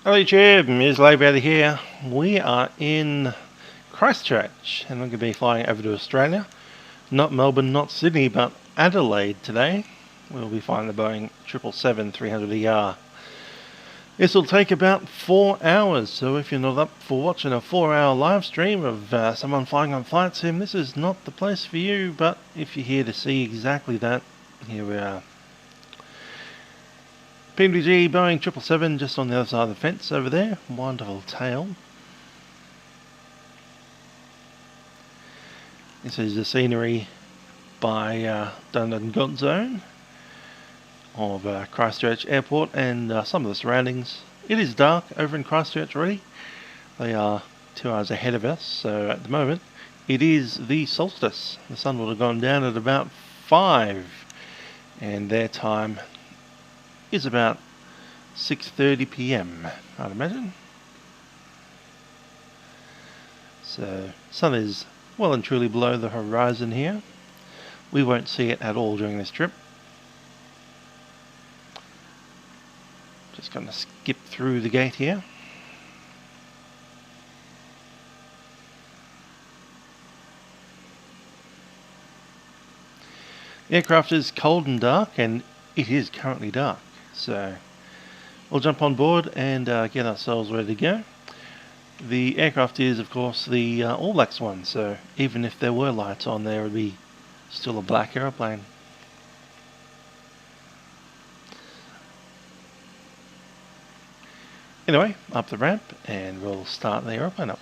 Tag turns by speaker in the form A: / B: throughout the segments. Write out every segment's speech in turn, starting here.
A: Hello YouTube, it's Livery here. We are in Christchurch and I'm going to be flying over to Australia. Not Melbourne, not Sydney, but Adelaide today. We'll be flying the Boeing 777-300ER. This will take about 4 hours, so if you're not up for watching a 4-hour live stream of someone flying on flight sim, this is not the place for you, but if you're here to see exactly that, here we are. PMDG Boeing 777 just on the other side of the fence over there. Wonderful tail. This is the scenery by Dundon Godzone of Christchurch Airport and some of the surroundings. It is dark over in Christchurch already. They are 2 hours ahead of us, so at the moment it is the solstice. The sun would have gone down at about 5 and their time is about 6:30 PM, I'd imagine. So, sun is well and truly below the horizon here. We won't see it at all during this trip. Just going to skip through the gate here. The aircraft is cold and dark, and it is currently dark, so we'll jump on board and get ourselves ready to go. The aircraft is, of course, the All Blacks one, so even if there were lights on, there would be still a black aeroplane. Anyway, up the ramp, and we'll start the aeroplane up.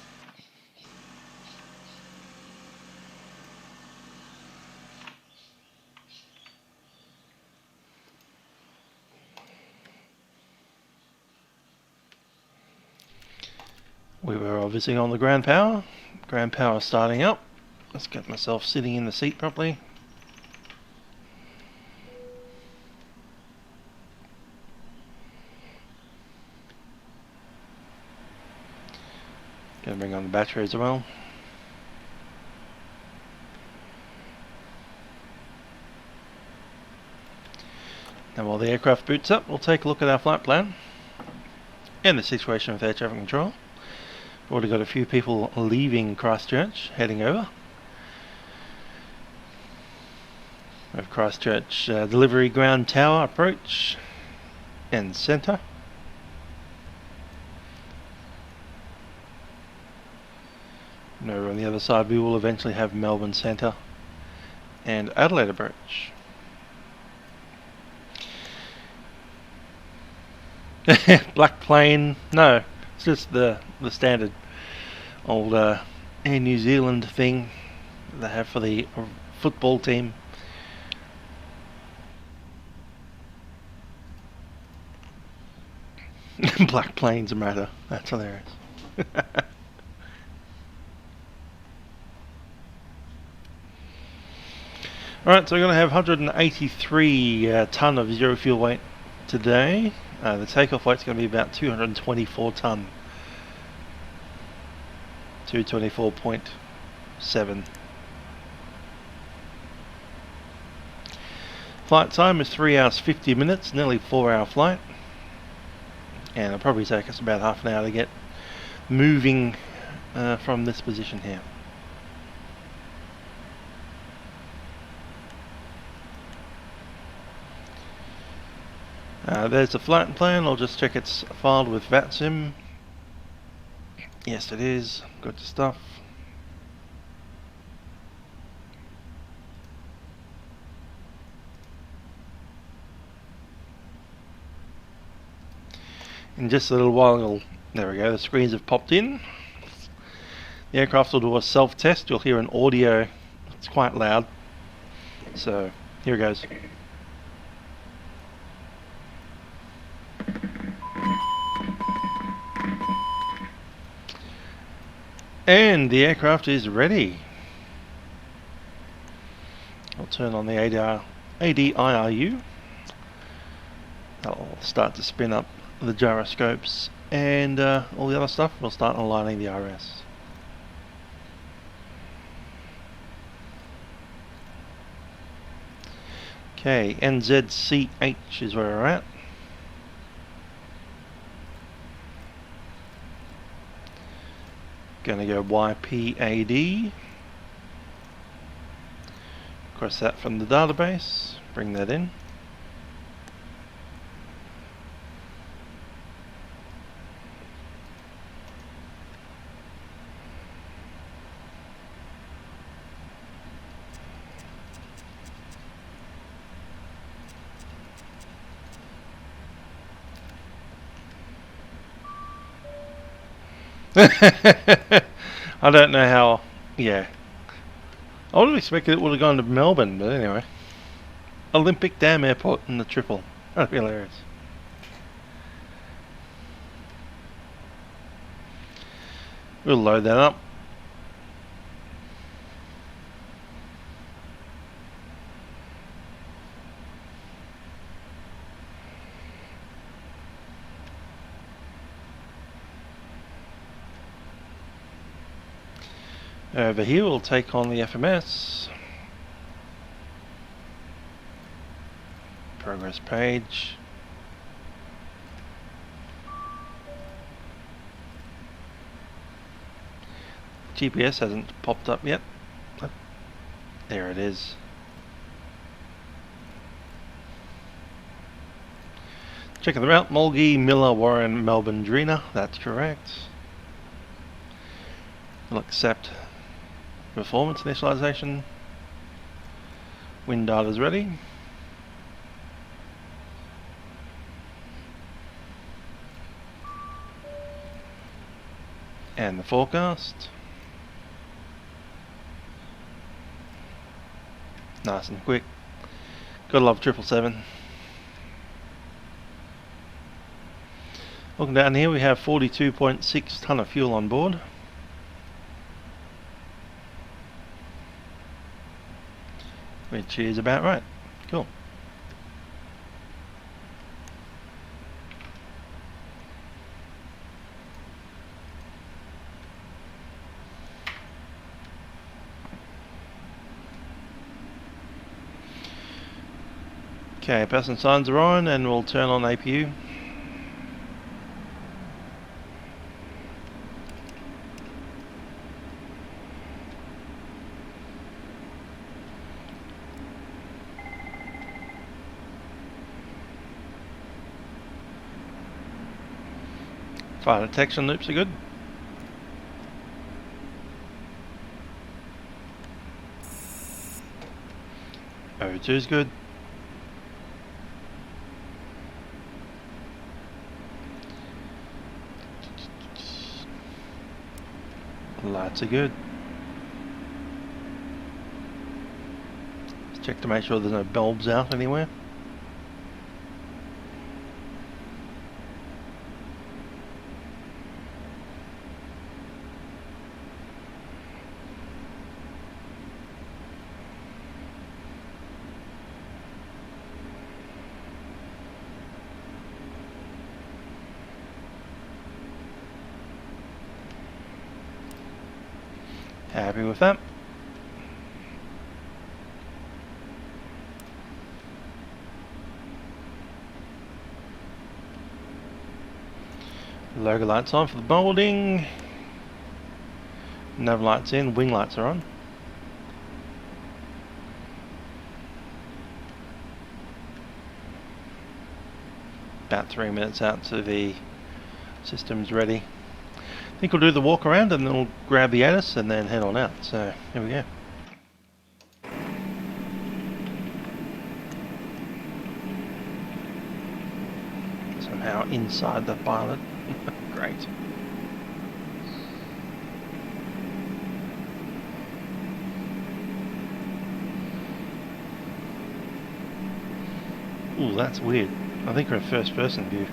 A: We were obviously on the ground power. Ground power starting up. Let's get myself sitting in the seat properly. Gonna bring on the battery as well. Now while the aircraft boots up, we'll take a look at our flight plan and the situation with air traffic control. We've already got a few people leaving Christchurch, heading over. We have Christchurch Delivery Ground Tower approach and centre. And over on the other side we will eventually have Melbourne Centre and Adelaide approach. Black plane, no. It's just the standard old Air New Zealand thing they have for the football team. Black planes matter. That's hilarious. Alright, so we're going to have 183 tonne of zero fuel weight today. The takeoff weight's going to be about 224 tonne. 224.7. Flight time is 3 hours 50 minutes, nearly 4-hour flight. And it'll probably take us about half an hour to get moving from this position here. There's the flight plan. I'll just check it's filed with Vatsim. Yes, it is. Good stuff. In just a little while, there we go, the screens have popped in. The aircraft will do a self-test. You'll hear an audio. It's quite loud. So, here it goes. And the aircraft is ready. I'll turn on the ADIRU. That'll start to spin up the gyroscopes and all the other stuff. We'll start aligning the RS. Okay, NZCH is where we're at. Going to go YPAD. Cross that from the database. Bring that in. I don't know how. Yeah, I would have expected it would have gone to Melbourne, but anyway. Olympic Dam Airport in the triple. That'd be hilarious. We'll load that up. Over here we'll take on the FMS. Progress page. GPS hasn't popped up yet. Oh, there it is. Checking the route. Mulgi, Miller, Warren, Melbourne, Drina. That's correct. We'll accept performance initialization. Wind data's ready. And the forecast. Nice and quick. Gotta love 777. Looking down here, we have 42.6 tonne of fuel on board. Which is about right. Cool. Okay, passenger signs are on and we'll turn on APU. Fire detection loops are good. O2 is good. Lights are good. Let's check to make sure there's no bulbs out anywhere. Happy with that. Logo lights on for the molding. Nav lights in, wing lights are on. About 3 minutes out to the system's ready. I think we'll do the walk around and then we'll grab the AUS and then head on out. So here we go. Somehow inside the pilot. Great. Ooh, that's weird. I think we're in first person view.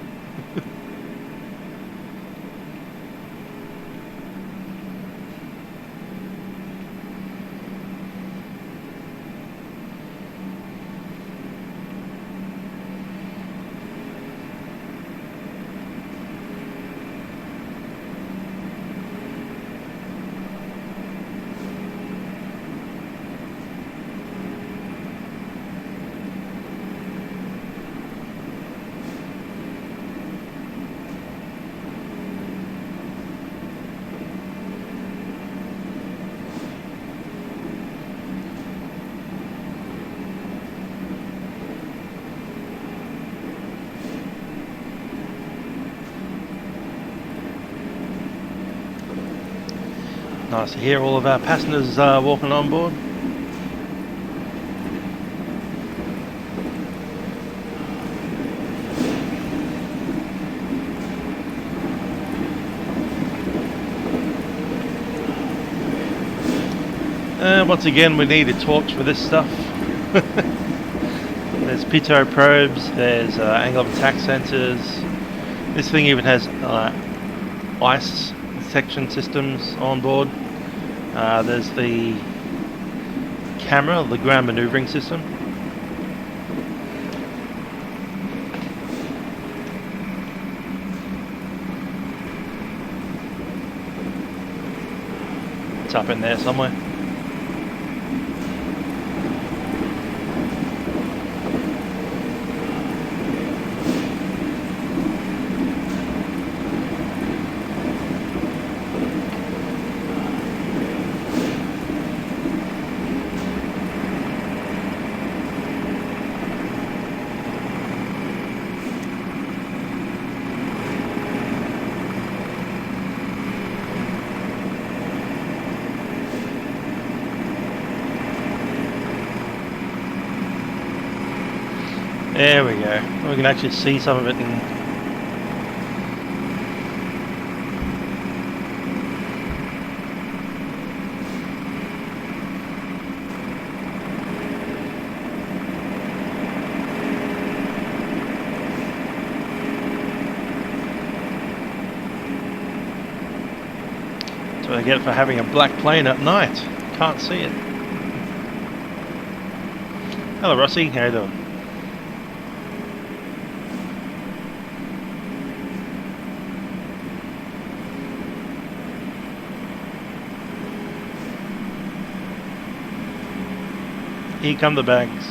A: Nice to hear all of our passengers walking on board. Once again, we need a torch for this stuff. There's pitot probes, there's angle of attack sensors. This thing even has ice detection systems on board. There's the camera, the ground maneuvering system. It's up in there somewhere. There we go. We can actually see some of it in. That's what I get for having a black plane at night. Can't see it. Hello Rossi, how you doing? Here come the bags.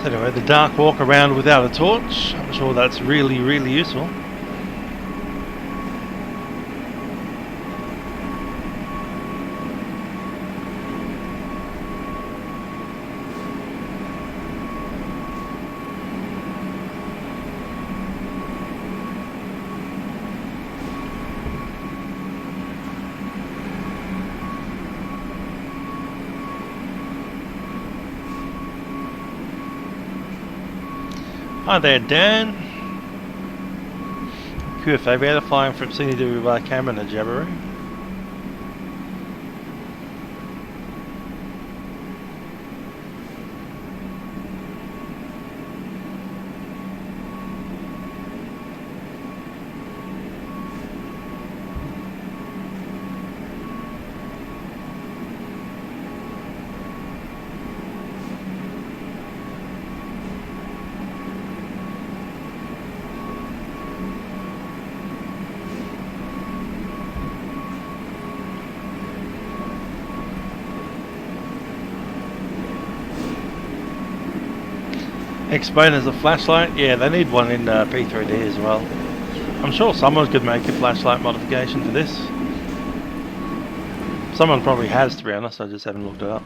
A: Anyway, the dark walk around without a torch, I'm sure that's really, really useful. Hi there, Dan. QF Aviator flying from Sydney to Cameron and Jabiru. Explain as a flashlight, yeah, they need one in P3D as well. I'm sure someone could make a flashlight modification for this. Someone probably has, to be honest, I just haven't looked it up.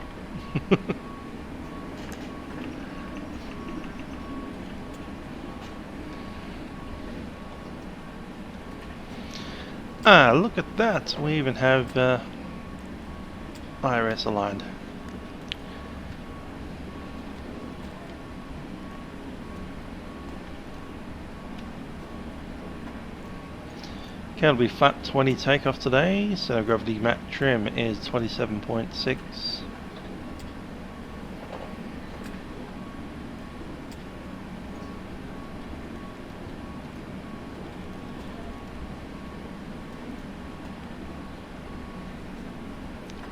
A: Ah, look at that, we even have IRS aligned. Okay, it'll be flat 20 takeoff today, so gravity mat trim is 27.6.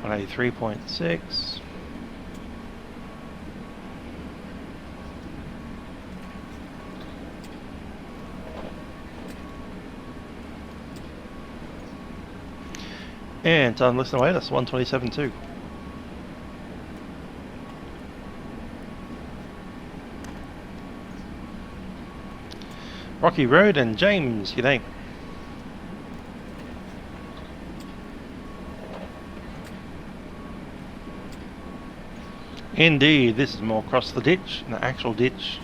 A: 183.6. And time listen away, that's 127.2. Rocky Road and James, g'day. Indeed, this is more across the ditch, the actual ditch.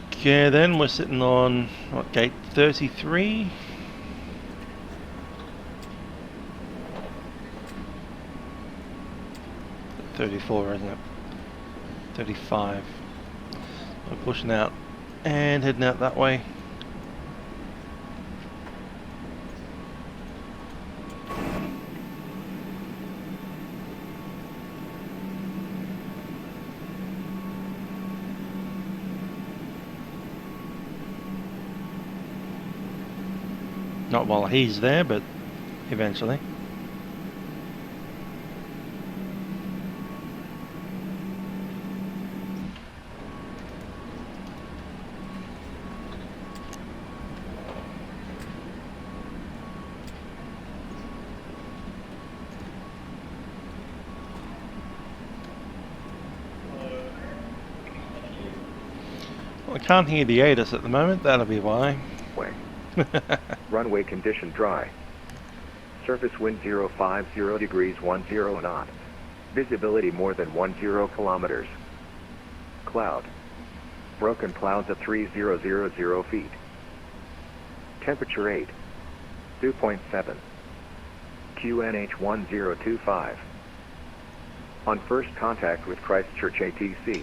A: Okay, then we're sitting on, what, gate 33? $34, isn't it? 35. We're pushing out and heading out that way. Not while he's there, but eventually. Well, I can't hear the AUScene at the moment, that'll be why.
B: Runway condition dry. Surface wind 050 degrees 10 knot. Visibility more than 10 kilometers. Cloud. Broken clouds at 3000 feet. Temperature 8. Dew point 7. QNH 1025. On first contact with Christchurch ATC.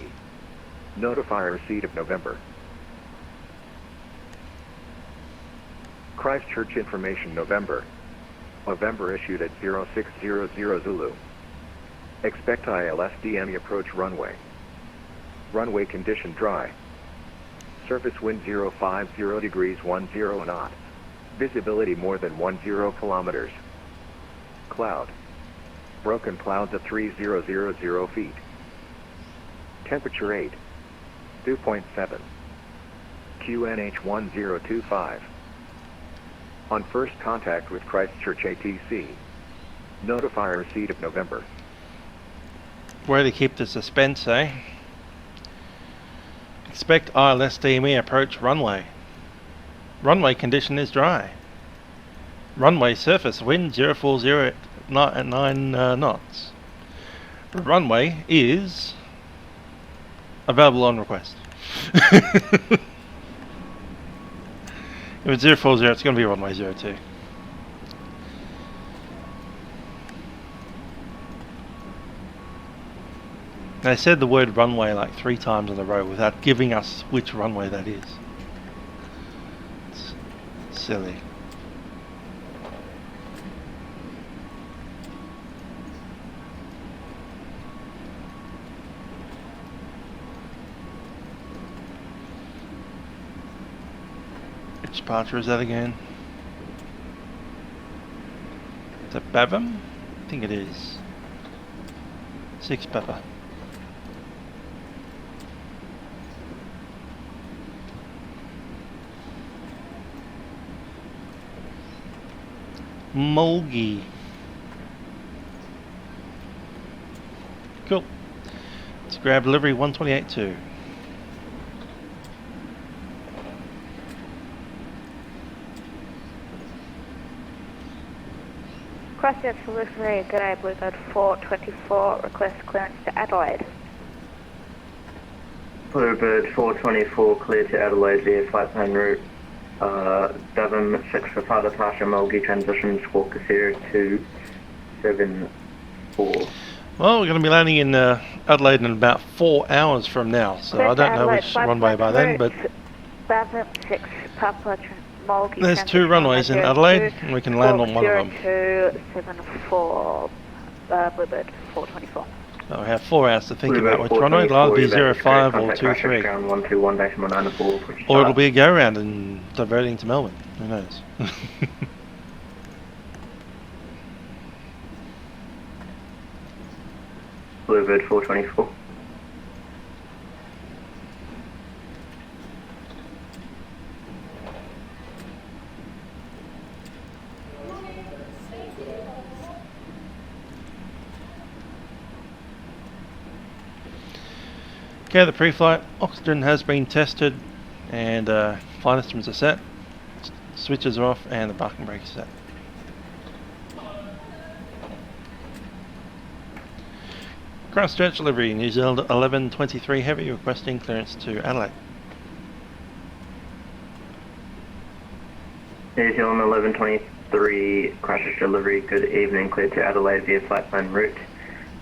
B: Notify receipt of November. Christchurch information November issued at 0600 Zulu. Expect ILSDM approach runway. Runway condition dry. Surface wind 050 degrees 10 knot. Visibility more than 10 kilometers. Cloud. Broken clouds at 3000 feet. Temperature 8. Dew point 7. QNH 1025. On first contact with Christchurch ATC. Notify receipt of November.
A: Where to keep the suspense, eh? Expect ILSDME approach runway. Runway condition is dry. Runway surface wind 040 at 9 knots. Runway is available on request. If it's 040, it's going to be runway 02. They said the word runway like 3 times in a row without giving us which runway that is. It's silly. Which departure is that again? Is that Bavum? I think it is. 6 Papa. Mulgi. Cool. Let's grab Livery 128.2.
C: Christchurch Livery, good day, Bluebird 424, request clearance to Adelaide.
D: Bluebird 424, clear to Adelaide via flight plan route. Devon 6 for flight departure, Mulgi transition, squawk 0274.
A: Well, we're going to be landing in Adelaide in about 4 hours from now, so
C: Clear
A: I don't know
C: Adelaide,
A: which runway by then, but
C: Devon 6 Papa Mulgi
A: there's 2 runways in Adelaide, and we can land on one of them.
C: 0274, Bluebird 424.
A: I have 4 hours to think about which runway. It'll either be 05 or 23. Or it'll be a go round and diverting to Melbourne. Who knows?
D: Bluebird 424.
A: Okay, the pre-flight oxygen has been tested and flight instruments are set, switches are off and the parking brake is set. Christchurch Livery, New Zealand 1123 Heavy, requesting clearance to Adelaide.
D: New Zealand 1123 Christchurch Delivery, good evening, cleared to Adelaide via flight plan route.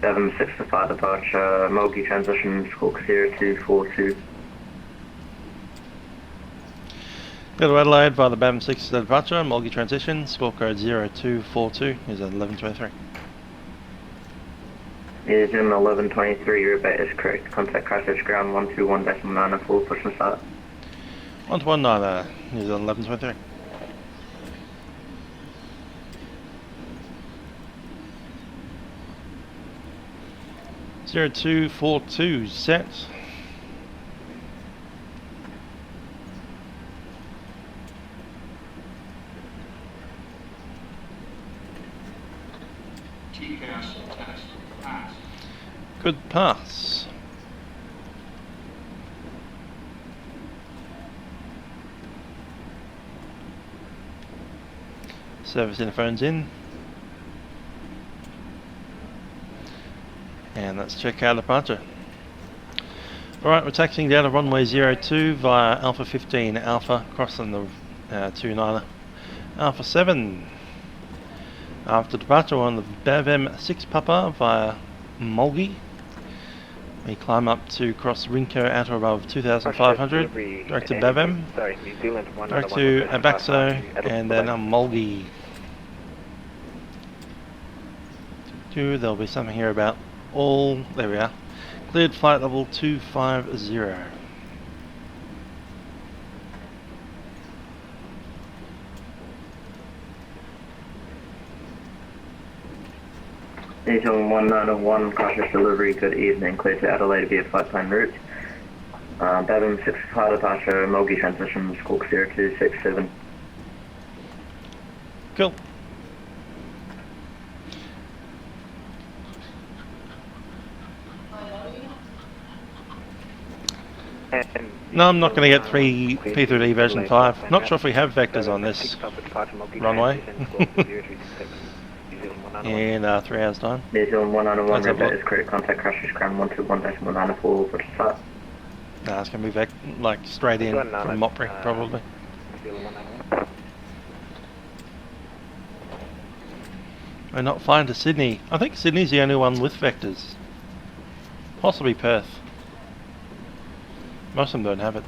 D: Devon 6 to 5 departure, Mulgi transition, squawk 0242.
A: Go to Adelaide via the BAM 6 departure, Mulgi transition, score code 0242, is at 1123.
D: New Zealand 1123, your bait is correct. Contact Christchurch ground 121.9 push and start.
A: 121 New Zealand 1123. Zero 0242 set. Good pass. Service interphone's in. And let's check our departure. Alright, we're taxiing down to runway 02 via Alpha 15 Alpha, crossing the 29er. Alpha 7. After departure, we're on the BAVM 6 Papa via Mulgi. We climb up to cross Rinko at or above 2,500, direct to BAVM, direct to Abaxo, and then Mulgi. There'll be something here about all, there we are, cleared flight level 250.
D: New Zealand 1901 Christchurch Delivery, good evening, cleared to Adelaide via flight plan route. BAVM 6 5 departure, Mulgi transition, squawk 0267.
A: Cool. No, I'm not going to get P3D version 5. Not sure if we have vectors on this runway. In 3 hours time.
D: New Zealand 191, red is correct, contact Christchurch ground 121.94, push start.
A: Nah, it's going to be like straight in from Mopri, probably. We're not flying to Sydney. I think Sydney's the only one with vectors. Possibly Perth. Most of them don't have it.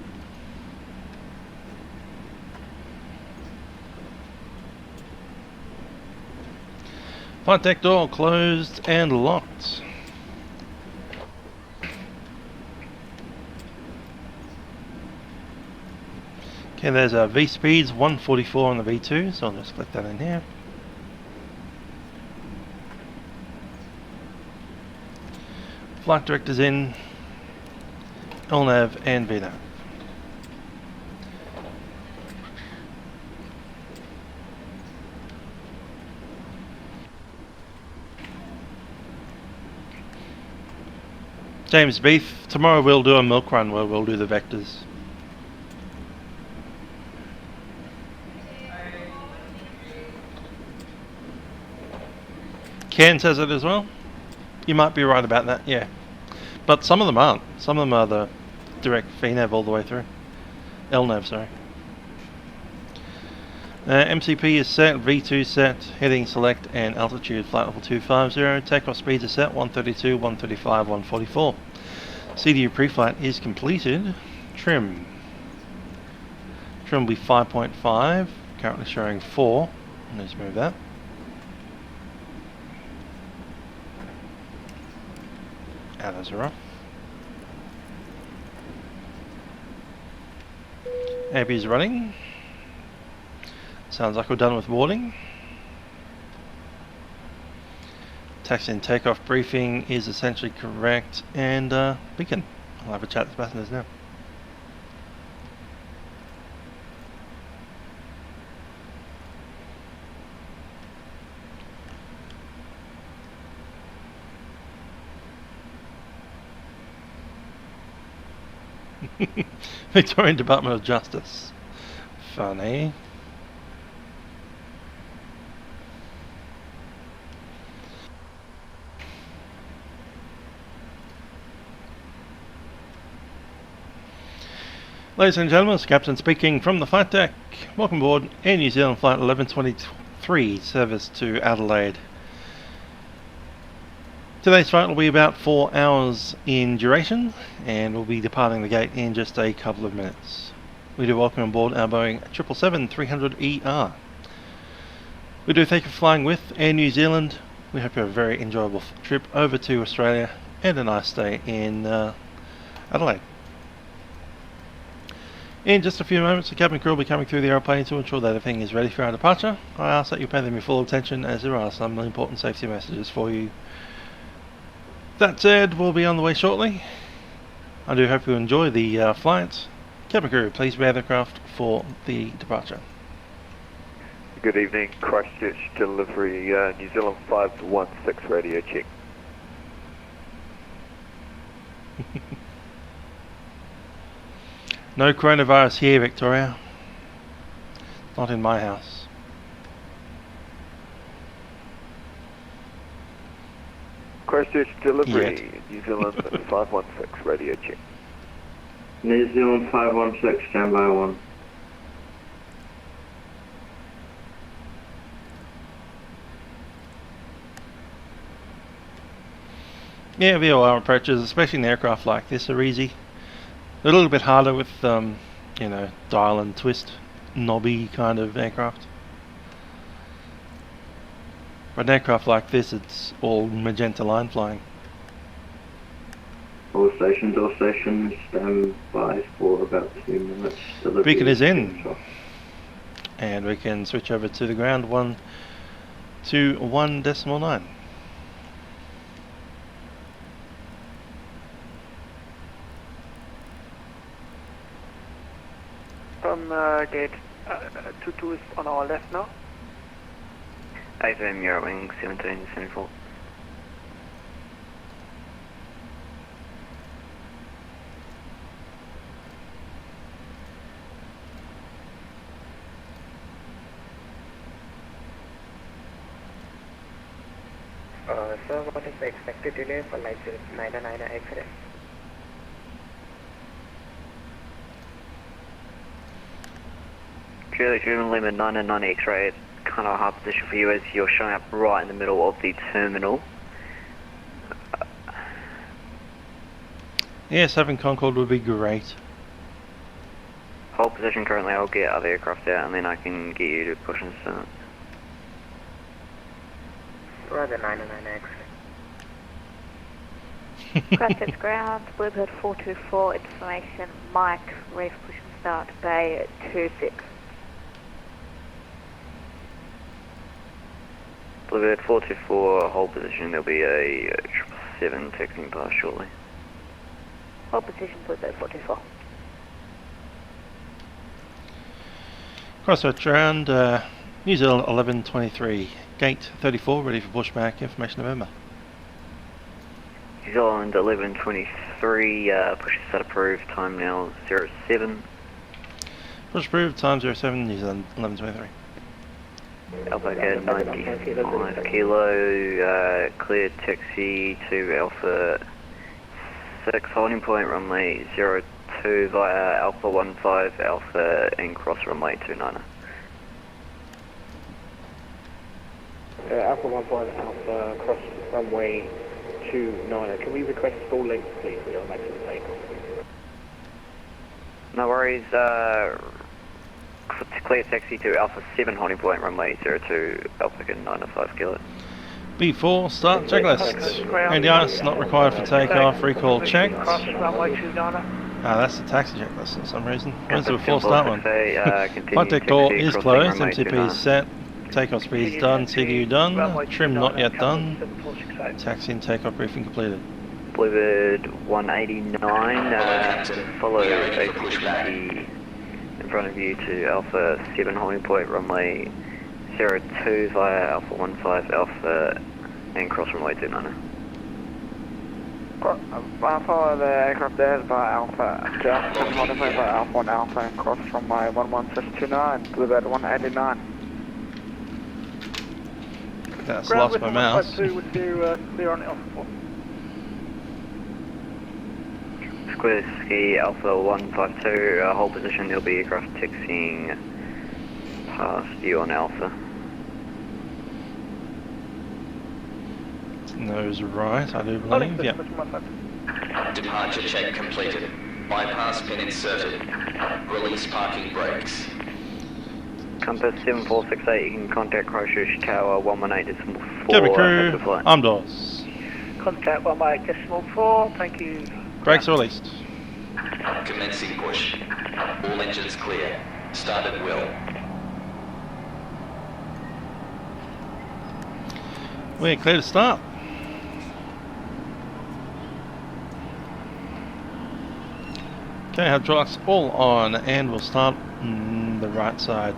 A: Flight deck door closed and locked. Okay, there's a V speeds 144 on the V2, so I'll just click that in here. Flight director's in, LNAV and VNAV. James Beef, tomorrow we'll do a milk run where we'll do the vectors. Ken says it as well. You might be right about that, yeah. But some of them aren't. Some of them are the direct VNAV all the way through. LNAV, sorry. MCP is set, V2 set, heading select and altitude flight level 250. Takeoff speeds are set, 132, 135, 144. CDU pre-flight is completed. Trim. Trim will be 5.5, currently showing 4. Let's move that. Others are off. AB is running. Sounds like we're done with boarding. Taxi and takeoff briefing is essentially correct, and beacon. I'll have a chat with passengers now. Victorian Department of Justice. Funny. Ladies and gentlemen, it's Captain speaking from the flight deck. Welcome aboard Air New Zealand Flight 1123, service to Adelaide. Today's flight will be about 4 hours in duration, and we'll be departing the gate in just a couple of minutes. We do welcome aboard our Boeing 777-300ER. We do thank you for flying with Air New Zealand. We hope you have a very enjoyable trip over to Australia and a nice stay in Adelaide. In just a few moments, the cabin crew will be coming through the aeroplane to ensure that everything is ready for our departure. I ask that you pay them your full attention, as there are some important safety messages for you. That said, we'll be on the way shortly. I do hope you enjoy the flight. Cabin crew, please prepare the aircraft for the departure.
E: Good evening, Christchurch delivery, New Zealand 516 radio check.
A: No coronavirus here, Victoria. Not in my house.
E: Christchurch delivery, New Zealand 516 radio check.
D: New Zealand 516, standby 1.
A: Yeah, VOR approaches, especially in aircraft like this, are easy. A little bit harder with, you know, dial and twist, knobby kind of aircraft. For an aircraft like this, it's all magenta line flying.
D: All stations, stand by for about 2 minutes. Delivery
A: Beacon is in. And we can switch over to the ground 121.9.
F: From gate 22 is on our left now.
D: AFM, Euro Wing 1774.
F: Sir, what is the expected delay for Light 99 exit?
D: Charlie German Lima 909 X-ray, kind of a hard position for you as you're showing up right in the middle of the terminal.
A: Yes, having Concord would be great.
D: Hold position currently, I'll get other aircraft out and then I can get you to push and start.
F: Roger 909X.
C: Christchurch ground, Bluebird 424, information, Mike, ready for push and start, Bay 26.
D: Bluebird 424, hold position, there'll be a 777 taxiing past shortly.
C: Hold position, Bluebird 424.
A: Crossroads round, New Zealand 1123, gate 34, ready for pushback, information November.
D: New Zealand 1123, push and start approved, time now 07.
A: Push approved, time 07, New Zealand 1123.
D: Alpha 95 kilo, cleared taxi to Alpha 6, holding point runway 02 via Alpha 15 Alpha and cross runway 29.
F: Alpha 15 Alpha cross runway 29. Can we request full length please for your maximum takeoff?
D: No worries, clear taxi to Alpha 7 holding point runway 02 Alpha 95 kilo.
A: B4, start checklist. ADIS not required for takeoff, recall checked.
F: Runway 29.
A: That's the taxi checklist for some reason. Where's the before start one?
D: Continue
A: Flight deck door
D: taxi,
A: is
D: crossing
A: closed,
D: runway
A: MCP
D: 29.
A: is set, takeoff speed is done, CDU done, trim not yet done, taxi and takeoff briefing completed.
D: Bluebird 189, follow frequency in front of you to Alpha 7 holding point, runway 02 via Alpha 15 Alpha and cross runway 29.
F: I'll follow the aircraft there via Alpha, just holding point via Alpha 1 Alpha and cross runway 11629, Bluebird 189.
A: That's lost my mouse.
F: Would you clear on it off?
D: Square ski Alpha 152, hold position, there'll be aircraft taxiing past you on Alpha.
A: Nose right, I do believe, yep.
G: Departure check completed. Bypass pin inserted. Release parking brakes.
D: Compass 7468, you can contact Christchurch Tower 118.4.
A: Cabin crew, arm doors.
F: Contact 118.4, thank you.
A: Brakes are released.
G: Commencing push. All engines clear. Start at will.
A: We're clear to start. Okay, hydraulics all on, and we'll start the right side.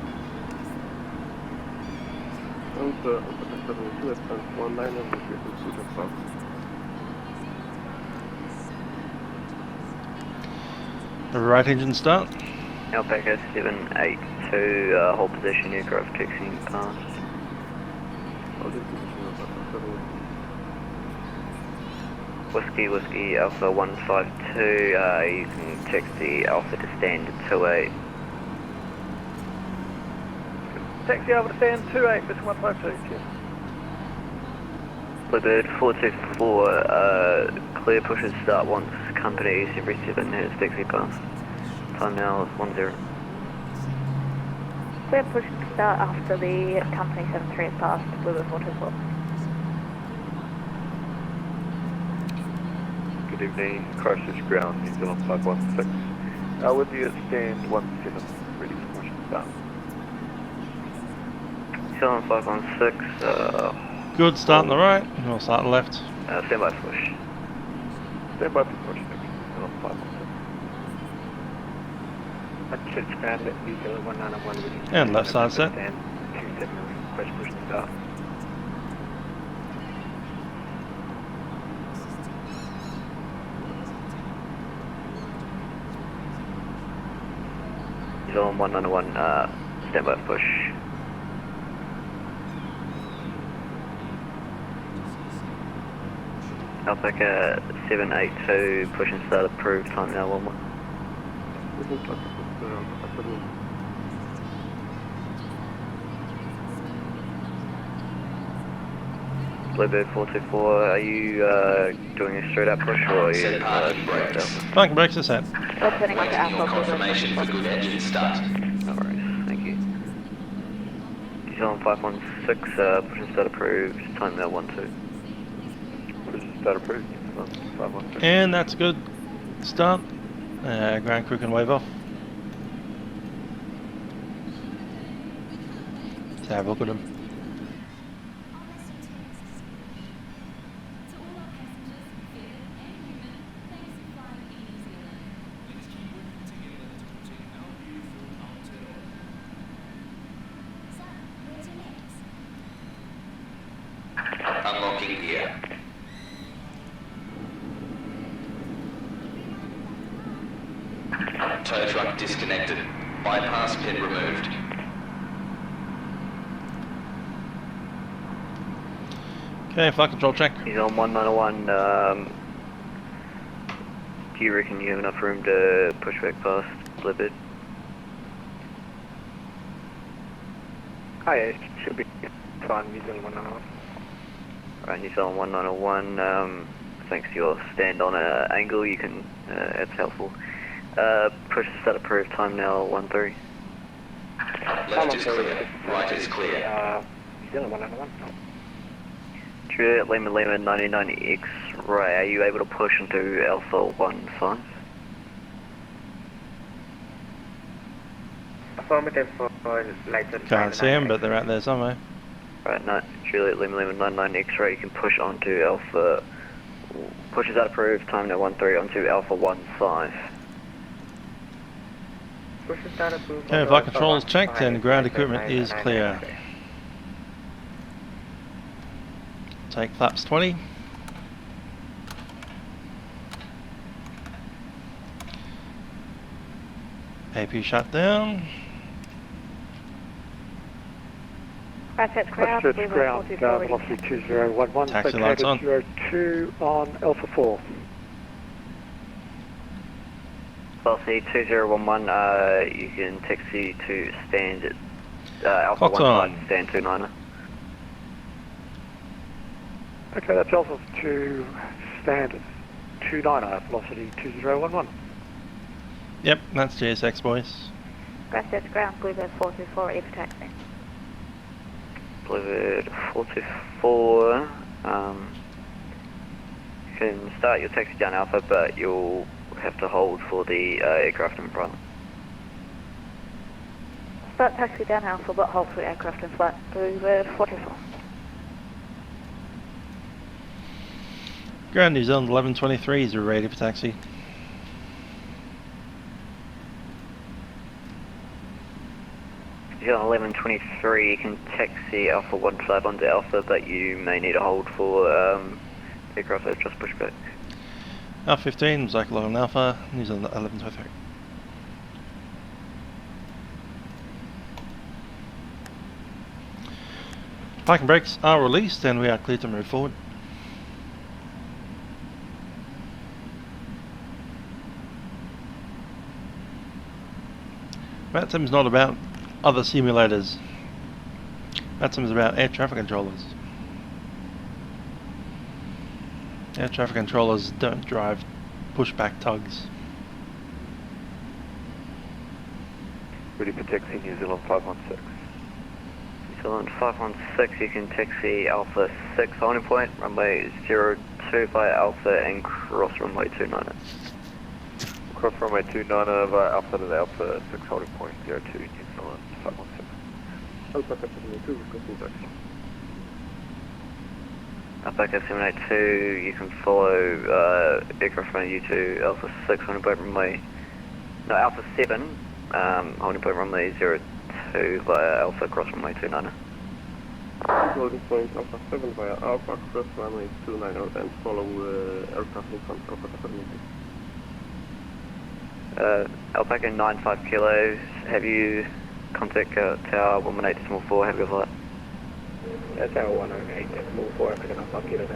A: The right engine start.
D: Alpaca 782, hold position, aircraft taxiing past. Whiskey Alpha 152, you can taxi Alpha to stand at 28.
F: Taxi over to stand 28, this 152, cheers.
D: Bluebird 424, clear pushes start once company 77 has taxi past. Time now is 10.
C: Clear push to start after the company 73 is passed, Bluebird 424.
E: Good evening, Christchurch ground, New Zealand 516. With you at stand 17, ready for push and start.
D: New Zealand 516,
A: Good, start on the right, and we'll start on the left.
D: stand by push.
E: Stand by for push, thank you, New Zealand 516.
F: Church ground at New Zealand 191.
A: And left side set.
F: Stand 27, request push and start.
D: New Zealand 191, stand by push. Alpaca 782, push and start approved, time now 11. Bluebird 424, are you doing a straight up push or are you
G: Set parking brakes.
A: Parking brakes are set.
C: We're turning onto
G: Waiting your
C: Alpha.
G: confirmation for good engine start.
D: No worries, thank you. New Zealand 516, push and start approved, time now 12.
E: Push and start approved, New Zealand 516.
A: And that's good. Start. Ground crew can wave off. Let's have a look at them.
G: Unlocking gear. Tow truck disconnected. Bypass pin removed.
A: Okay, flight control check.
D: He's on 191, do you reckon you have enough room to push back past Bluebird?
F: Oh yeah, it should be fine, New Zealand 191.
D: Right, New Zealand 191, thanks to your stand on angle, you can, it's helpful. Push to start approved, time now 13.
G: Left is clear. Right is clear.
F: New Zealand 191.
D: Juliet Lima Lima 99 X-ray, are you able to push into Alpha 1-5?
F: Affirmative for license.
A: Can't see them, but they're out there somewhere.
D: Right, no, Juliet Lima Lima 99 X-ray, you can push onto Alpha, push is that approved, time now 13 onto Alpha 1-5.
F: Push is not approved.
A: Okay, flight controls checked and ground equipment is clear. Take flaps 20. AP shut down.
C: Christchurch ground,
H: Christchurch ground, velocity 2011,
A: Taxi lights on.
H: 02 on Alpha 4.
D: Velocity 2011, you can taxi to stand at Alpha
A: Clock's
D: 1-5,
A: on.
D: stand 29er.
H: Okay, that's Alpha 2 standard 29er, velocity 2011.
A: Yep, that's GSX boys.
C: Christchurch ground, Bluebird 424, ready for taxi.
D: Bluebird 424, you can start your taxi down Alpha, but you'll have to hold for the aircraft in front.
C: Start taxi down Alpha, but hold for the aircraft in flight. Bluebird 424.
A: Ground New Zealand 1123s are ready for taxi.
D: New Zealand 1123, you can taxi Alpha 1-5 onto Alpha, but you may need a hold for aircraft that just pushed back.
A: Alpha 15, Zach 11 Alpha, New Zealand 1123. Parking brakes are released and we are clear to move forward. Vatsim's not about other simulators. Vatsim's about air traffic controllers. Air traffic controllers don't drive pushback tugs.
E: Ready for taxi New Zealand 516.
D: New Zealand 516, you can taxi Alpha 6 holding point, runway 02 via Alpha and cross runway 29er.
E: Cross runway 29er via Alpha to the Alpha 6 holding point 02 New Zealand 516.
F: Alpha 782, requesting taxi.
D: Alpha 782, you can follow aircraft runway U2 Alpha 6 holding point runway, no, Alpha 7 holding point runway 02 via Alpha cross runway 29er.
F: Holding point Alpha 7 via Alpha cross runway 29er and follow aircraft in front Alpha 782.
D: Alpaca 95 kilos, have you contact tower 118.4, have a good flight.
F: Tower 108.4, African Alpha Kilo,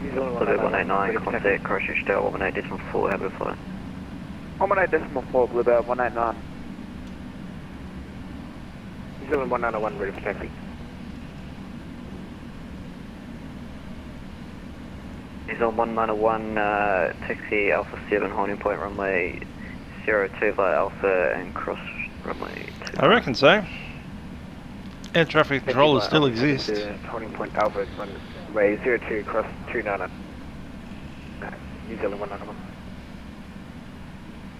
D: Bluebird 189, contact Christchurch tower 118.4, have a good flight.
F: 118.4, Bluebird 189. New Zealand 191, ready for taxi.
D: New Zealand 191, taxi Alpha 7 holding point runway 02 via Alpha and cross runway 2.
A: I reckon so. Air traffic controllers still exist.
F: Holding point Alpha, runway 02 cross 29er. New Zealand 191.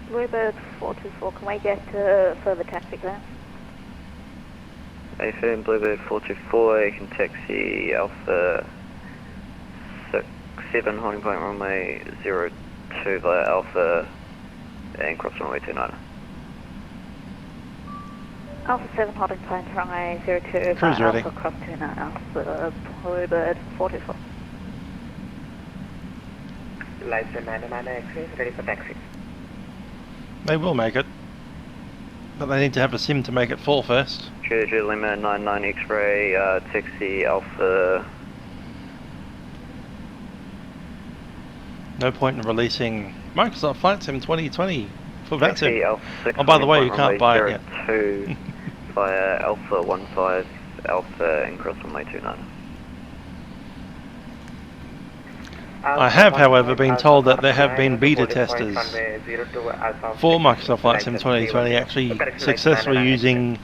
C: Bluebird 424, can we get further taxi ground?
D: AFM Bluebird 424, you can taxi Alpha 7 holding point runway 02 via Alpha and cross runway 29er.
C: Alpha 7 holding point runway 02
A: Cruise
C: via
A: ready.
C: Alpha cross 29er, Alpha Bluebird 424.
F: License 99X, ready for taxi.
A: They will make it. But they need to have a sim to make it fall first.
D: Juju Lima 99 X-ray, taxi Alpha.
A: No point in releasing Microsoft Flight Sim 2020 for
D: Taxi
A: Vatsim.
D: Alpha 6
A: Oh, by the way, you can't buy it yet.
D: 02 via Alpha 15 Alpha and cross runway 29er.
A: I have, however, been told that there have been beta testers for Microsoft Flight Sim 2020 actually successfully using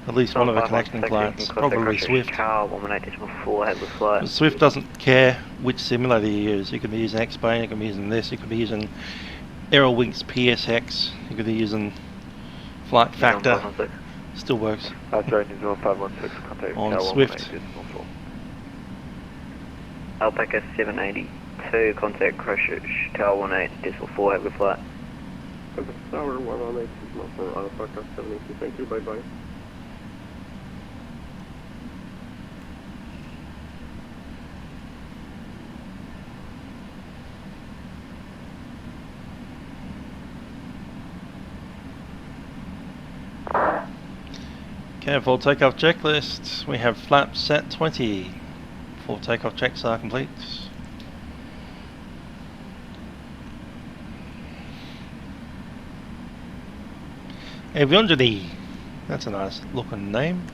A: At least one of the connecting clients, probably Swift.
D: Tower 118.4, head with flight.
A: Swift doesn't care which simulator you use. You can be using X-Plane, you can be using this, you can be using Aerowings PSX, you could be using Flight Factor. Still works.
E: Australia New Zealand 516, contact
A: on
E: Tower
A: Swift.
E: 118.4.
D: Alpaca 782, contact Christchurch, Tower 18.4, head with flight.
I: Tower 118.4, Alpaca 782, thank you, bye bye.
A: Okay, full takeoff checklist. We have flaps set 20. Full takeoff checks are complete. Aviongeny. That's a nice looking name.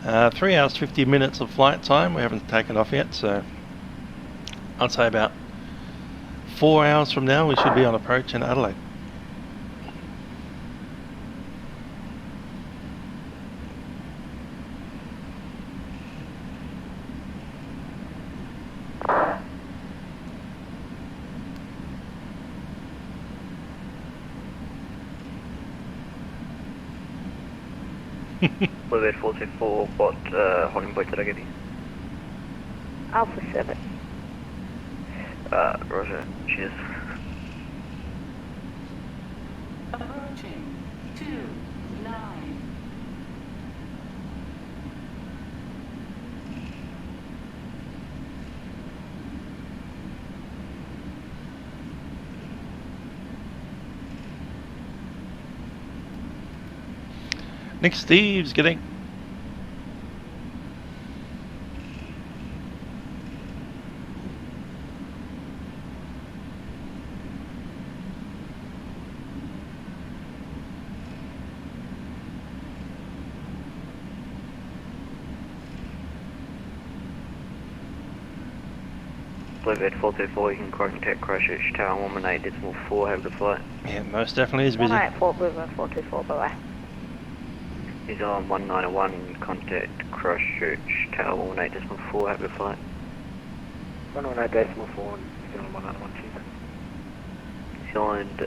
A: 3 hours 50 minutes of flight time. We haven't taken off yet, so I'd say about 4 hours from now we should be on approach in Adelaide.
D: Bluebird 424, what holding point did I give you?
C: Alpha 7.
D: Roger, cheers.
J: Approaching 29.
A: Nick Steve's getting.
D: Bluebird 424, you can contact Christchurch, Tower 118.4, have a good flight.
A: Yeah, most definitely is busy.
C: 184, Bluebird 424, bye bye.
D: He's on 191, contact Christchurch, Tower 118.4, have a good flight.
F: 118.4, still on 191,
D: New Zealand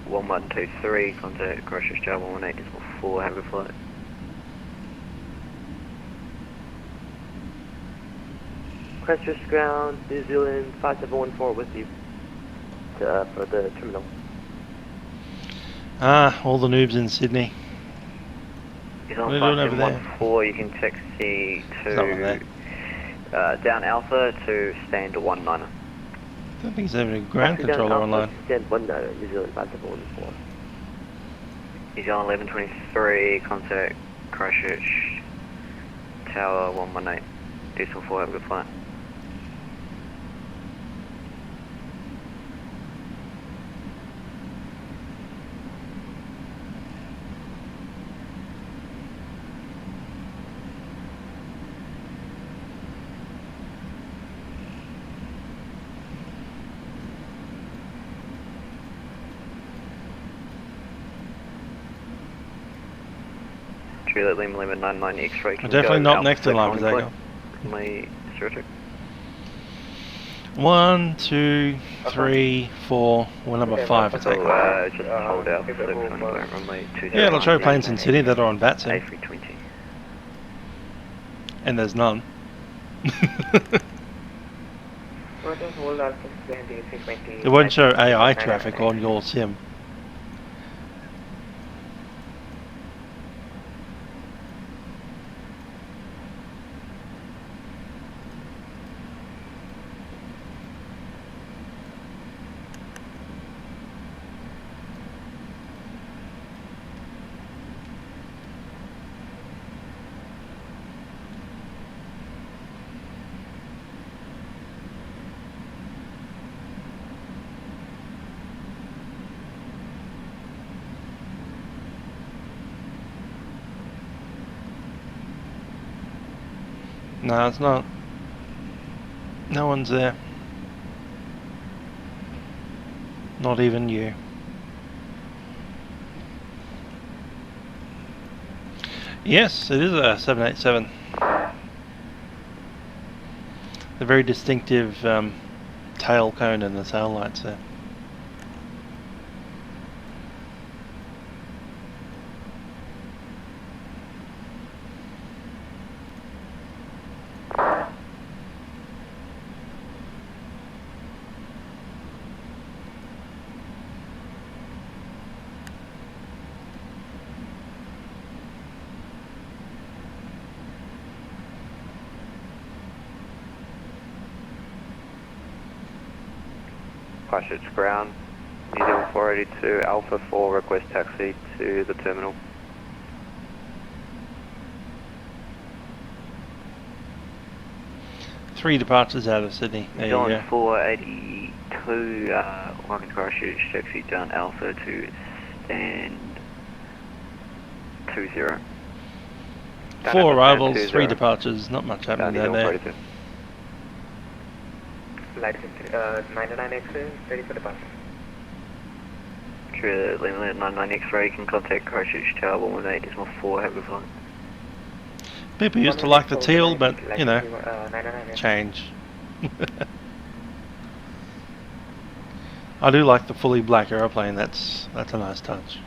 D: 1123, contact Christchurch, Tower 118.4, have a good flight.
I: Christchurch ground, New Zealand 5714 with you for the terminal.
A: All the noobs in Sydney.
D: He's
A: What
D: on
A: are you doing over there?
D: 5714, you can taxi to down Alpha to stand 19er.
A: I don't think he's having a ground controller online.
I: Stand 19, New Zealand 5714.
D: He's on 1123, contact Christchurch, Tower 118, Diesel 4, have a good flight. Juliet Lima Lima 99 X-ray.
A: We're definitely not next to line for takeoff.
D: My 02.
A: 1, 2, 3, 4. We're number 5 for takeoff.
D: Just hold out for runway 20.
A: Yeah, it'll show planes in Sydney that are on Vatsim.
D: A320.
A: And there's none. It won't show AI traffic on your sim. No, it's not. No one's there. Not even you. Yes, it is a 787. The very distinctive tail cone and the tail lights there.
D: Christchurch ground, New Zealand 482 Alpha 4, request taxi to the terminal.
A: Three departures out of Sydney. There
D: New
A: you
D: Zealand
A: go.
D: 482, welcome to Christchurch, taxi down Alpha to stand 20.
A: 4 arrivals, 3 departures, not much happening down there.
F: Flight 99X, ready for departure.
D: True, Lima 99 X-ray, can contact Christchurch Tower 118.4, have a good flight.
A: People used to like the teal, but, you know, change. I do like the fully black aeroplane, that's a nice touch.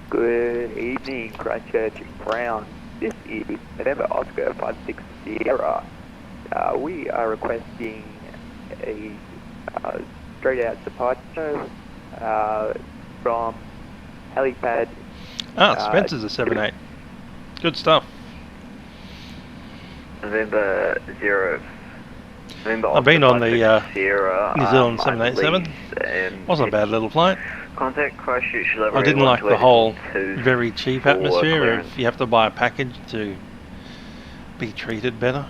K: Good evening, Christchurch ground. This is November Oscar 56 Sierra. We are requesting a straight out departure from helipad.
A: Spencer's a 7-8. Good stuff.
D: November 0. November
A: I've been on the
D: Sierra,
A: New Zealand 787. Wasn't a bad little flight.
D: Contact Christchurch Livery.
A: I didn't like the whole
D: 2
A: very cheap atmosphere if you have to buy a package to be treated better.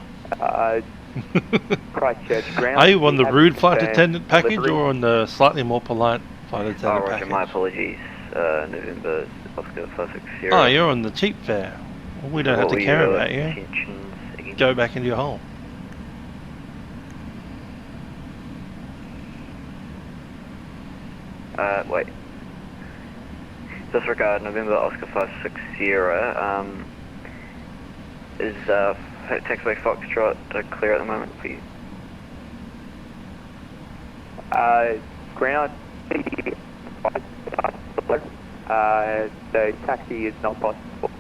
K: Christchurch ground.
A: Are you on the rude flight attendant package or on the slightly more polite flight attendant
D: Roger,
A: package?
D: my apologies. November Oscar 56 Sierra.
A: Oh, you're on the cheap fare. Well, we don't have to care about you. Go back into your hole.
D: Wait. Disregard November Oscar 56 Sierra. Is taxiway Foxtrot clear at the moment, please?
K: Ground. The taxi is not possible.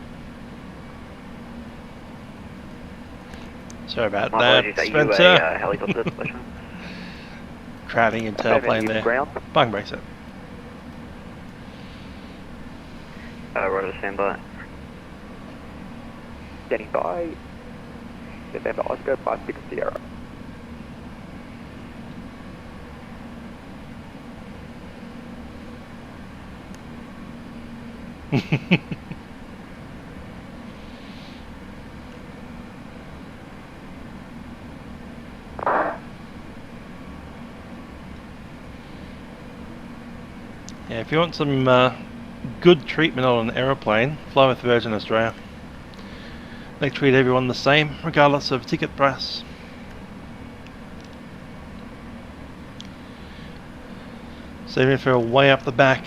A: Sorry about
D: My
A: that,
D: apologies, are you
A: Spencer.
D: a helicopter special?
A: Crowding in tailplane there.
K: Ground.
A: Bung brace it.
D: Roger, stand by.
K: Standing by. November Oscar 56 Sierra.
A: Yeah, if you want some good treatment on an aeroplane, fly with Virgin Australia. They treat everyone the same, regardless of ticket price. So even if you're way up the back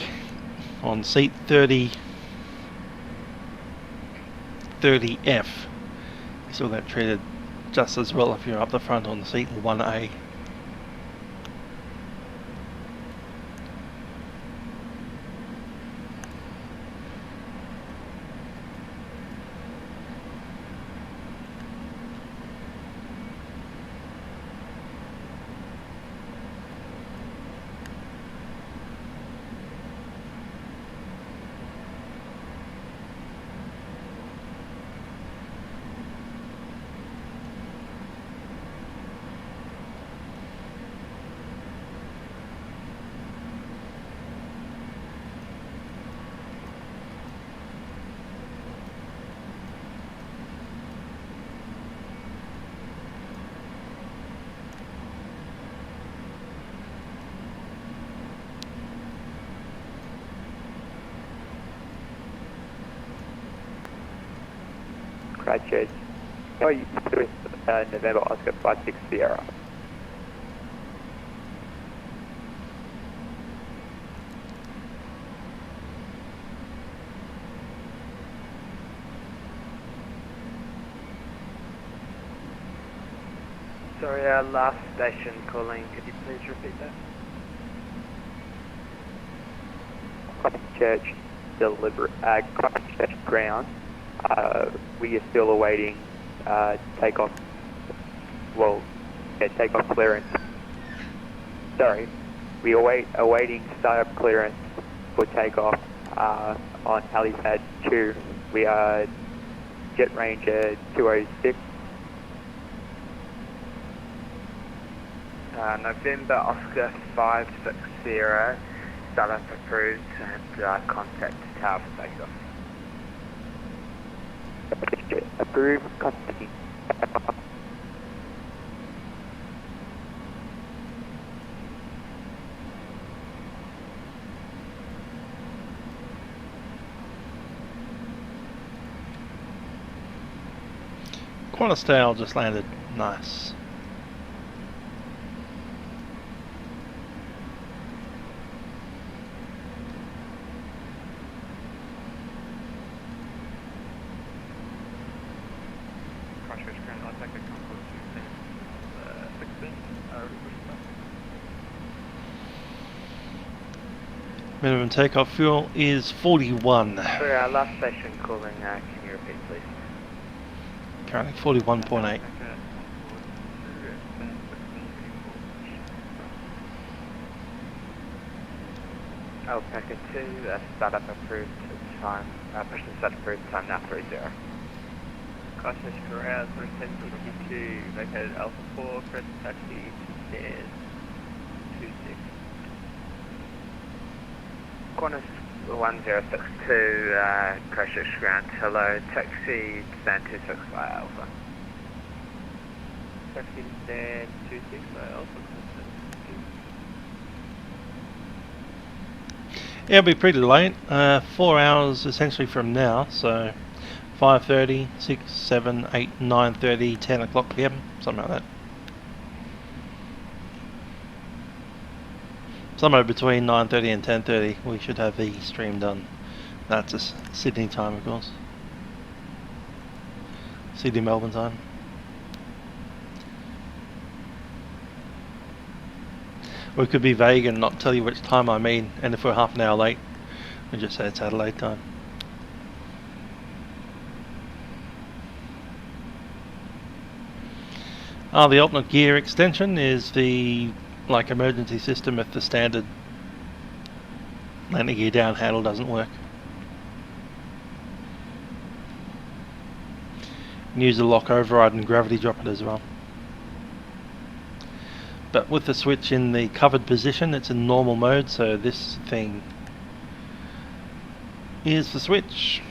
A: on seat 30, 30F, you still get treated just as well if you're up the front on seat 1A.
K: Christchurch. How are you doing? November Oscar 56 Sierra. Sorry, our last station calling. Could you please repeat that?
E: Christchurch Christchurch ground. We are still awaiting takeoff. Well, yeah, takeoff clearance. Sorry, we awaiting startup clearance for takeoff on helipad 2. We are jet ranger 206.
K: November Oscar 560. Startup approved and contact tower for takeoff.
E: Approved, contacting.
A: Qantas Style just landed. Nice. Minimum takeoff fuel is 41.
K: Sorry, our last station calling. Can you repeat, please?
A: Currently 41.8.
K: Alpaca 2, startup approved time, push the start approved time now 30.
L: Christchurch ground 1062, located Alpha 4, press taxi to stairs 26.
K: Qantas 1062, Christchurch ground, hello, taxi stand 26 by Alpha.
L: Taxi to stand 26 by Alpha.
A: Yeah, it'll be pretty late. 4 hours essentially from now, so 5:30, 6, 7, 8, 9:30, 10 o'clock PM, something like that. Somewhere between 9:30 and 10:30 we should have the stream done. That's a Sydney time, of course. Sydney Melbourne time. We could be vague and not tell you which time I mean, and if we're half an hour late, we just say it's Adelaide time. The alternate gear extension is the emergency system if the standard landing gear down handle doesn't work. You can use the lock override and gravity drop it as well. But with the switch in the covered position, it's in normal mode, so this thing is the switch.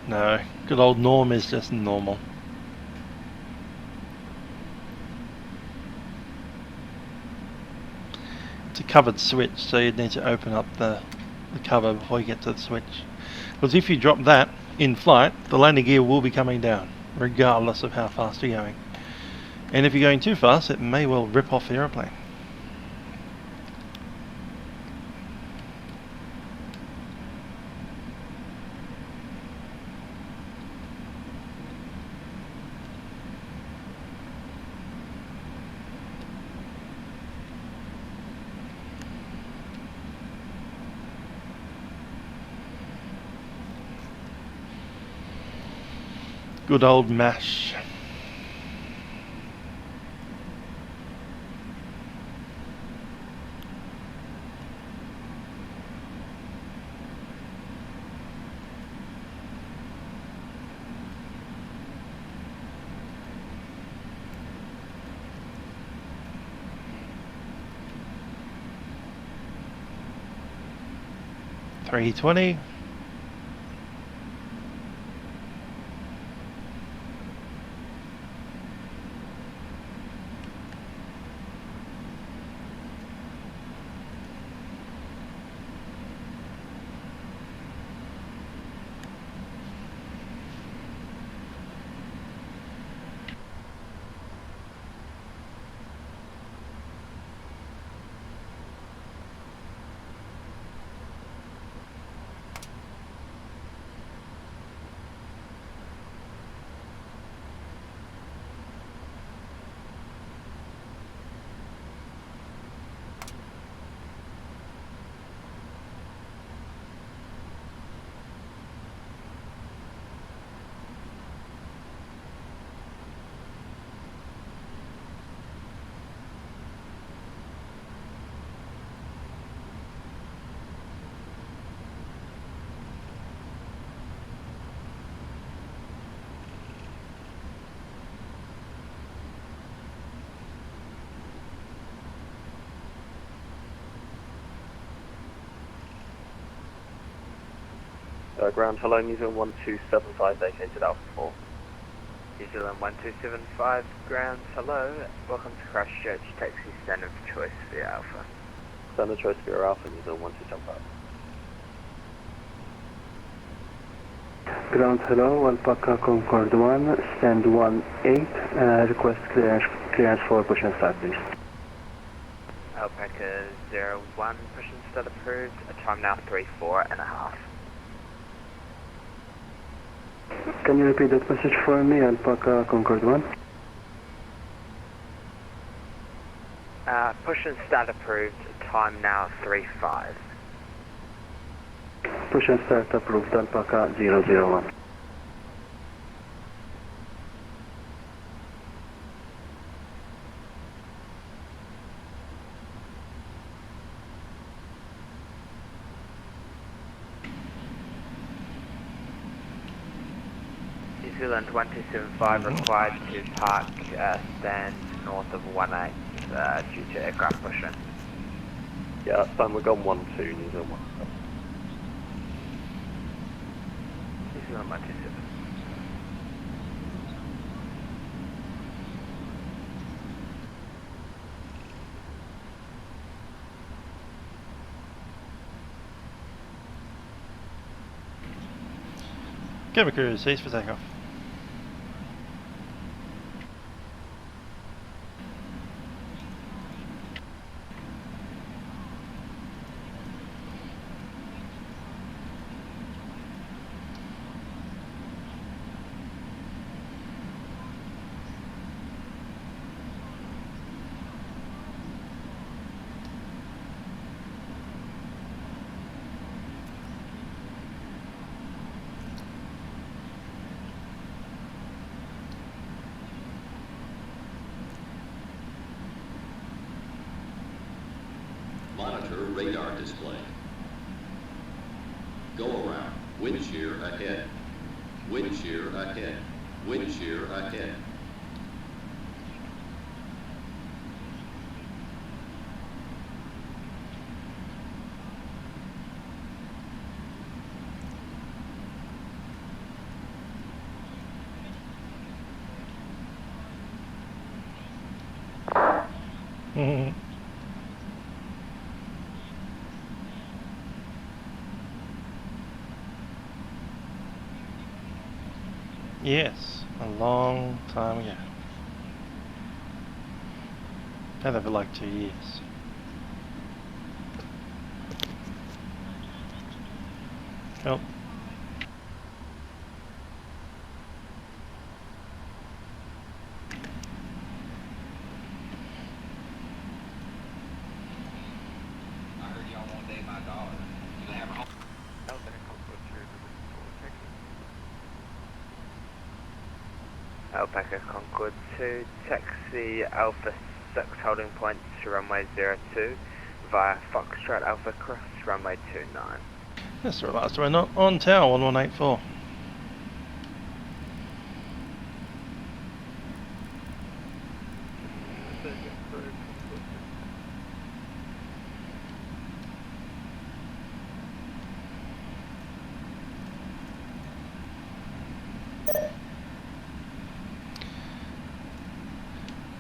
A: No, good old Norm is just normal. It's a covered switch, so you'd need to open up the cover before you get to the switch. Because if you drop that in flight, the landing gear will be coming down, regardless of how fast you're going. And if you're going too fast, it may well rip off the aeroplane. Good old MASH. $320.
K: ground, hello, New Zealand 1275, vacate to Alpha 4.
L: New Zealand 1275, ground, hello, welcome to Christchurch, taxi standard choice via Alpha.
K: Standard choice via Alpha, New Zealand 1275.
M: Ground, hello, Alpaca Concord 1, stand 18, request clearance for push and start, please.
L: Alpaca 01, push and start approved, time now 34.5.
M: Can you repeat that message for me, Alpaca Concord 1?
L: Push and start approved, time now 35.
M: Push and start approved, Alpaca 001.
L: New Zealand 1275 required to park stand north of 18 due to aircraft pushing.
K: Yeah, that's fine, we're going 12, New Zealand 1.
L: New Zealand 127.
A: Camera crew, cease for takeoff.
N: Monitor radar display. Go around. Wind shear ahead. Wind shear ahead. Wind shear ahead.
A: Yes, a long time ago. Had over like 2 years. Oh.
L: Alpaca Concord 2, taxi Alpha 6 holding point to runway 02 via Foxtrot Alpha Cross runway 29.
A: That's the last one, not on tower 1184.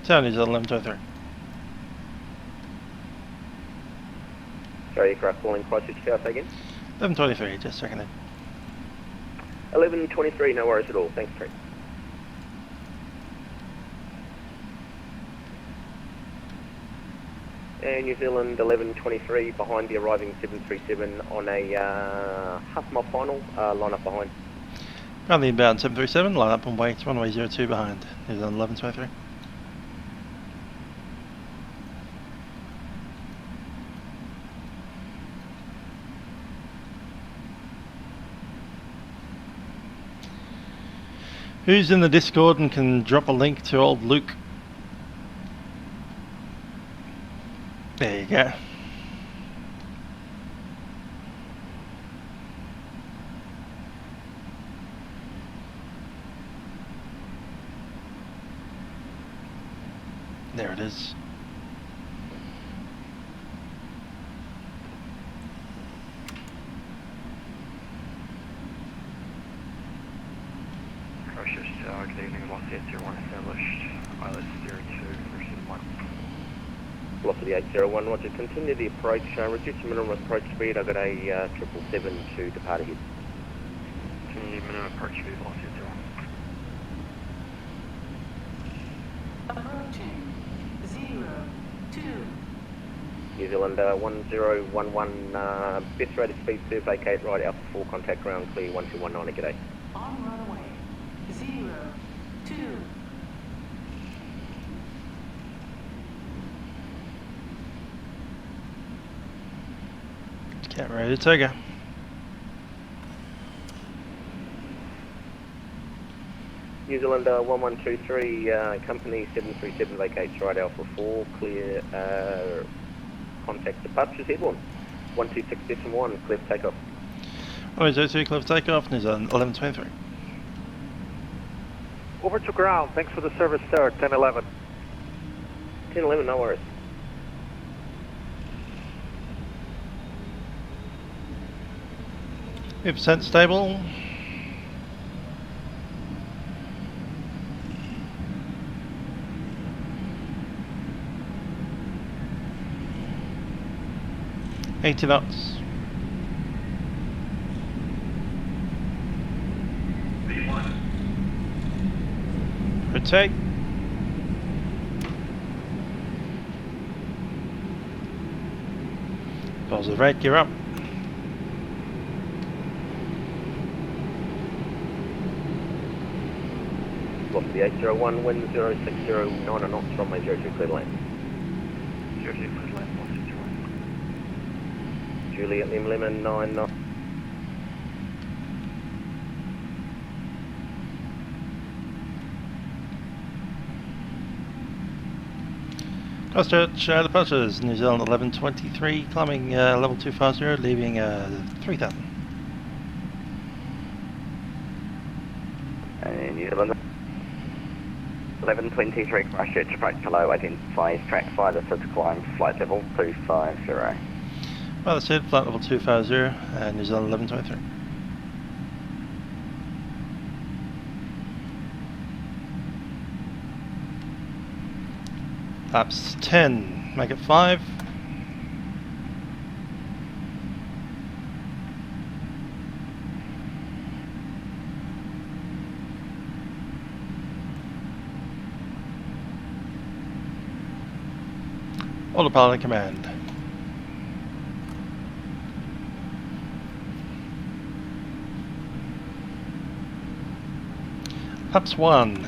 A: Town is 1123.
K: Sorry, aircraft calling Christchurch Tower, say again?
A: 1123, just checking in.
K: 1123, no worries at all, thanks, Trey. And New Zealand 1123 behind the arriving 737 on a half-mile final, line up behind.
A: Currently inbound 737, line up on wait, runway 02 behind. New Zealand 1123. Who's in the Discord and can drop a link to old Luke? There you go. There it is.
F: Christchurch Tower, good evening, Velocity 801 established, ILS 02, version 1.
K: Velocity 801, roger, continue the approach, reduce your minimum approach speed, I've got a 777 to depart ahead.
F: Continue minimum approach speed, Velocity 801.
J: Approaching 02.
K: New Zealand 1011, best rated speed, sir, vacate right, Alpha 4, contact ground clear, 1219, g'day.
J: On runway 02.
A: Get ready to go.
K: New Zealand 1123, company 737 vacates right, Alpha 4, clear, contact departures, headland. 126.1, clear for takeoff.
A: 102, clear for takeoff, New Zealand 1123.
H: Over to ground. Thanks for the service, sir. 1011.
K: 1011, no worries.
A: %, stable. $80 knots. Rotate. Positive rate, gear up.
K: Velocity 801, wind 0609 knots, runway 02, clear to land.
F: 02, clear to land, Velocity 2.
K: Juliet Lima Lima 9 knots.
A: Christchurch, departures, New Zealand 1123, climbing level 250, leaving 3000.
O: New Zealand 1123, Christchurch, approach below, identify track 5, that's to climb, flight level 250.
A: Well, that's it, flight level 250, New Zealand 1123. Flaps 10, make it 5. Autopilot command. Flaps 1.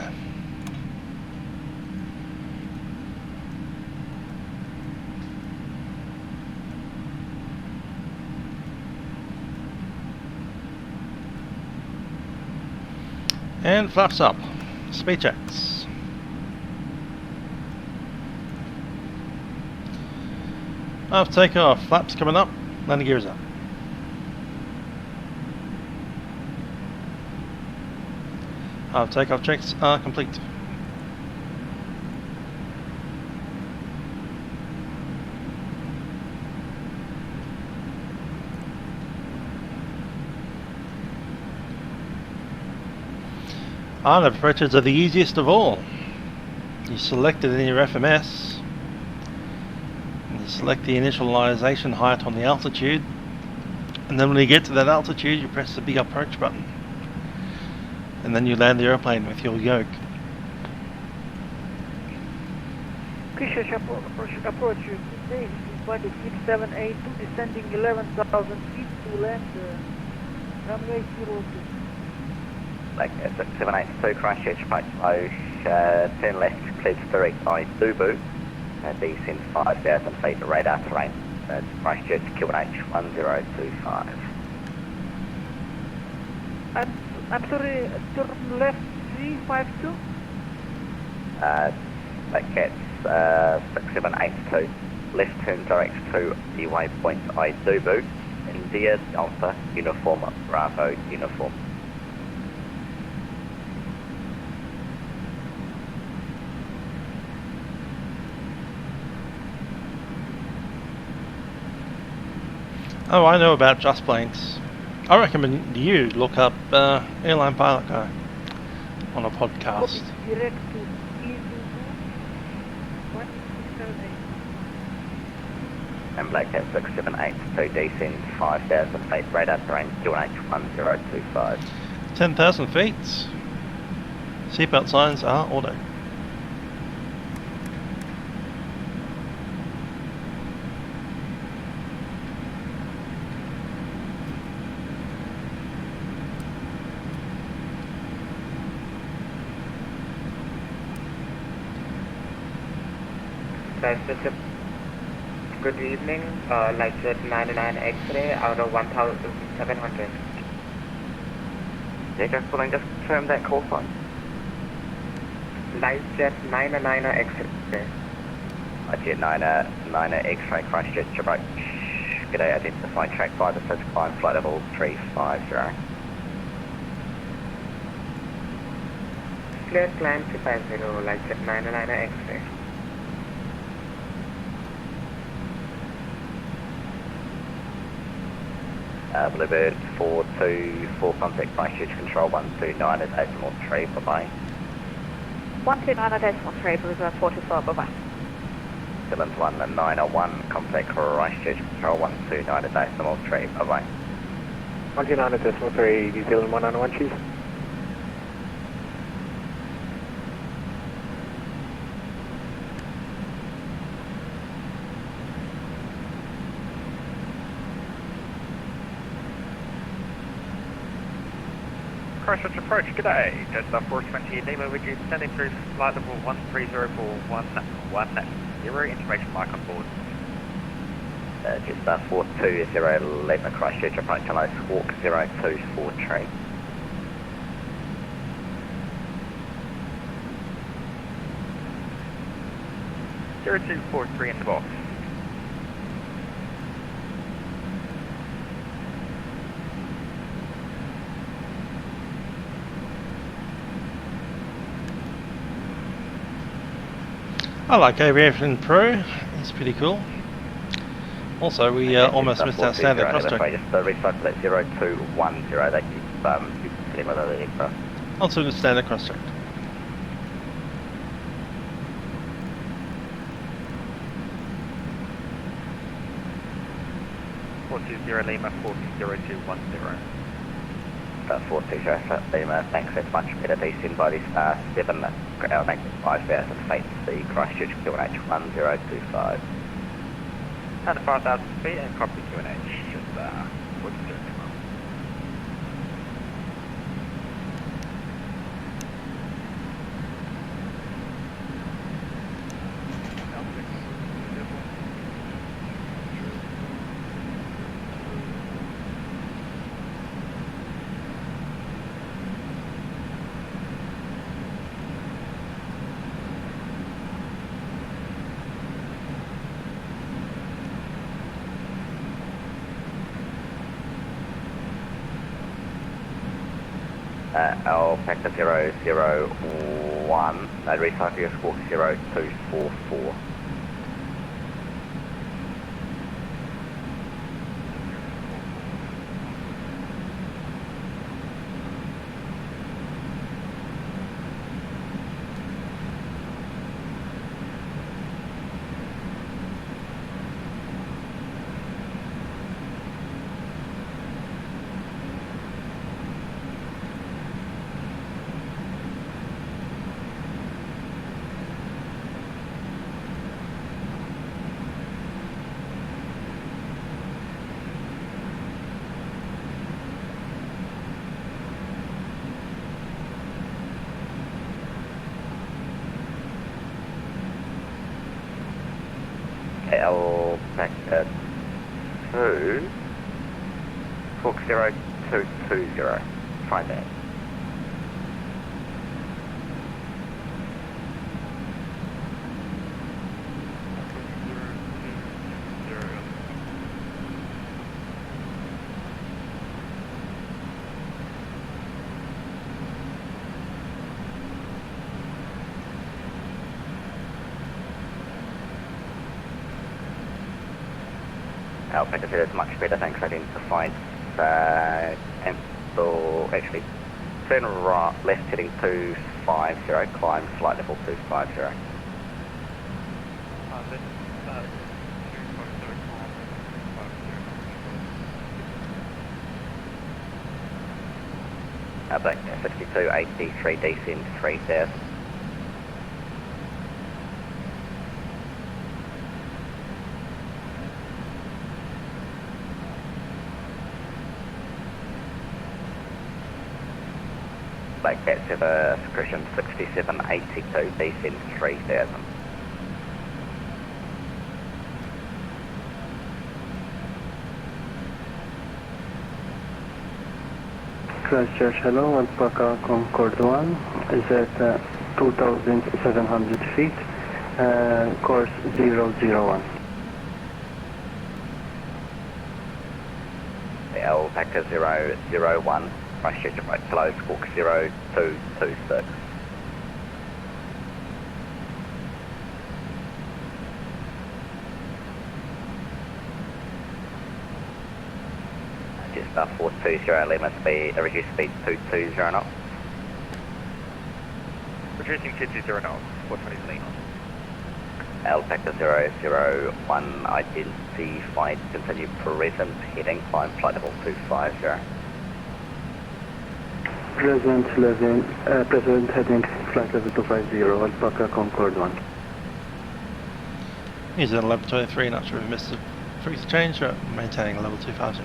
A: And flaps up. Speed checks. After takeoff, flaps coming up, landing gears up. After takeoff checks are complete. The approaches are the easiest of all. You select it in your FMS, and you select the initialization height on the altitude, and then when you get to that altitude you press the big approach button, and then you land the airplane with your yoke.
P: Christchurch approach, today, flight 6782, descending 11,000 feet to land runway 02.
O: Like 6782, Christchurch, approach below, turn left, clear to direct I Dubu, descend 5,000 feet to radar terrain. That's Christchurch, QNH 1025.
P: I'm sorry, turn left 352?
O: That's 6782, left turn direct to the waypoint I Dubu, India Alpha Uniform Bravo Uniform.
A: Oh, I know about just planes. I recommend you look up Airline Pilot Guy. on a podcast.
P: Direct to E22 1678.
O: And Black Cat 678 to descend 5,000 feet, radar terrain QNH1025.
A: 10,000 feet. Seatbelt signs are auto.
L: Good evening, Lightjet 99 X-ray out of 1,700.
O: Yeah, just confirm that call sign.
L: Lightjet 99 X-ray.
O: Lightjet 99 X-ray Christchurch approach. G'day, identify track 5 assist climb flight level 350.
L: Clear climb 350, Lightjet 99 X-ray.
O: Bluebird 424 contact Christchurch control 129 at decimal 3, bye-bye.
C: 129 at decimal 3, Bluebird 424, bye-bye.
O: Dylan's 1901 contact Christchurch control 129 at decimal 3, bye-bye.
F: 129 at decimal 3, New Zealand 191, choose.
H: Christchurch approach, g'day. Delta 420 Lima, would you standing through flight level 1304110, information mic on board.
O: Just 420 Lima Christchurch approach, hello, Squawk 024 tree.
H: Zero 0243 in the box.
A: I like Aviation Pro, it's pretty cool. Also, we almost missed our standard cross-track.
O: Just recycle that 0210, that keeps sitting with other aircraft.
A: Also the standard cross-track.
H: Lima 40210.
O: 420 Lima, thanks, that's much better. Descend by this 7, make 5,000 feet, the Christchurch QNH 1025.
H: Under 5,000 feet and copy QNH, just 420.
O: Alpaca 001, recycle your Squawk 0244. Alpaca 2, Squawk 0220, find that. Alpaca 0 is much better, thanks. Identified cancel, actually, turn right, left heading 250, climb flight level 250. Back 6283, descend 3000. Back to the suppression 6782, descend 3000.
M: Christchurch, hello, Alpaca Concord 1 is at 2,700 feet, course 001.
O: Alpaca 001, Christchurch right, slow, squawk 0226. Just 420, limit speed, reduce speed 220 knots.
H: Reducing 220 knots, 420 lean on.
O: Alpaca 001, identified, continue present, heading, climb flight level 250.
M: Present heading flight level 250, Alpaca Concord 1.
A: He's at 1123, not sure if we missed the frequency change, but maintaining level 250.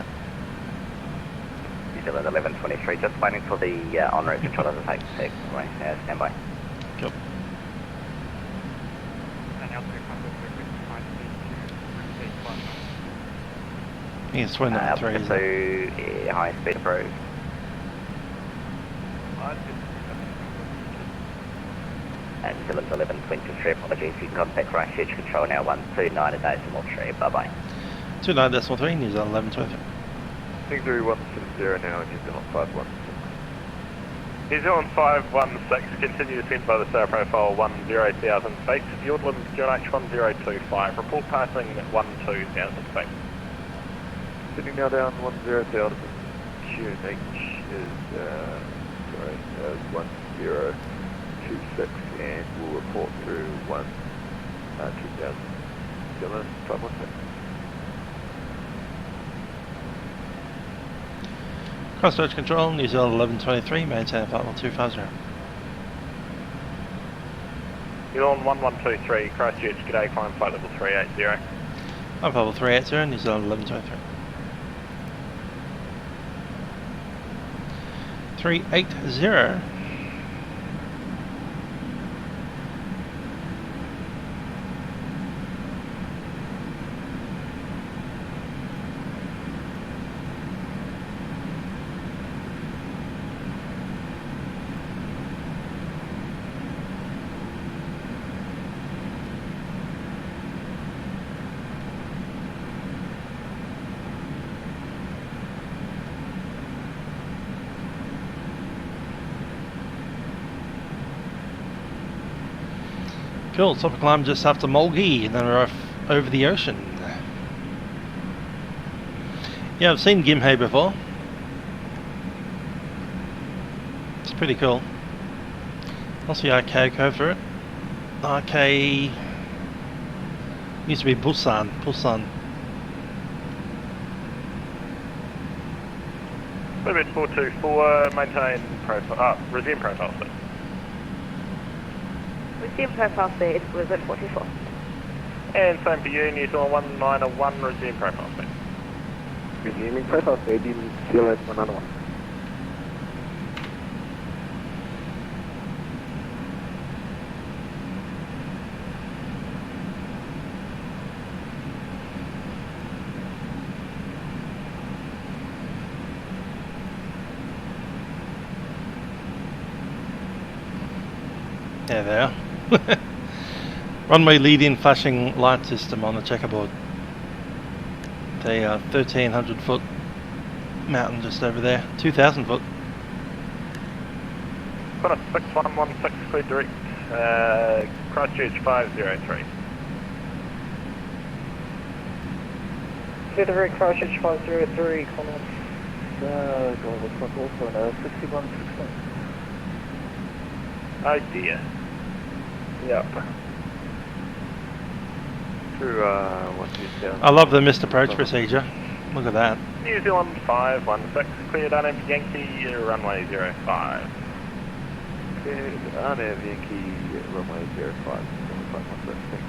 O: New Zealand 1123, just waiting for the en route controller to take away. Stand by.
A: Cool. I think it's 293, isn't it?
O: So, high speed approved. And New Zealand 1123, apologies, you can contact Christchurch control now 129.3, bye bye.
A: 29.3, New Zealand 1123.
E: Livery 170 now, New Zealand 516.
H: New Zealand 516, continue descent by the star profile 10,000 feet. Yordland QNH 1025, report passing 12,000 feet.
E: Sitting now down 10,000, QNH is 1026 and we'll report through 2,000. New Zealand 516.
A: Christchurch control, New Zealand 1123, maintain flight level 250.
H: New Zealand 1123, Christchurch, g'day, climb flight level 380.
A: Flight level 380, New Zealand 1123. 380. Cool, top of climb just after Mulgi, and then we're off over the ocean. Yeah, I've seen Gimhe before. It's pretty cool. Also the arcade code for it. Arcade used to be Busan.
H: Limit 424, maintain profile, resume profile speed.
C: Resume profile speed, was at 44.
H: And same for you, New Zealand 191, resume profile speed.
F: Resuming profile speed, New Zealand 191.
A: There they are. Runway lead-in flashing light system on the checkerboard. They are 1,300 foot mountain just over there, 2,000 foot.
H: Got a 6116 clear direct, Christchurch 503.
F: Clear direct Christchurch 503, comments, looks like also 6116.
H: Oh dear.
K: Yep.
E: Through 127.
A: I love the missed approach procedure. Look at that.
H: New Zealand 516, clear dynamic Yankee, runway 05.
E: Okay, Dynamic Yankee, runway 05, 516, thanks.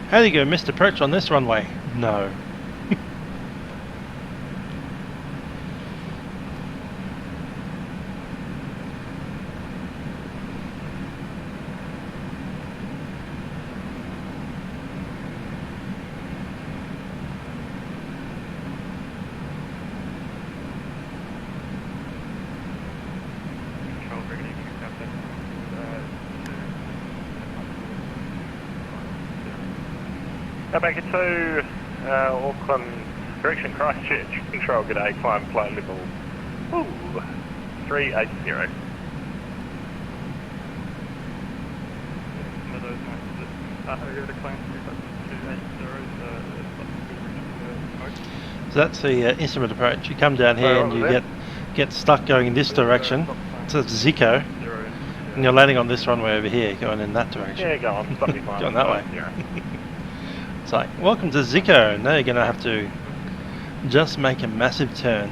A: How do you go missed approach on this runway? No.
H: Back to Auckland, correction, Christchurch, control, good day, climb flight level 380.
A: So that's the instrument approach. You come down here and you get stuck going in this direction. So it's Zico. And you're landing on this runway over here, going in that direction.
H: Yeah, go on, stop your climb.
A: Going that way. It's like, welcome to Zico. Now you're going to have to just make a massive turn.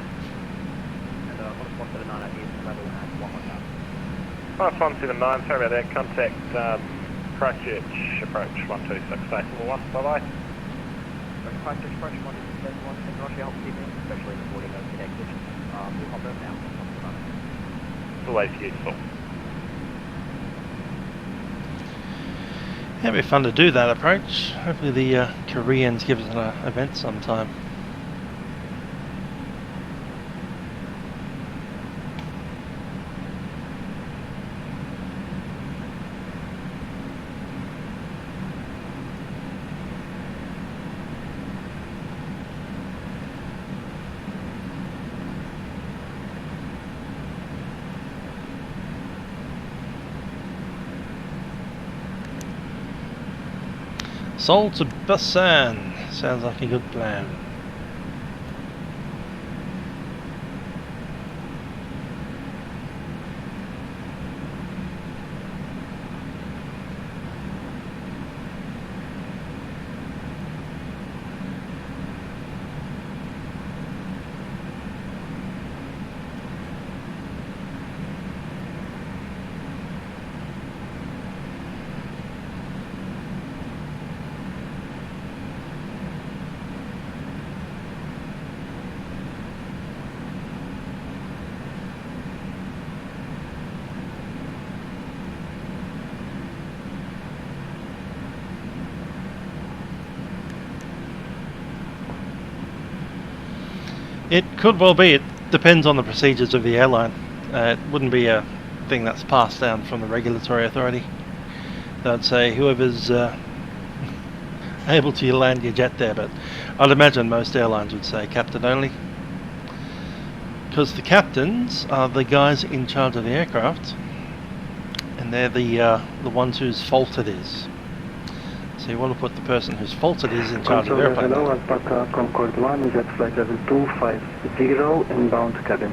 H: Flight 179, sorry about that, contact Christchurch approach 126, station 1, bye-bye.
O: Christchurch approach 126, Roger, help keep in, especially reporting those connected. We'll hop over now.
H: It's always useful.
A: It'd be fun to do that approach. Hopefully the Koreans give us an event sometime. Seoul to Busan. Sounds like a good plan. It could well be. It depends on the procedures of the airline. It wouldn't be a thing that's passed down from the regulatory authority. They'd say whoever's able to land your jet there, but I'd imagine most airlines would say captain only. Because the captains are the guys in charge of the aircraft, and they're the ones whose fault it is. So you want to put the person whose fault it is in charge of the airplane.
M: Hello, Alpaca Concorde 1, jet flight level 250, inbound cabin.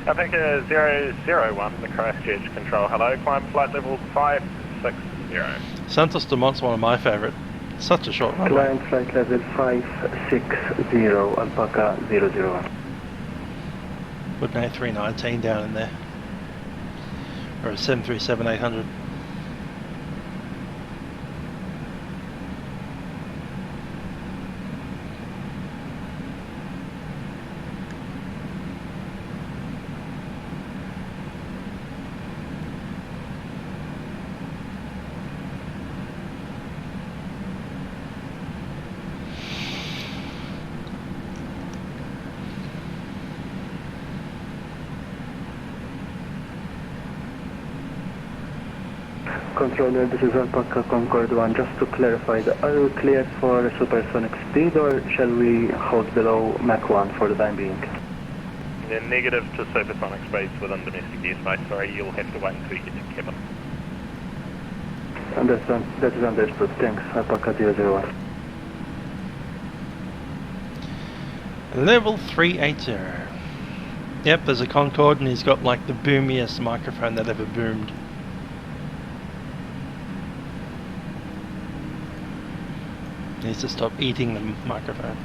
H: Alpaca 001, the Christchurch control, hello, climb flight level 560.
A: Santos Dumont's one of my favourite. Such a short runway.
M: Climb flight level 560, Alpaca 001.
A: Put an A319 down in there. Or a 737-800.
M: Controller, this is Alpaca Concorde 1. Just to clarify, are we cleared for supersonic speed or shall we hold below Mach 1 for the time being?
H: They're negative to supersonic speeds within domestic airspace. Sorry, you'll have to wait until you get to cabin.
M: Understand. That is understood. Thanks. Alpaca 001.
A: Level 380. Yep, there's a Concorde and he's got like the boomiest microphone that ever boomed. Needs to stop eating the microphone.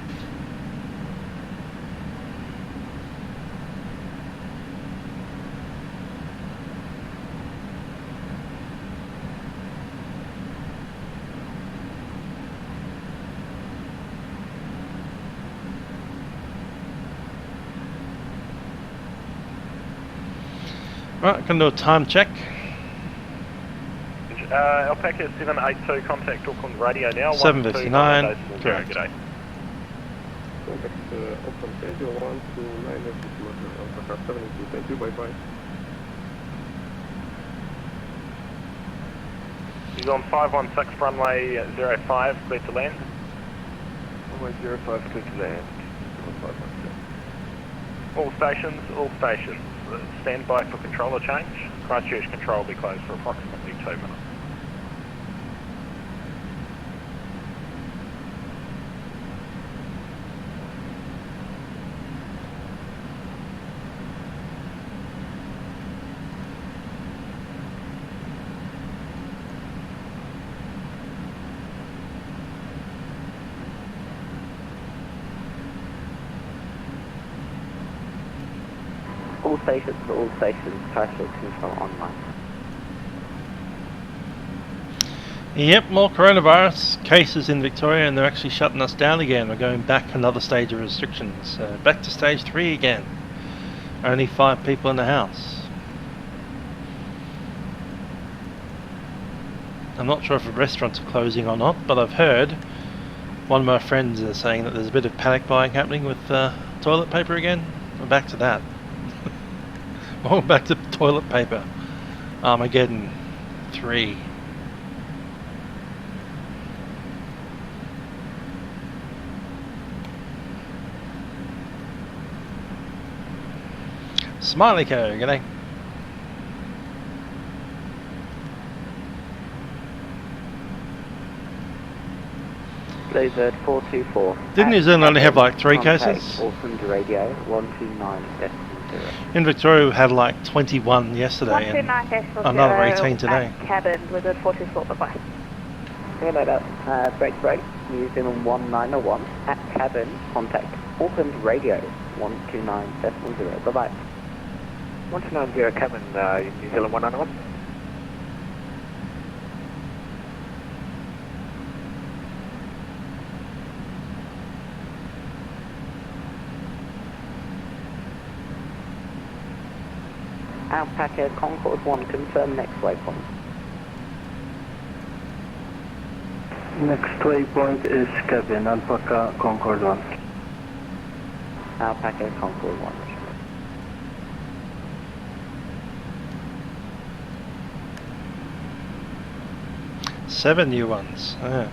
A: Right, can do a time check.
H: Alpaca 782, contact Auckland Radio now.
A: 7:59. Correct.
H: G'day.
F: Contact Auckland Radio 129 Alpaca 72. Thank you. Bye bye.
H: He's on 516 runway 05, clear to land.
E: Runway 05, clear to land. 516.
H: All stations. Stand by for controller change. Christchurch control will be closed for approximately 2 minutes.
O: All stations, Christchurch control online.
A: Yep, more coronavirus cases in Victoria and they're actually shutting us down again. We're going back another stage of restrictions. Back to stage 3 again. Only 5 people in the house. I'm not sure if the restaurants are closing or not, but I've heard one of my friends is saying that there's a bit of panic buying happening with toilet paper again. We're back to that. Oh, back to toilet paper. Armageddon 3. Smiley Co, g'day.
O: Bluebird 424.
A: Didn't New Zealand only have like 3 cases?
O: Auckland Radio 129
A: In Victoria we had like 21 yesterday and another 18 today.
C: Cabin, Bluebird 424, bye-bye.
O: Break, New Zealand 1901, at cabin, contact Auckland Radio 129.10, bye-bye.
K: 190 cabin, New Zealand 191.
O: Alpaca Concord 1, confirm next waypoint.
M: Next waypoint is cabin, Alpaca Concord 1.
O: Alpaca Concord 1.
A: 7 new ones. Yeah.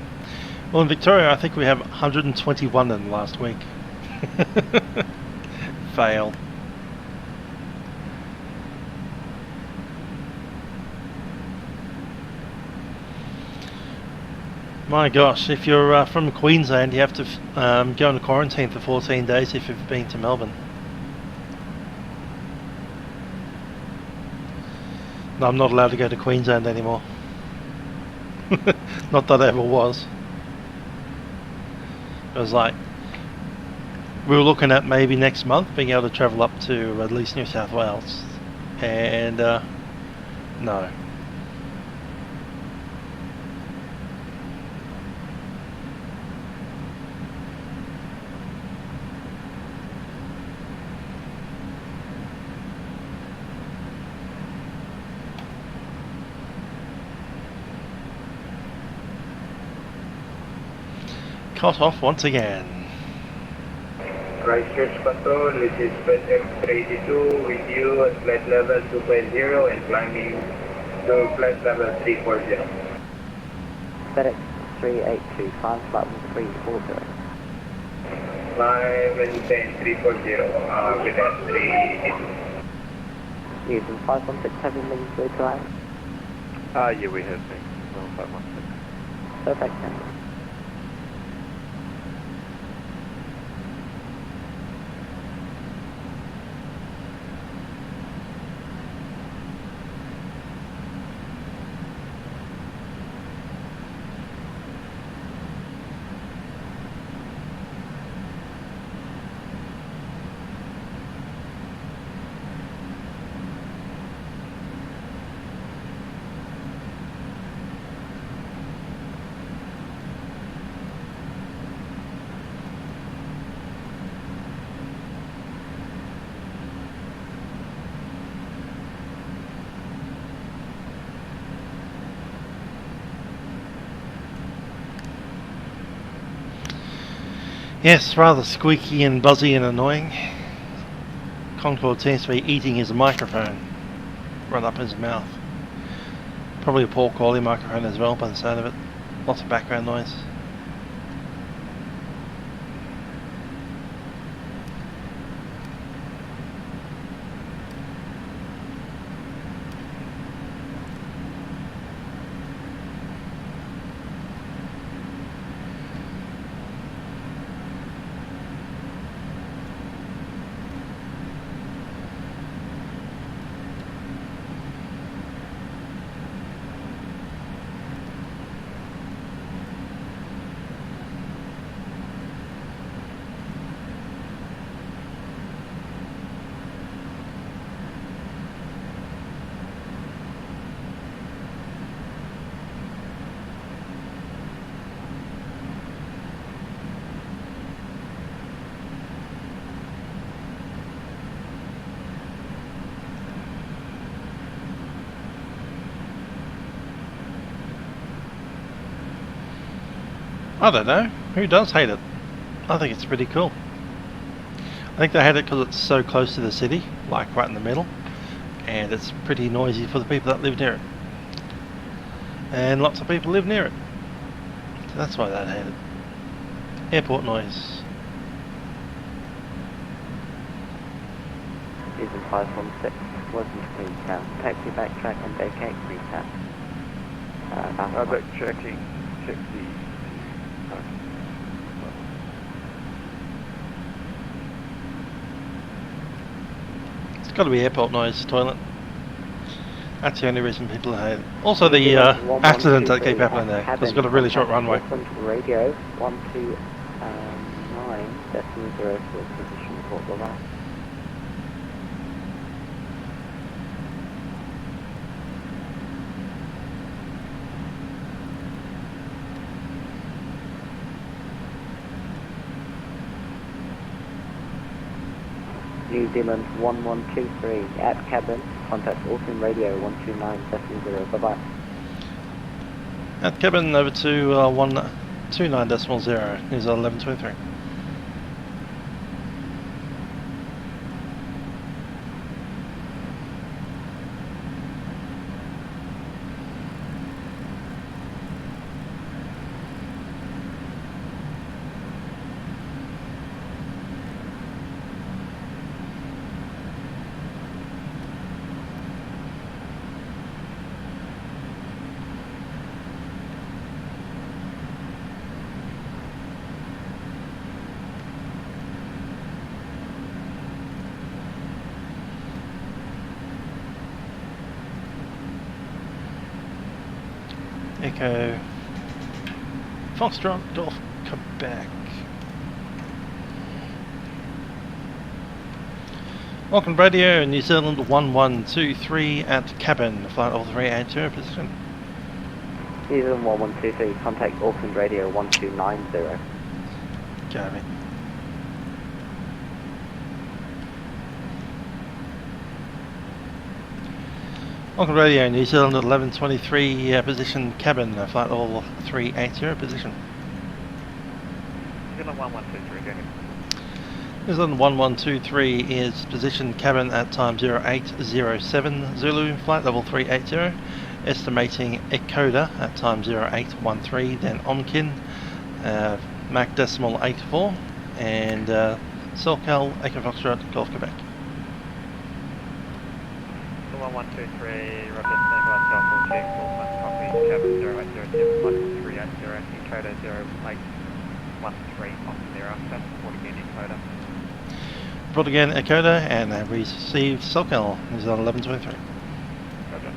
A: Well, in Victoria, I think we have 121 in the last week. Fail. My gosh, if you're from Queensland, you have to go into quarantine for 14 days if you've been to Melbourne. No, I'm not allowed to go to Queensland anymore. Not that I ever was. It was like, we were looking at maybe next month being able to travel up to at least New South Wales. And no. Cut off once again.
Q: Christchurch Control, this is FTX 382 with you at flight level 2.0 and climbing to flight level 340.
O: FedEx 382, climb flight 340.
Q: climb and then 340 with S3.
I: Houston 516, have you been clear to land?
E: Yeah, we have been. Well, 516.
I: Perfect, thank you.
A: Yes, rather squeaky and buzzy and annoying. Concorde seems to be eating his microphone right up his mouth. Probably a poor quality microphone as well by the sound of it. Lots of background noise. I don't know. Who does hate it? I think it's pretty cool. I think they hate it because it's so close to the city, like right in the middle, and it's pretty noisy for the people that live near it. And lots of people live near it. So that's why they hate it. Airport noise.
I: Houston 516, welcome to Queenstown. Taxi backtrack and vacate Queenstown.
E: Backtracking, taxi.
A: It's got to be airport noise, toilet. That's the only reason people hate it. Also the accidents that keep happening there, because it's got a really short runway.
I: Radio 129.0 for position report below. New Zealand 1123 at cabin, contact AUScene Radio 129.0, bye bye.
A: At cabin over to 129.0, New Zealand 1123. Echo Foxtrot Golf Quebec. Welcome radio, New Zealand 1123 at cabin, flight all 380 position.
I: New Zealand 1123, contact AUScene Radio 1290.
A: Copy. Welcome radio, New Zealand 1123 position cabin, flight all 380 position.
H: New Zealand 1123, go ahead.
A: New Zealand 1123 is position cabin at time 0807 Zulu, flight level 380, estimating Ecoda at time 0813, then Onkin, Mach decimal 84, and SoCal, Echo Foxtrot, Golf Quebec.
R: 1123, Roger, stand by, South Hall check, Auckland, copy, cabin 0807, flight 380, encoder 0813 off thereafter, report again, encoder.
A: Report again, Echoda, and we received SoCal, is on 1123.
R: Roger.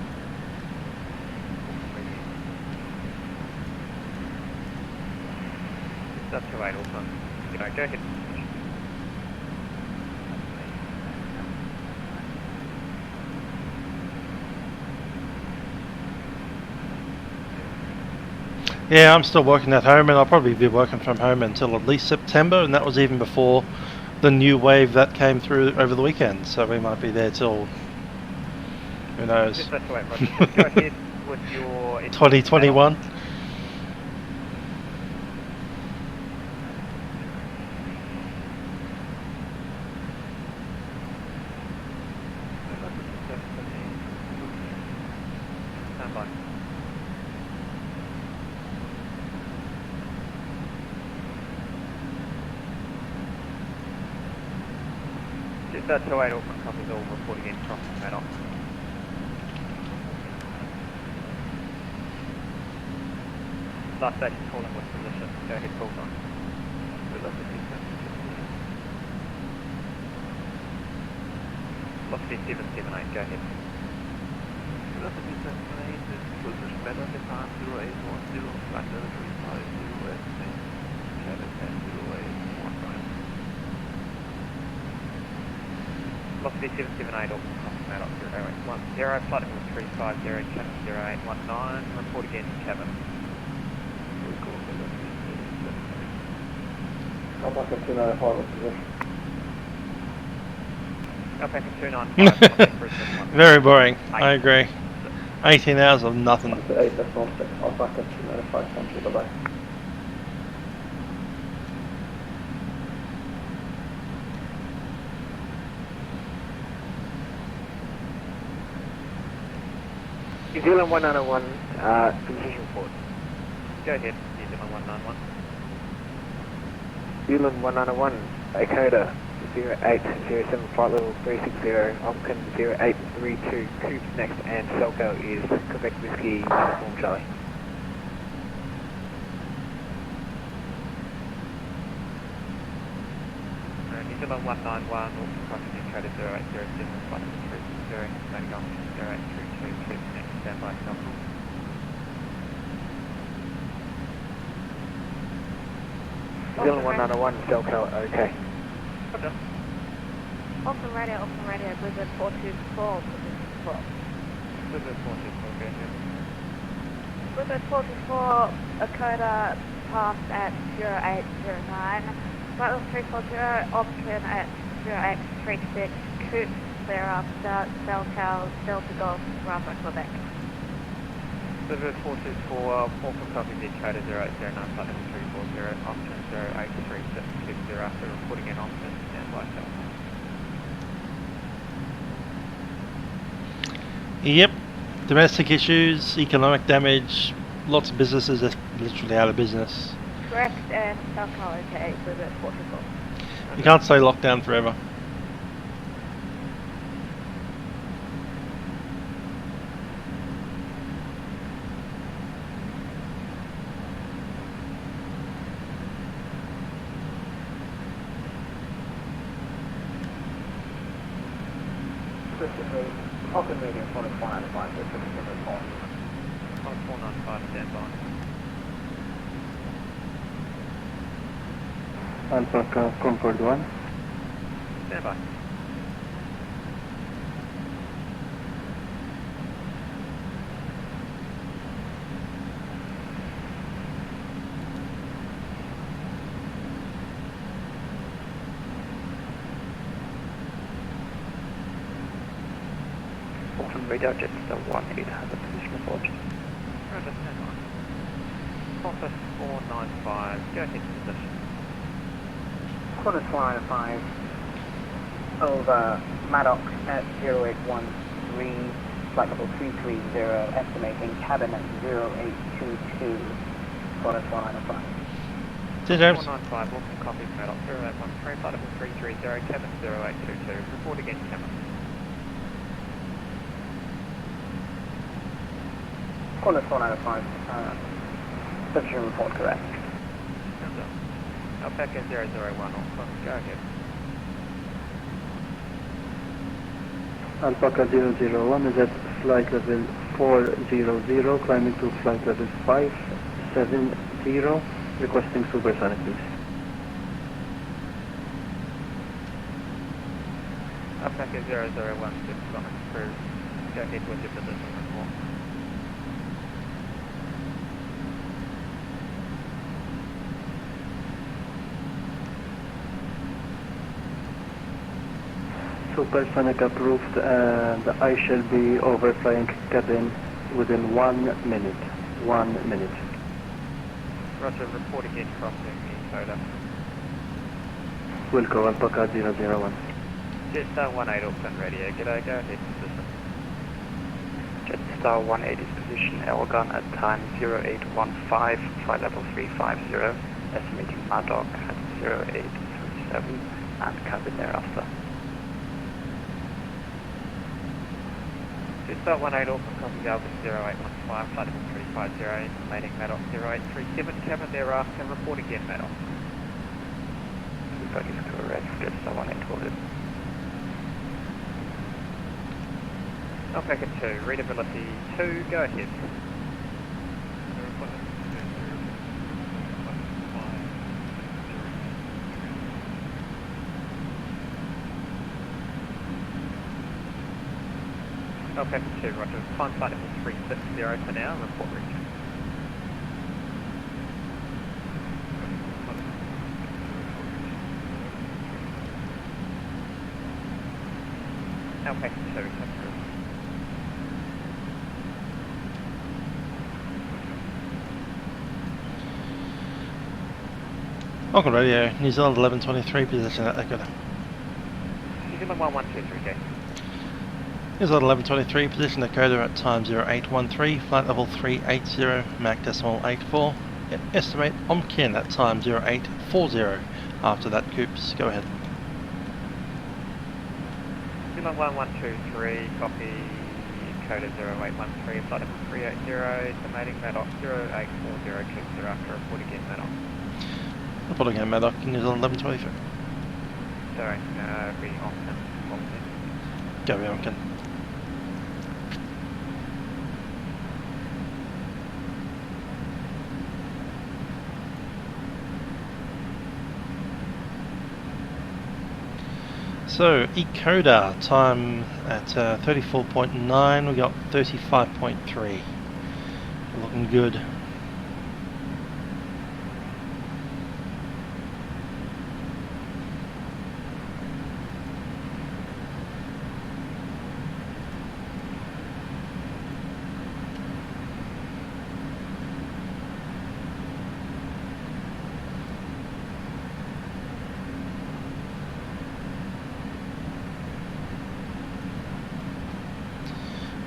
R: It's up to 8 Auckland, you know, go ahead.
A: Yeah, I'm still working at home, and I'll probably be working from home until at least September, and that was even before the new wave that came through over the weekend, so we might be there till, who knows, 2021.
R: That's the way Auckland copies all reporting in from Maddox. Last station calling with position. Go ahead, call on. Velocity 778, go ahead.
E: Velocity 778, position Maddox, depart 0810, flight level 350, cabin 100815.
R: Velocity 778, Auckland, copy Maddox 0810, flight level 350, cabin 0819, report again, cabin.
F: Alpaca 295 with position.
R: Alpaca 295.
A: Very boring, I agree. 18 hours of nothing.
F: 8 decimal 6, Alpaca 295, thank you, bye-bye.
K: New Zealand 191, position report.
R: Go ahead, New Zealand 191.
K: New Zealand 191, Dakota 0807, flight level 360, Opkin 0832, Coops next, and Selco is Quebec Whiskey, Uniform Charlie.
R: New Zealand 191, Auckland crossing Dakota 0807, flight level 360, landing on 0832, Coops next, standby Selco.
K: New Zealand 191, Selco, okay.
R: Roger.
C: Auckland radio, Blizzard 424, position report.
R: Blizzard 424, go ahead.
C: Blizzard 424, Dakota passed at 0809, flight level 340, Opkin at 0836, Coops thereafter, Selco, Delta Golf, Bravo, Quebec.
R: Blizzard 424, Auckland copy Dakota 0809, flight level 340, Opkin 0836, Coops thereafter, reporting in Opkin, standby Selco.
A: Yep, domestic issues, economic damage, lots of businesses are literally out of business.
C: Correct, and Selco, okay, Blizzard 424.
A: You can't stay locked down forever.
F: Auckland radio 495, system report.
R: 495, standby.
M: Alpaca Concord 1.
R: Standby.
K: Auckland radio, Jetstar 18 has a position report.
R: Roger, standby. Office 495, go ahead to position.
I: Qantas 495 over Maddox at 0813, flight level 330, estimating cabin at 0822, Qantas 495.
A: Cheers, James.
R: 495, Auckland copies, Maddox 0813, flight level 330, cabin 0822. Report again, cabin.
I: Corner 495, position report correct.
R: Alpaca 001, Auckland, go ahead.
M: Alpaca 001 is at flight level 400, climbing to flight level 570, requesting supersonic please.
R: Alpaca 001, supersonic crew, go ahead with your position report.
M: Supersonic approved, and I shall be overflying cabin within 1 minute. 1 minute.
R: Roger, report again crossing Dakota.
M: Wilco, Alpaca 001.
R: Jetstar 18 Auckland radio, g'day, go ahead, position.
S: Jetstar 180 is position Elgon at time 0815, flight level 350, estimating Maddox at 0837, and cabin thereafter.
R: Jetstar 18 Auckland, copy Alvin 0815, flight level 350, estimating Maddox 0837, cabin thereafter, report again, Maddox.
S: That is correct, Jetstar 18 ordered.
R: Alpaca 2, readability 2, go ahead. Alpaca 2, roger. Climb flight level 360 for now, report region. Alpaca 2, come through.
A: Auckland radio, New Zealand 1123, position at Dakota.
R: New Zealand 1123, okay.
A: New Zealand 1123, position Dakota at time 0813, flight level 380, Mach decimal 84. Estimate Omkin at time 0840. After that, Coops, go ahead.
R: New Zealand 1123, copy Dakota 0813, flight level 380, estimating Maddox 0840, Coops thereafter, report again, Maddox.
A: Report again, Maddox, New Zealand 1123.
R: Sorry, be Omkin.
A: Go be Omkin. So, Ecoda, time at 34.9, we got 35.3. Looking good.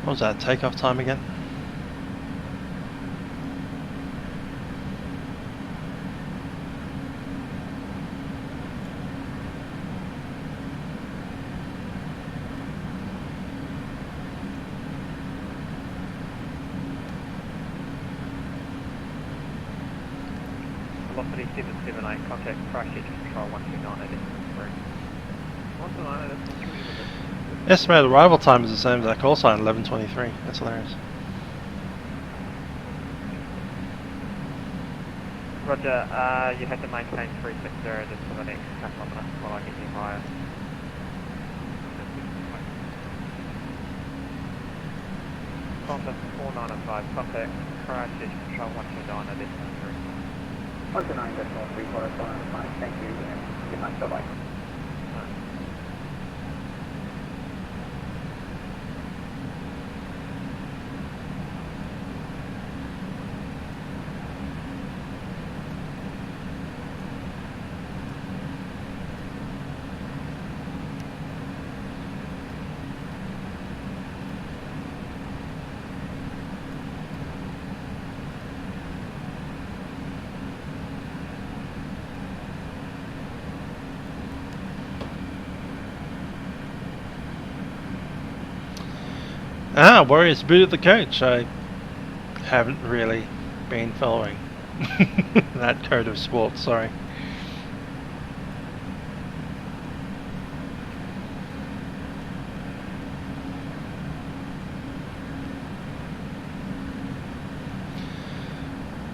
A: What was that takeoff time again?
R: Velocity 778, contact Christchurch Control 129 at S3. 129 at S3.
A: Estimated arrival time is the same as our call sign, 1123. That's hilarious.
R: Roger, you have to maintain 360 just for the next couple of minutes while I get you higher. Qantas 495, contact Christchurch Control 129 at S3.
I: 129.3 correspondent 5, thank you, and good night, bye-bye.
A: Ah, Warriors booted the coach. I haven't really been following that code of sport, sorry.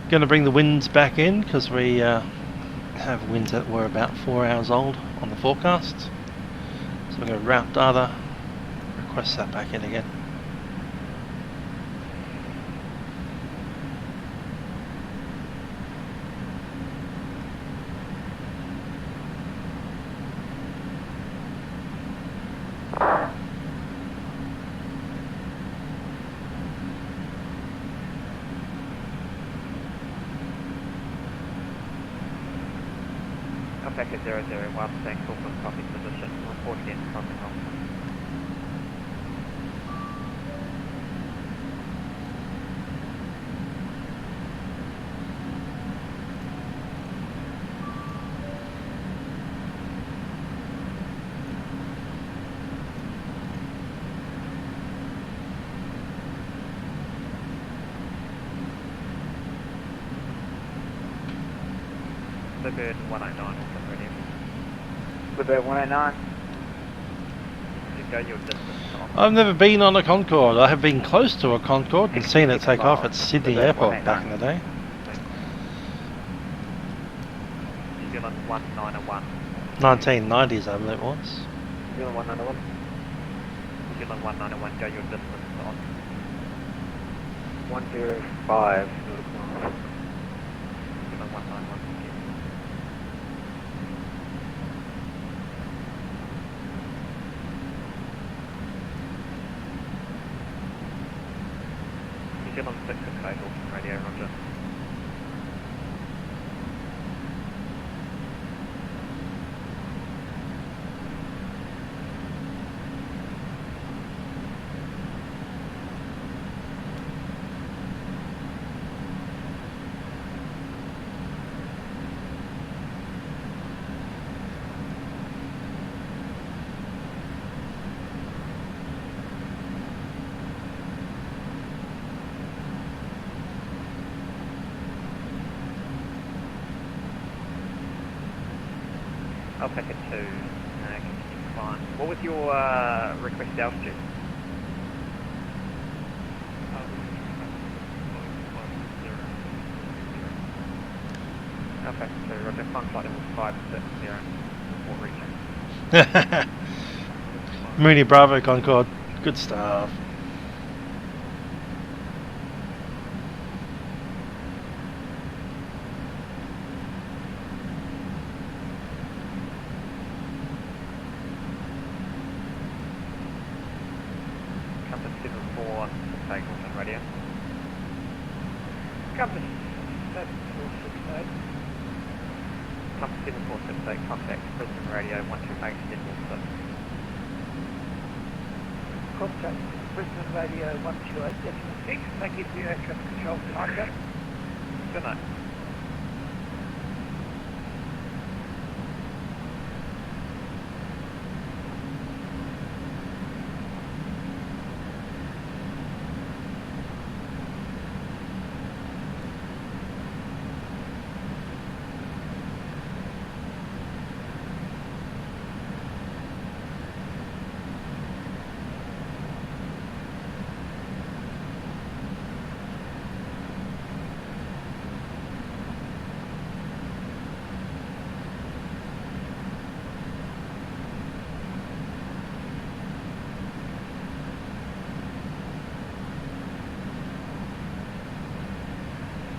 A: Going to bring the winds back in because we have winds that were about 4 hours old on the forecast. So we're going to route data, request that back in again.
R: Packet 001, thanks for copy position, report again from the home. Bird 109 also ready.
L: Bird 109.
R: You go your distance on.
A: I've never been on a Concorde. I have been close to a Concorde and seen it take off at Sydney Airport back in the day.
R: New Zealand 191.
A: 1990s, I believe it was.
R: New Zealand 191. New Zealand 191, go your distance on.
K: 105.
R: New Zealand 191. New Zealand 668, Auckland radio, roger. I'll pick it to continue climb. What was your requested altitude? Okay, so roger, climb flight level 570, report reaching.
A: Mooney Bravo Concorde, good stuff.
R: Radio. Compass 7468. Compass 7468, contact Brisbane Radio 128 Denver 6.
T: Contact Brisbane Radio 128 Decimal 6. Thank you for your air traffic control. Okay.
R: Good night.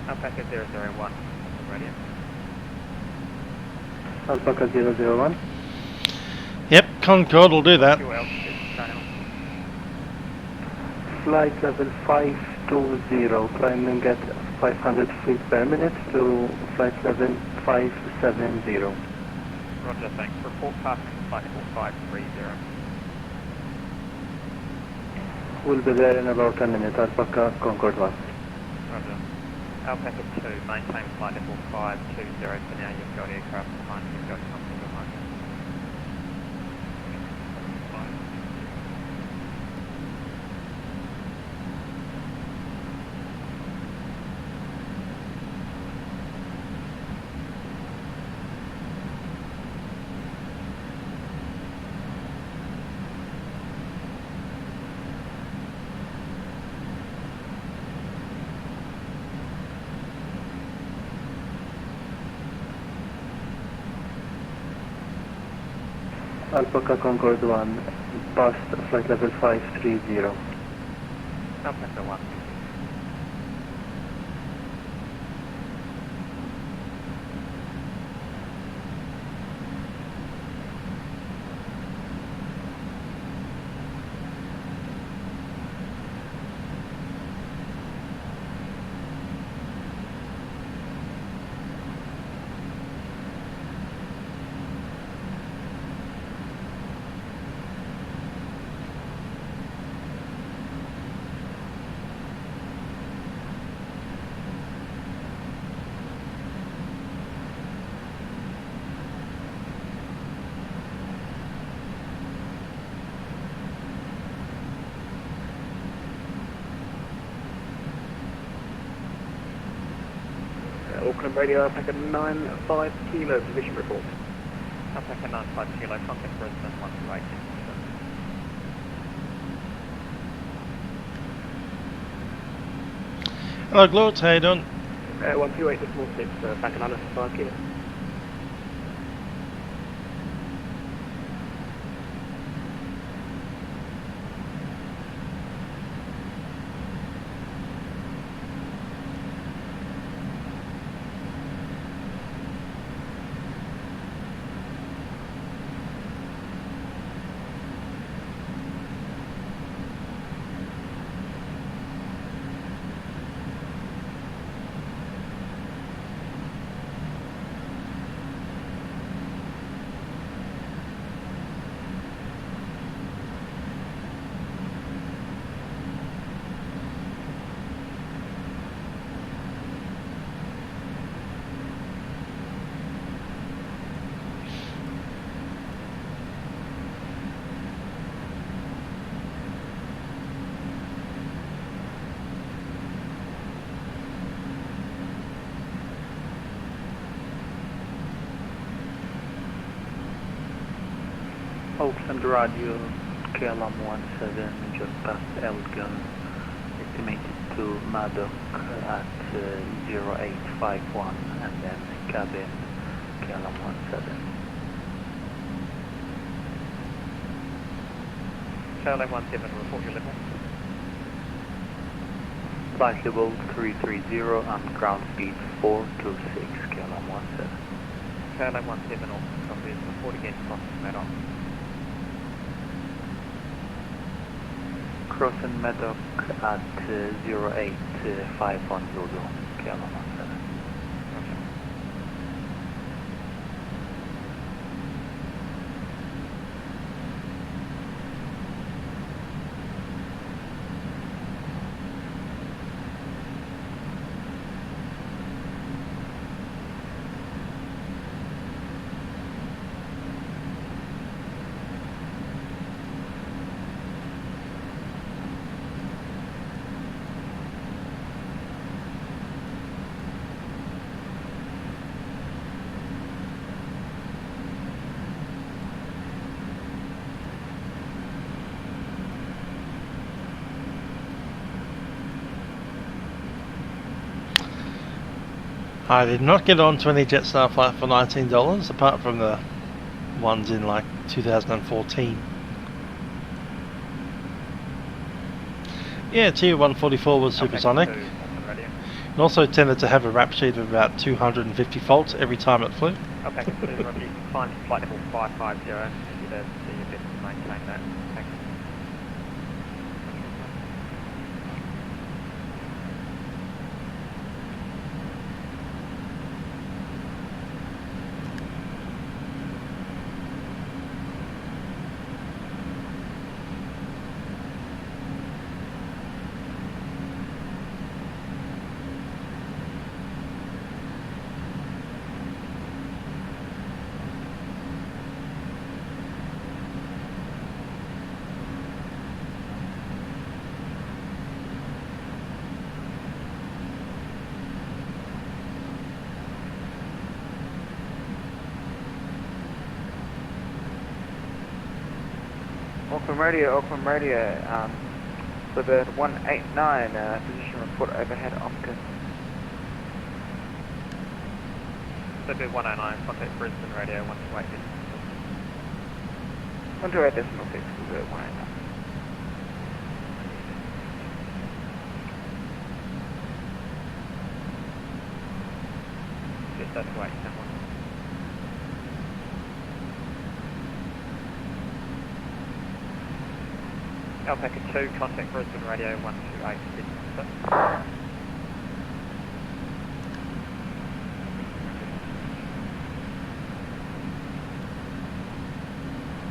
R: Alpaca 001, radio.
M: Alpaca 001.
A: Yep, Concorde will do that.
M: Flight level 520, climbing at 500 feet per minute to flight level 570.
R: Roger, thanks. Report passing flight level 530.
M: We'll be there in about a minute. Alpaca Concorde 1.
R: Roger. Alpaca 2, maintain flight level 520 for now. You've got aircraft behind you. You've got something behind you.
M: Alpaca Concord 1, past flight level 530.
R: Alpaca 1.
F: Auckland Radio, Alpaca 95 Kilo, position report.
R: Alpaca 95 Kilo, contact Brisbane 128.
A: Hello, Glort, how you doing?
F: 128.6, Alpaca 95 Kilo.
M: Auckland Radio, KLM 17, just past Elgin, estimated to Maddock at 0851, and then cabin KLM 17.
R: KLM 17, report your level.
M: Flight level 330 and ground speed 426, KLM 17.
R: KLM 17, Auckland, copy, report again, cross Maddock.
M: Crossing Maddock at 0851 Zulu, KLM 17.
A: I did not get on to any Jetstar flight for $19, apart from the ones in like 2014. Yeah, TU-144 was supersonic. It also tended to have a rap sheet of about 250 faults every time it flew.
R: Okay, so you find flight level 550, and you do your best to maintain that. Thanks.
L: Auckland Radio, with a 189, position report overhead Optus.
R: Livery 109, contact Brisbane Radio 128.
K: 128.6.018.
R: Just that way, someone. Alpaca 2, contact Brisbane Radio 128.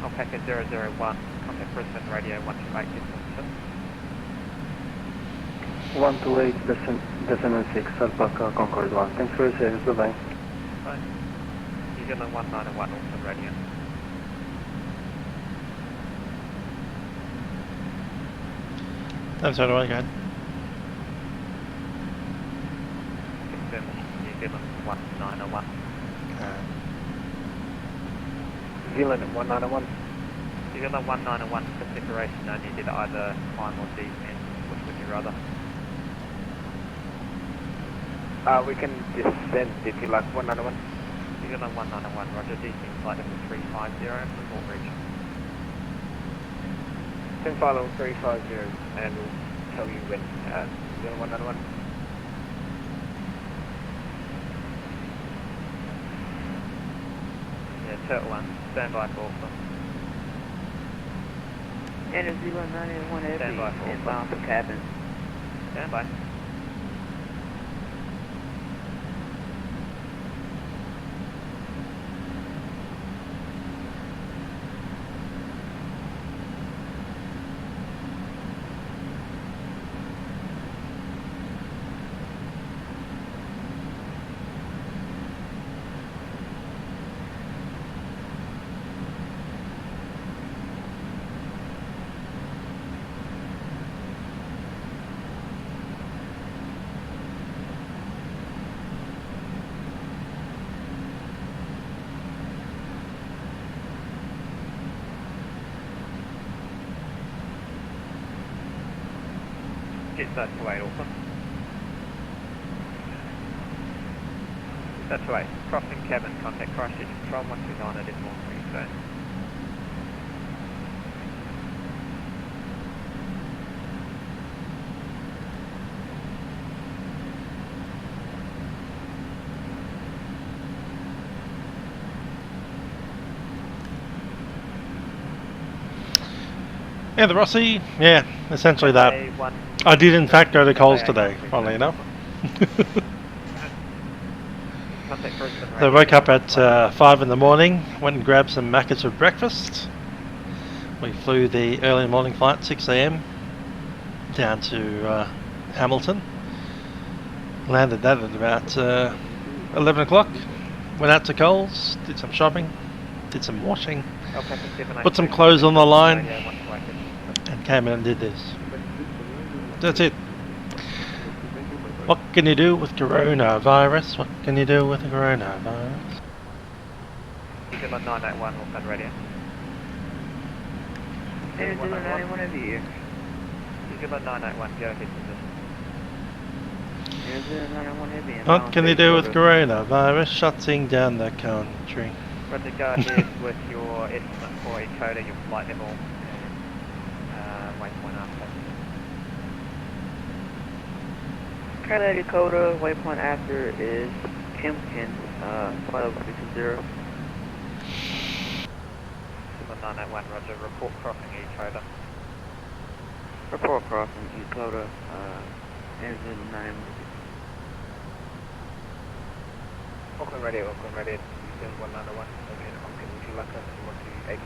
R: Alpaca 001, contact Brisbane Radio 128.
M: 128.6, Alpaca Concord 1. Thanks for your service, bye-bye.
R: Bye. New Zealand 191, Auckland Radio.
A: That's how do I go.
R: New Zealand 191.
K: New Zealand at 191.
R: New Zealand 191 for separation, only did either climb or descend. Which would you rather?
K: We can descend if you like, 191.
R: New Zealand 191, roger, descend flight level 350, report reach.
K: 10 file level 350, and we'll tell you when, New Zealand 191.
R: Yeah, Turtle 1, stand by for Auckland.
I: And New Zealand 91
R: Stand by
I: Heavy,
R: for
I: inbound for cabin.
R: Stand by. Get that to 8, Auckland. That's right. Crossing cabin, contact Christchurch Control 129 at Edmore 3 zone.
A: Yeah, the Rossi, yeah, essentially that. I did in fact go to Coles today, funnily enough. So I woke up at 5 in the morning, went and grabbed some Maccas for breakfast. We flew the early morning flight, 6 AM, down to Hamilton. Landed that at about 11 o'clock. Went out to Coles, did some shopping, did some washing, put some clothes on the line, and came in and did this. That's it. What can you do with coronavirus? What can you do with coronavirus?
R: New Zealand 981, Auckland Radio.
I: New Zealand 91 over here.
R: New Zealand 981, go ahead with
I: New Zealand 91 heavy.
A: What can you do with coronavirus? Shutting down the country.
R: Roger, go ahead with your estimate for Dakota, your flight level, and waypoint after.
I: Dakota, Dakota, waypoint after is Kempton, flight level 60.
R: 981, roger, report crossing Dakota.
I: Report crossing Dakota, New Zealand 91.
K: Auckland Radio, New Zealand 191. Okay, Auckland, would you like us to want to 8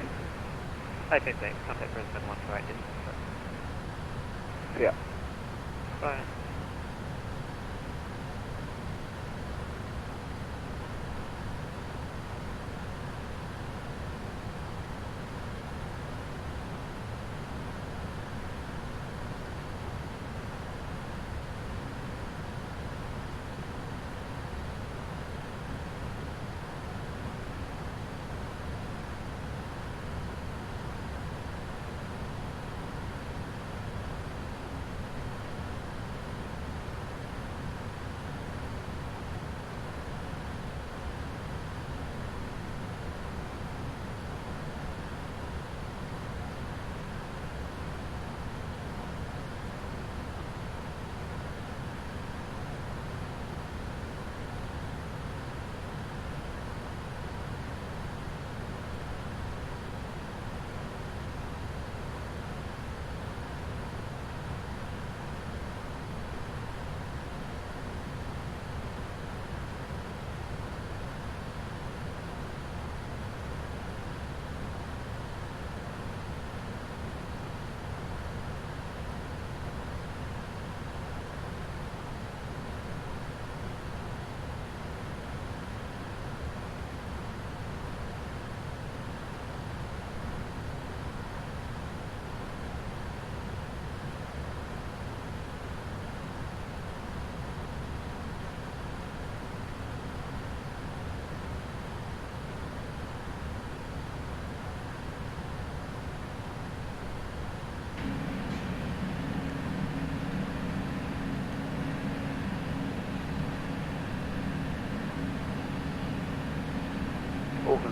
R: 856, contact Brisbane 128.
K: Yeah.
R: Bye.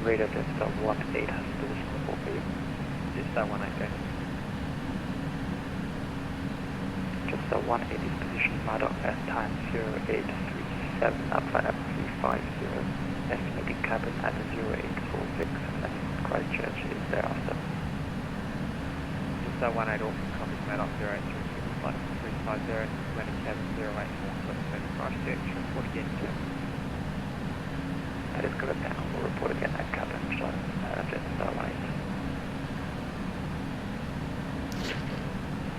S: radar Jetstar 18 has position report for you.
R: Jetstar 18,
S: Jetstar 18 is positioned Madoc at time 0837, upflight at 350, estimating cabin at 0846, and Christchurch is thereafter.
R: Jetstar 18 Auckland, copy Madoc 0836, flight 350, landing cabin 084, estimating Christchurch, report again cabin.
S: That is correct, and we'll report again at cabin, so Jetstar 18.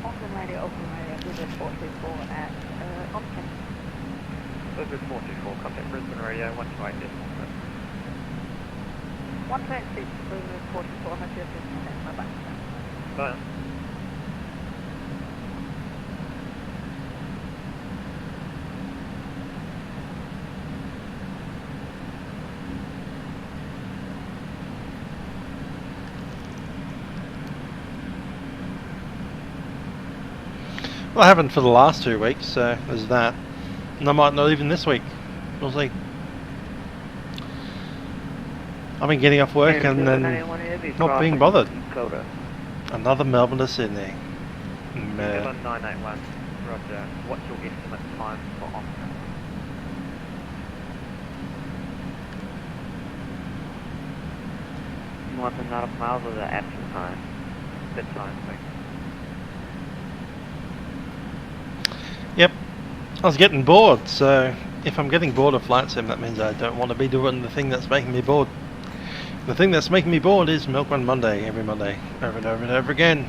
C: Auckland radio, Bluebird 424 at Austin.
R: Bluebird 424, contact Brisbane radio, 128 decimal
C: 126, Bluebird 424, I'm at your business, bye-bye.
R: Bye.
A: Well, I haven't for the last 2 weeks, so there's that. And I might not even this week. We'll see. I've been getting off work and then not being bothered. Another Melbourne to Sydney.
R: New Zealand 981, roger. What's your estimate time for Austin?
D: You want the nautical miles or the actual time?
R: The time, please.
A: Yep, I was getting bored, so if I'm getting bored of flight sim, that means I don't want to be doing the thing that's making me bored. The thing that's making me bored is Milk Run Monday, every Monday, over and over and over again.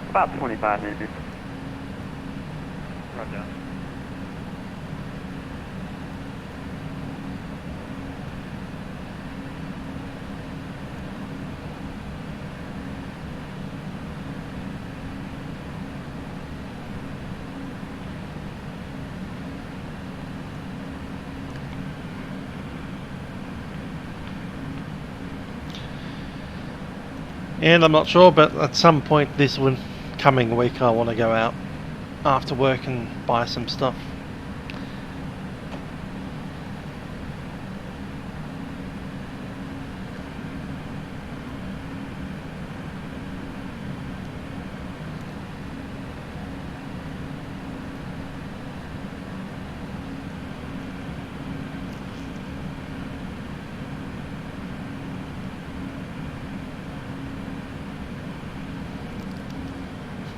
D: About 25 minutes.
R: Roger.
A: And I'm not sure, but at some point this coming week I want to go out after work and buy some stuff.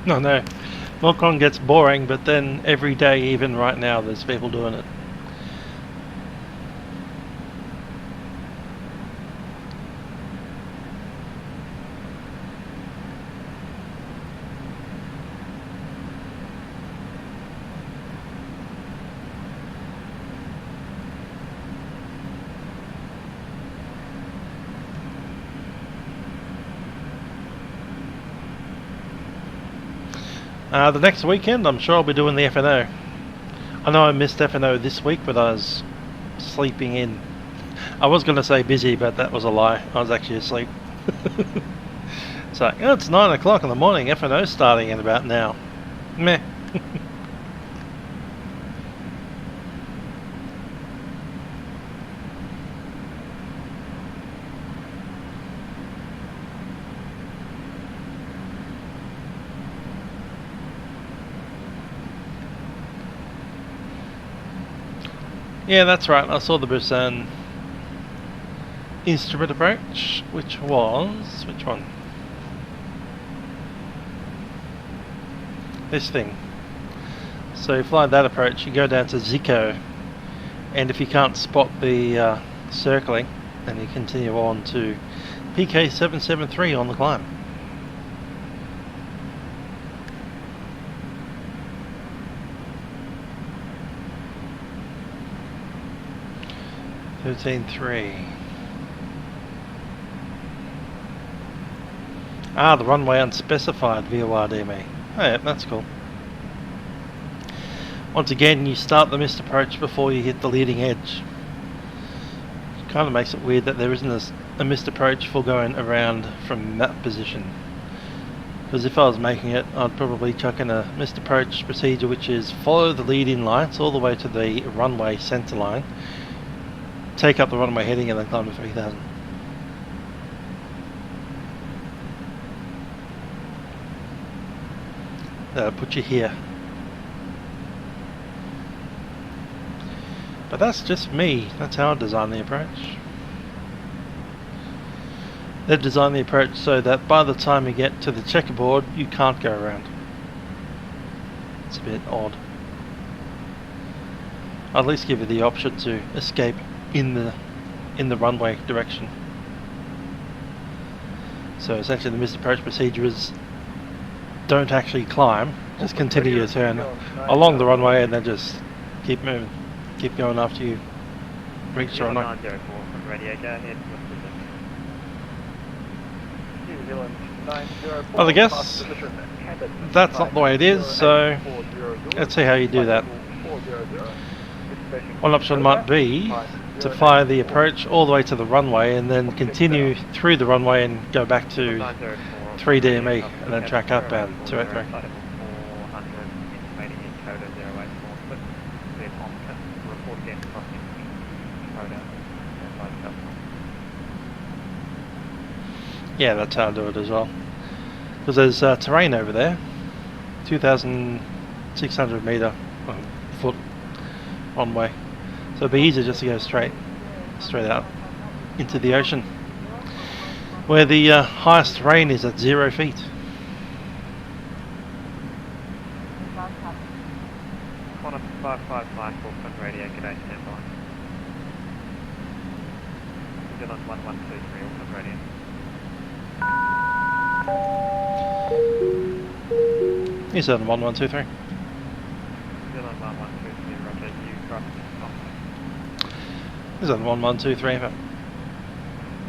A: No, Milkon gets boring, but then every day, even right now, there's people doing it. The next weekend, I'm sure I'll be doing the FNO. I know I missed FNO this week, but I was sleeping in. I was going to say busy, but that was a lie. I was actually asleep. It's like, oh, it's 9 o'clock in the morning. FNO's starting in about now. Meh. Yeah, that's right. I saw the Busan instrument approach, which was... which one? This thing. So you fly that approach, you go down to Zico, and if you can't spot the circling, then you continue on to PK773 on the climb. Ah, the runway unspecified VORDME. Oh yeah, that's cool. Once again, you start the missed approach before you hit the leading edge. Kind of makes it weird that there isn't a missed approach for going around from that position. Because if I was making it, I'd probably chuck in a missed approach procedure, which is follow the lead-in lights all the way to the runway centre line, take up the runway heading, and then climb to 3000. That'll put you here. But that's just me. That's how I design the approach. They've designed the approach so that by the time you get to the checkerboard, you can't go around. It's a bit odd. I'll at least give you the option to escape in the runway direction. So essentially the missed approach procedure is don't actually climb, just continue your turn along the runway and then just keep moving. Keep going after you reach the runway.
R: 904 from radio, go ahead.
A: Well, I guess that's not the way it is, so let's see how you do that. One option might be to fire the approach all the way to the runway and then continue through the runway and go back to 3 DME and then track up at 283. Yeah, that's how I do it as well. Because there's terrain over there, 2,600 metre foot runway, so it'd be easier just to go straight out into the ocean, where the highest terrain is at 0 feet.
R: On a 555 from radio, g'day, stand by. Still on 1123 from radio.
A: He's on 1123.
R: Still on 1123, roger, you cross.
A: He's on 1123.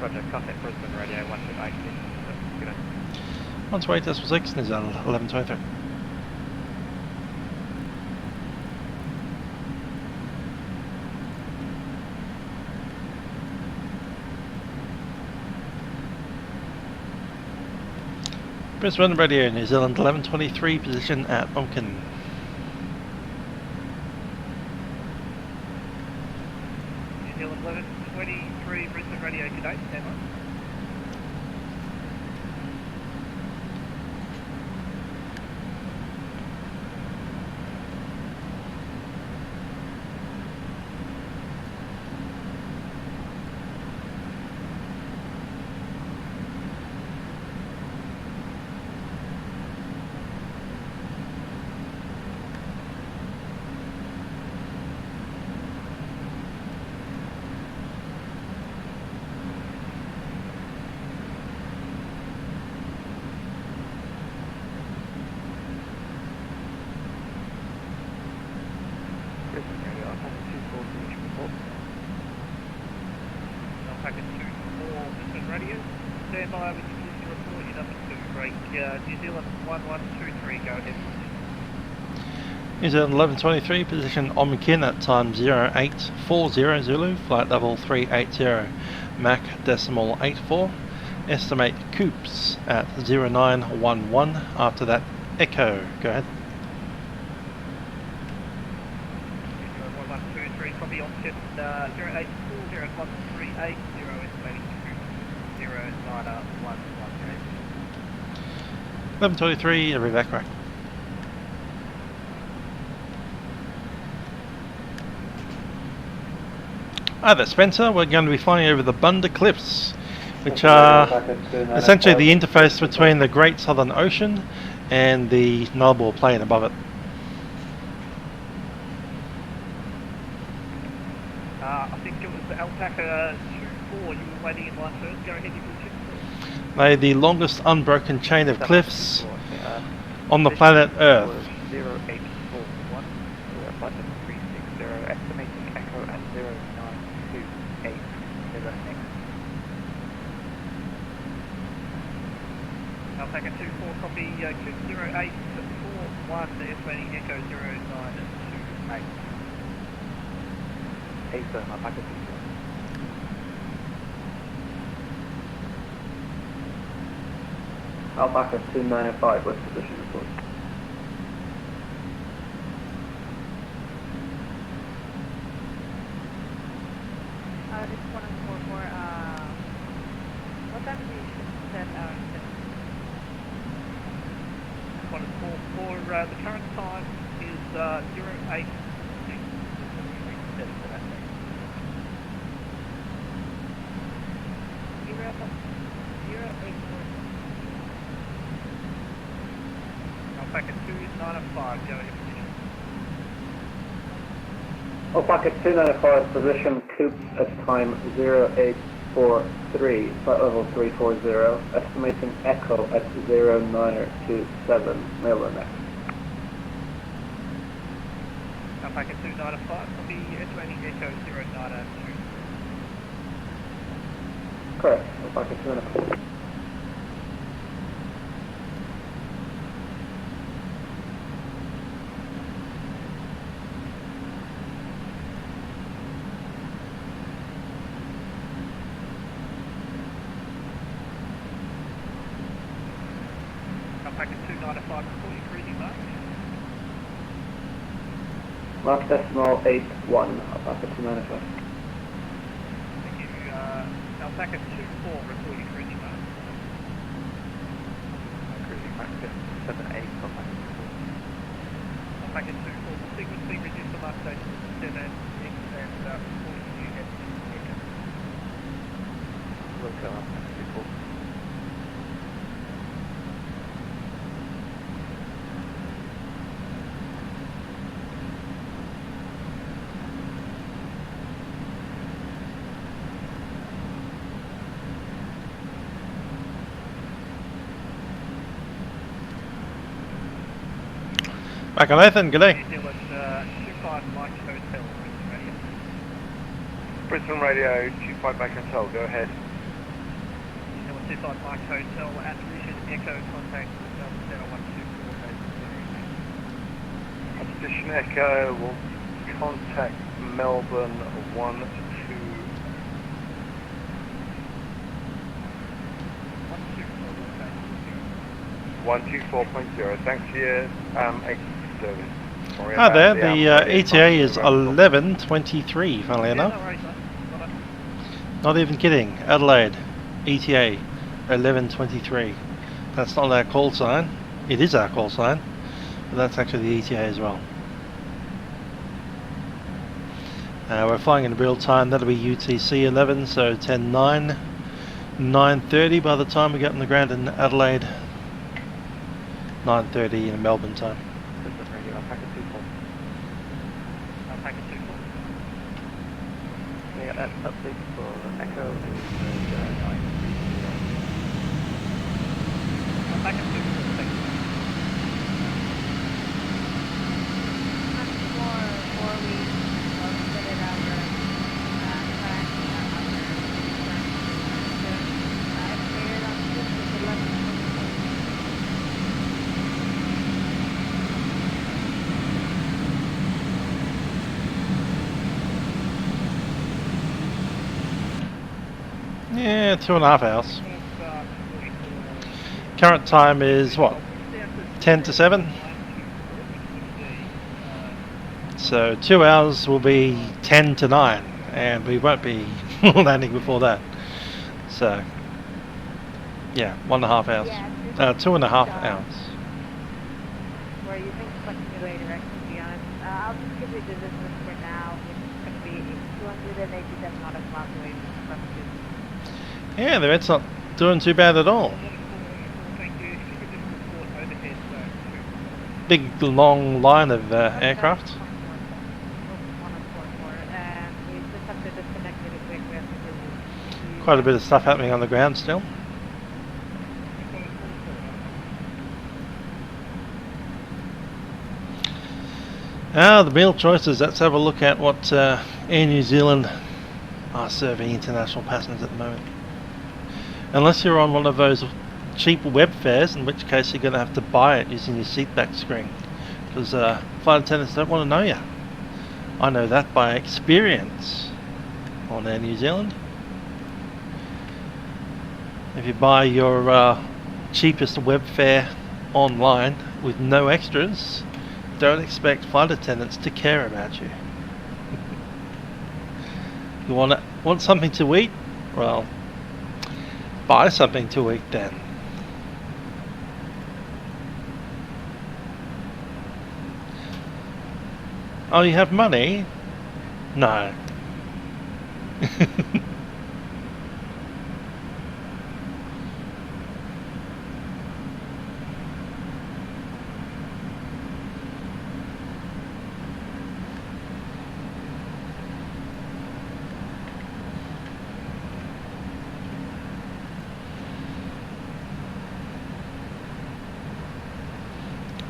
R: Roger, contact Brisbane radio, 128. Good day.
A: 128.6 and he's on 1123. Brisbane radio, New Zealand 1123, position at Onken.
R: New Zealand 1123, Brisbane radio, good day, stand by. New Zealand 1123, go ahead.
A: New Zealand 1123, position Omkin at time 0840 Zulu, flight level 380, Mach decimal 84. Estimate coops at 0911, after that echo, go ahead.
R: 1123, copy Omkin 0840 138, estimating coops 0911.
A: 1123, every back right. Hi there, Spencer. We're going to be flying over the Bunda Cliffs, which are essentially the interface between the Great Southern Ocean and the Nullarbor Plain above it.
R: I think it was the Alpaca 24, you were waiting in line first, go ahead, you can
A: They're the longest unbroken chain of cliffs on the planet Earth.
S: 0841, flight level 360, estimating echo at 0928, next.
R: Alpaca 24, copy, Coop 0841, estimating echo 0928.
S: Hey sir, Alpaca 24.
M: Alpaca 295, what's position report?
C: This is 144, what time do you set our set?
R: 144, the current time is 08. Alpaca 295, go ahead.
M: Alpaca 295, position Coops at time 0843, flight level 340, estimating echo at 0927, Melbourne X.
R: Alpaca 295, will be estimating echo 0923.
M: Correct, Alpaca 295.
R: Alpaca 295, reporting cruising mark.
M: Mark decimal 81, Alpaca 295.
R: Thank you. Alpaca 24, reporting cruising mark.
S: Cruising mark 78,
R: Alpaca 24, frequency reduced to mark station 7X and reporting you at Echo.
S: We'll go up next report.
A: Back on Nathan, good day.
R: New Zealand 25 Mike Hotel,
E: Brisbane
R: Brisbane Radio.
E: Radio, 25 Mike Hotel, go ahead.
R: New Zealand 25 Mike Hotel, attribution echo contact with 0124.
E: Position Echo will contact Melbourne 124.0. Thanks for your service. Sorry
A: Hi
E: about
A: there,
E: the
A: the ETA is 11:23, funnily enough. Not even kidding, Adelaide, ETA 11:23. That's not our call sign, it is our call sign, but that's actually the ETA as well. We're flying in real time, that'll be UTC 11, so 10:09, 9:30 by the time we get on the ground in Adelaide, 9:30 in Melbourne time.
S: Brisbane Radio, Alpaca 24.
R: Alpaca 24.
S: Yeah, that's update for Echo is 930.
R: Alpaca 24, thank you.
C: Much more 4 weeks of fitted over time estimated on this is 11.
A: Yeah, 2.5 hours. Current time is what? 10 to 7? So 2 hours will be 10 to 9, and we won't be landing before that. So, yeah, 1.5 hours. 2.5 hours.
C: We're using flexibility direction, to be honest. I'll just give you the distance for now, which is going to be 287 nautical miles away from Christchurch.
A: Yeah, the Red's not doing too bad at all. Big long line of aircraft. Quite a bit of stuff happening on the ground still. The meal choices, let's have a look at what Air New Zealand are serving international passengers at the moment. Unless you're on one of those cheap web fares, in which case you're going to have to buy it using your seatback screen, because flight attendants don't want to know you. I know that by experience on Air New Zealand. If you buy your cheapest web fare online with no extras, don't expect flight attendants to care about you. You want something to eat? Well, buy something to eat then. Oh, you have money? No.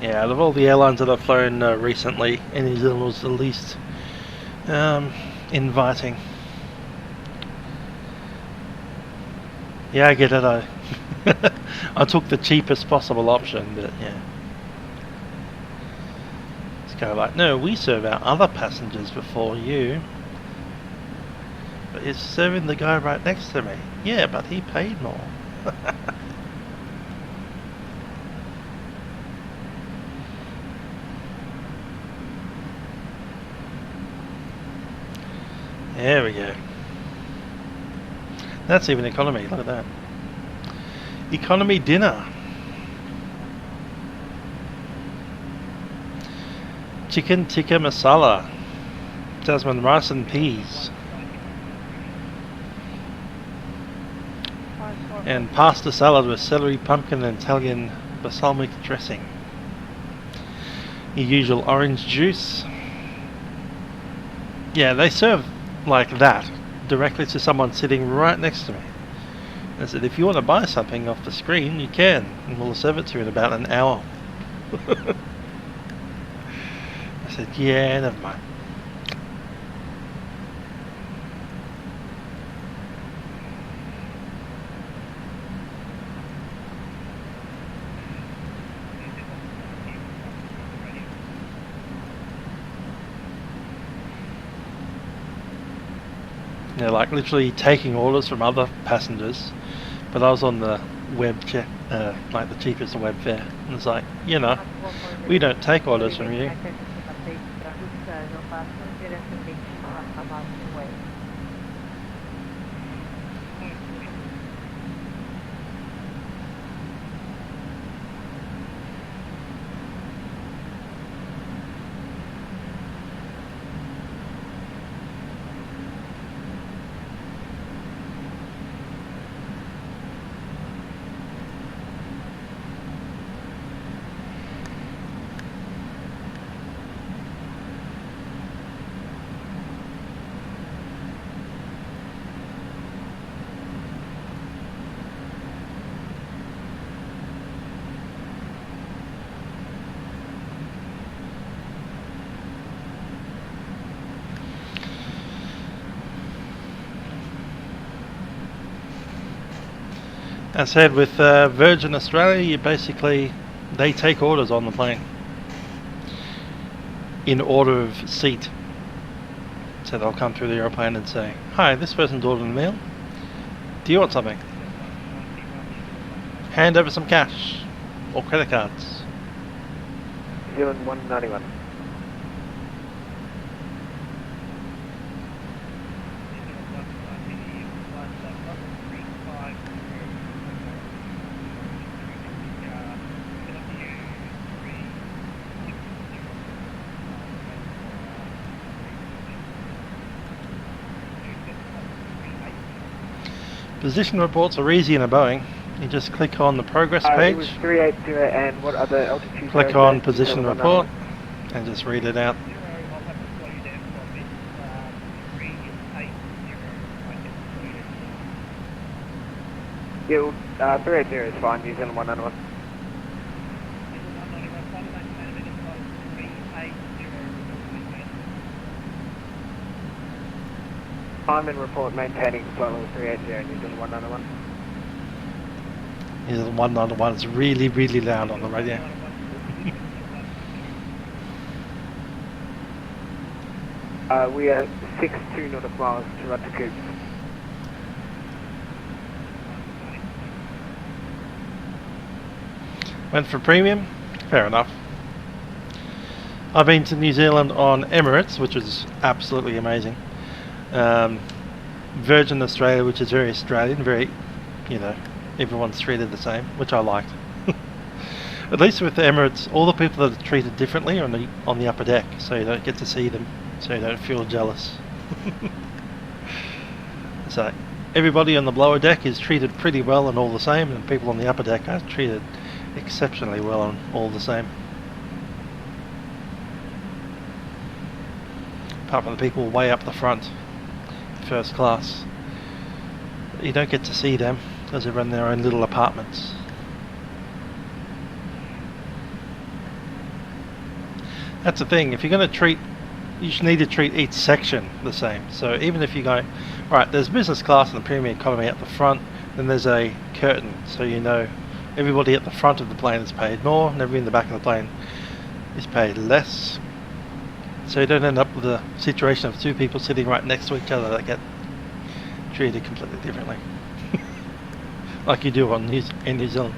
A: Yeah, out of all the airlines that I've flown recently, New Zealand was the least inviting. Yeah, I get it. I took the cheapest possible option, but yeah. It's kind of like, no, we serve our other passengers before you. But you're serving the guy right next to me. Yeah, but he paid more. There we go. That's even economy, look at that. Economy dinner. Chicken tikka masala. Jasmine rice and peas. And pasta salad with celery, pumpkin and Italian balsamic dressing. Your usual orange juice. Yeah, they serve like that directly to someone sitting right next to me. I said, if you want to buy something off the screen, you can, and we'll serve it to you in about an hour. I said, yeah, never mind. Yeah, like literally taking orders from other passengers, but I was on the web check, like the cheapest web fare, and it's like, you know, we don't take orders from you. As said, with Virgin Australia, you basically, they take orders on the plane in order of seat. So they'll come through the aeroplane and say, hi, this person's ordering a meal. Do you want something? Hand over some cash or credit cards.
F: New Zealand 191.
A: Position reports are easy in a Boeing. You just click on the progress page.
F: It was 380 and what other altitude?
A: Click on position report and just read it out.
F: Yeah, 380 is fine, New Zealand 191. Time and report maintaining flight level 380, New Zealand 191.
A: New Zealand 191 is really, really loud on the radio.
F: We are 62 nautical miles to run to Coops.
A: Went for premium? Fair enough. I've been to New Zealand on Emirates, which was absolutely amazing. Virgin Australia, which is very Australian, very, you know, everyone's treated the same, which I liked. At least with the Emirates, all the people that are treated differently are on the upper deck, so you don't get to see them, so you don't feel jealous. So everybody on the lower deck is treated pretty well and all the same, and people on the upper deck are treated exceptionally well and all the same. Apart from the people way up the front, first class. You don't get to see them because they run their own little apartments. That's the thing, if you're going to treat, you should need to treat each section the same. So even if you go, alright, there's business class and the premium economy at the front, then there's a curtain, so you know everybody at the front of the plane is paid more and everybody in the back of the plane is paid less. So you don't end up with a situation of two people sitting right next to each other that get treated completely differently. Like you do in New Zealand.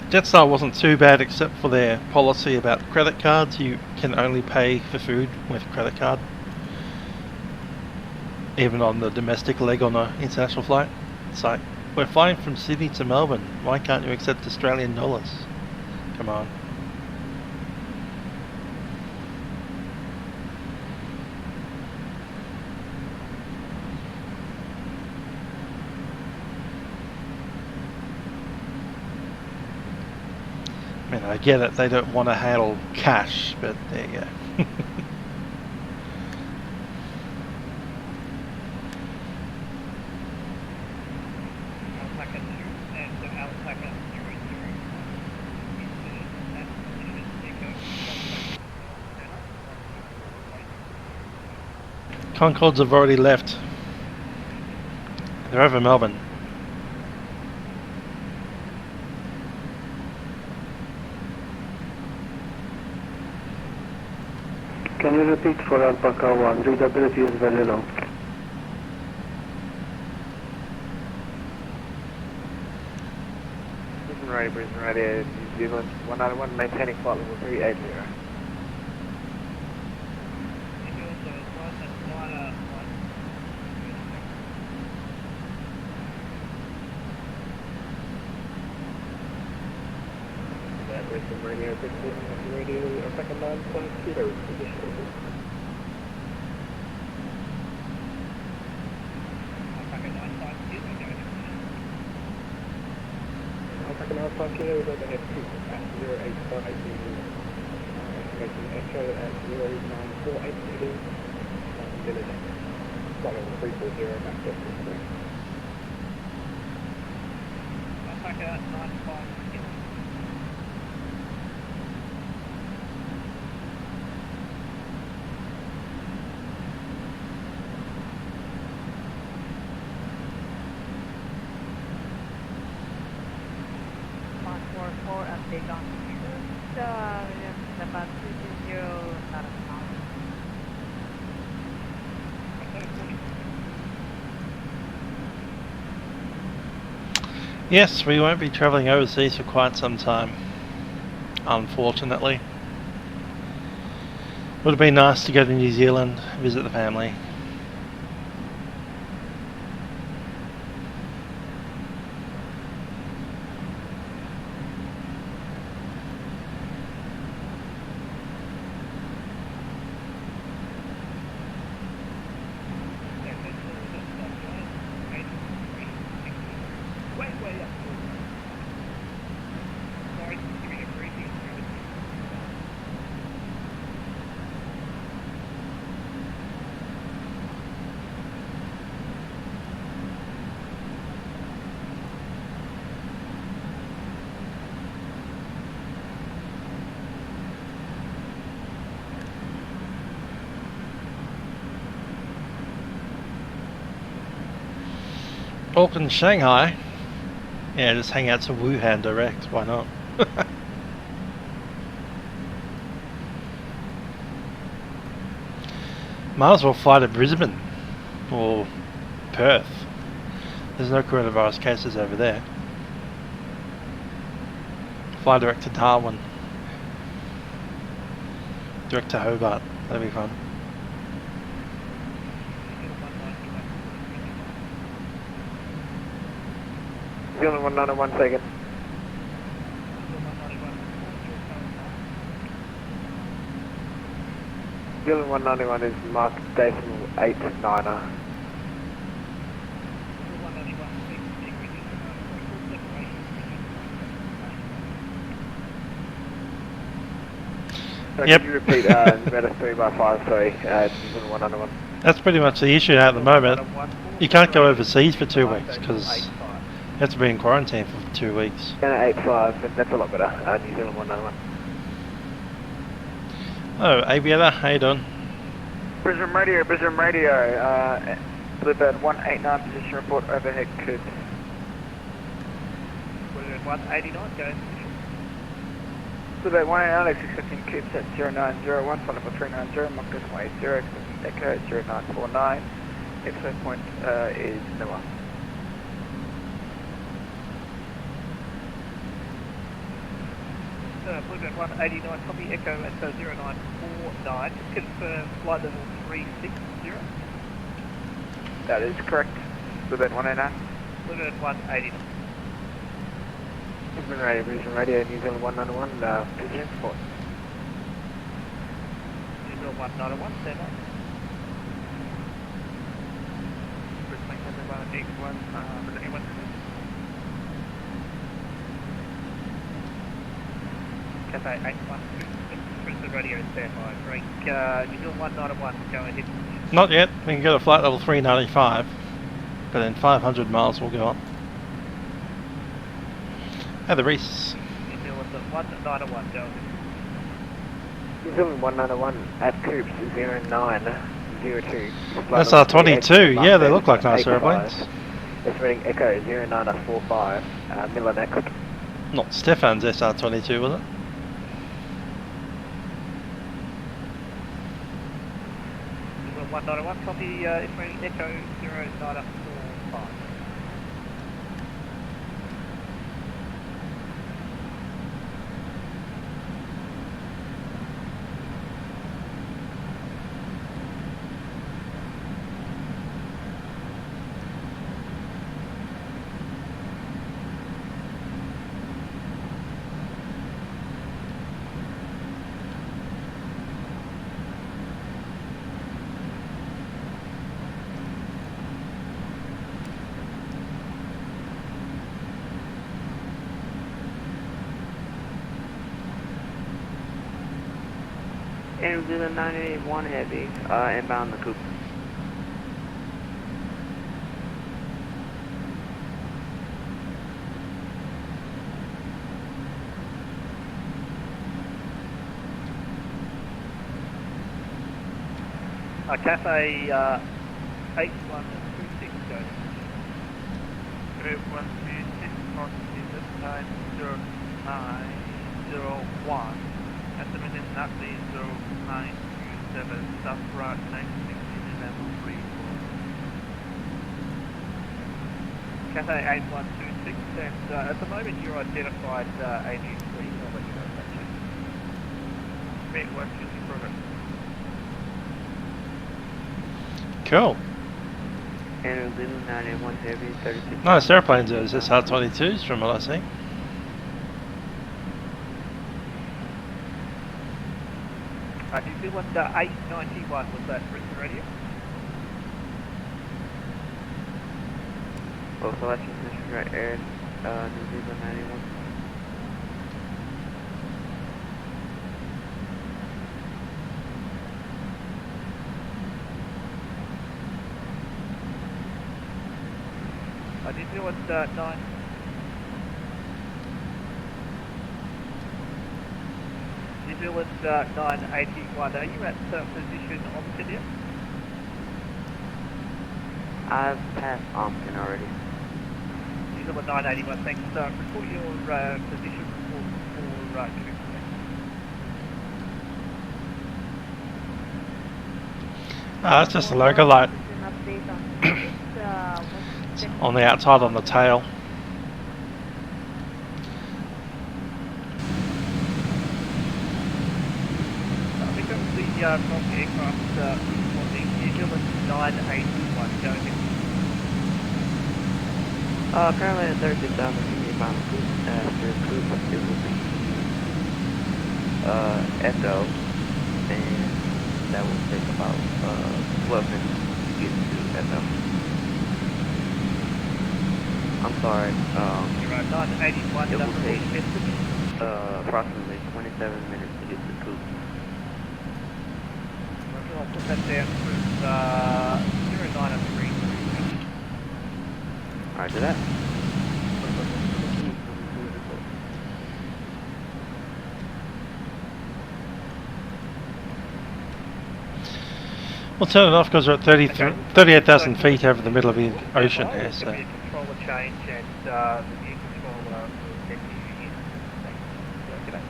A: Jetstar wasn't too bad except for their policy about credit cards. You can only pay for food with credit card, even on the domestic leg on an international flight. It's like, we're flying from Sydney to Melbourne, why can't you accept Australian dollars? Come on. I mean, I get it, they don't want to handle cash, but there you go. Concords have already left. They're over Melbourne.
M: Can you repeat for Alpaca 1? Readability is very low.
F: Brisbane Radio, New Zealand, 191, maintaining flight level 380. Brisbane Radio, Brisbane Radio, second 9.2, position. Second 9.2, we're going to have 2 at 0848, making echo at 09482, then it's flight level 340, back to 3. Alpaca 9.2.
C: Update on about 220 out of town.
A: Yes, we won't be travelling overseas for quite some time, unfortunately. Would have been nice to go to New Zealand, visit the family. Auckland, Shanghai. Yeah, just hang out to Wuhan direct. Why not? Might as well fly to Brisbane or Perth. There's no coronavirus cases over there. Fly direct to Darwin. Direct to Hobart. That'd be fun.
F: New Zealand 191 second. New Zealand 191 is marked decimal 89er.
A: Yep.
F: Can you repeat Meta 3x5, sorry, New Zealand 191?
A: That's pretty much the issue at the moment. You can't go overseas for 2 weeks because you have to be in quarantine for 2 weeks.
F: 85, that's a lot better, New Zealand 191.
A: Oh, Aviator, how you doing?
L: Brisbane Radio, Bluebird 189 position report overhead could.
R: Bluebird 189, go.
L: Bluebird 189, Alex 615 cubes at 0901, followed by 390, Mark decimal 80, Echo 0949, expo point is Noah.
R: Bluebird 189, copy Echo at 0949, confirm flight level 360.
L: That is correct. Bluebird 189.
R: Bluebird 189.
F: Brisbane Radio, New Zealand 191, position support.
R: New Zealand 191, stand by. Brisbane X1, Brisbane X1. Cafe 812, Brisbane Radio, stand by. Break, New Zealand 191, go ahead.
A: Not yet. We can go to flight level 395, but then 500 miles will go up. Hey, the Reese.
R: New Zealand 191, go ahead.
F: New Zealand 191 at Coops 0902.
A: SR22, yeah, they look like nice airplanes.
F: Estimating Echo 0945, Miller next.
A: Not Stefan's SR22, was it?
R: New Zealand 191, copy estimating Echo 0945.
D: New Zealand 981 Heavy, inbound the Coop.
R: Cafe 8126, go.
L: Group 136 North Season 90901. Estimated Nazi 0927, South Route 916 level 34.
R: Cafe 8126, and at the moment you're identified AG3, I'll let you know if that changes.
L: Great work, using progress.
A: Cool.
D: And New Zealand 981 Heavy, 36.
A: Nice airplanes, those SR22s from what I see.
R: New Zealand 891, was that Brisbane Radio?
D: Also, that's position right air, New Zealand 91.
R: New Zealand 9. New Zealand 981, are you at position Ompton yet?
D: I've passed Ompton already.
T: New Zealand 981, thanks. Report your position report for Quebec.
A: It's just a local light. It's on the outside on the tail.
T: I think that was the wrong aircraft responding. New Zealand 981, go ahead.
S: Currently at 30,000 feet above cruise. After cruise, it will be SO, and that will take about 12 minutes to get to SO. I'm sorry.
T: You're right, 981,
S: it will take
T: message.
S: approximately 27 minutes to get to cruise.
T: I'll put that down for 0903.
S: Roger that.
A: We'll turn it off because we're at 38,000 feet over the middle of the ocean here. So.
T: Controller change and the new controller will get you in. Thanks. G'day.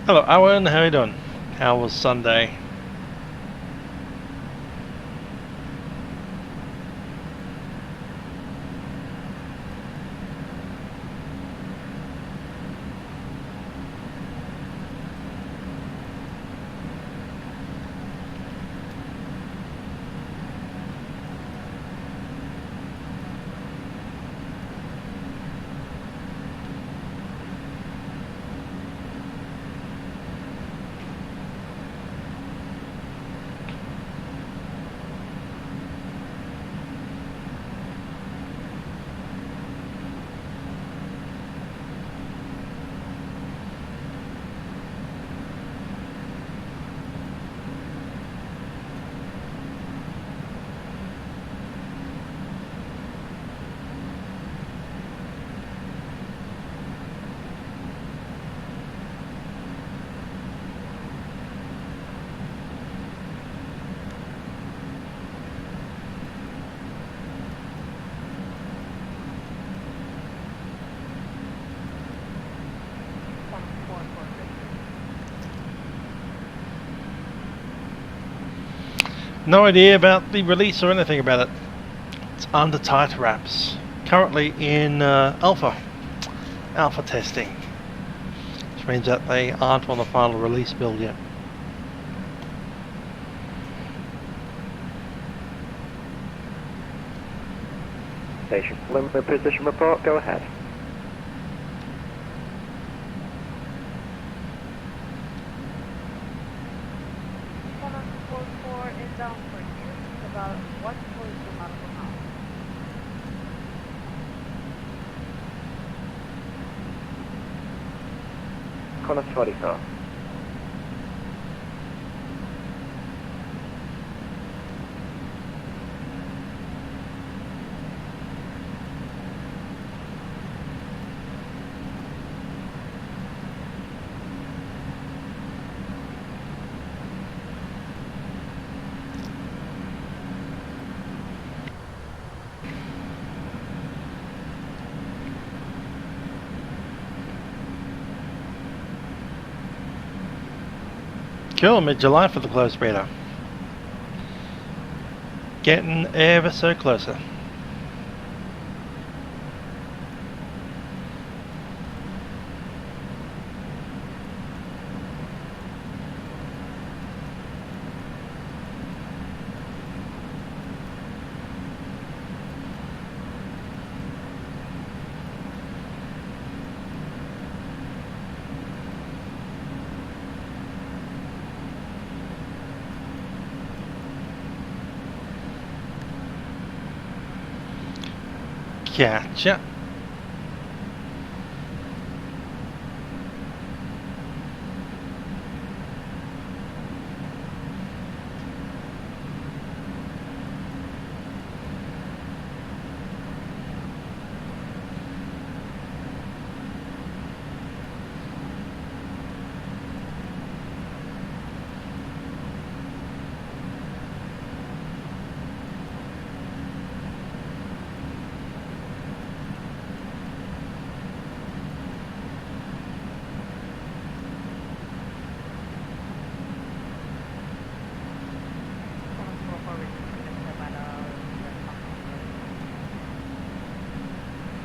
A: Hello Owen, how are you doing? How was Sunday? No idea about the release or anything about it. It's under tight wraps. Currently in alpha testing, which means that they aren't on the final release build yet.
I: Station preliminary position report, go ahead. Connor 24.
A: Cool, mid-July for the close beta. Getting ever so closer. Gotcha.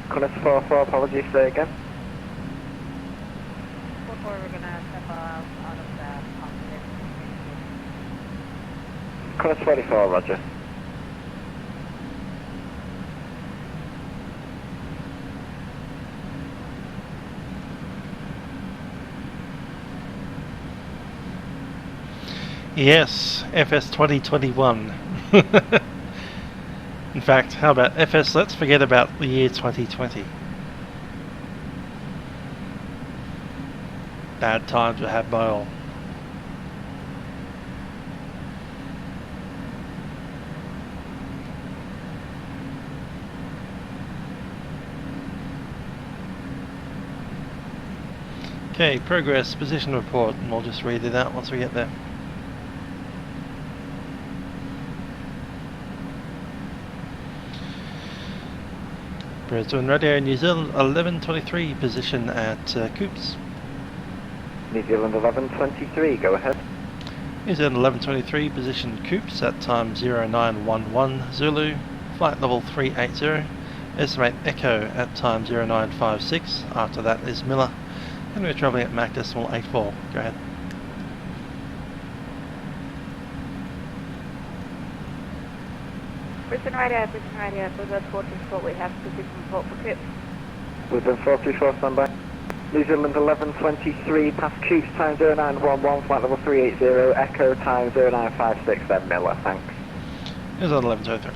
I: Connect 44, apologies, say again.
C: 44, we're gonna step out of the confidence.
I: Connect 44, roger.
A: Yes, FS 2021. In fact, how about FS, let's forget about the year 2020. Bad times were had by all. Okay, progress, position report, and we'll just read it out once we get there. Brisbane Radio, New Zealand 1123, position at Coops.
I: New Zealand 1123, go ahead.
A: New Zealand 1123, position Coops at time 0911 Zulu, flight level 380, estimate Echo at time 0956, after that is Miller, and we're travelling at Mach decimal 84, go ahead.
C: Brisbane Radio, Brisbane 424, we have position report for Coops.
I: Brisbane 424, standby. New Zealand 1123, past Coops, time 0911, flight level 380, Echo, time 0956, then Miller, thanks.
A: New Zealand 1123.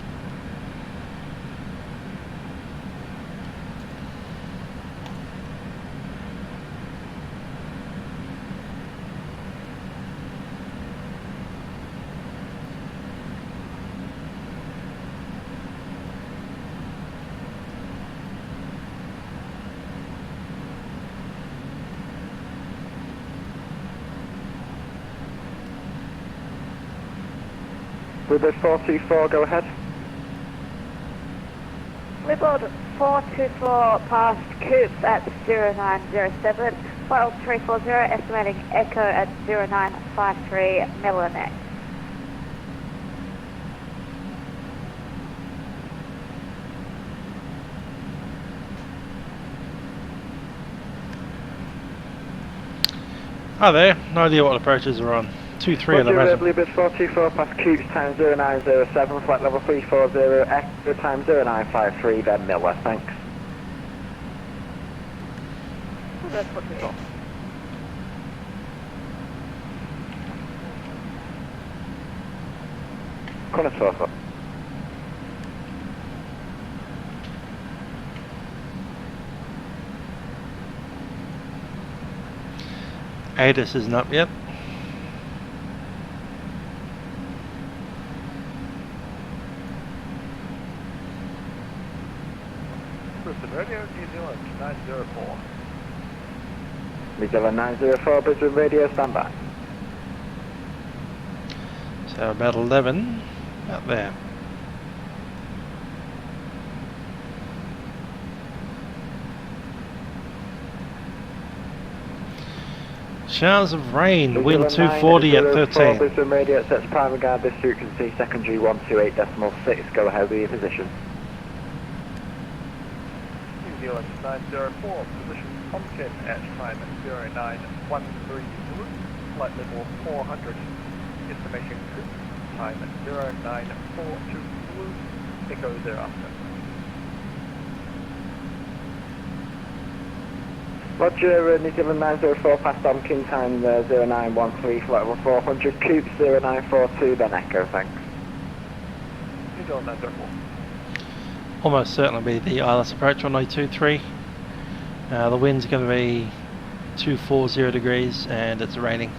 I: Brisbane 424, go ahead.
C: Libord 424 past Coops at 0907, flight level 340, estimating Echo at 0953, Miller next.
A: Hi there, no idea what approaches are on. 23 I'd imagine.
I: Libord 424 past Coops, time 0907, flight level 340, Echo, time 0953, then Miller, thanks.
C: That's what we got.
I: Connect 44.
A: ADIS isn't up yet.
H: Brisbane Radio, New Zealand 904.
I: New Zealand 904, Brisbane Radio, standby.
A: So about 11, out there. Showers of rain, wind 240 at 13.
I: Brisbane Radio sets prime regard this frequency, secondary 128.6, go ahead with your position.
H: New Zealand 904, position Pumpkin at time 0913 Zulu, flight level 400, estimation Coops, time 0942 Zulu, Echo thereafter.
I: Roger, New Zealand 904 past Domkin, time 0913, flight level 400, Coops 0942, then Echo, thanks.
H: New Zealand 904.
A: Almost certainly be the ILS approach on 923. The wind's going to be 240 degrees and it's raining.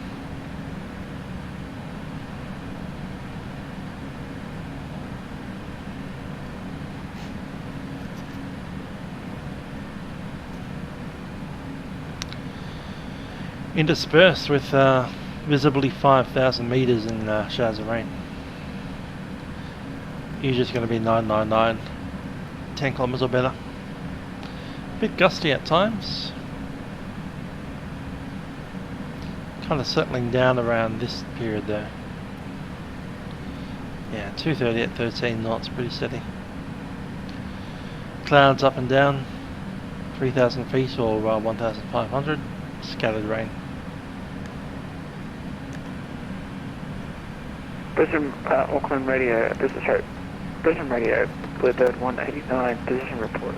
A: Interspersed with visibly 5,000 meters in showers of rain. Usually it's going to be 999, 10 kilometers or better. Bit gusty at times. Kind of settling down around this period though. Yeah, 230 at 13 knots, pretty steady. Clouds up and down, 3,000 feet or 1,500. Scattered rain.
S: Brisbane, Auckland Radio, Brisbane Radio, Bluebird 189, position report.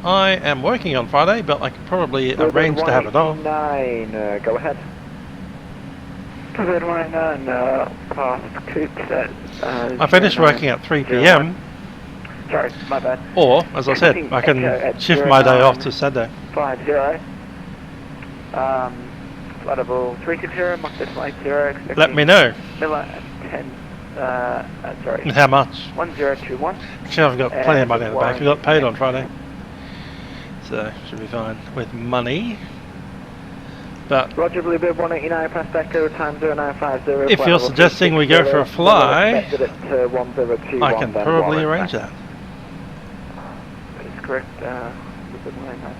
A: I am working on Friday, but I could probably arrange to have it off.
I: 189, go ahead.
S: Bluebird 189, past Coops at...
A: I finished working at 3 PM.
S: Sorry, my bad.
A: Or, as I said, I can shift my day off to Saturday.
S: 50. Flight level 360, Mach decimal 80, expecting...
A: Let me know.
S: Miller at 10, sorry.
A: How much?
S: 1021.
A: Actually, I've got plenty of money in the bank. I got paid on Friday. So, should be fine with money. But
I: Roger, Bluebird 189 past Echo, time 0950.
A: if you're suggesting we go for a fly, I can
I: 1021,
A: probably arrange that.
S: That is correct, Bluebird 189.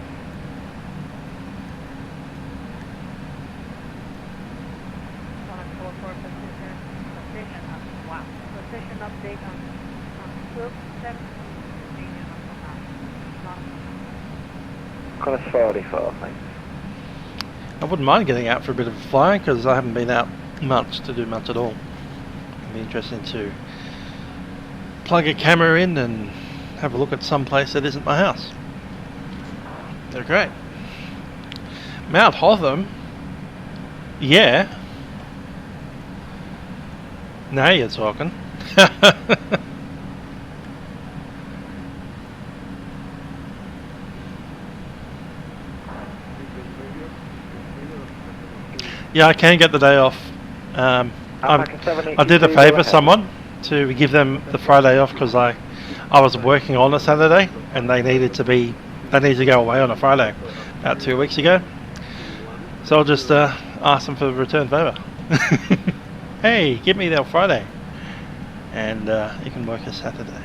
C: Position update on Cook 7.
I: Connors 44, thanks.
A: I wouldn't mind getting out for a bit of a fly because I haven't been out much to do much at all. It'd be interesting to plug a camera in and have a look at some place that isn't my house. They're great. Mount Hotham? Yeah. Now you're talking. Yeah, I can get the day off. I did a favour someone to give them the Friday off because I was working on a Saturday and they needed to go away on a Friday about 2 weeks ago. So I'll just ask them for a return favour. Hey, give me that Friday, and you can work a Saturday.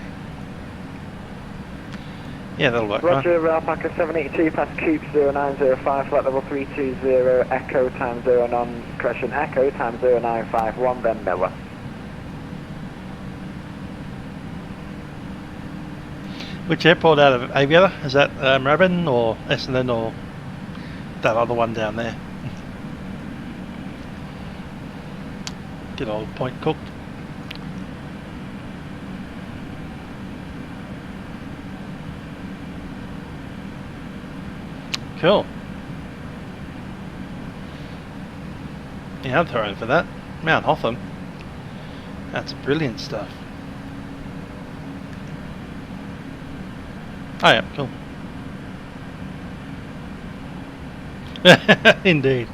A: Yeah, that'll work.
I: Roger, Alpaca 782 past Cube 0905, flight level 320, Echo time 09, correction, Echo time 0951, then Miller.
A: Which airport out of Aviator? Is that Moorabbin or Essendon or that other one down there? Good old Point Cook. Cool. Yeah, I'm throwing for that. Mount Hotham. That's brilliant stuff. Oh yeah, cool. Indeed.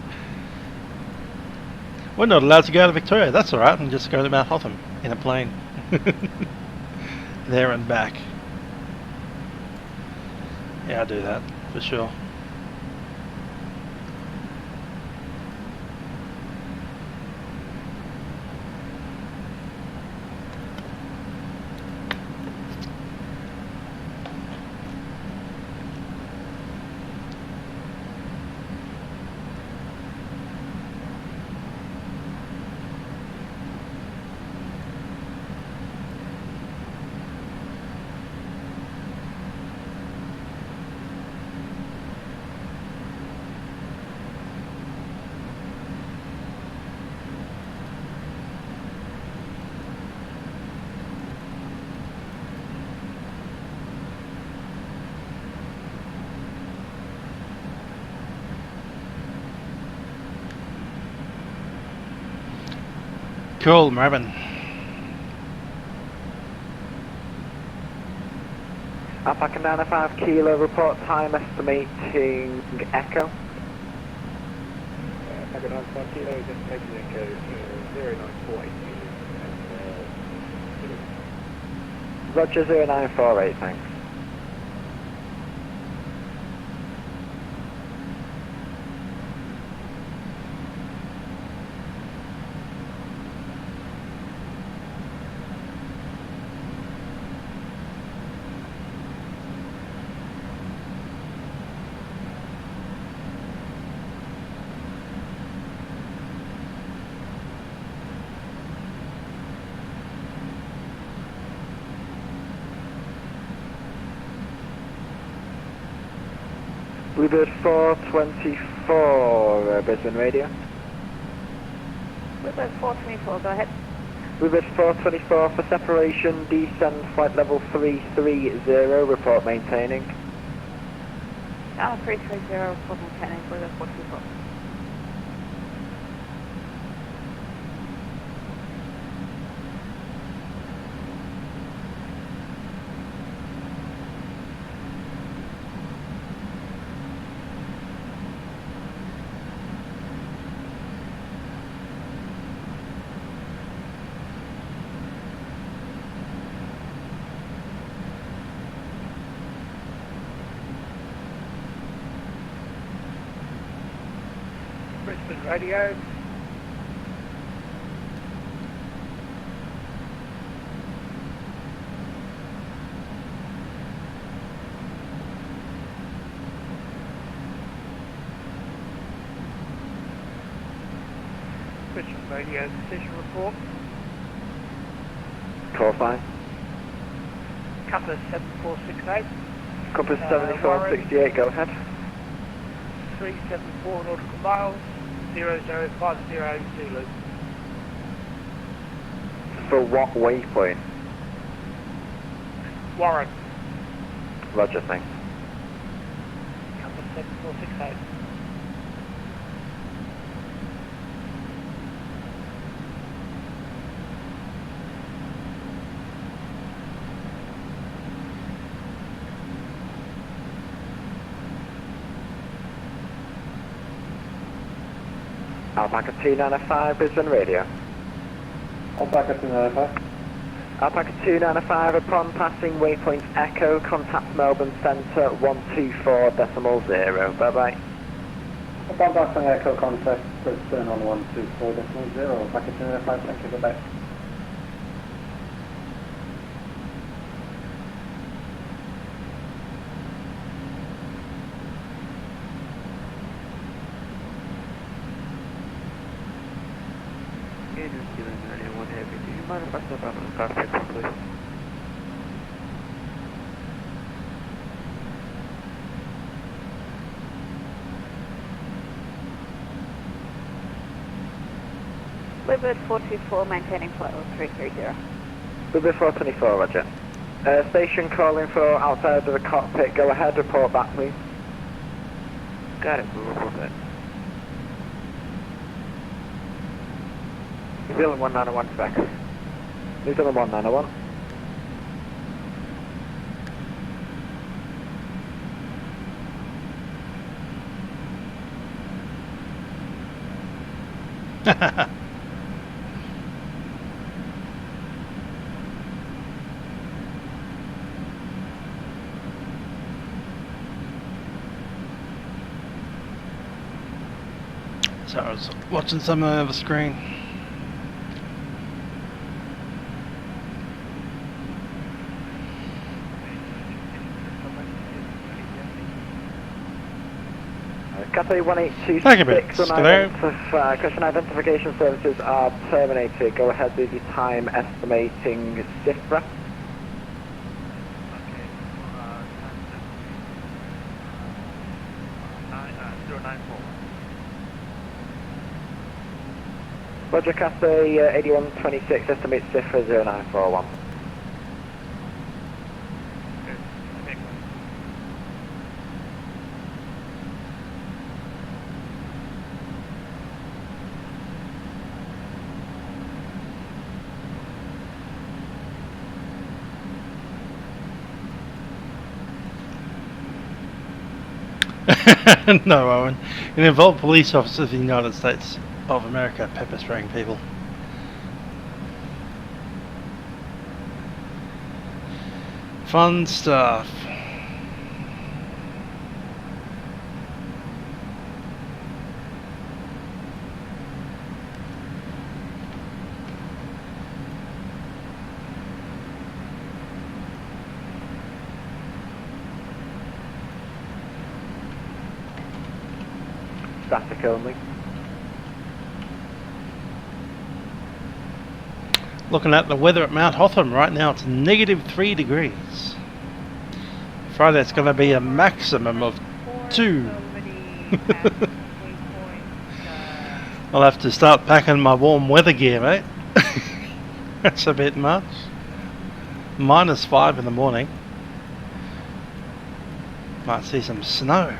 A: We're not allowed to go to Victoria. That's alright, and just go to Mount Hotham in a plane. There and back. Yeah, I'll do that, for sure. Cool, Marvin.
I: Alpaca 95 kilo, report time estimating Echo.
F: Alpaca 95 kilo, just taking Echo 0948.
I: Roger 0948, thanks. Bluebird 424, Brisbane Radio.
C: Bluebird 424, go ahead.
I: Bluebird 424 for separation, descend flight level 330, report maintaining.
C: Channel 330, report maintaining, Bluebird 424.
T: Brisbane Radio. Brisbane Radio decision report.
I: Call sign.
T: Compass 7468.
I: Compass 7468, go ahead.
T: 374 nautical miles, 0050 Zulu.
I: For what waypoint?
T: Warren.
I: Roger, thanks.
T: Compass 7468.
I: Alpaca 295, Brisbane Radio.
F: Alpaca 295.
I: Alpaca 295, upon passing waypoint Echo, contact Melbourne Centre 124.0. Bye-bye.
F: Upon passing Echo, contact Brisbane on 124.0. Alpaca 295, thank you, bye-bye.
C: Bluebird 424, maintaining flight level 330.
I: Bluebird 424, roger. Station calling for outside of the cockpit, go ahead, report back please.
S: Got it, we'll report that.
I: New Zealand 191 back. New Zealand 191.
A: So I was watching something on the screen.
I: Cathay 1826 question identification services are terminated. Go ahead with your time estimating CIFRA. Roger, Cathay 8126, estimate CIFRA 0941.
A: No, Owen. It involved police officers of the United States of America pepper spraying people. Fun stuff.
I: Static only.
A: Looking at the weather at Mount Hotham right now, it's -3 degrees. Friday it's going to be a maximum of 2. I'll have to start packing my warm weather gear, mate. That's a bit much. -5 in the morning. Might see some snow.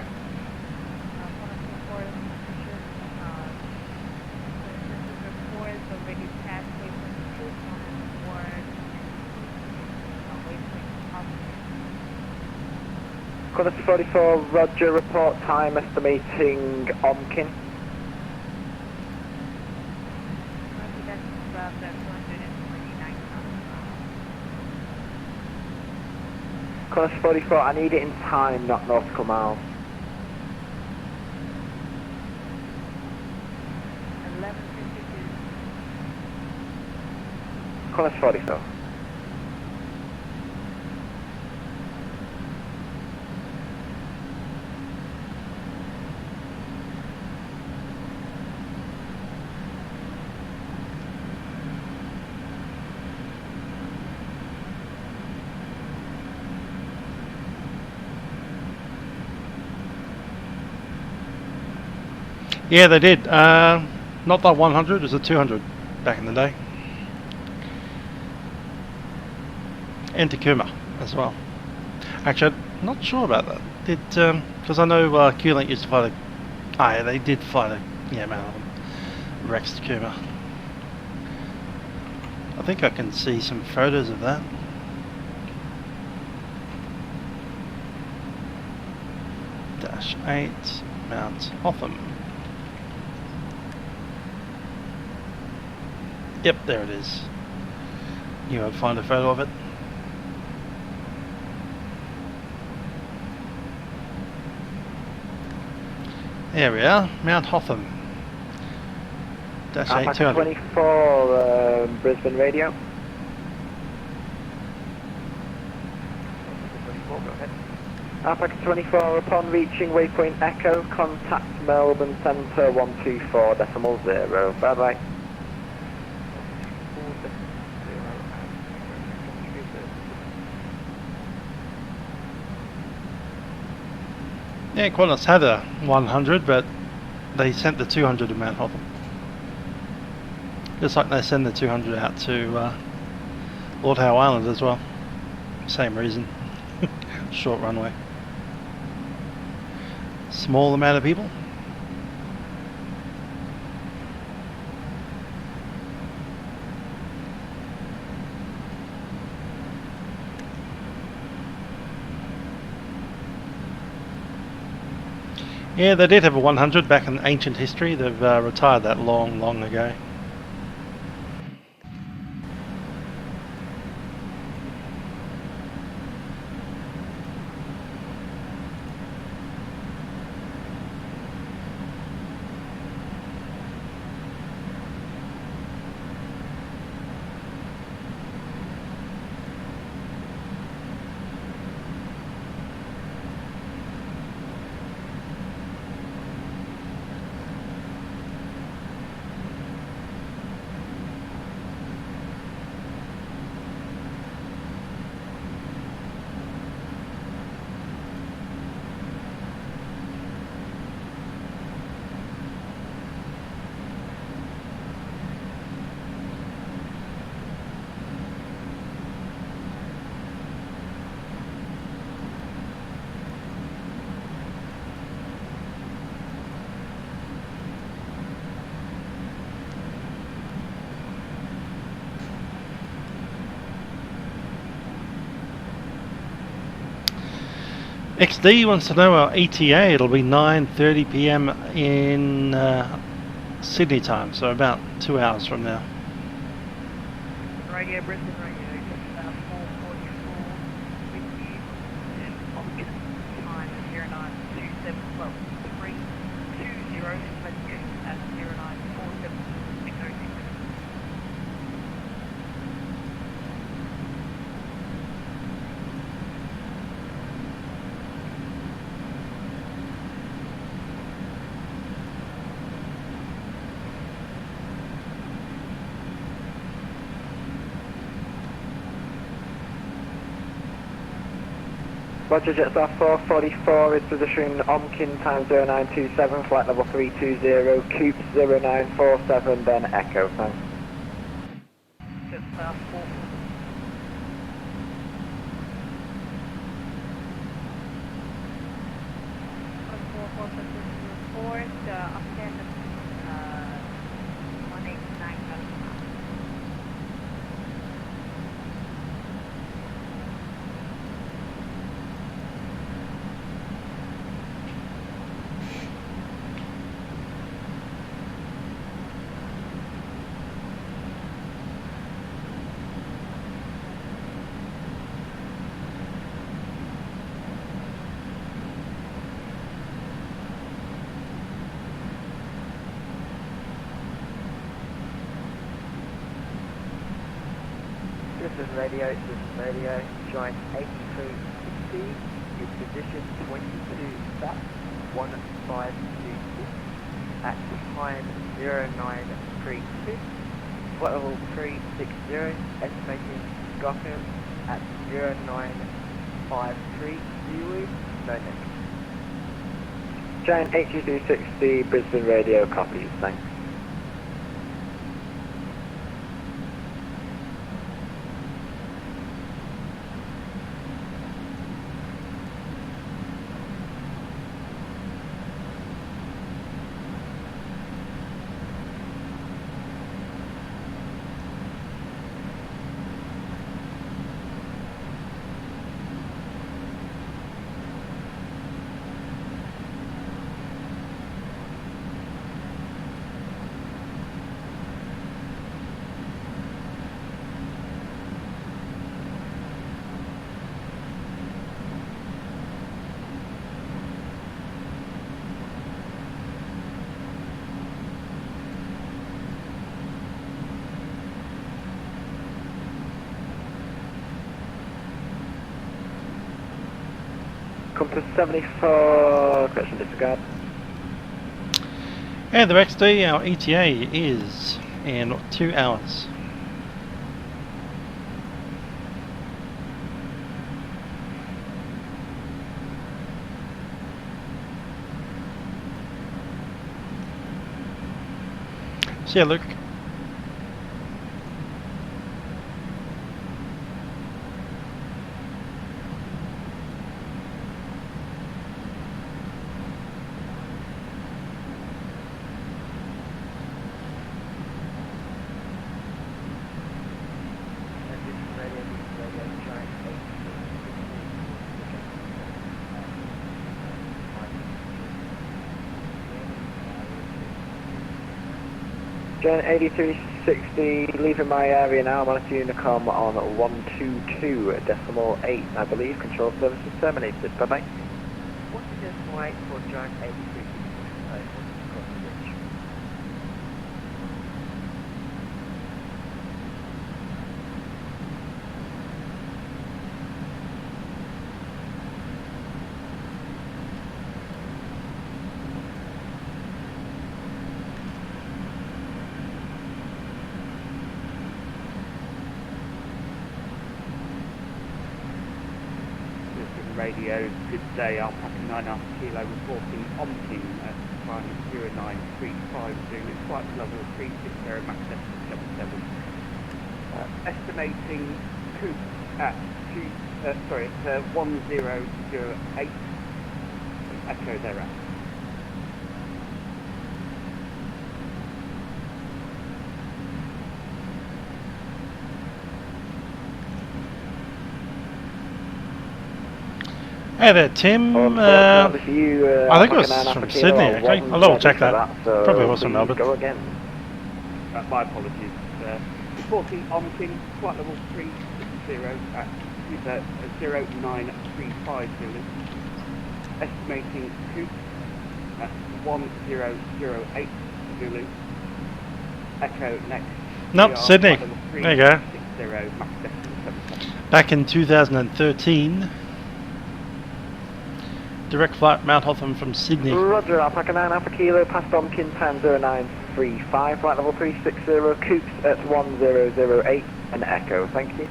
I: Qantas 44, Roger, report time estimating Omkin. Qantas 44, I need it in time, not nautical miles. 11:52. Qantas 44.
A: Yeah, they did. Not the 100, it was the 200 back in the day. And Takuma as well. Actually, I'm not sure about that. Did because I know Q-Link used to fly the. Ah, yeah, they did fly the. Yeah, man, Rex Takuma. I think I can see some photos of that. -8 Mount Hotham. Yep, there it is. You would find a photo of it. There we are, Mount Hotham.
I: Alpha 24, Brisbane radio. Alpha 24, upon reaching waypoint Echo, contact Melbourne Centre 124.0. Bye bye.
A: Yeah, Qantas had a 100, but they sent the 200 to Mount Hotham. Just like they send the 200 out to Lord Howe Island as well. Same reason. Short runway. Small amount of people. Yeah, they did have a 100 back in ancient history. They've retired that long ago. XD wants to know our ETA. It'll be 9:30 PM in Sydney time, so about 2 hours from now.
T: Radio, Brisbane radio, just about 4:44 with you, and Omkin time at 0927, well, 320, let's go at 0947 606.
I: Roger, Jetstar 444 is position Omkin time 0927, flight level 320, Coop 0947, then Echo, thanks.
C: Jetstar 4. Report, Austin, 189.
U: This is radio, joint 8360, is position 22 sat 1526 at time 0932, flight level 360, estimating Gotham at 0953 Zulu, no next.
I: Giant 8260, Brisbane radio, copies, thanks. Compass 74, correction disregard.
A: And the XD, our ETA is in 2 hours. See ya, Luke.
I: Gen 8360, leaving my area now. I'm on a Unicom on 122.8, I believe. Control services terminated. Bye bye.
U: What's the decimal 8 for Giant 8360?
V: Radio, good day, Alpaca 9.5 kilo reporting Omkin at time 0935 flight level 360 max decimal 77. Estimating Coop at 1008, echo thereafter.
A: Hey there, Tim. I think it was from Sydney, actually. I'll double check that. Probably was from Melbourne.
U: Go again.
V: My apologies. Reporting Omkin, flight level 360 at 0935 Zulu. Estimating Coop at 1008 Zulu. Echo next.
A: Nope, Sydney. There you go.
V: 60 max decimal 77.
A: Back in 2013. Direct flight Mount Hotham from Sydney.
I: Roger, Alpaca 9 Alpha Kilo, past Omkin time 0935, flight level 360, Coops at 1008, and Echo, thank you.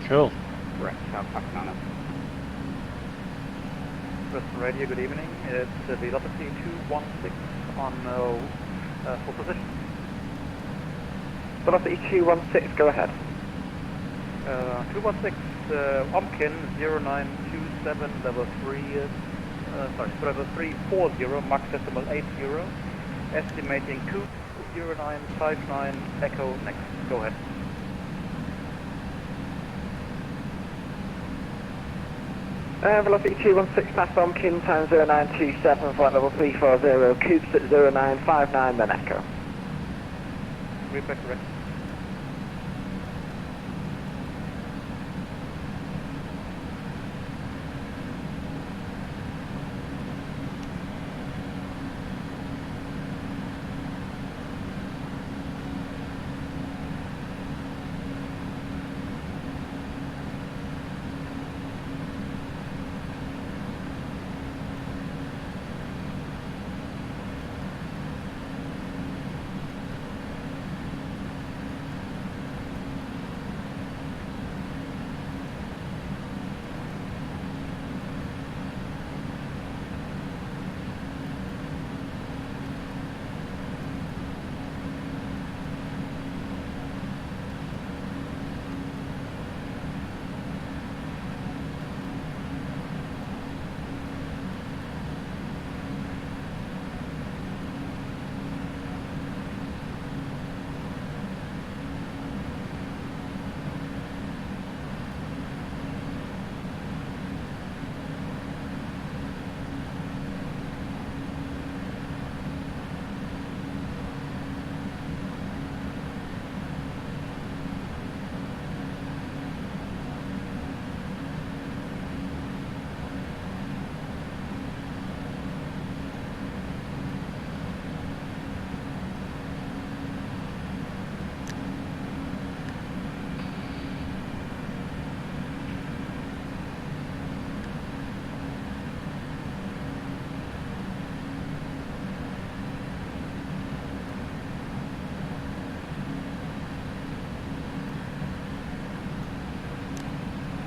A: Cool.
V: Correct, Alpaca 9.
B: Western Radio, good evening. It's velocity 216 on full position.
I: Velocity 216, go ahead.
B: 216, Omkin 0927, level 3, level 340, Mach decimal 80, estimating Coop 0959, Echo next, go ahead.
I: Velocity 216 past Omkin, time 0927, flight level 340, Coops at 0959, then Echo.
B: Repeat correct.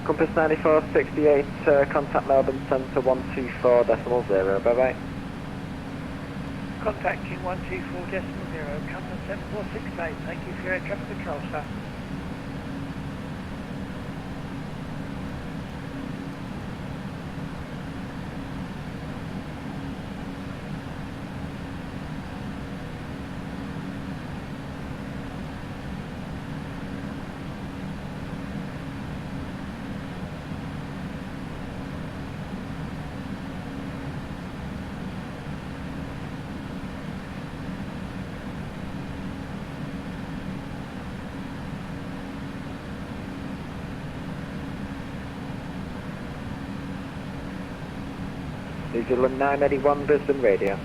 I: Compass 9468, contact Melbourne Centre 124.0, bye bye.
U: Contacting 124.0, Compass 7468, thank you for your air traffic control, sir.
I: New Zealand 981 Brisbane Radio.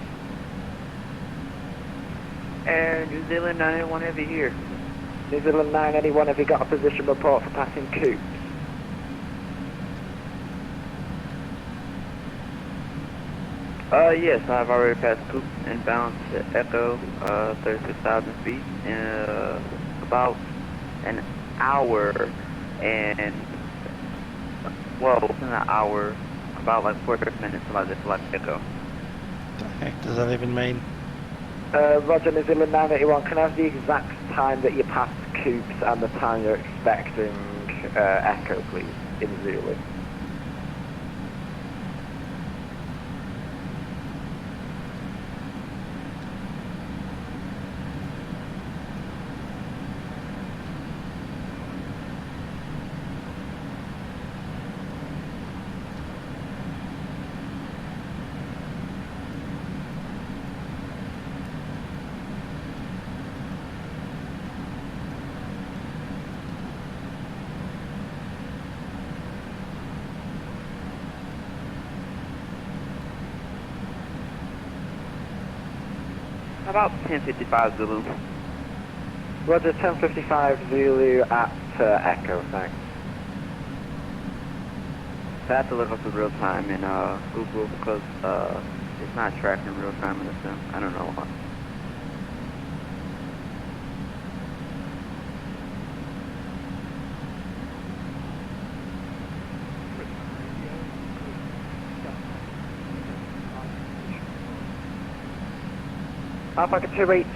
U: Air New Zealand 981, have you here?
I: New Zealand 981, have you got a position report for passing Coops?
U: Yes, I've already passed Coop and bounced to Echo, 36,000 feet in about an hour and, well, in an hour, about like 45 minutes till I just left Echo.
A: What the heck does that even mean?
I: Roger, New Zealand 981, can I have the exact time that you passed Coops and the time you're expecting Echo, please, in Zulu?
U: About 10:55 Zulu.
I: Roger, 10:55 Zulu at Echo, thanks.
U: I have to look up the real time in Google because it's not tracking real time in the sim. I don't know why.
I: Alpha 28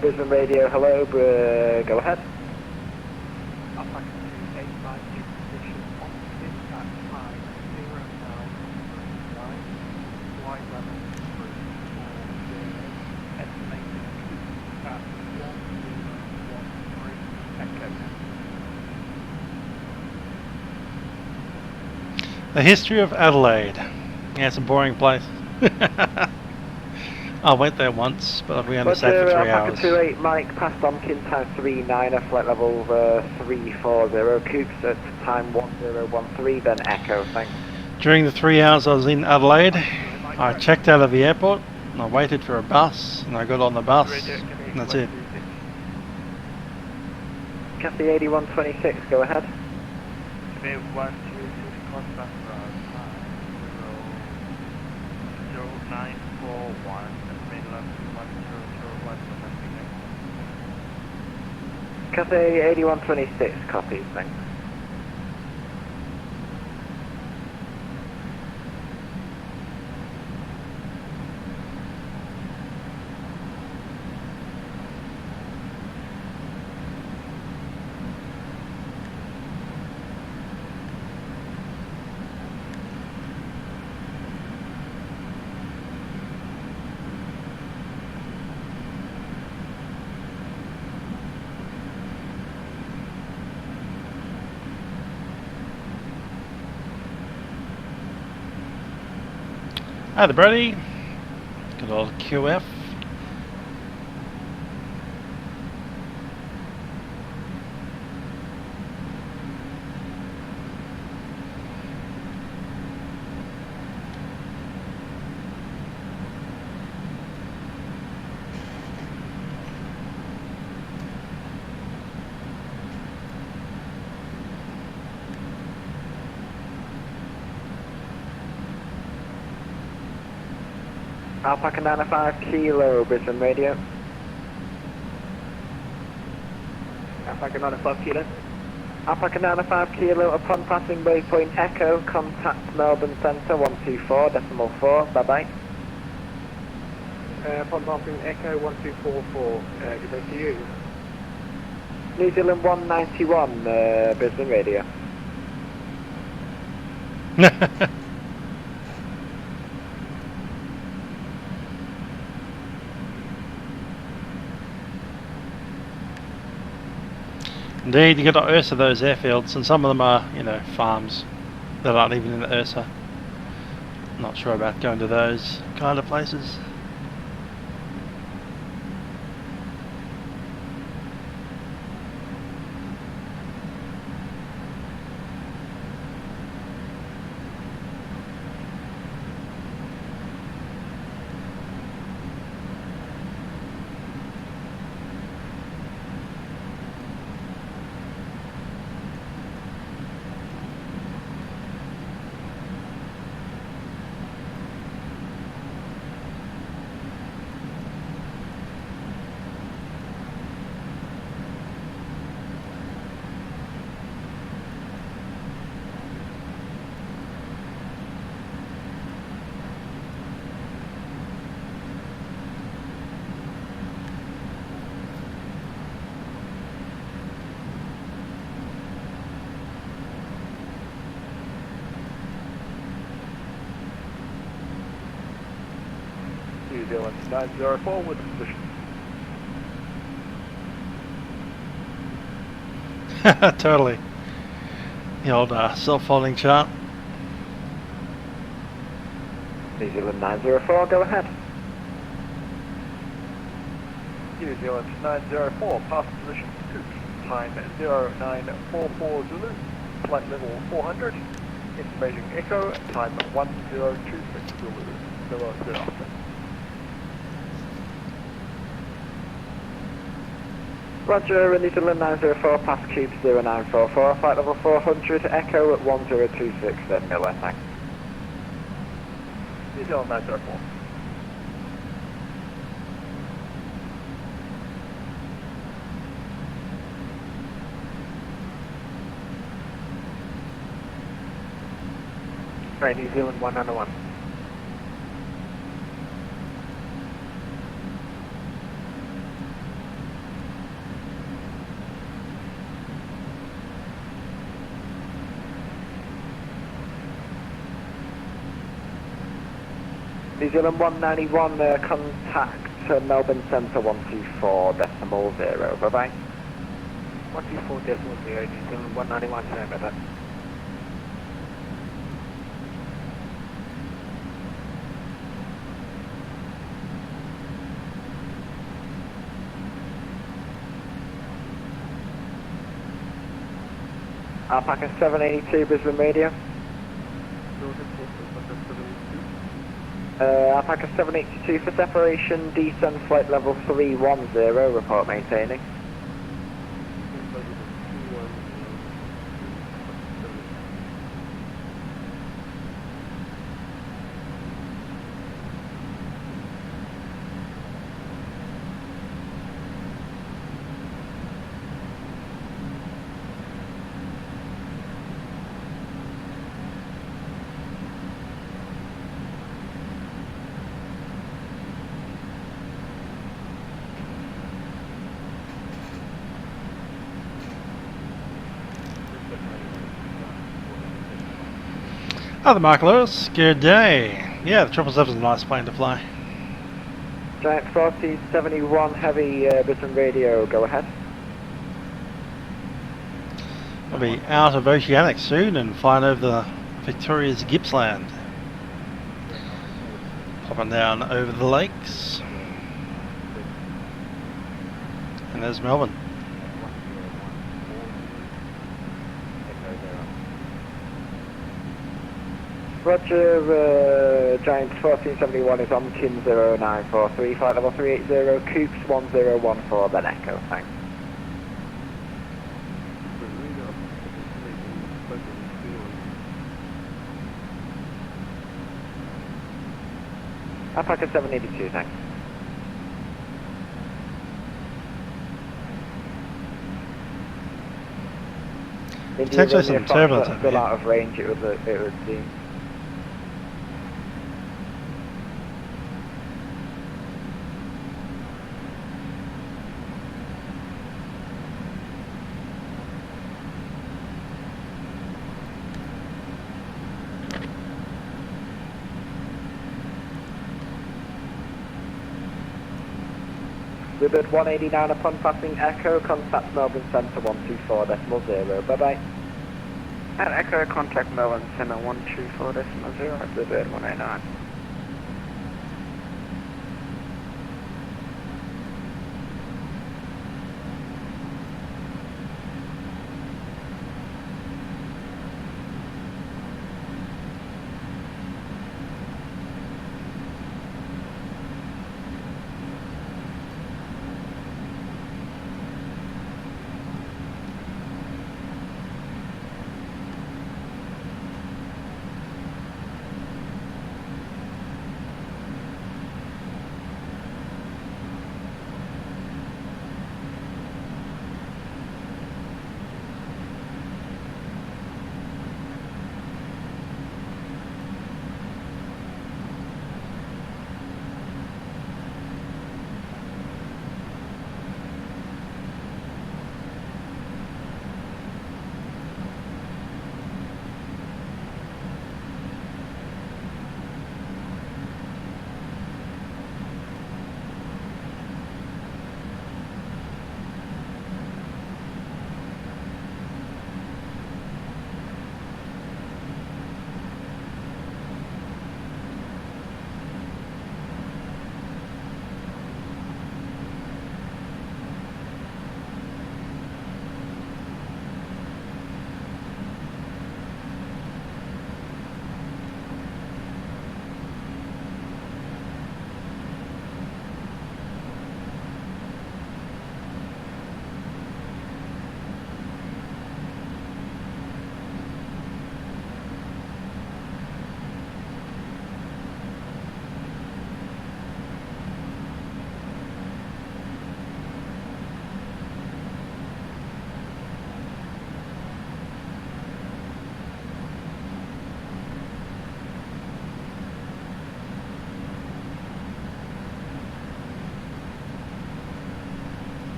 I: Brisbane Radio, hello, go ahead.
B: Alpha 28 by position on this at 50 now, 9, wide level 340, estimated at 1013, echo.
A: The history of Adelaide. Yeah, it's a boring place. I went there once, but we only stayed for 3 hours.
I: 28 Mike, past Domkin, time 39, flight level 340, Coops at time 1013, then echo, thanks.
A: During the 3 hours I was in Adelaide, I checked out of the airport, and I waited for a bus, and I got on the bus, and that's it.
I: Cathy 8126, go ahead.
R: 126 contact route 0941 mainland 1001
I: Cathy 8126, copies, thanks.
A: Hi there, Brady. Good old QF.
I: Alpaca 95 Kilo, Brisbane Radio.
F: Alpaca 95 Kilo.
I: Alpaca 95 Kilo, upon passing waypoint Echo, contact Melbourne Centre 124.4, bye bye.
F: Upon passing Echo 1244, good day to you.
I: New Zealand 191, Brisbane Radio.
A: Indeed, you got to Ursa those airfields, and some of them are, you know, farms that aren't even in the Ursa. Not sure about going to those kind of places.
H: New Zealand 904 with position.
A: Totally. The old self-folding chart.
I: New Zealand 904, go ahead.
H: New Zealand 904, past position Coops, time 0944 Zulu, flight level 400, information Echo, time 1026 Zulu. Hello, good afternoon.
I: Roger, New Zealand 904, past Cube 0944, flight level 400, Echo at 1026, then Miller, thanks.
H: New Zealand 904.
F: Right, New Zealand 191.
I: New Zealand 191, contact Melbourne Centre 124.0, bye-bye.
B: 124.0, New Zealand 191, sorry about that.
I: Alpaca 782, Brisbane Radio. Alpaca 782 for separation, descend flight level 310, report maintaining.
A: Other Mark Lewis, good day. Yeah, the 777 is a nice plane to fly.
I: Giant 4071 heavy, Brisbane Radio, go ahead.
A: I'll be out of Oceanic soon and flying over the Victoria's Gippsland. Popping down over the lakes. And there's Melbourne.
I: Roger, Giant 1471 is on Kin 0943, flight level 380, Coops 1014, then Echo, thanks. Alpaca 782, thanks.
A: Potentially some turbulence over
I: still
A: here.
I: out of range, it would seem. Ribbit 189 upon passing Echo, contact Melbourne Centre 124.0, bye-bye.
U: At Echo, contact Melbourne Centre 124.0, Ribbit 189.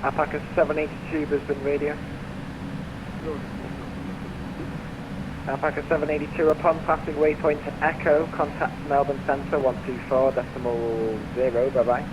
I: Alpaca 782 Brisbane radio. Alpaca 782 upon passing waypoint Echo, contact Melbourne Centre 124.0, bye bye.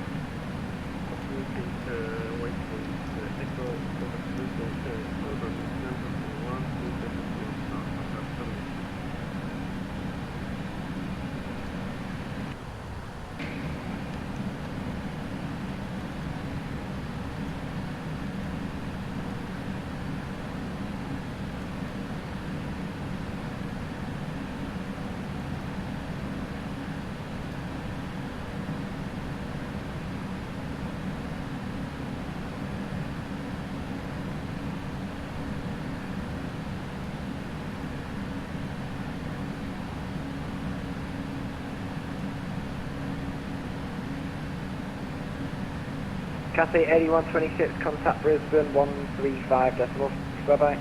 I: Cathay 8126, contact Brisbane 135.6, bye bye.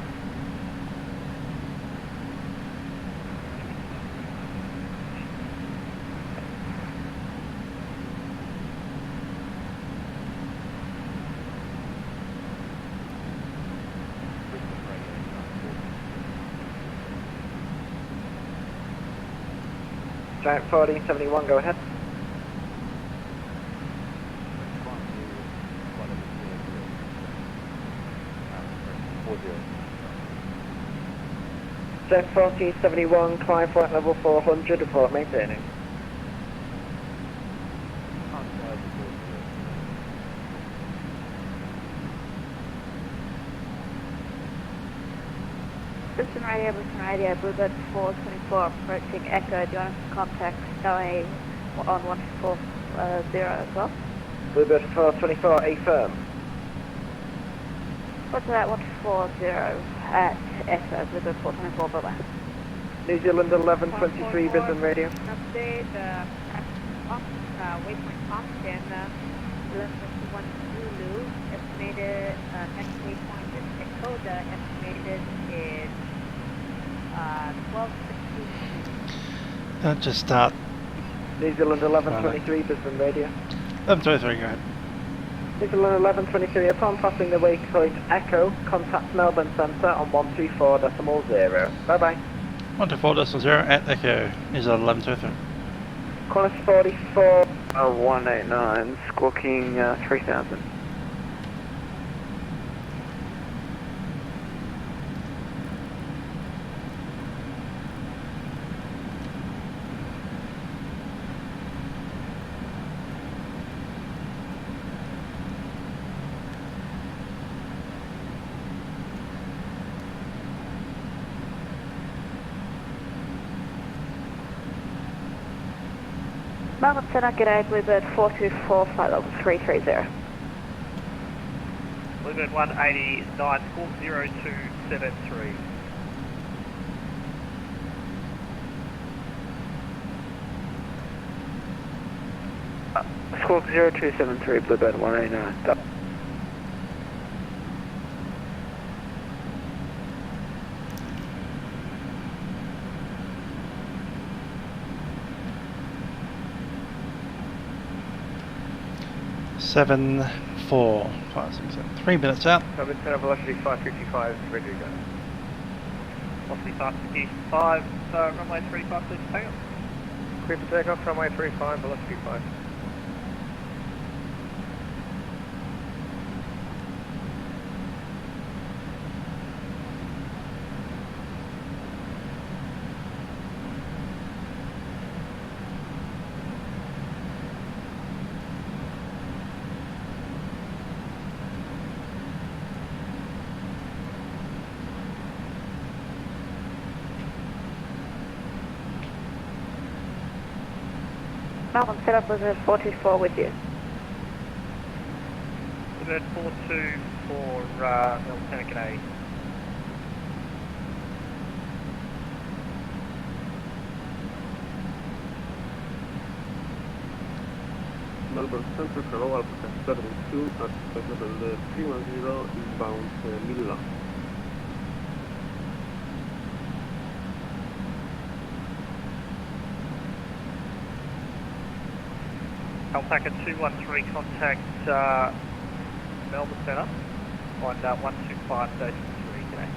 I: Giant 1471, go ahead. Giant 1471, climb flight level 400, report maintaining.
C: Brisbane radio, Bluebird 424, approaching Echo. Do you want us to contact FLAi on 140 as well?
I: Bluebird 424, A firm.
C: What's that 140 at Echo, Bluebird 424, bye bye.
I: New Zealand 1123, Brisbane radio.
C: Update, waypoint pump and 1151 Zulu, estimated next waypoint is Echo, the estimated is 12:16.
A: Don't just start.
I: New Zealand 1123, Brisbane radio.
A: 1123, go ahead.
I: New Zealand 1123, upon passing the waypoint Echo, contact Melbourne Centre on 124.0. Bye bye.
A: 124.0 at Echo. New Zealand 1123.
I: Qantas 44.
U: 189, squawking 3000.
C: Melbourne Centre, g'day, Bluebird 424, flight level 330.
B: Bluebird 189, squawk 0273.
U: Squawk 0273, Bluebird 189, stop.
A: Seven, 4, 5, 6, 7. 3 minutes out.
H: Melbourne Centre, velocity 555, ready to go.
B: Velocity 555, runway 35, please take off.
H: Clear for takeoff, runway 35, velocity 5.
C: Melbourne Centre, Bluebird 424 with you.
B: Bluebird 424, Melbourne Centre, g'day.
F: Melbourne Centre, hello, Alpaca 72 at level 310 inbound Milla.
B: Alpaca 213, contact Melbourne Centre. on 125 station 3, g'day.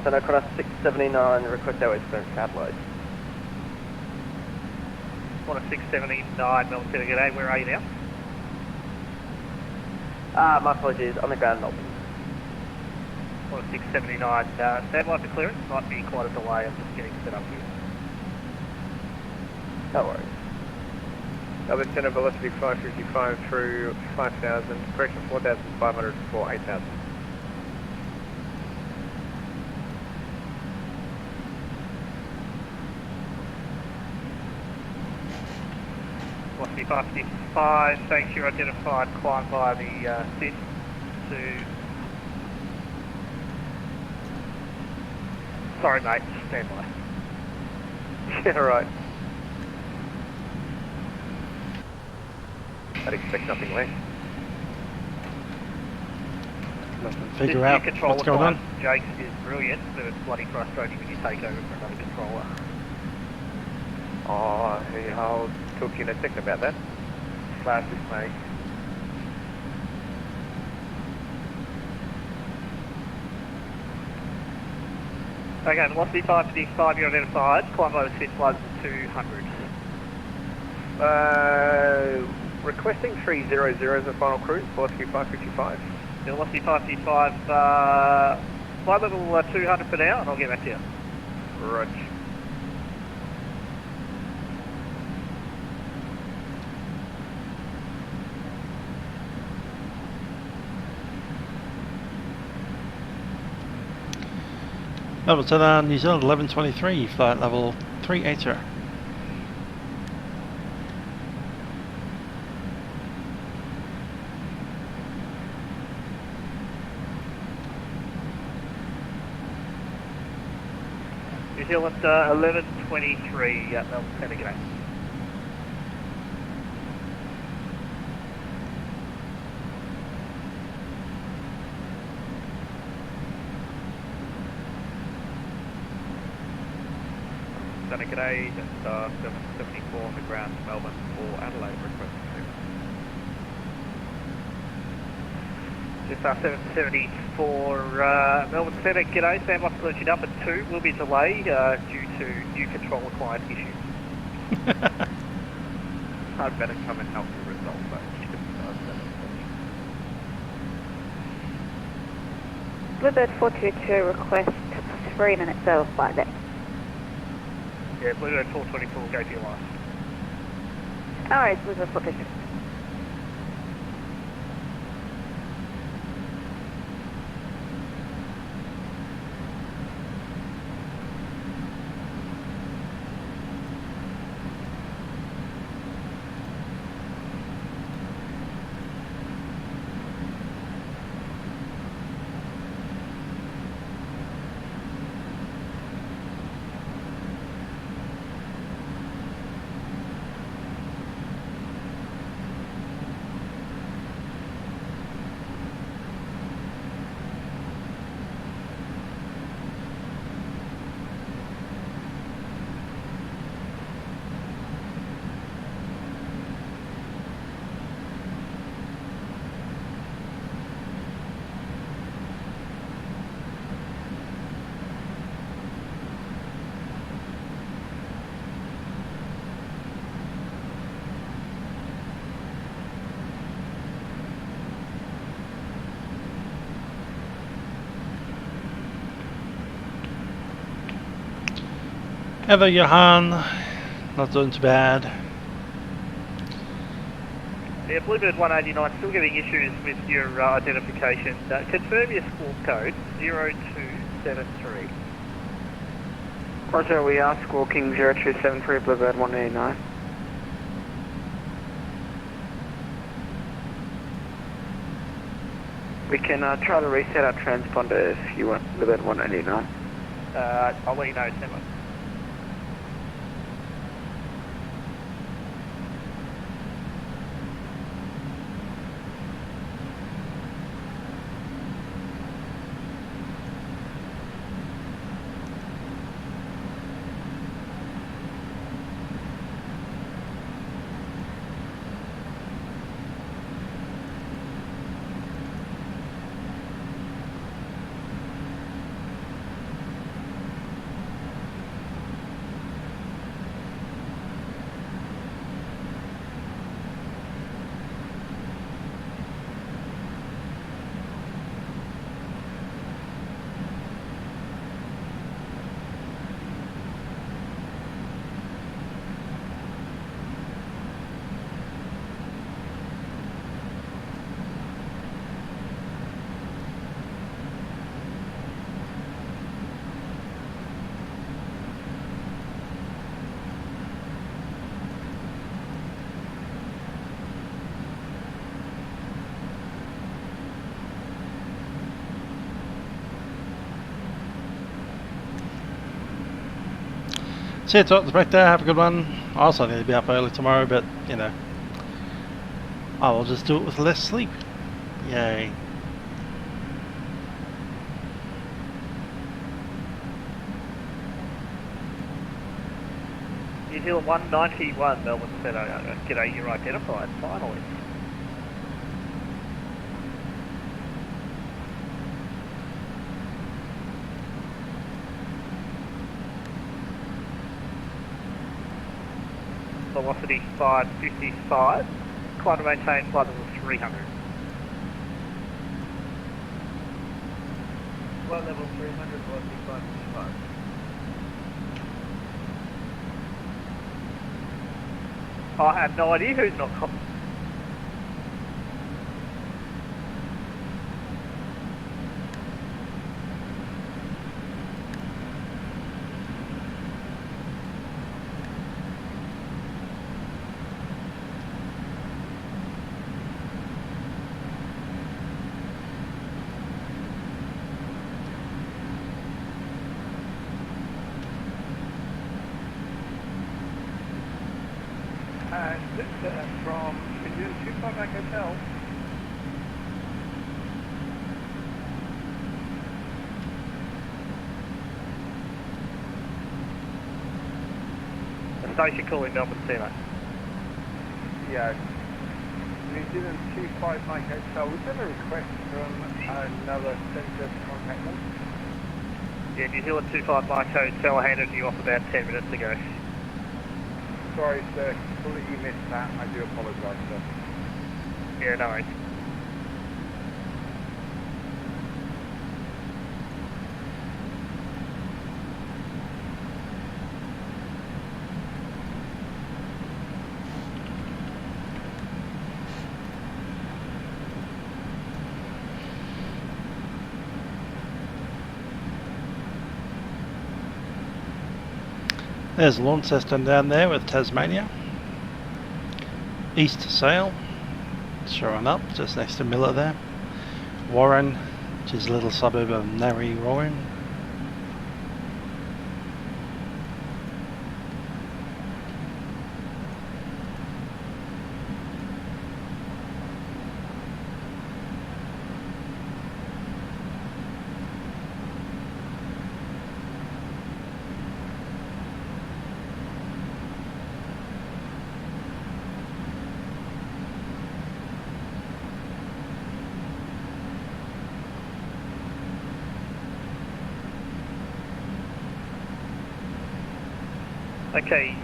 G: Center cross 679, request airway clearance to Adelaide.
B: On a 679, Melbourne Center, g'day, where are you now?
G: My apologies, on the ground Melbourne.
B: On a 679, stand by for clearance, might be quite a delay, I'm just getting set up here.
G: No worries.
H: Melbourne Center, velocity 555 through 5,000, correction 4,500 for 8,000.
B: Velocity 555, thanks, you're identified, climb via the SID to... Sorry mate, stand by.
H: Yeah, right. I'd expect nothing less.
A: Figure out what's going on.
B: Jake's is brilliant, but it's bloody frustrating when you take over for another controller.
H: Oh, hey, I'll talk to you in a second about that. Classic, mate.
B: Okay, velocity 555, you're identified, climb over 6 floods 200.
H: Requesting 300 as a final cruise, velocity 555.
B: Velocity 555, flight level 200 for now, and I'll get back to you.
H: Roger.
A: Melbourne Center, New Zealand 1123, flight level 380.
B: New Zealand 1123, Melbourne Center, g'day. Center, g'day, that's 774 on the ground to Melbourne for Adelaide, request to. Just 774 Melbourne Center, g'day, stand by for collision up at 2, will be delayed due to new controller client issues. I'd better come and help you resolve that.
C: Bluebird 422, request 3 minutes over flight deck.
B: Yeah, Bluebird 424, go for your life.
C: Alright, Bluebird 422.
A: Hello Johan, not doing too bad.
B: Yeah, Bluebird 189, still getting issues with your identification. Confirm your swarm code, 173.
G: Roger, we are squawking 0273 Bluebird 189. We can try to reset our transponder if you want Bluebird 189.
B: I'll let you know, Simon.
A: See you, talk to the break there, have a good one. I also need to be up early tomorrow, but you know, I will just do it with less sleep. Yay.
B: New Zealand 191, Melbourne said, g'day, you're identified, finally. Velocity 555, climb to maintain flight level 300.
H: Flight level 300, velocity 555.
B: I have no idea who's not
H: from India 25 Back Hotel.
B: a station calling Melbourne Centre.
H: Yeah. New Zealand 25 Mike Hotel. We've got a request from another centre to contact them.
B: Yeah, New Zealand 25 Mike Hotel, I handed you off about 10 minutes ago.
H: Sorry, sir. Completely missed that. I do apologise, sir.
B: Yeah, no worries.
A: There's Launceston down there with Tasmania. East Sail, showing up just next to Miller there. Warren, which is a little suburb of Narre Warren.
B: Okay,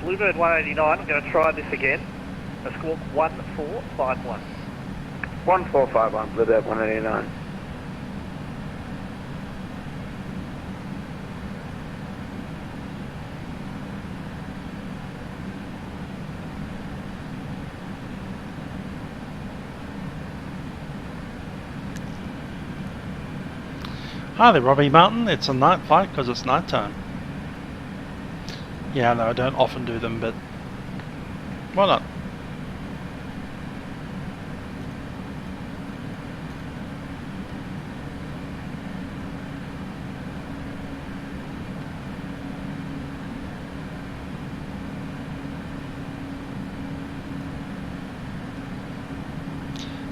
B: Bluebird 189, I'm going to try this again. A squawk 1451.
G: 1451, Bluebird 189.
A: Hi there, Robbie Martin. It's a night flight because it's night time. Yeah, no, I don't often do them, but why not?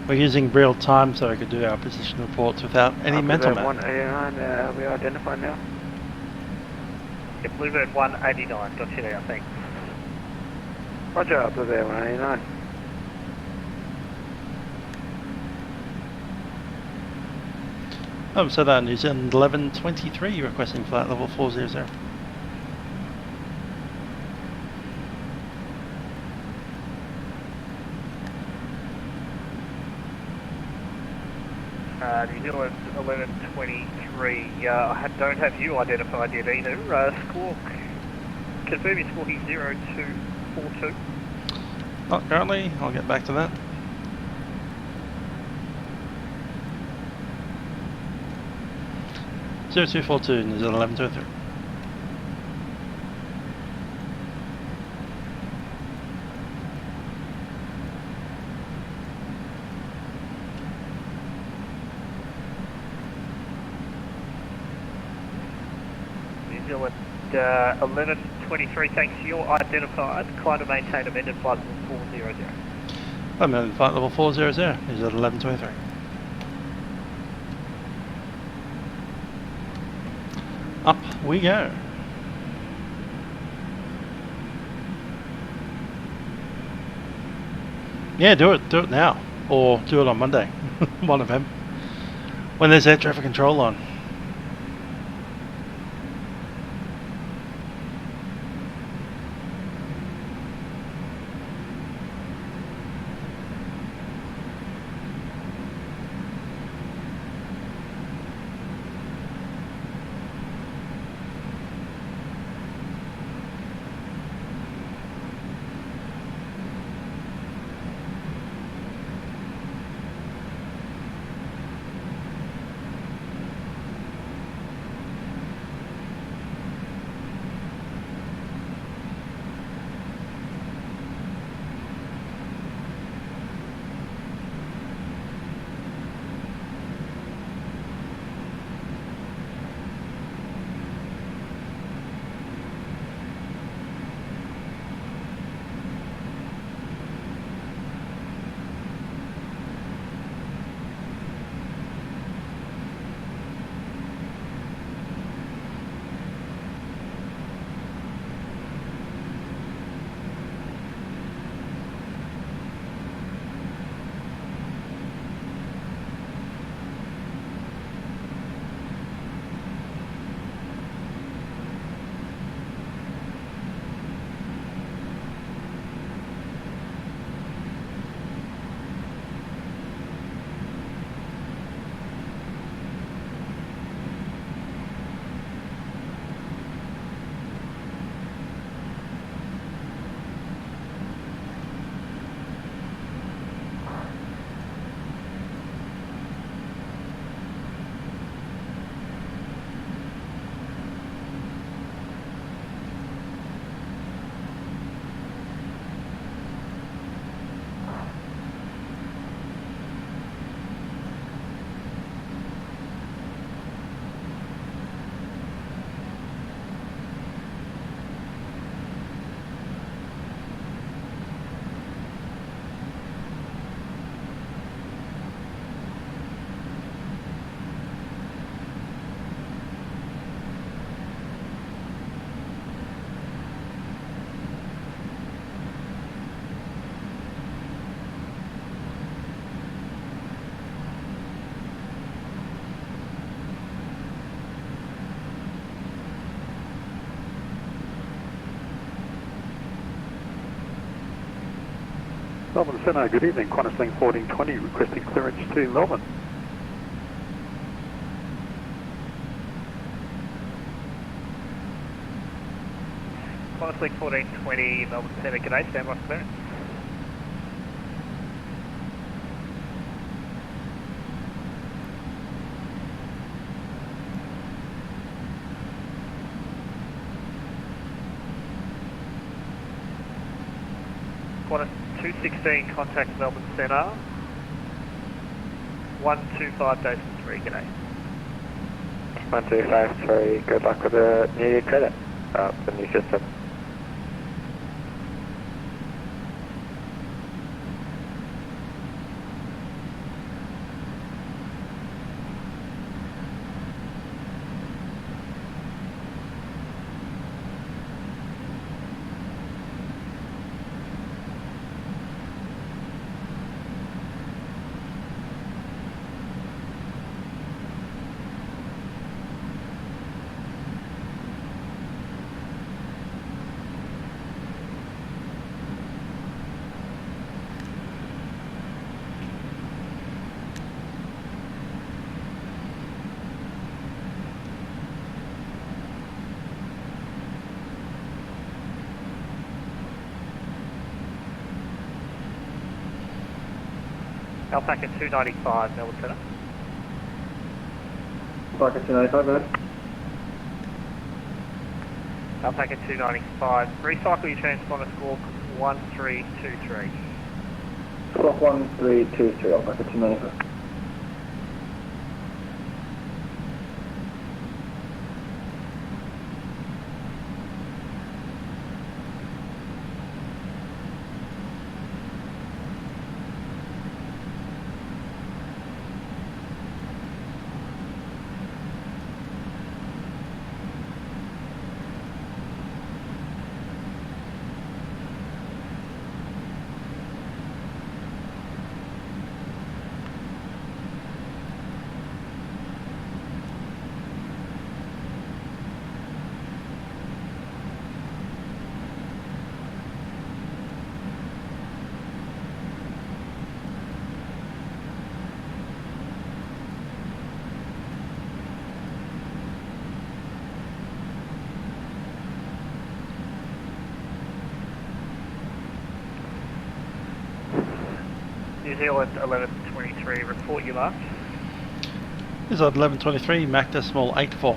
A: We're using real time so we could do our position reports without any mental map.
G: 189, we identified now.
B: Yeah, Bluebird 189, got you there, thanks.
G: Roger, Bluebird 189.
A: Oh, so that New Zealand 1123 requesting flight level 400.
B: New Zealand 1123, I don't have you identified yet either. Squawk, confirming squawking 0242.
A: Not currently, I'll get back to that. New Zealand 1123.
B: New Zealand 1123, thanks. You're identified. Climb to maintain amended flight level 400.
A: Amended flight level 400, New Zealand 1123. Up we go. Yeah, do it now, or do it on Monday. One of them. When there's air traffic control on.
F: Melbourne Centre, good evening. Qantas Link 1420 requesting clearance to Melbourne.
B: Qantas Link 1420, Melbourne Centre, g'day, stand by for clearance. Qantas 216, contact Melbourne Centre. 125 days from 3, g'day.
I: 1253, good luck with the new credit, the new system.
B: Alpaca 295, Melbourne Centre.
F: Alpaca 295, go ahead.
B: Alpaca 295, recycle your transponder squawk 1323.
F: Squawk 1323, Alpaca 295.
B: New Zealand 1123, report your marks.
A: New Zealand 1123, Mac decimal 84.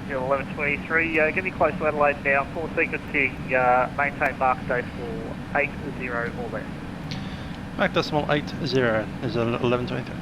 B: New Zealand 1123, get me close to Adelaide now, full sequencing, maintain mark decimal 80 or less.
A: Mac decimal 80 is 1123.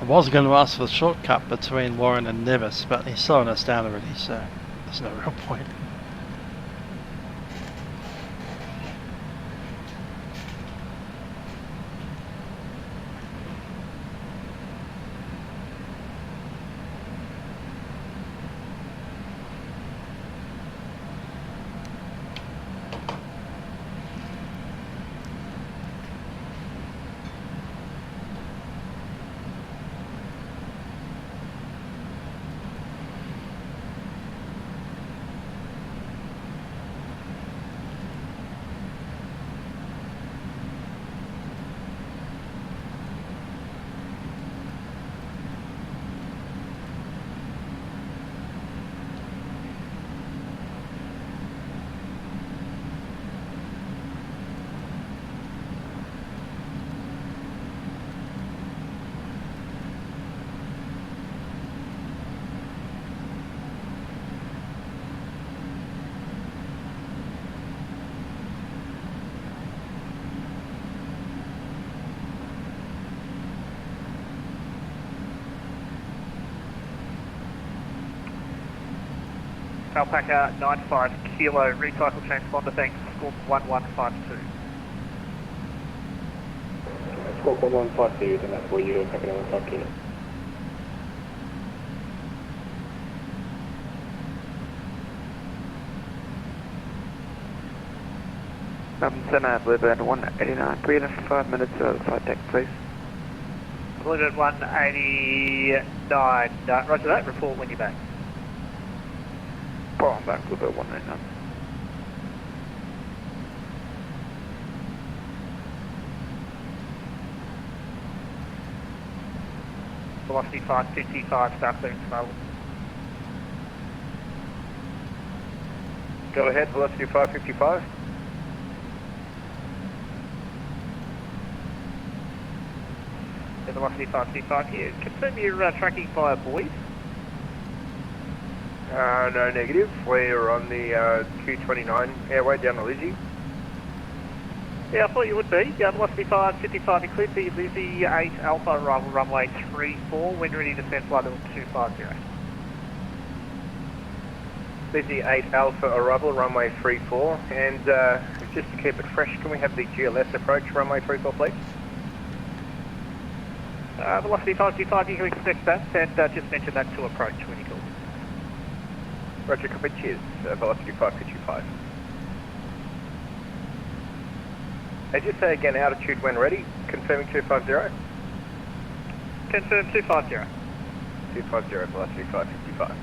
A: I was going to ask for the shortcut between Warren and Nevis, but he's slowing us down already, so there's no real point.
B: Alpaca 95 kilo, recycle transponder, thanks, squawk 1152.
F: Squawk 1152, then that's where you're Alpaca 95 kilo.
U: Melbourne Centre, Bluebird 189, 3 and 5 minutes outside deck, please.
B: Bluebird 189, roger that, report when you're back.
U: Oh, I'm back, Bluebird 189.
B: Velocity 555, start clearance to Melbourne.
H: Go ahead, velocity 555.
B: The velocity 555 here. Confirm you're tracking via Boyd.
H: No negative. We're on the Q29 airway down to Lizzie.
B: Yeah, I thought you would be. Yeah, velocity 555, you cleared the Lizzie 8 Alpha arrival runway 34, wind ready descent flight level 250.
H: Lizzie 8 Alpha arrival runway 34, and just to keep it fresh, can we have the GLS approach runway 34 please?
B: Velocity 525, you can expect that, and just mention that to approach when you call.
H: Roger, copy, cheers. Velocity 555. And just say again, altitude when ready, confirming 250.
B: Confirm 250.
H: 250, velocity 555.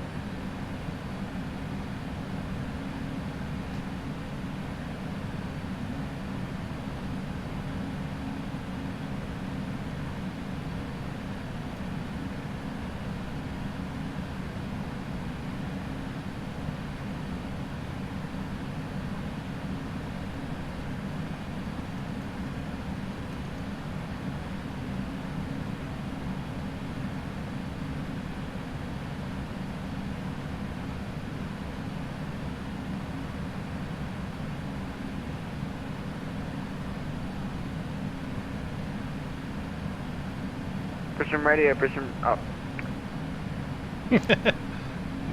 U: Brisbane radio, Brisbane up.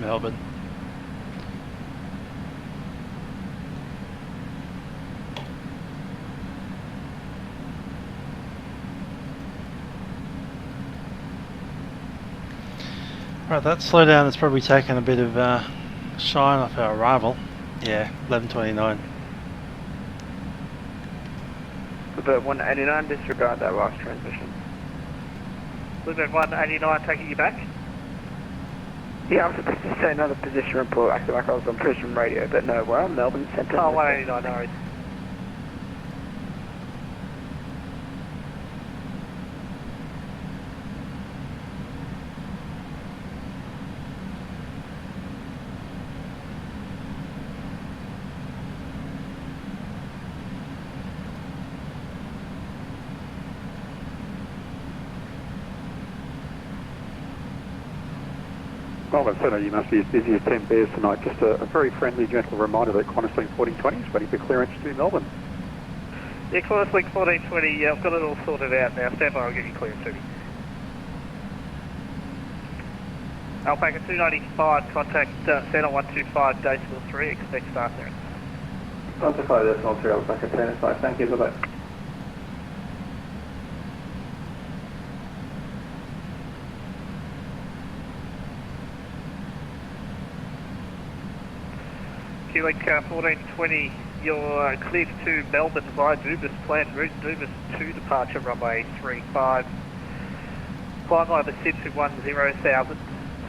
A: Melbourne. Right, that slowdown has probably taken a bit of shine off our arrival. Yeah, 11:29.
U: Bluebird 189, disregard that last transmission.
B: Bluebird 189 taking you back?
U: Yeah, I was supposed to say another position report, acting like I was on Brisbane radio, but no, we're on Melbourne Centre.
B: Oh, 189, no worries.
F: Melbourne Centre, you must be as busy as 10 bears tonight. Just a very friendly, gentle reminder that Qantas Link 1420 is waiting for clearance to Melbourne.
B: Yeah, Qantas Link 1420, yeah, I've got it all sorted out now. Stand by, I'll give you clearance to me. Alpaca 295, contact Center 125, Decimal 3, expect start clearance.
J: Contact Decimal 3, Alpaca 295, thank you, bye-bye.
B: Q-Link 1420, you're cleared to Melbourne via Doobus, planned route Doobus 2 departure runway 35. Climb over SID to 10,000,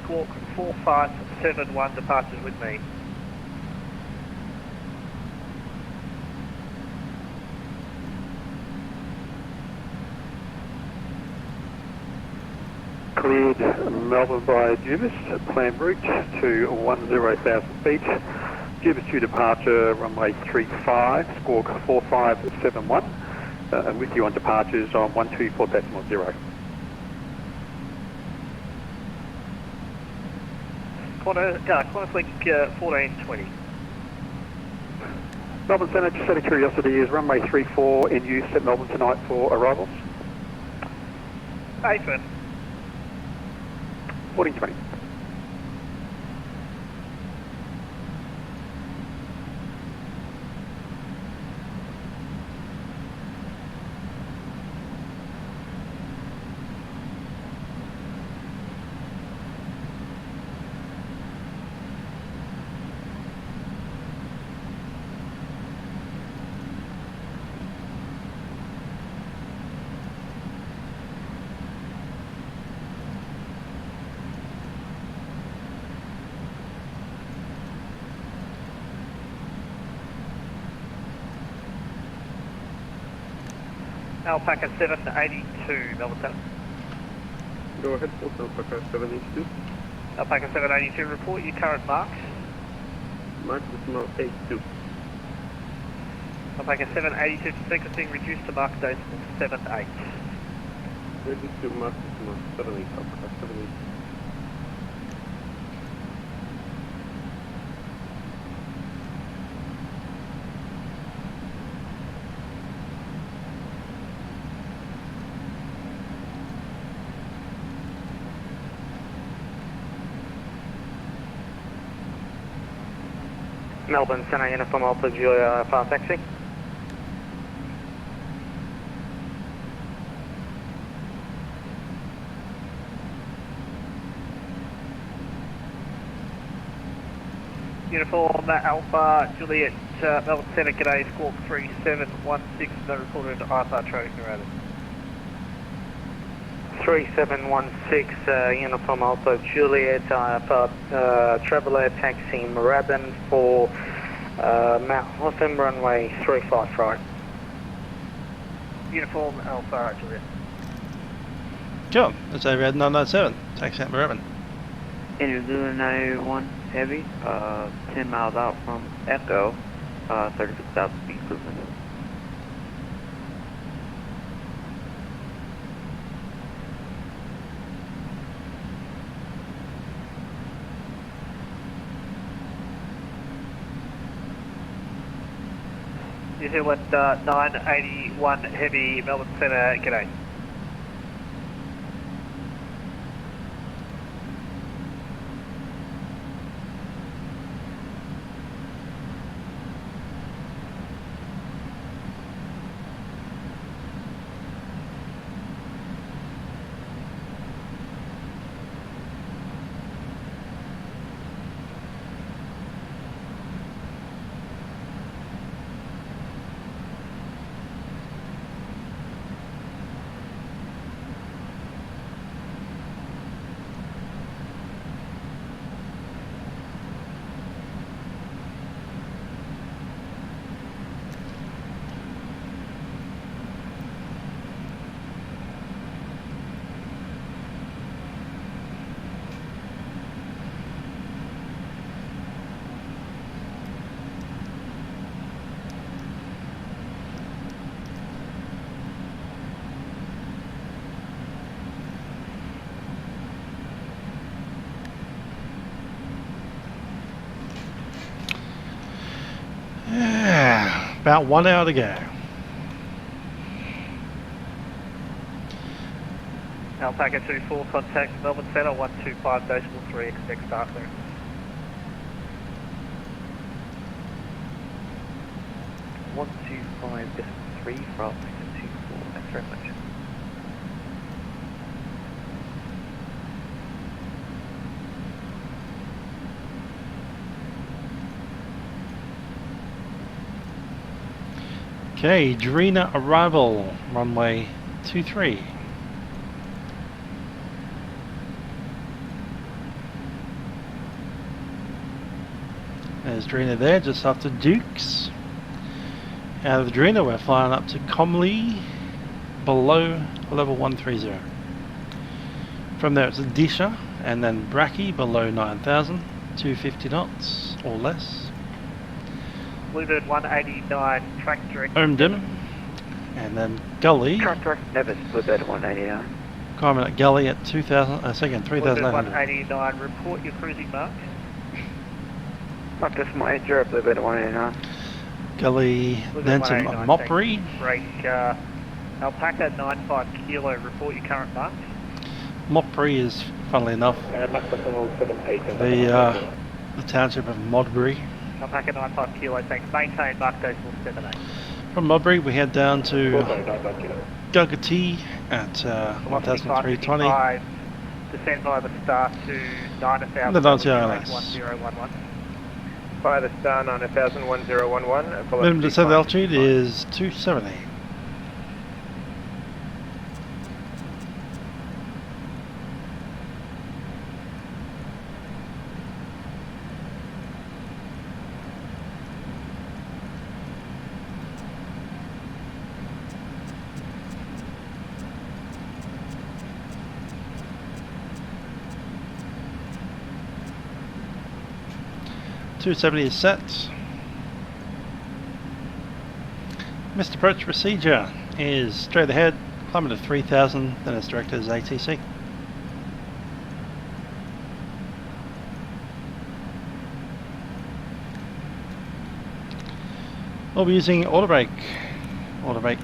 B: squawk 4571 departures with me.
F: Cleared Melbourne by Doobus, planned route to 10,000 feet. Doobus 2 departure, runway 35, squawk 4571, and with you on departures on 124.0.
B: Qantas Link 1420.
F: Melbourne Centre, just out of curiosity, is runway 34 in use at Melbourne tonight for arrivals?
B: Apron.
F: 1420.
B: Alpaca 782, Melbourne Centre.
J: Go ahead, Alpaca 782.
B: Alpaca 782, report your current mark.
J: Mark decimal 82.
B: Alpaca 782 sequencing reduced to mark decimal 78.
J: Reduced to mark decimal 78, Alpaca 78.
G: Melbourne Centre, Uniform Alpha Julia, fast taxi.
B: Uniform Alpha Juliet, Melbourne Centre, g'day, squawk 3716, no reported IFR traffic narrated.
G: 3716, Uniform Alpha Juliet, Traveller taxi Moorabbin for Mount Hotham, runway 35 right.
B: Uniform Alpha Juliet.
A: Sure, that's overhead 997, taxi out Moorabbin.
U: India Zulu 981 Heavy, 10 miles out from Echo, 36,000 feet cruising.
B: New Zealand 981 Heavy, Melbourne Centre, g'day.
A: About 1 hour to go.
B: Alpaca 24, contact Melbourne Centre, 125.3, expect start clearance.
S: One 125.3 for Alpaca 24, thanks very much.
A: Okay, Drina arrival, runway 23. There's Drina there, just after Dukes. Out of Drina, we're flying up to Comley, below level 130. From there it's Disha, and then Bracky, below 9,000, 250 knots, or less.
B: Bluebird 189, track direct.
A: Omdim, and then Gully.
S: Track direct, Nevis, Bluebird 189.
A: Climbing at Gully at 2,000, second, 3,800.
B: Bluebird 189, report your cruising mark.
S: Mark decimal 80, Bluebird 189.
A: Gully, then to Mopri.
B: Break, Alpaca 95 kilo, report your current mark.
A: Mopri is, funnily enough, the township of Modbury.
B: Alpaca 95 kilo, thanks. Maintain mark decimal 78.
A: From Modbury we head down to Gugati at 1,320.
B: Descend by the star to 9,000.
A: The 90
B: 1011.
E: By the star 9,000 1011.
A: Minimum descent altitude is 270. 270 is set. Missed approach procedure is straight ahead, climate of 3000, then as directed as ATC. We'll be using auto brake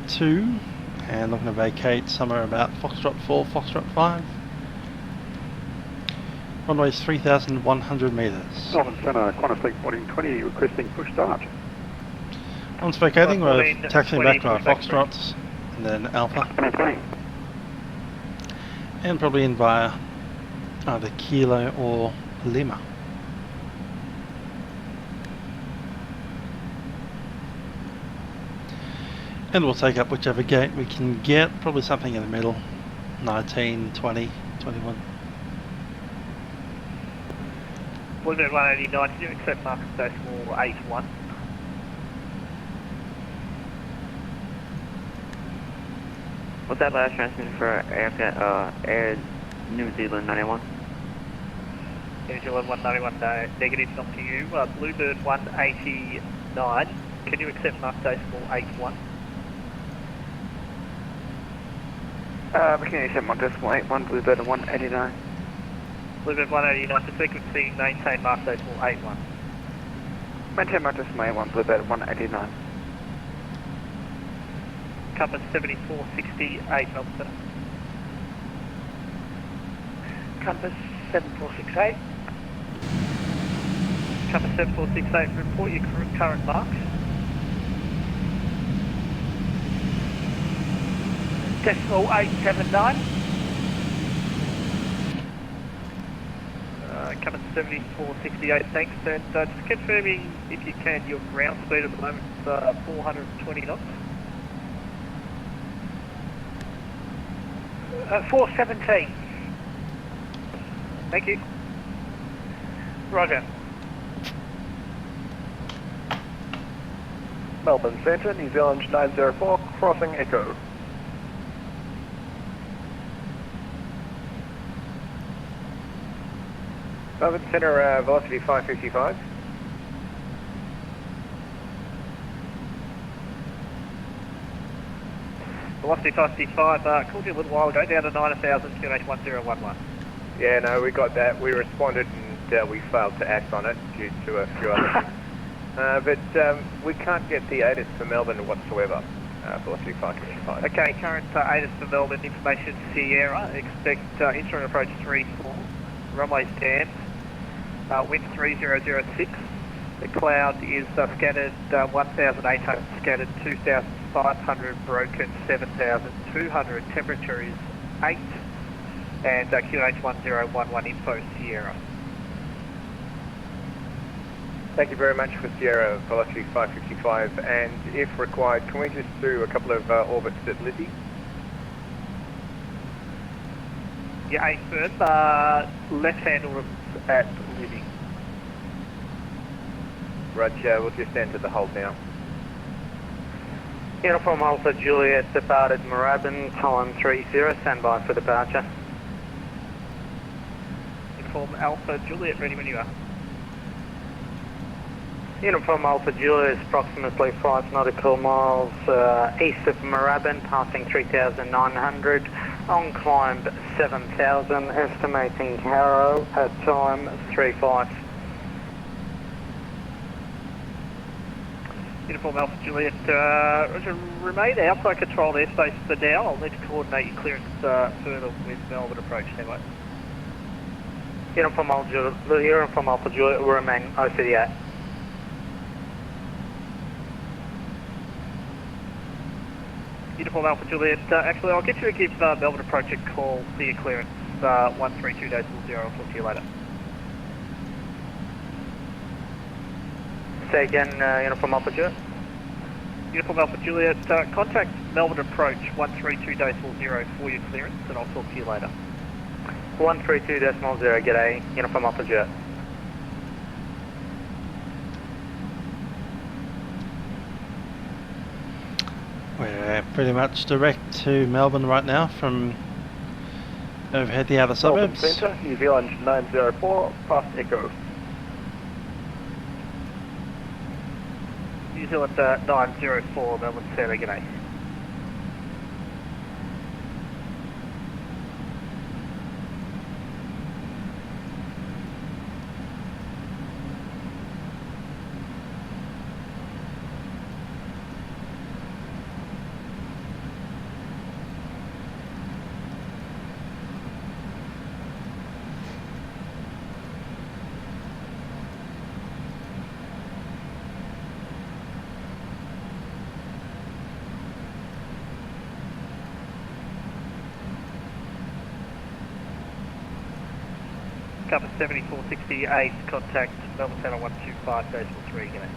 A: 2, and looking to vacate somewhere about Foxtrot 4, Foxtrot 5. Runway's 3,100 metres.
F: Melbourne Centre, Qantas Fleet 1420, requesting push start.
A: Once vacating, we're taxiing back to our Foxtrots, and then Alpha. And probably in via either Kilo or Lima. And we'll take up whichever gate we can get, probably something in the middle, 19, 20, 21.
B: Bluebird 189, can you accept market decimal 81?
U: What's that last transmission for Air New Zealand 91?
B: New Zealand 191, negative, not to you. Bluebird 189, can you accept market decimal 81?
U: We can accept my decimal 81, Bluebird 189.
B: Bluebird 189 for frequency, maintain mark decimal 81.
U: Maintain my decimal 81, Bluebird 189.
B: Compass 7468, Melbourne. Compass 7468. Compass 7468, report your current marks. Decimal 879. Compass 7468, thanks. And just confirming, if you can, your ground speed at the moment is 420 knots. 417. Thank you. Roger.
H: Melbourne Centre, New Zealand 904, crossing Echo.
K: Melbourne Centre, velocity 555.
B: Velocity 555, called you a little while ago, down to 9,000, QNH 1011.
E: Yeah, no, we got that. We responded and we failed to act on it due to a few other things. But we can't get the ATIS for Melbourne whatsoever. Velocity 555.
B: Okay, current ATIS for Melbourne, information Sierra, expect instrument approach 34, runway stand, wind 3006. The cloud is scattered 1,800 scattered, 2,500 broken, 7,200. Temperature is 8, and QNH 1011 info Sierra.
E: Thank you very much for Sierra, velocity 555, and if required, can we just do a couple of orbits at Lizzie?
B: Yeah, A firm, left-hand orbits at Lizzie.
E: Roger, we'll just enter the hold now.
G: Uniform Alpha Juliet departed Moorabbin, time 30, standby for departure.
B: Uniform Alpha Juliet, ready when you are.
G: Uniform Alpha Juliet is approximately 5 nautical miles east of Moorabbin, passing 3,900, on climb 7,000, estimating Harrow at time 35.
B: Uniform Alpha Juliet, Roger, remain outside controlled airspace for now. I'll need to coordinate your clearance further with Melbourne approach anyway.
G: Uniform Alpha Juliet will remain OCDA.
B: Uniform Alpha Juliet, actually I'll get you to give Melbourne approach a call for your clearance, 132.0, I'll talk to you later.
G: Say again, Uniform Alpha Juliet.
B: Uniform Alpha Juliet, contact Melbourne approach 132.0 for your clearance, and I'll talk to you later.
G: 132.0, g'day, Uniform Alpha Juliet.
A: We're pretty much direct to Melbourne right now from overhead the outer suburbs.
H: Melbourne Centre, New Zealand 904, past Echo.
B: Zealand 904, Melbourne Centre, g'day. Cover 7468, contact Melbourne Centre 125.3, g'day.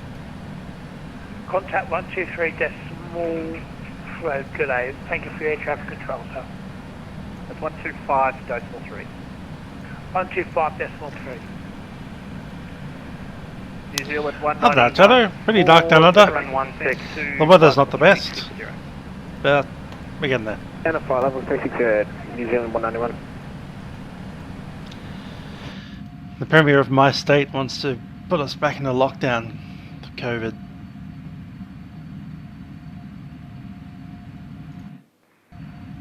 N: Contact 123.3, g'day. Thank you for your air traffic control, sir.
B: That's 125.3.
N: 125.3.
B: New Zealand 199.
A: Not that shadow, pretty dark down under. The weather's not the best, but we're getting there.
F: And a flight level 36 New Zealand 191.
A: The Premier of my state wants to put us back into lockdown for COVID.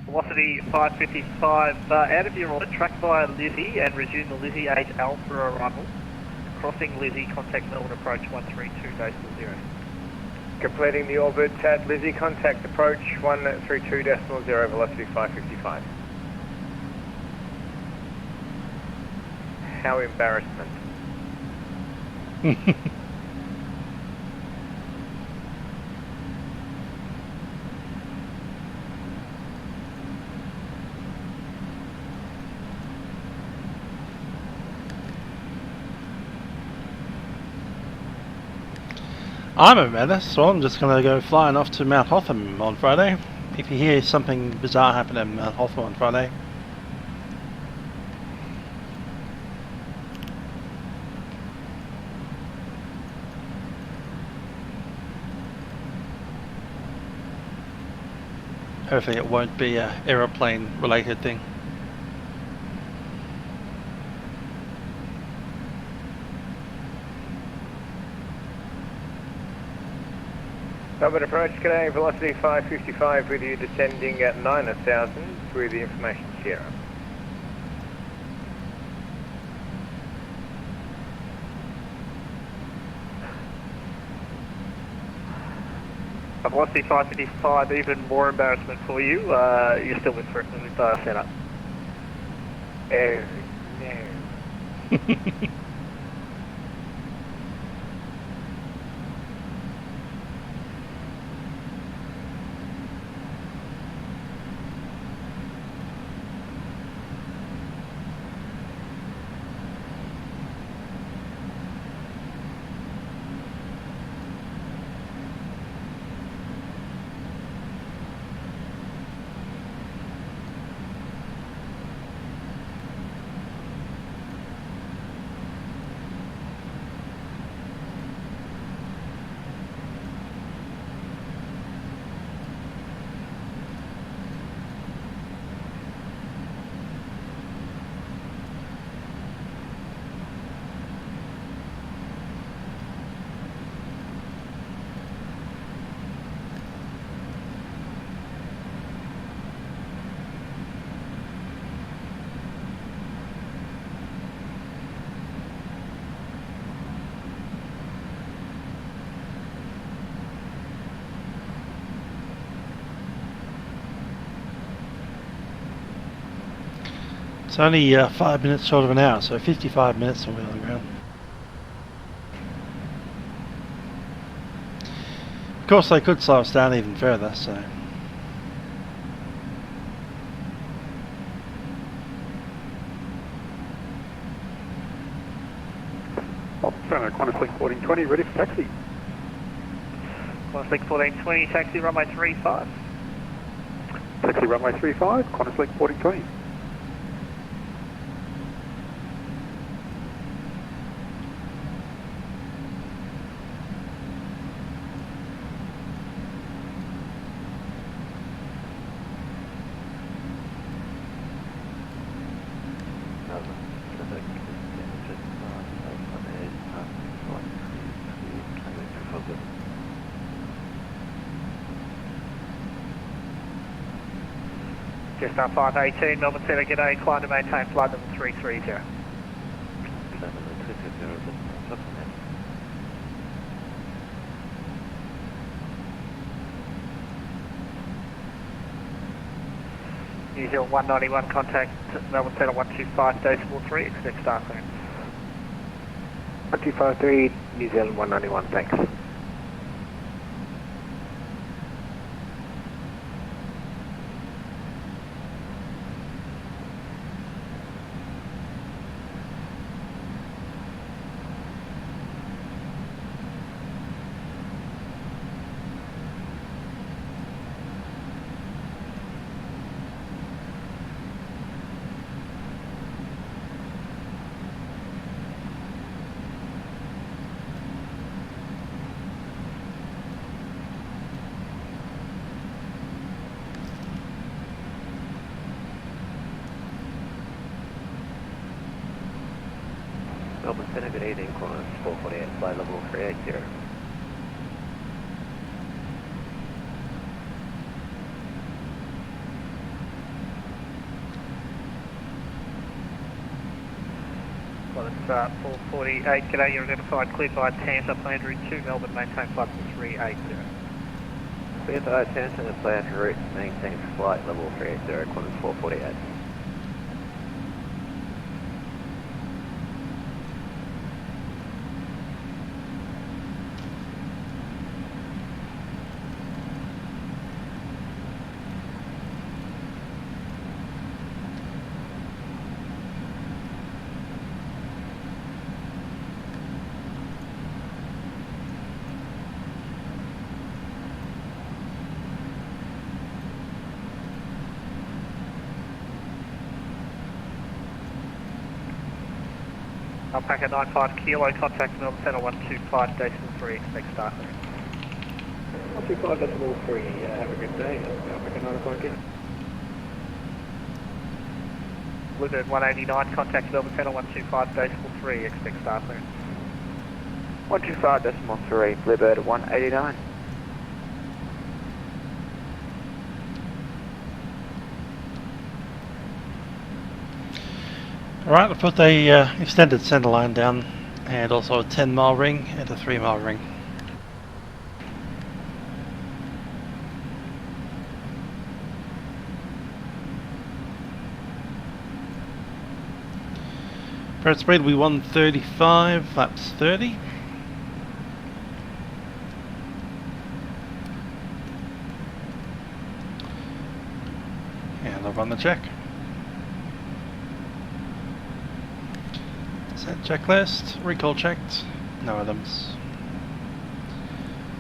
B: Velocity 555, out of your orbit, track via Lizzie and resume the Lizzie 8 Alpha arrival. Crossing Lizzie, contact Melbourne approach 132.0.
E: Completing the orbit at Lizzie, contact approach 132.0, velocity 555. How embarrassment.
A: I'm a menace, so I'm just going to go flying off to Mount Hotham on Friday. If you hear something bizarre happen at Mount Hotham on Friday. Hopefully it won't be an aeroplane related thing.
E: Melbourne approach, g'day, velocity 555 with you descending at 9,000 through the information Sierra.
B: Velocity 555, even more embarrassment for you. You're still with Centre.
E: Oh, no.
A: It's only 5 minutes short of an hour, so 55 minutes and we're on the ground. Of course they could slow us down even further, so...
F: Qantas Link 1420, ready for taxi.
B: Qantas Link 1420, taxi runway 35.
F: Taxi runway 35, Qantas Link 1420.
B: Jetstar 518, Melbourne Centre, g'day, climb to maintain flight level 330. New Zealand 191, contact Melbourne Centre 125.3, expect start clearance.
F: 1253, New Zealand 191, thanks.
K: Melbourne Centre, good evening, Qantas 448, flight level 380.
B: Qantas 448, g'day, you're identified, cleared by Tampa, planned route to Melbourne, maintain flight level 380.
K: Cleared by Tampa, planned route, maintain flight level 380, Qantas 448.
B: Alpaca 95 kilo, contact Melbourne Centre 125.3, expect start clearance.
F: 125.3, have a good day. Alpaca 95 kilo.
B: Bluebird 189, contact Melbourne Centre 125.3, expect start clearance.
U: 125.3, Bluebird 189.
A: Alright, I put a extended centre line down and also a 10-mile ring and a 3-mile ring. Apparent speed will be 135, flaps 30. And I'll run the check. Set checklist, recall checked, no items.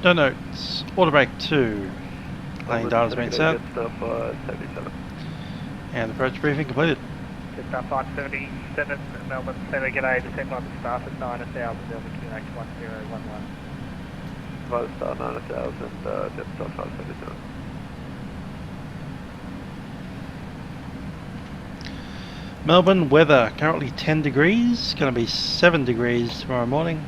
A: No notes, auto brake 2. Landing data has been set. And approach briefing completed.
B: Jetstar 577, Melbourne Centre, g'day, descend on the start at 9,000, Melbourne QH 1011.
J: Flight star 9000, Jetstar 577.
A: Melbourne weather currently 10 degrees, going to be 7 degrees tomorrow morning.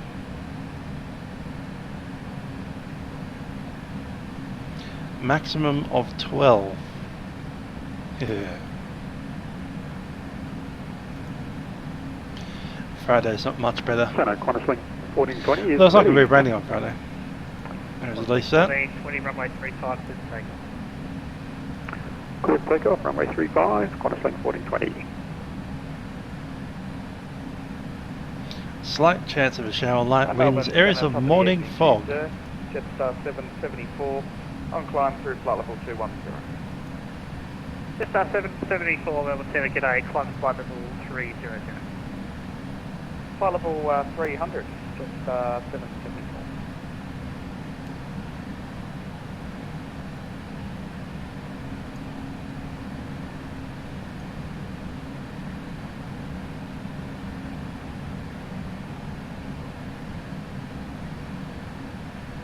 A: Maximum of 12. Yeah. Friday's not much better.
F: Qantas Link 1420 is
A: Though it's not going to be raining on Friday. There's at least that.
B: 20 runway 35, please take off.
F: Clear takeoff, runway 35, Qantas Link 1420.
A: Slight chance of a shower, light winds, areas of morning fog.
R: Jetstar 774, on climb through flight level 210.
B: Jetstar 774, Melbourne Centre, g'day, climb to flight level 300.
R: Flight level 300, Jetstar 774.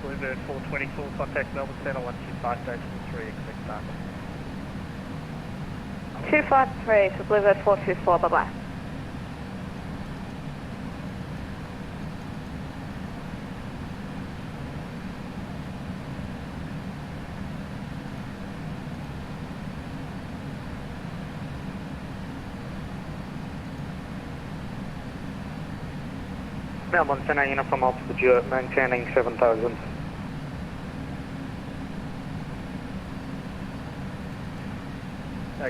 B: Bluebird 424, contact Melbourne Centre 125.3, expect start.
C: 253 for Bluebird 424, bye bye.
G: Melbourne Centre, Uniform Alpha Juliet, maintaining 7,000.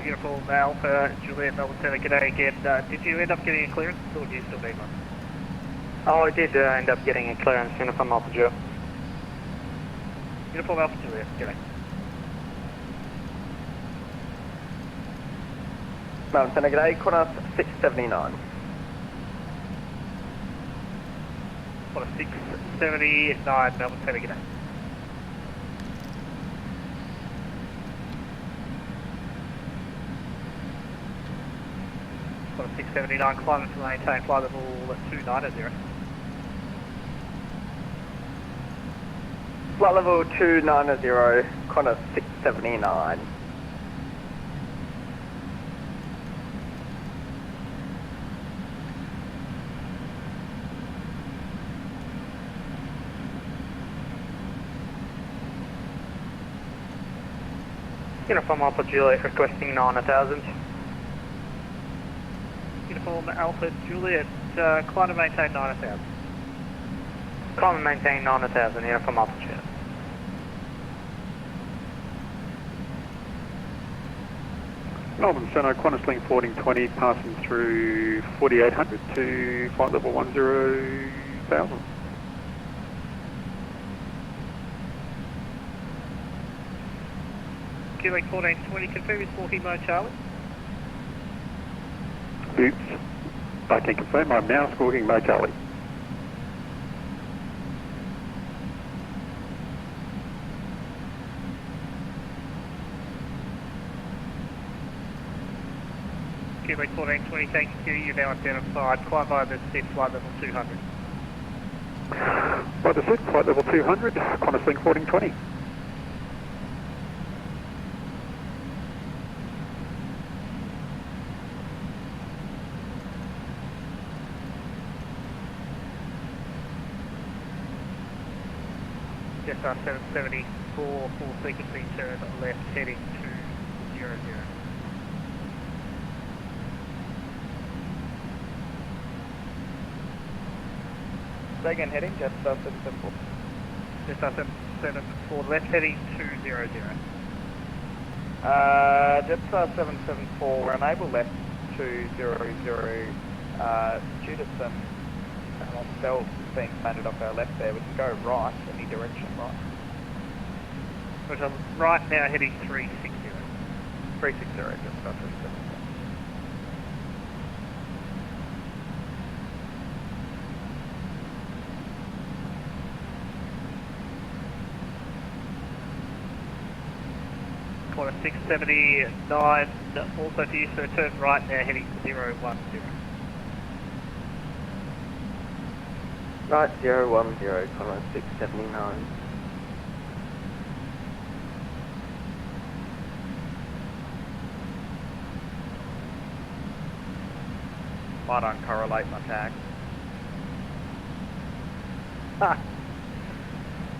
B: Uniform Alpha Juliet, Melbourne Centre, g'day again. Did you end up getting a clearance, or do you still need one?
G: Oh, I did end up getting a clearance, Uniform Alpha Juliet.
B: Uniform Alpha Juliet, g'day.
E: Melbourne Centre, g'day, Qantas 679.
B: What a 679, Melbourne Centre, g'day. What a 679, climate to maintain flight level 290.
E: Flight level 290, Qantas 679.
G: Uniform Alpha Juliet requesting 9,000.
B: Uniform Alpha Juliet, climb to maintain 9,000.
G: Climb and maintain 9,000, Uniform Alpha Juliet.
F: Melbourne Centre, Qantas Link 1420, passing through 4800 to flight level 10,000.
B: Link 1420, confirm is 14 mode Charlie.
F: Oops. I can confirm I'm now squawking Mo Charlie.
B: Link 1420, thank you. You're now identified. Climb by the set flight level 200.
F: By the set, flight level 200, Qantas Link 1420.
B: SR 774, full frequency turn left heading to 00.
E: Say again, heading, Jetstar 774.
B: Jetstar 774, left heading to 00.
E: Jetstar 774, we're unable left to 00, due to some cells being planted off our left there. We can go right, any direction right.
B: We're right now heading 360.
E: 360, Jetstar 774.
B: Quarter 679, also for you, so turn right now heading to 010.
D: Right, 010, Qantas 679.
E: Might uncorrelate my tag.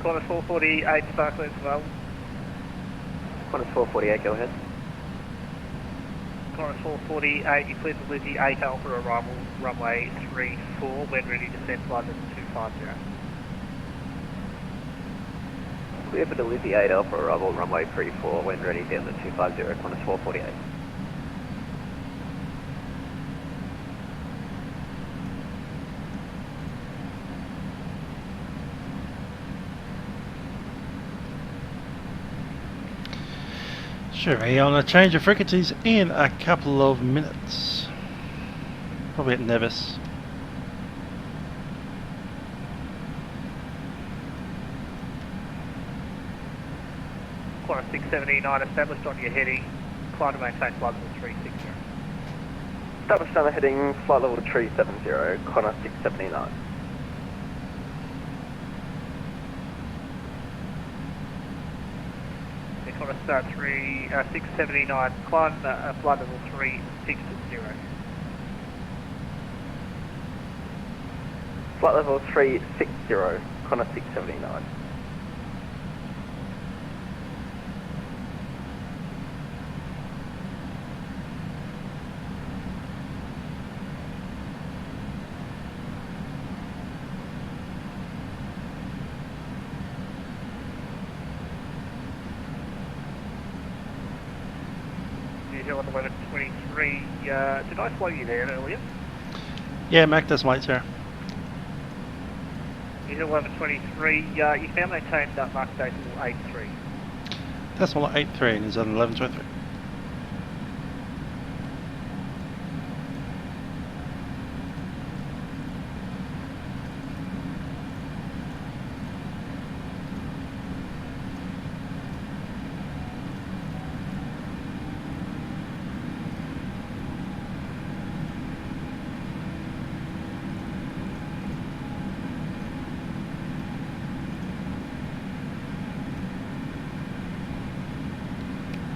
B: Quarter 448, Sparkler as well.
D: Qantas 448, go ahead.
B: Qantas 448, you cleared the Lizzie 8 Alpha arrival, runway 34, when ready to descend flight level 250.
D: Clear for the Lizzie 8 Alpha arrival, runway 34, when ready down to 250, Qantas 448.
A: Sure, on a change of frequencies in a couple of minutes. Probably at Nevis.
B: Qantas 679 established on your heading, climb to maintain flight level 360.
E: Established on the heading, flight level 370, Qantas 679.
B: Qantas 679, climb flight level 360.
E: Flight level 360, Qantas 679.
B: New Zealand 1123, did I slow you there earlier?
A: Yeah, Mac decimal 80.
B: New Zealand 1123, you found maintained mark decimal 83.
A: Decimal 83, New Zealand 1123.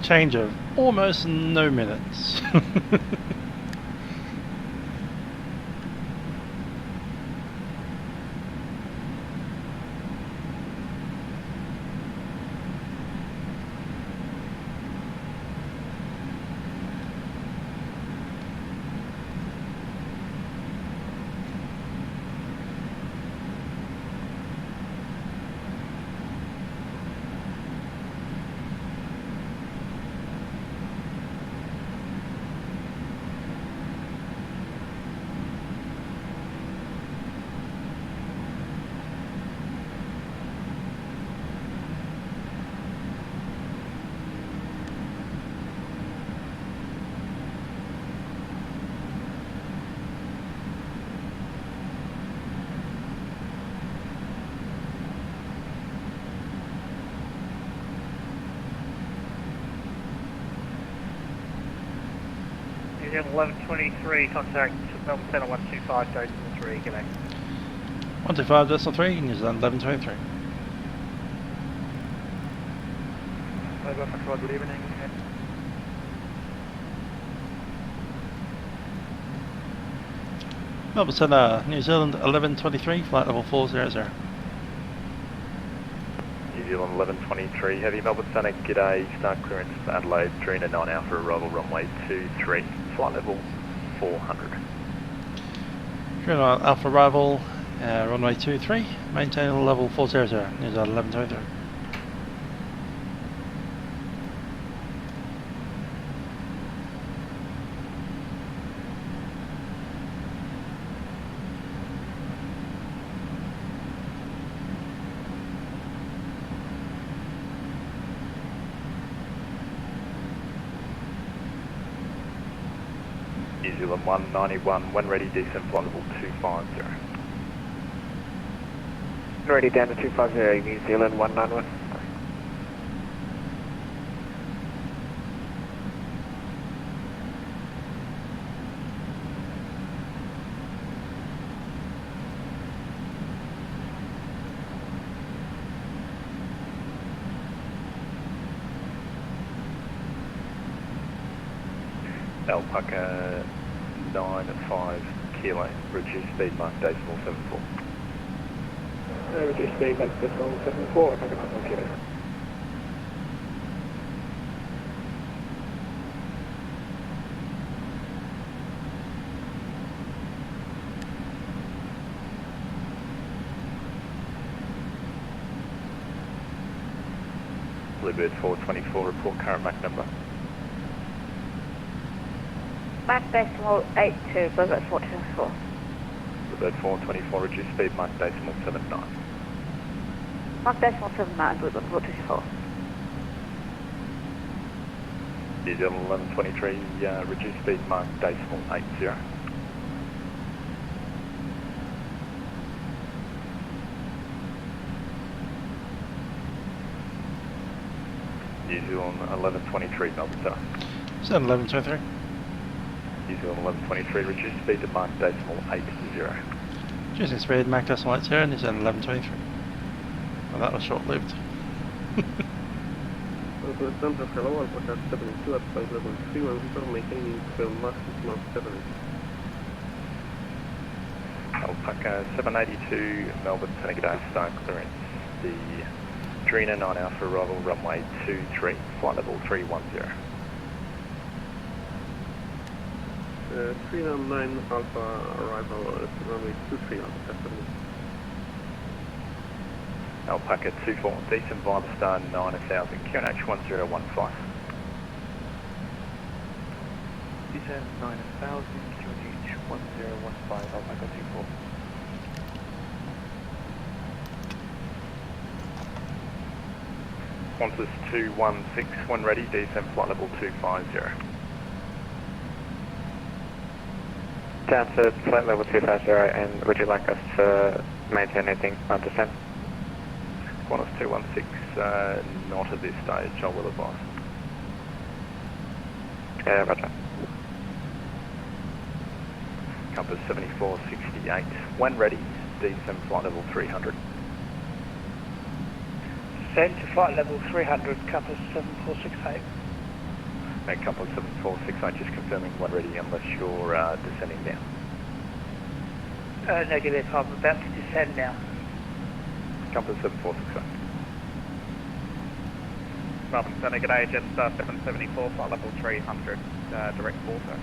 A: Change of almost no minutes.
B: New Zealand 1123, contact Melbourne Centre 125, decimal 3, g'day.
A: 125 decimal 3, New Zealand 1123.
H: Over, good evening.
A: Melbourne Centre, New Zealand 1123, flight level 400.
O: New Zealand 1123, heavy Melbourne Centre, g'day, start clearance for Adelaide, Trina 9 Alpha, arrival runway 23, flight level 400.
A: Trina 9 Alpha arrival, runway 23, maintain level 400, New Zealand 1123.
O: New Zealand 191, when ready, descent flight level 250.
I: Ready down to 250, New Zealand 191.
O: Alpaca 95 kilo, reduce speed mark decimal 74.
F: Reduce speed mark decimal 74, Alpaca 95 kilo.
O: Bluebird 424, report current Mach number.
C: Mark decimal 82, Bluebird 424.
O: Bluebird 424, reduce speed mark decimal 79.
C: Mark decimal 79, Bluebird 424.
O: New Zealand 1123, reduce speed mark decimal 80. New Zealand 1123, Melbourne Centre.
A: Is that 1123?
O: New Zealand 1123, reduce speed to mark decimal 80.
A: Reducing speed, Mac decimal 80, New Zealand 1123. Well, that was short-lived.
F: Santa Hello, Alpaca 72 at flight level 310, maintaining film mass mark 70.
O: Alpaca 782, Melbourne Centre, g'day, start clearance. The Trina 9 Alpha, arrival runway 23, flight level 310.
F: 309 Alpha, arrival runway 23, Alpaca 70.
O: Alpaca 24, decent via the star 9000, QNH 1015.
F: descend 9000, QNH 1015, Alpha 24.
O: Qantas 216, when ready, descend flight level 250.
K: Down to flight level 250, and would you like us to maintain anything on descent?
O: Qantas 216, not at this stage, I will advise.
K: Yeah, roger.
O: Compass 7468, when ready, descend flight level 300.
N: Descend to flight level 300, compass 7468.
O: And Compass 7468, just confirming when ready unless you're descending down.
N: Negative, I'm about to descend now.
O: Compass 7468.
R: Melbourne Centre, good day, Jetstar 774, flight level 300, direct auto.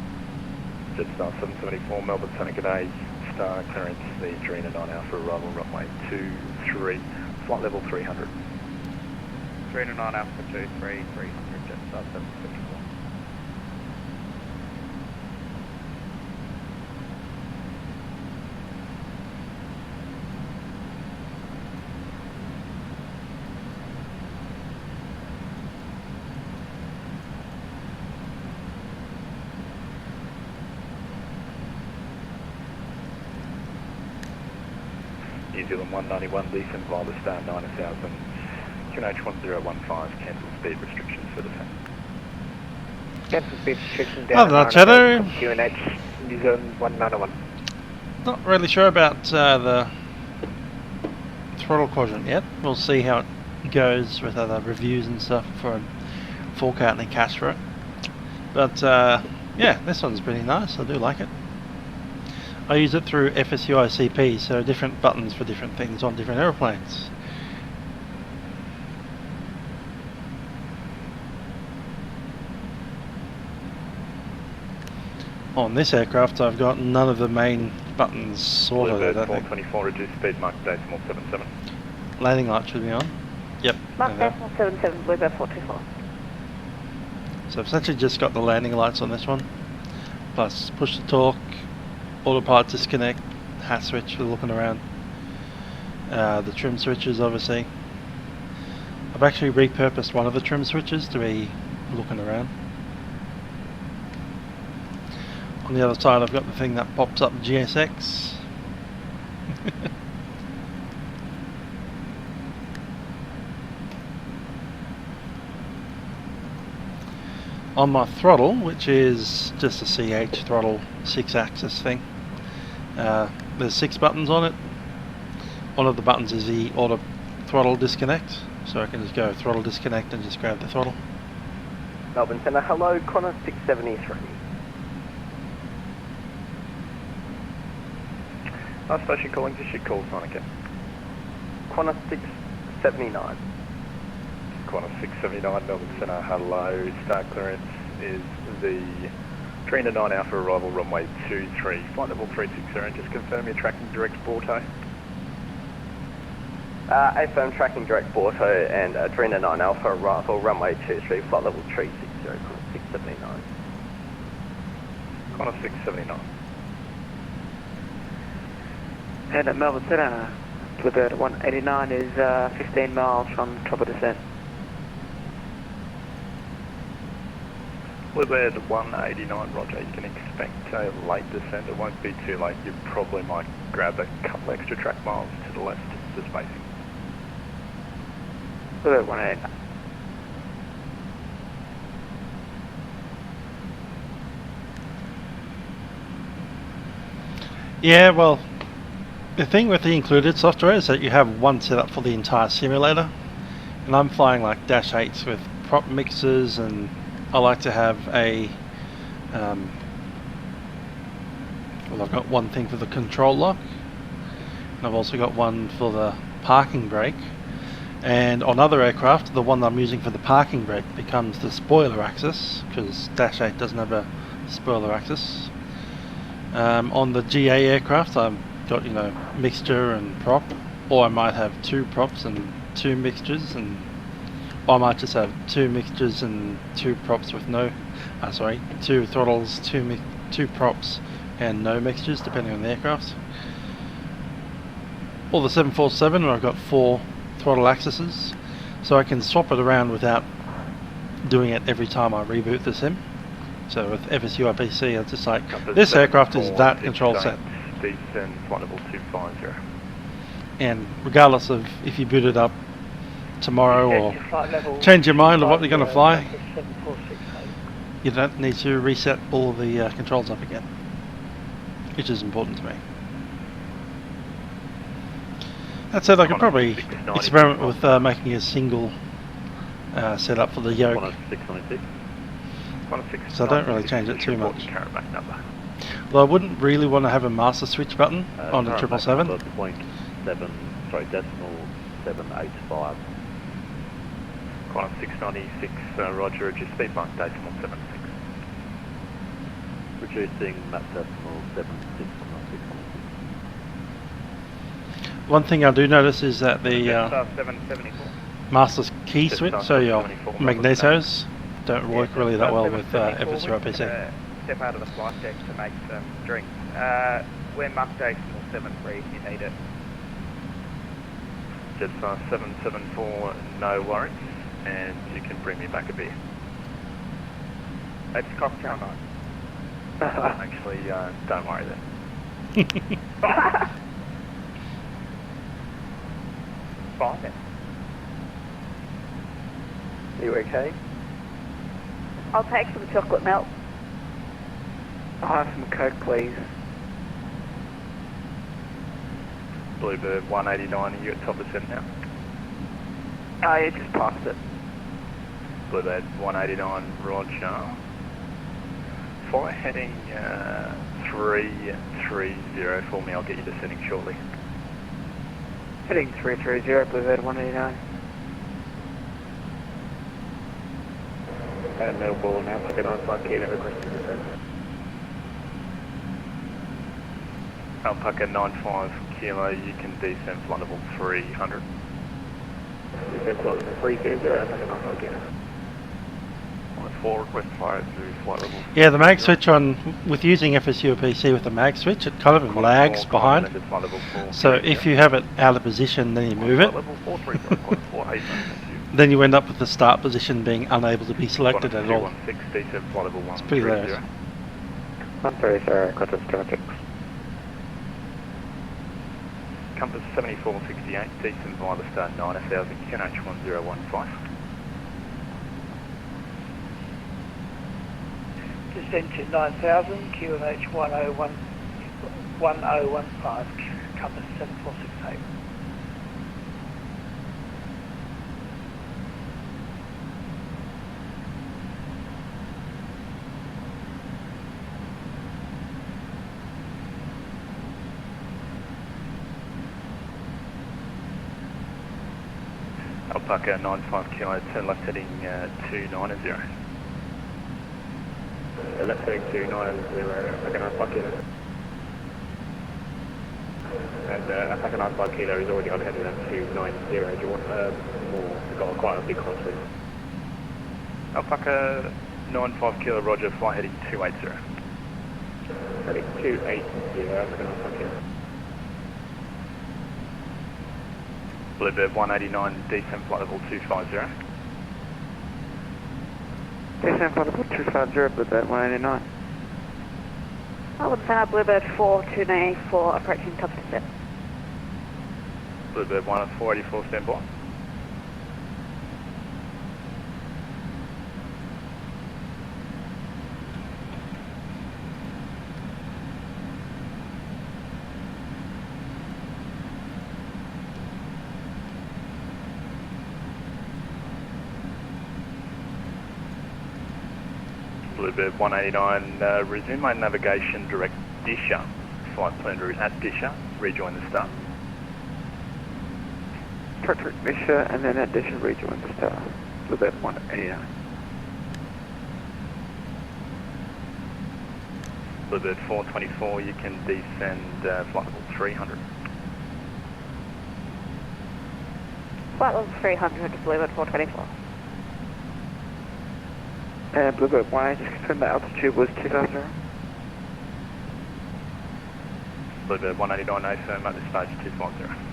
O: Jetstar 774, Melbourne Centre, good day, star clearance, the Drina 9 Alpha, arrival runway 23, flight level 300.
R: Drina 9 Alpha 23, 300, Jetstar 774.
O: New Zealand 191, descend via the star 9000, QNH 1015, cancel speed restrictions for descent.
E: Cancel speed restrictions down
A: Hello, Shadow.
E: QNH, New Zealand 191.
A: Not really sure about the throttle quadrant yet. We'll see how it goes with other reviews and stuff for a fork out and a cash for it. But yeah, this one's pretty nice. I do like it. I use it through FSUI CP, so different buttons for different things on different aeroplanes. On this aircraft I've got none of the main buttons sorted.
O: Bluebird 424, reduce speed, mark decimal 77.
A: Landing light should be on. Yep.
C: Mark decimal 77, Bluebird 424.
A: So I've essentially just got the landing lights on this one, plus push to talk, autopilot disconnect, hat switch for looking around, the trim switches obviously. I've actually repurposed one of the trim switches to be looking around. On the other side I've got the thing that pops up GSX. On my throttle, which is just a CH throttle 6-axis thing, there's 6 buttons on it. One of the buttons is the auto throttle disconnect, so I can just go throttle disconnect and just grab the throttle.
K: Melbourne Centre, hello, Connor 673.
O: Station calling, just your call sign again.
K: Connor 679.
O: Qantas 679, Melbourne Centre, hello, star clearance is the Drina 9 Alpha, arrival runway 23, flight level 360, and just confirm you're tracking direct Borto.
K: Affirm tracking direct Borto and Drina 9 Alpha, arrival runway 23, flight level 360, Qantas 679.
O: Qantas 679.
S: And at Melbourne Centre, Bluebird 189 is 15 miles from tropical descent.
O: Bluebird 189, roger, you can expect a late descent. It won't be too late. You probably might grab a couple extra track miles to the left for spacing.
S: Bluebird 189.
A: Yeah, well, the thing with the included software is that you have one setup for the entire simulator, and I'm flying like Dash 8s with prop mixers, and I like to have a well, I've got one thing for the control lock, and I've also got one for the parking brake, and on other aircraft the one that I'm using for the parking brake becomes the spoiler axis, because Dash 8 doesn't have a spoiler axis. On the GA aircraft I've got, you know, mixture and prop, or I might have 2 props and 2 mixtures, and I might just have 2 mixtures and 2 props with no, 2 throttles, 2 props and no mixtures depending on the aircraft. Or the 747 where I've got 4 throttle axes, so I can swap it around without doing it every time I reboot the sim. So with FSU IPC, it's just like, this aircraft is that control set.
O: Descend flight level 250.
A: And regardless of if you boot it up tomorrow or change your mind of what you're going to fly, you don't need to reset all of the controls up again, which is important to me. That said, I could probably experiment with making a single setup for the yoke, so I don't really change it too much. Although I wouldn't really want to have a master switch button on the 777.
P: Decimal 785.
O: Qantas 696, roger, reduce speed mark decimal 76.
P: Reducing map decimal 76.
A: One thing I do notice is that the
B: 774.
A: master's key switch, so your magnetos, don't work really that well with FSU IPC.
B: Step out of the flight deck to make some drinks. We're Mach decimal 73 if you need it.
O: Jetstar 774, no worries, and you can bring me back a beer.
B: It's cocktail night.
O: Actually, don't worry then.
B: Fine then.
F: Are you okay?
C: I'll take some chocolate milk.
I: I'll have some Coke, please.
O: Bluebird 189, are you at top of 7 now?
I: Oh, you just passed it.
O: Bluebird 189, roger. Fly heading 330 for me, I'll get you descending shortly.
I: Heading 330, Bluebird 189.
F: And no ball now, second on flight, kilo requesting descent.
O: Alpaca 95 kilo, you can descend flight level 300.
F: Descend flight level 330, Alpaca 95 kilo.
O: 4 request fire to flight level.
A: Yeah, the mag switch on, with using FSU PC with the mag switch, it kind of lags behind. So if you have it out of position, then you move it. Then you end up with the start position being unable to be selected at all. It's pretty hilarious.
F: 130, Qantas traffic.
O: Compass 7468, descend via the start 9000, QNH1015.
N: Descend to 9000, QNH 1015, compass 7468.
O: Alpaca 95 kilo, turn left heading 290.
F: Left heading 290, Alpaca 95 kilo. And Alpaca 95 kilo is already on heading at 290. Do you want more? We've got quite a big crosswind.
O: Alpaca 95 kilo, roger, fly heading 280.
F: Heading 280, Alpaca 95 kilo.
O: Bluebird 189, descend flight level 250.
I: Descend flight level 250, Bluebird 189.
C: I would send out Bluebird 4294 approaching top of set.
O: Bluebird 484, stand by. Bluebird 189, resume my navigation direct Disha. Flight plan route at Disha, rejoin the start.
I: Direct Disha and then at Disha rejoin the start. Bluebird 189.
O: Bluebird 424, you can descend flight level 300.
C: Flight level 300 to Bluebird 424.
S: Bluebird 1, just confirm the altitude was 250.
O: Bluebird 189, affirm at this stage 250.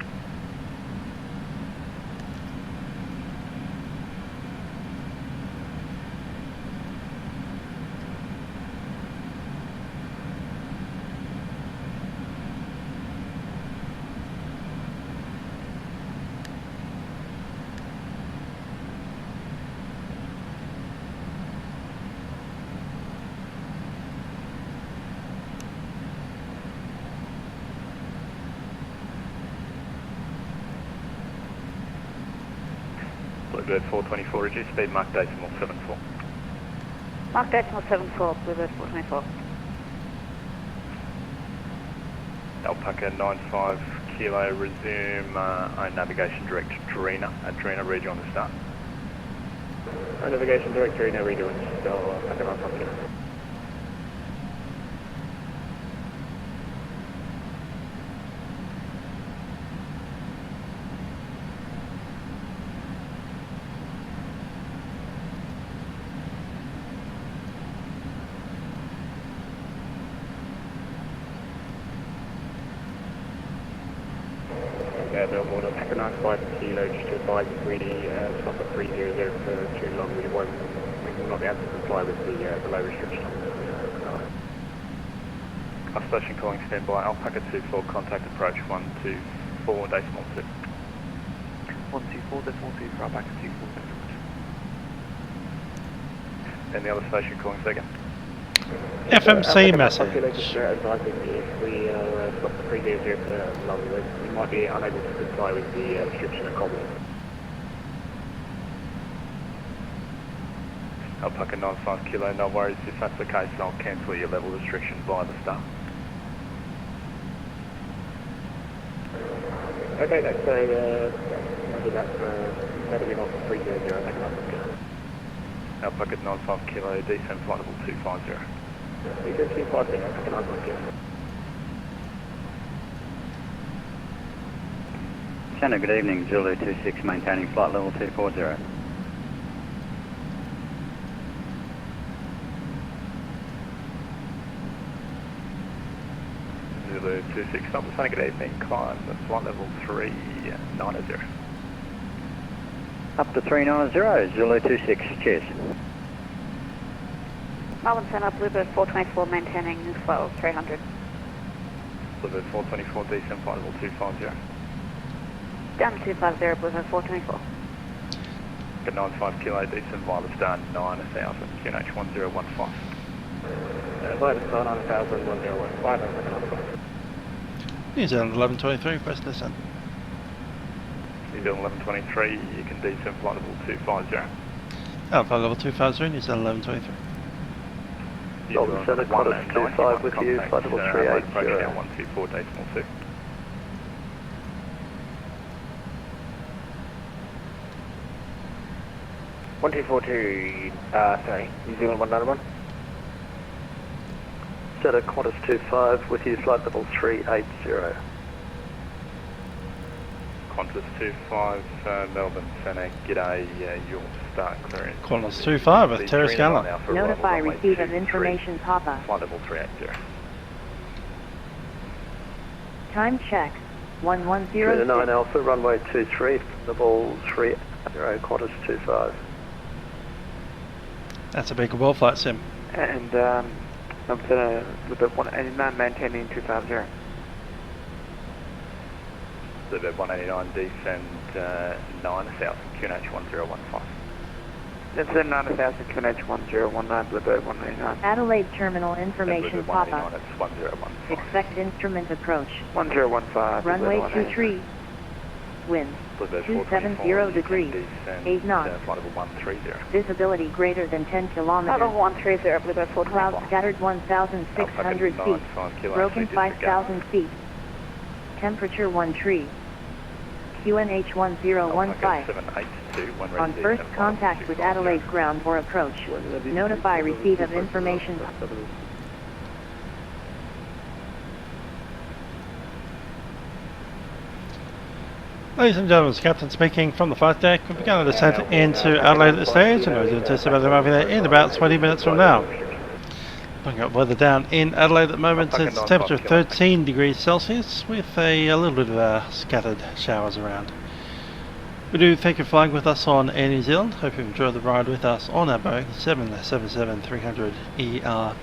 O: Bluebird 424, reduce speed, mark decimal 74.
C: Mark decimal 74, Bluebird 424.
O: Alpaca 95 kilo, resume own navigation direct Drina, at Drina, read you on the start.
F: Own navigation direct Drina, read you on the start, Alpaca 95 kilo. Melbourne, Alpaca 95 kilo, just to advise if we stop at 300 for too long, we will not be able to comply with the below restriction.
O: Our station calling standby, Alpaca 24, contact approach 124 decimal 2.
S: 124 decimal 2 for Alpaca 24 decimal 2.
O: And the other station calling second.
A: FMC message.
F: Just advising if we stop at 300 for long, we might be unable to comply with the restriction at Commonwealth.
O: Alpaca 95 kilo, no worries, if that's the case I'll cancel your level restriction via the start.
F: Okay, that's that'll be not for 300,
O: Alpaca 95 kilo, descend flight level 250.
F: Descend 250, Alpaca 95 kilo.
M: Santa, good evening, Zulu 26 maintaining flight level 240.
O: Zulu 26, Santa, good evening, climb flight level 390.
M: Up to 390, Zulu 26, cheers.
C: Melbourne Centre, Bluebird 424, maintaining flight level 300.
O: Bluebird 424, descend flight level 250.
C: Down to 250, Bluebird 424.
O: Good 95 kilo, descend via the star 9000, QNH 1015.
F: Via the star 9000, 1015,
A: New Zealand 1123, press descend.
O: New Zealand 1123, you can descend flight level 250.
A: Alpha level 250, New Zealand 1123.
K: Melbourne Centre, Qantas 25 with you, flight level 380.
O: 124 decimal 2.
K: Sorry, New Zealand 191. Centre, Qantas 25 with you, flight level 380.
O: Qantas 25, Melbourne Centre, g'day, your start clearance.
A: Qantas 25 with Terra Scanner.
Q: Notify receipt of information Papa.
O: Flight level 380.
Q: Time check. 1106.
K: 9 Alpha, runway 23, level 30, Qantas 25.
A: That's a big ball flight sim.
S: And Melbourne Centre, Bluebird 189, maintaining 250.
O: Bluebird 189, descend 9000, QNH 1015.
S: Descend 9000, QNH 1019, Bluebird 189.
Q: Adelaide Terminal information Papa.
O: 1015.
Q: Expect instrument approach.
S: 1015.
Q: Runway 23. Wind 270 degrees. 8 knots.
O: Flight level 130.
Q: Visibility greater than 10 kilometers.
C: Level 130, Bluebird 424.
Q: Clouds scattered 1,600 feet. Broken 5,000 feet. Temperature 1 tree. QNH 1015. On first contact with Adelaide ground or approach, notify receipt of information.
A: Ladies and gentlemen, it's Captain speaking from the flight deck. We're beginning to descent into Adelaide at this stage, and we're going to anticipate them over there in about 20 minutes from now. Looking at weather down in Adelaide at the moment, it's a temperature of 13 degrees Celsius with a little bit of scattered showers around. We do thank you for flying with us on Air New Zealand. Hope you enjoyed the ride with us on our Boeing 777-300ER.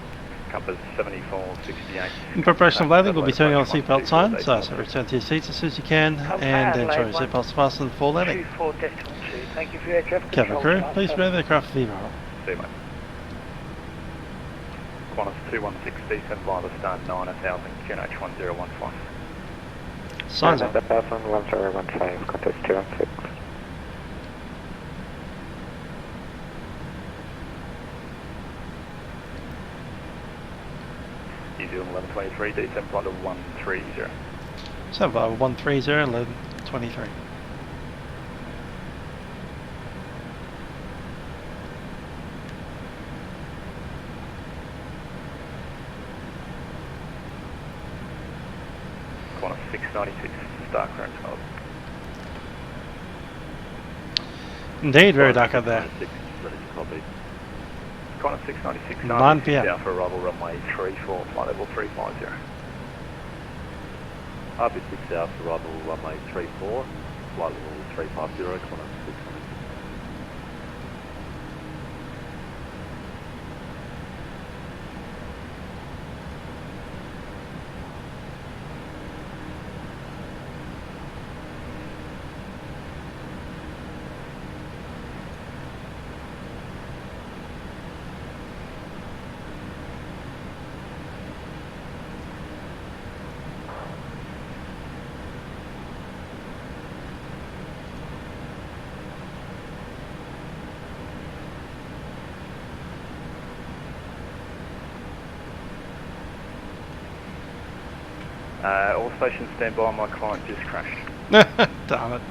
O: Compass 7468.
A: In preparation of landing, we'll be turning on seatbelt signs, so return to your seats as soon as you can, and ensure your seatbelts fastened before landing.
N: Thank you for your air traffic
A: Cabin
N: control.
A: crew, please prepare the aircraft for VROL.
O: See you, mate. Qantas 216, descend via the start 9000, QNH 1015.
A: Signs on.
I: 1015, Qantas 216.
O: New Zealand 1123, descend flight of 130.
A: 75 130, 1123.
O: Qantas 696, start current 12.
A: Indeed, very dark out there.
O: Qantas 696,
A: 9 PM.
O: down for arrival runway 34, flight level 350.
P: RB6 South, arrival runway 34, flight level 350, Qantas 696.
O: All stations stand by, my client just crashed.
A: Damn it.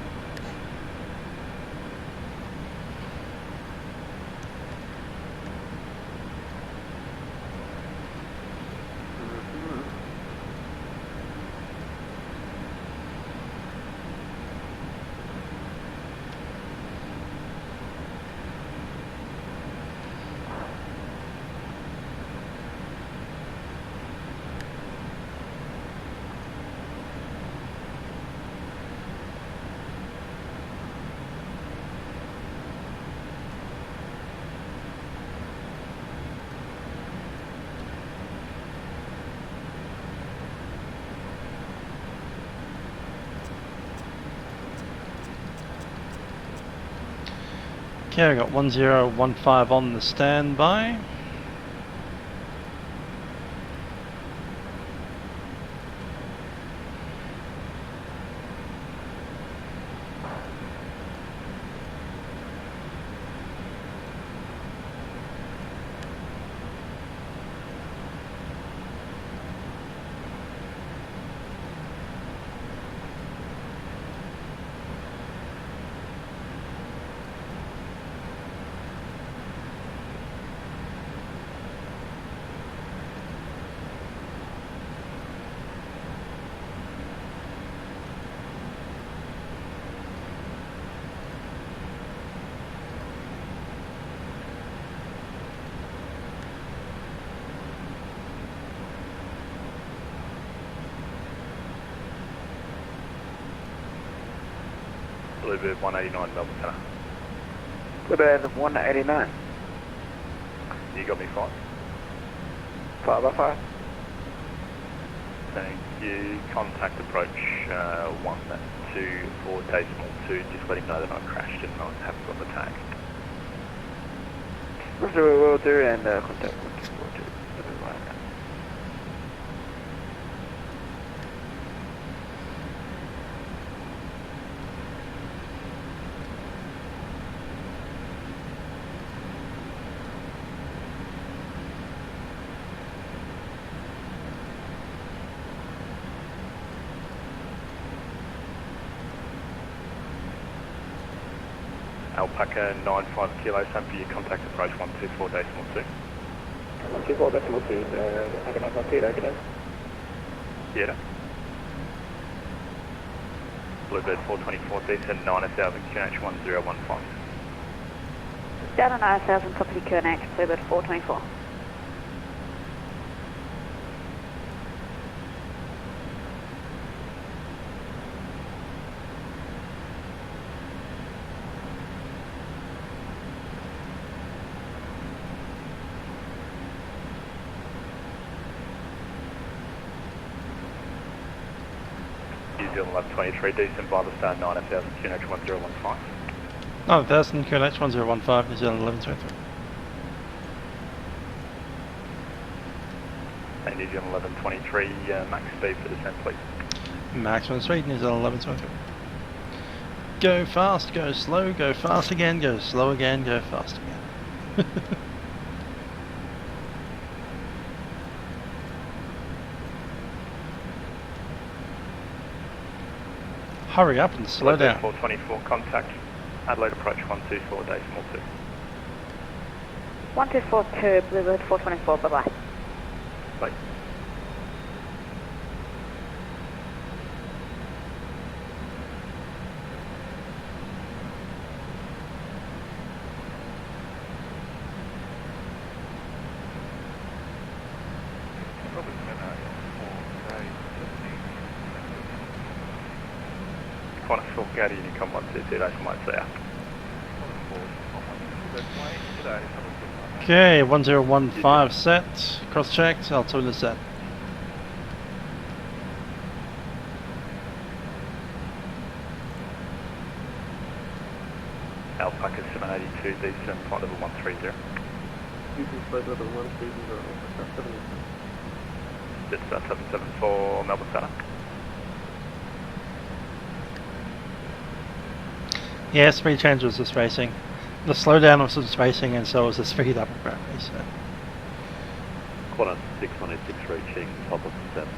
A: Okay, I got 1015 on the standby.
O: Bluebird 189 Melbourne Centre.
I: Bluebird 189.
O: You got me 5?
I: 5 by 5.
O: Thank you. Contact approach 124.2. Just let him know that I crashed and I haven't got the tag.
I: Will do, and contact 124.2.
O: Alpaca 95 kilos, time for your contact approach 124.2.
F: 124.2, Alpaca 95 kilo, good day.
O: Yeah. Bluebird 424, descend 9000, QNH 1015.
C: Down to 9000, copy QNH, Bluebird 424.
O: New Zealand 1123, descend by the star 9000, QNH 1015.
A: 9000, QNH 1015, New Zealand 1123.
O: And New Zealand 1123, max speed for descent, please.
A: Maximum speed, New Zealand 1123. Go fast, go slow, go fast again, go slow again, go fast again. Hurry up and slow down.
O: 424, contact Adelaide approach 124, decimal 2.
C: 1242, Bluebird 424, bye bye.
O: Bye. Qantas Hawk Gaudy, Unicom 122, decimal 8, south.
A: Okay, 1015 set, cross checked, altimeter set.
O: Alpaca 782, descend, flight level 130.
F: Flight level 130,
O: Jetstar 774, Melbourne Centre.
A: Yeah, speed change was the spacing. The slowdown was the spacing, and so was the speed up apparently. So.
P: Qantas 696 reaching top of the set.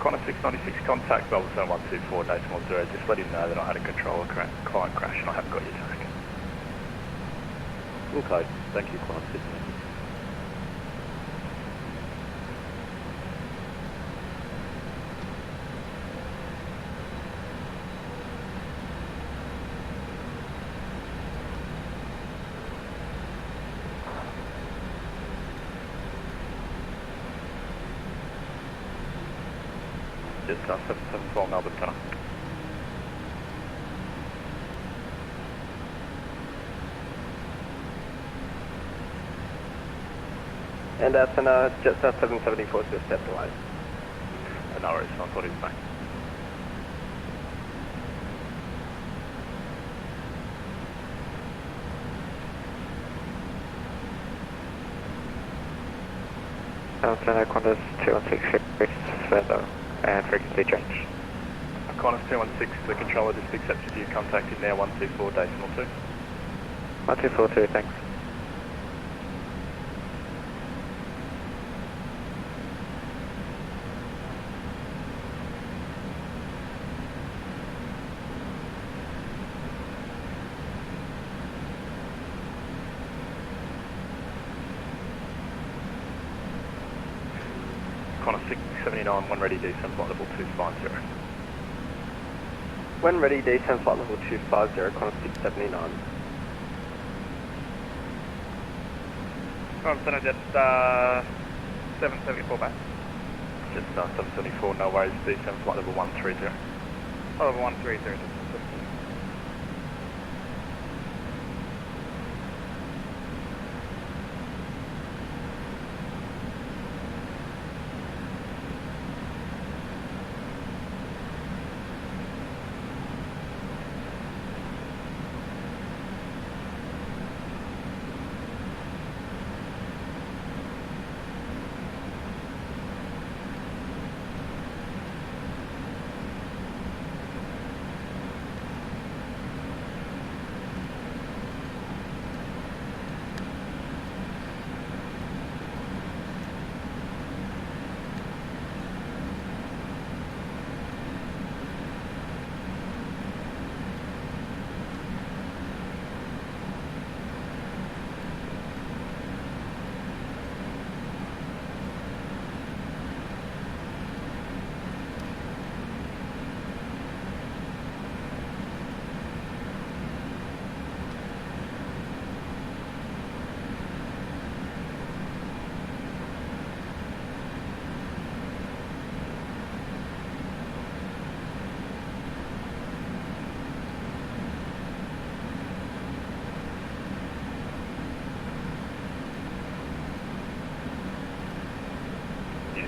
O: Qantas 696, contact Melbourne Centre 124, decimal 0. Just let him know that I had a controller client crash and I haven't got your task.
P: Okay, thank you, Qantas 696.
O: Jetstar 774, Melbourne Centre.
E: And Asana, Jetstar 774 to stabilize.
O: No worries, I thought he was back.
I: Asana, Qantas 216 further and frequency change.
O: Qantas 216, the controller just accepted you, contacted now 124, decimal 2.
I: 1242, thanks.
O: Qantas 679, one ready, descend, flight level 250.
E: When ready, descend flight level 250, Qantas 679.
B: Qantas Centre, Jetstar 774 back.
O: Jetstar 774, no worries, descend, flight level 130.
B: Flight level 130.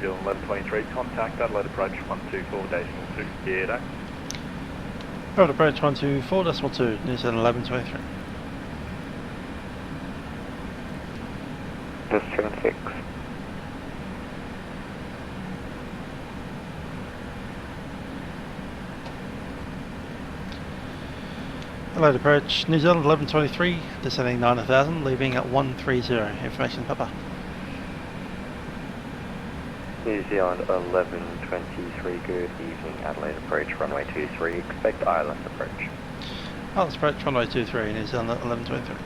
O: New Zealand 1123, contact Adelaide approach 124.2, gear day.
A: Adelaide approach 124.2, New Zealand 1123.
U: Just 76.
A: Adelaide approach, New Zealand 1123, descending 9000, leaving at 130. Information Papa.
L: New Zealand 1123, good evening, Adelaide approach, runway 23, expect Island approach.
A: Island approach, runway 23, New Zealand 1123.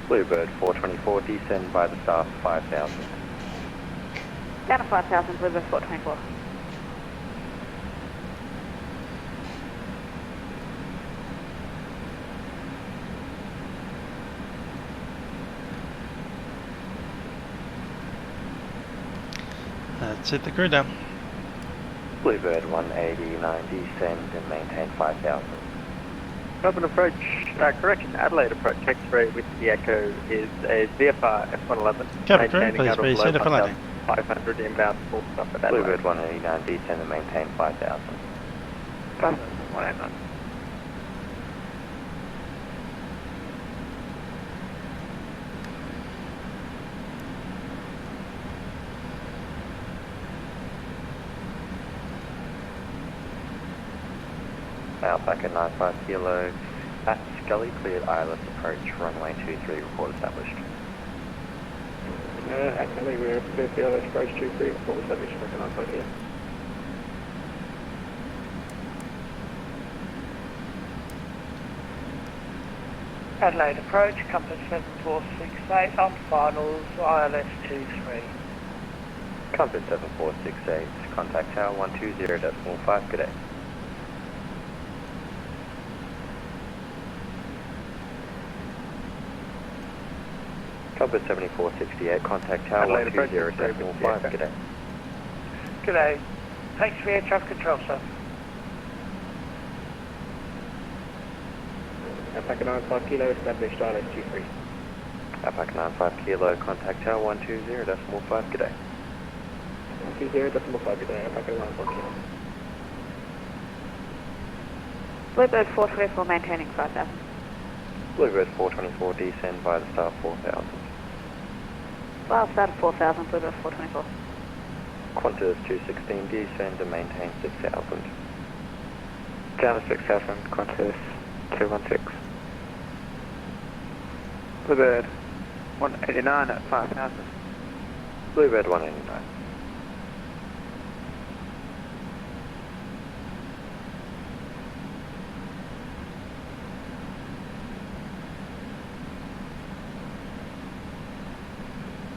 L: Bluebird 424, descend by the staff 5000.
C: Down to 5,000, Bluebird 424.
A: Let's hit the crew down.
L: Bluebird 189, descend and maintain 5000.
T: Melbourne approach, correction, Adelaide approach, X-ray with the Echo is a VFR F111.
A: Cabin crew, please be seated for landing.
T: 500 inbound full stop at Adelaide.
L: Bluebird 189, descend and maintain 5000.
T: 189.
L: Alpaca 95 kilo, at Scully, cleared ILS approach, runway 23, report established.
F: Actually, we're cleared the ILS approach 23, report established, recognised by here.
N: Adelaide approach, compass 7468 on finals, ILS 23.
L: Compass 7468, contact tower 120.5, good day. Compass 7468, contact tower 120.5, good day.
N: Good day. Thanks for air traffic control, sir.
F: Alpaca 95 kilo, established ILS 23.
L: Alpaca 95 kilo, contact tower 120.5, good day.
F: 120.5, good day, Alpaca 95 kilo.
C: Bluebird 424, maintaining 5,000.
L: Bluebird 424, descend by the star 4000.
C: Well, start at 4,000, Bluebird 424.
L: Qantas 216, descend and maintain 6000.
U: Down to 6,000, Qantas 216.
T: Bluebird 189 at 5,000.
L: Bluebird 189.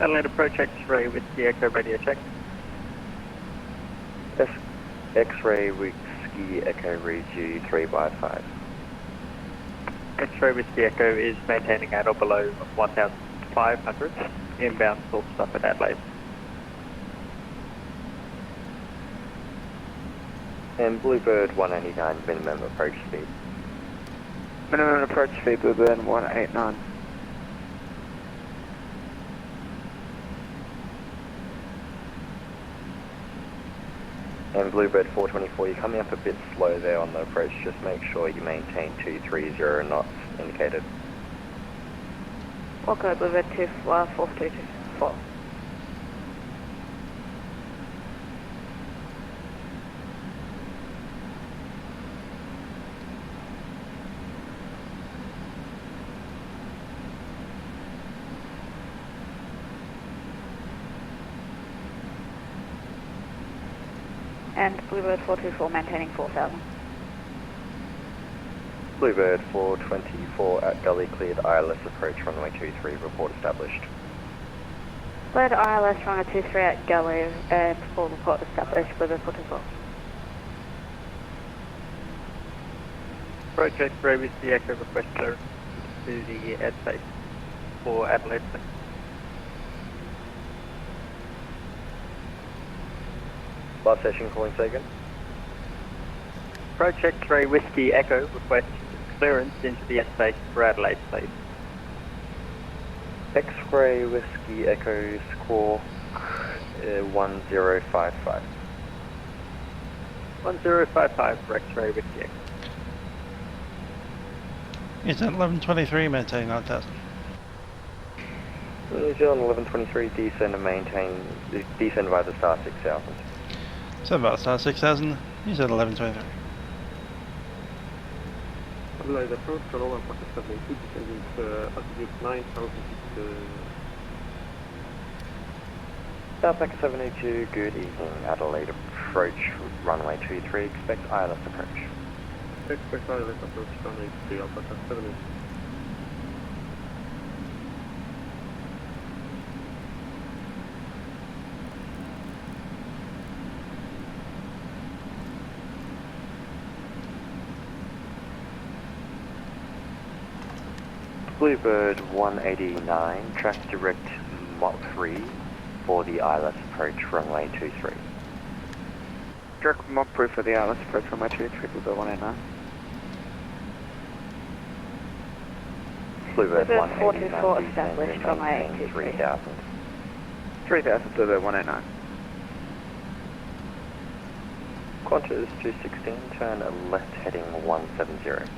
T: Adelaide approach X-ray with the Echo radio check.
L: X-ray Whiskey Echo reads you 3/5.
T: X-ray with the Echo is maintaining at or below 1,500. Inbound full stop at Adelaide.
L: And Bluebird 189, minimum approach speed.
U: Minimum approach speed, Bluebird 189.
L: And Bluebird 424, you're coming up a bit slow there on the approach. Just make sure you maintain 230 knots indicated.
C: Okay, Bluebird 424. And Bluebird 424 maintaining 4,000.
L: Bluebird 424 at Gully, cleared ILS approach, runway 23, report established.
C: Cleared ILS runway 23 at Gully, and full report established, Bluebird 424.
T: Approach X-ray with the Echo request to the airspace for Adelaide.
L: Last session calling second.
T: Approach X-ray Whiskey Echo request clearance into the airspace for Adelaide, please.
L: X-ray Whiskey Echo score 1055.
T: 1055 for X-ray Whiskey Echo.
A: Is that 1123 maintain 9000?
L: New Zealand 1123 descend and maintain, descend by the star 6000.
A: So about star 6000, you said 1123.
F: Adelaide approach, Corolla Pocket 72, descending altitude 9000 feet.
L: South Packet 782, good evening. Adelaide approach, runway 23, expect ILS approach.
F: Expect ILS approach, runway 23, Alpha 782.
L: Bluebird 189, track direct Mach 3 for the ILS approach, runway 23.
T: Direct Mach 3 for the ILS approach, runway 23, Bluebird 189.
L: Bluebird
Q: 424
L: 189,
Q: established, runway 23.
L: 3000.
T: 3000, Bluebird 189.
L: Qantas 216, turn left heading 170.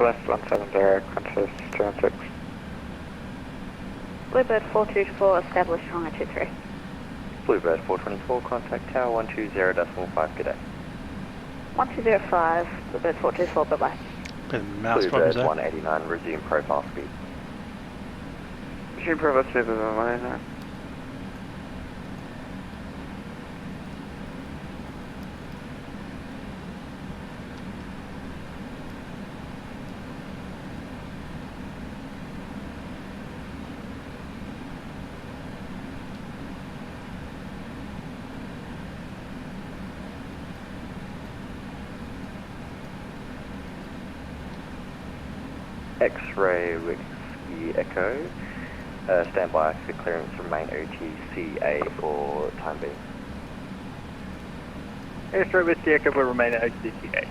T: Left 170, Qantas 216.
Q: Bluebird 424 established, runway 23.
L: Bluebird 424, contact tower 120.5, good day.
Q: 1205, Bluebird 424, bye-bye.
A: Mouse
L: Bluebird
A: problems there.
L: 189, resume profile speed.
T: Resume profile speed, Bluebird 189.
L: X-ray Whiskey Echo, stand by for clearance, remain OTCA for time being.
T: X-ray Whiskey Echo will remain at OTCA.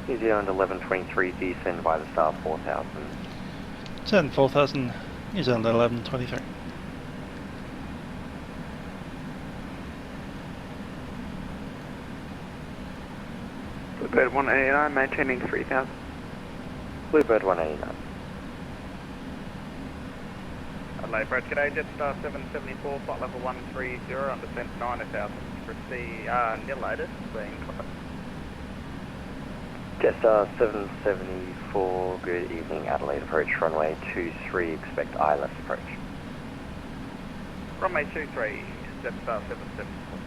L: New Zealand 1123, descend by the star 4000.
A: Descend 4000, New Zealand 1123.
T: Bluebird 189, maintaining 3000.
L: Bluebird 189.
R: Adelaide approach, g'day, Jetstar 774, flight level 130, on descent 9000. Proceed, nil latest, being
L: Jetstar 774, good evening. Adelaide approach, runway 23, expect ILS approach.
R: runway 23, Jetstar 774.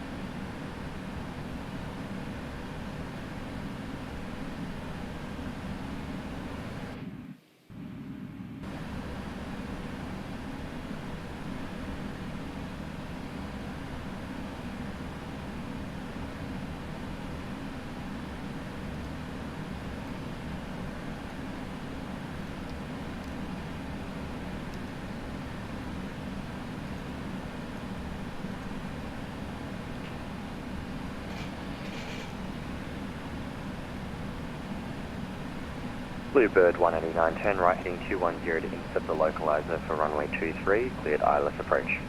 L: Bluebird 189, turn right heading 210 to intercept the localizer for runway 23, cleared ILS approach.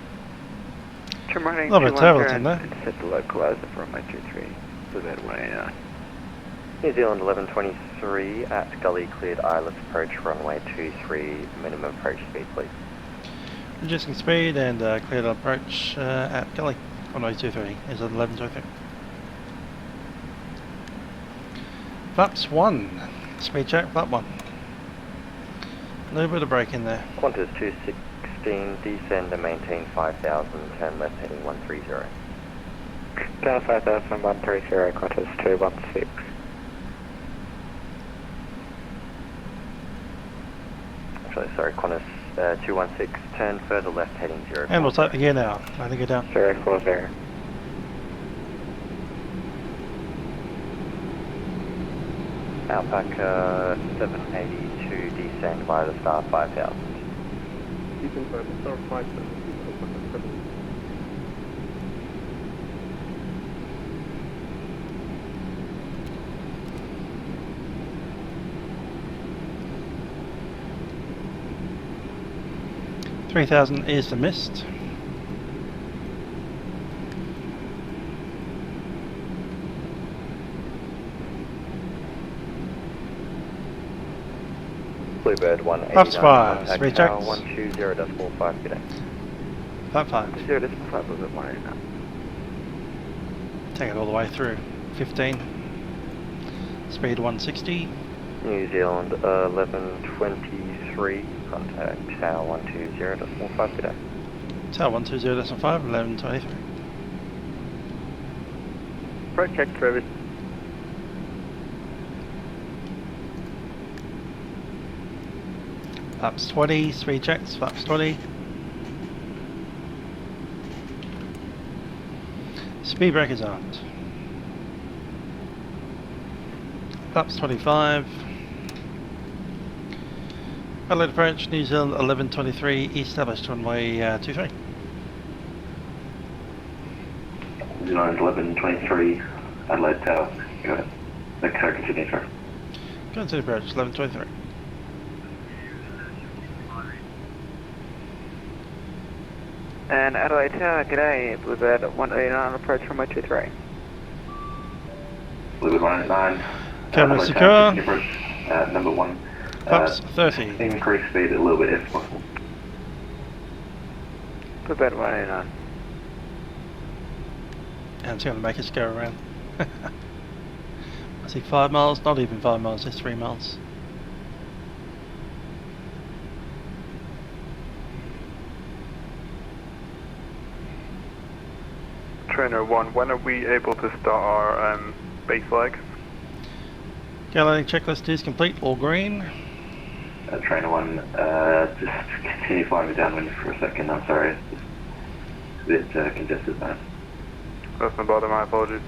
T: Turn right heading
A: A little bit of turbulence in
T: 210
A: there.
T: intercept the localizer for runway 23, Bluebird 189.
L: New Zealand 1123 at Gully, cleared ILS approach, runway 23, minimum approach speed please.
A: Reducing speed and cleared approach at Gully, runway 23, is at 1123. Flaps 1, speed check, flap 1. A little bit of break in there.
L: Qantas 216, descend and maintain 5000, turn left heading 130.
T: Down 5000, 130, Qantas 216.
L: Actually, sorry, Qantas 216, turn further left heading 0.
A: And we'll take the gear now, I think go down.
T: 040.
L: Alpaca 782 descend via the star 5000.
F: Descend via the star 5000, Alpaca 7.
A: $3,000 is the mist.
L: Bluebird 189.
A: Flaps 5,
L: Contact
A: rejects.
L: tower 120.45, good day.
A: Flap 5.
T: 0.5 of it, 189.
A: Take it all the way through. 15. Speed 160.
L: New Zealand 1123. Contact tower 120.45, good day.
A: Tower 120.5, 1123.
T: Approach check service.
A: Flaps 20, speed checks, flaps 20. Speed breakers armed. Flaps 25. Adelaide approach, New Zealand 1123, established runway 23.
L: New Zealand 1123, Adelaide Tower, go ahead. Continue, sir.
A: Go to the approach, 1123.
T: And Adelaide Tower, g'day, Bluebird 189, approach runway 23.
L: Bluebird 189.
A: Camera secure.
L: Number 1.
A: Flaps 30.
L: Increase speed a little bit if possible.
T: Bluebird 189.
A: And it's going to make us go around. I see 5 miles, not even 5 miles, just 3 miles.
O: Trainer 1, when are we able to start our base leg?
A: Landing checklist is complete, all green.
L: Trainer 1, just continue flying me downwind for a second, I'm sorry. It's a bit congested now.
O: That's no bother, my apologies.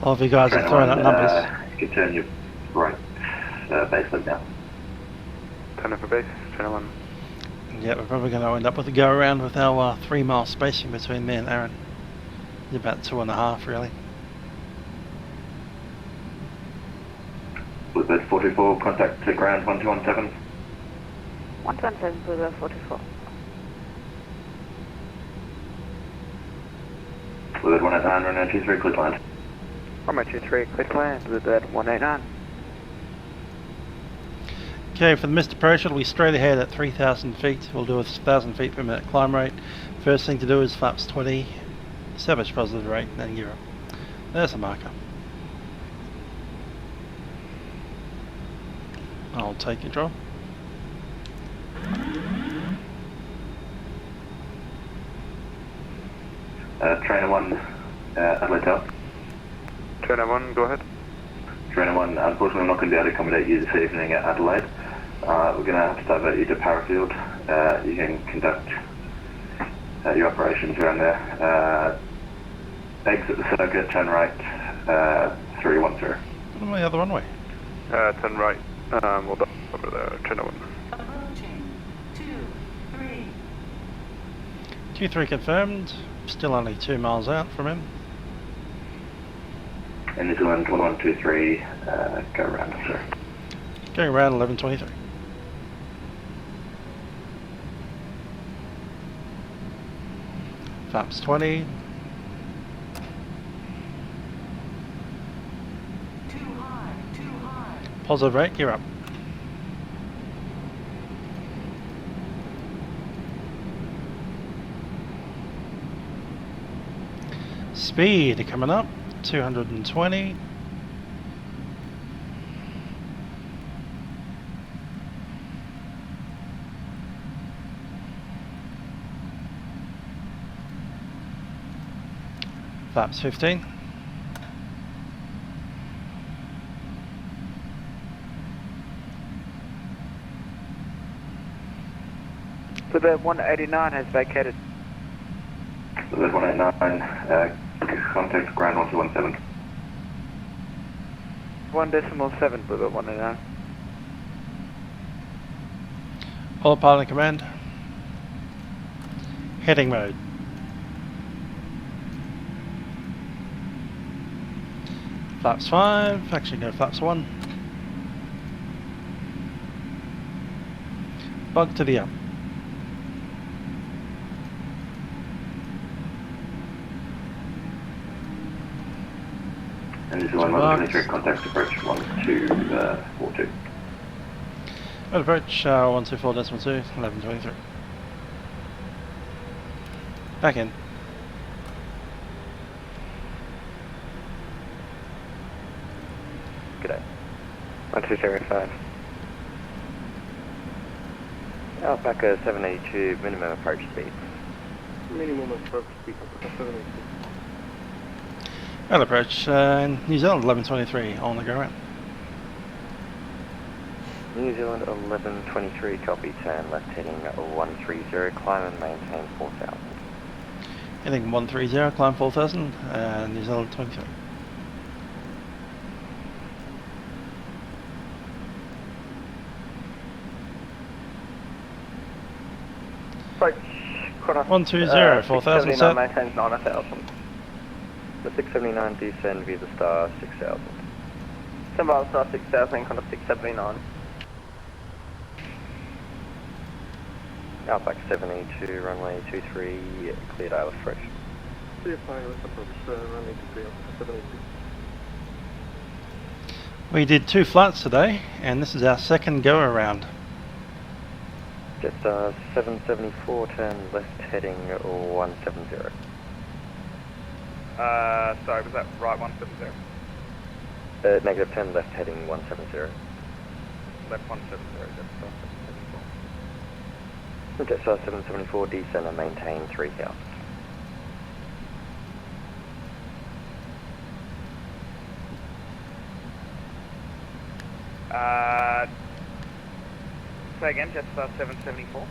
A: All of you guys are throwing out numbers.
L: You can turn your right base leg down.
O: Turn in for base, Trainer 1.
A: Yeah, we're probably going to end up with a go around with our 3 mile spacing between me and Aaron. It's about 2.5 really.
L: Bluebird 44, contact to ground 1217.
C: 117, Bluebird 44.
L: Bluebird 189, runway 23, clear to land.
T: Runway 23, clear to land, Bluebird 189.
A: Okay, for the missed approach, it'll be straight ahead at 3,000 feet. We'll do a 1,000 feet per minute climb rate. First thing to do is flaps 20, establish positive rate, and then gear up. There's a marker. I'll take control.
L: Trainer 1, Adelaide Tower.
O: Trainer 1, go ahead.
L: Trainer 1, unfortunately I'm not going to be able to accommodate you this evening at Adelaide. We're going to have to divert you to Parafield. You can conduct your operations around there. Exit the circuit, turn right, 310.
A: What am I the other runway?
O: Turn right, we'll dock over there, Trainer 1.
J: Approaching 23.
A: 23 confirmed, still only 2 miles out from him.
L: And New Zealand 1123, go around, sir.
A: Going around 1123. Flaps 20.
J: Too high, too high.
A: Positive rate, gear up. Speed coming up, 220. Flaps 15.
T: Suburb 189 has vacated.
L: Suburb 189, contact ground 1217.
T: 1.7, Suburb 189.
A: Autopilot command. Heading mode. Flaps 5, actually go flaps 1. Bug to the up.
L: And this is 123, contact approach 1242.
A: Right approach 124.2, 1123. Back in.
D: G'day. 1205. Alpaca 782, minimum approach speed.
F: Minimum approach speed, 782.
A: Right approach New Zealand 1123 on the go round.
D: New Zealand 1123, copy, turn left heading 130, climb and maintain 4000.
A: Heading 130, climb 4000, New Zealand 23.
T: Approach,
A: 120, 4000 set.
T: maintains 9000.
D: The 679 descend via the star 6000.
T: Send by the star 6000, contact 679.
D: Outback 782, runway 23, cleared ILS approach.
F: Clear fire, approach, runway 23, 782.
A: We did 2 flights today, and this is our second go around.
D: Jetstar 774, turn left heading 170.
R: Sorry, was that right 170?
D: Negative, turn left heading 170.
R: Left 170, Jetstar 774.
D: Jetstar 774, descend and maintain 3000.
R: Say again, Jetstar 774?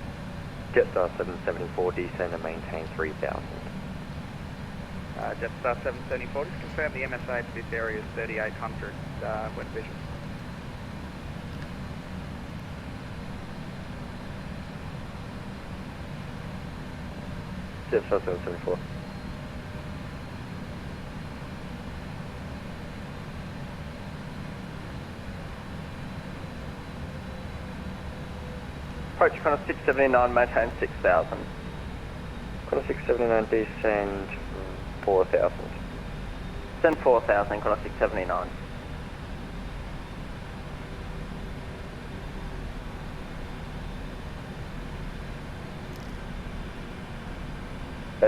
D: Jetstar 774, descend and maintain 3000.
R: Jetstar 774, just confirm the MSA to this area is 3800 wind vision.
D: Jetstar 774.
T: Approach corner 679, maintain 6000.
D: Corner 679, descend 4000.
T: Send 4000, corner 679.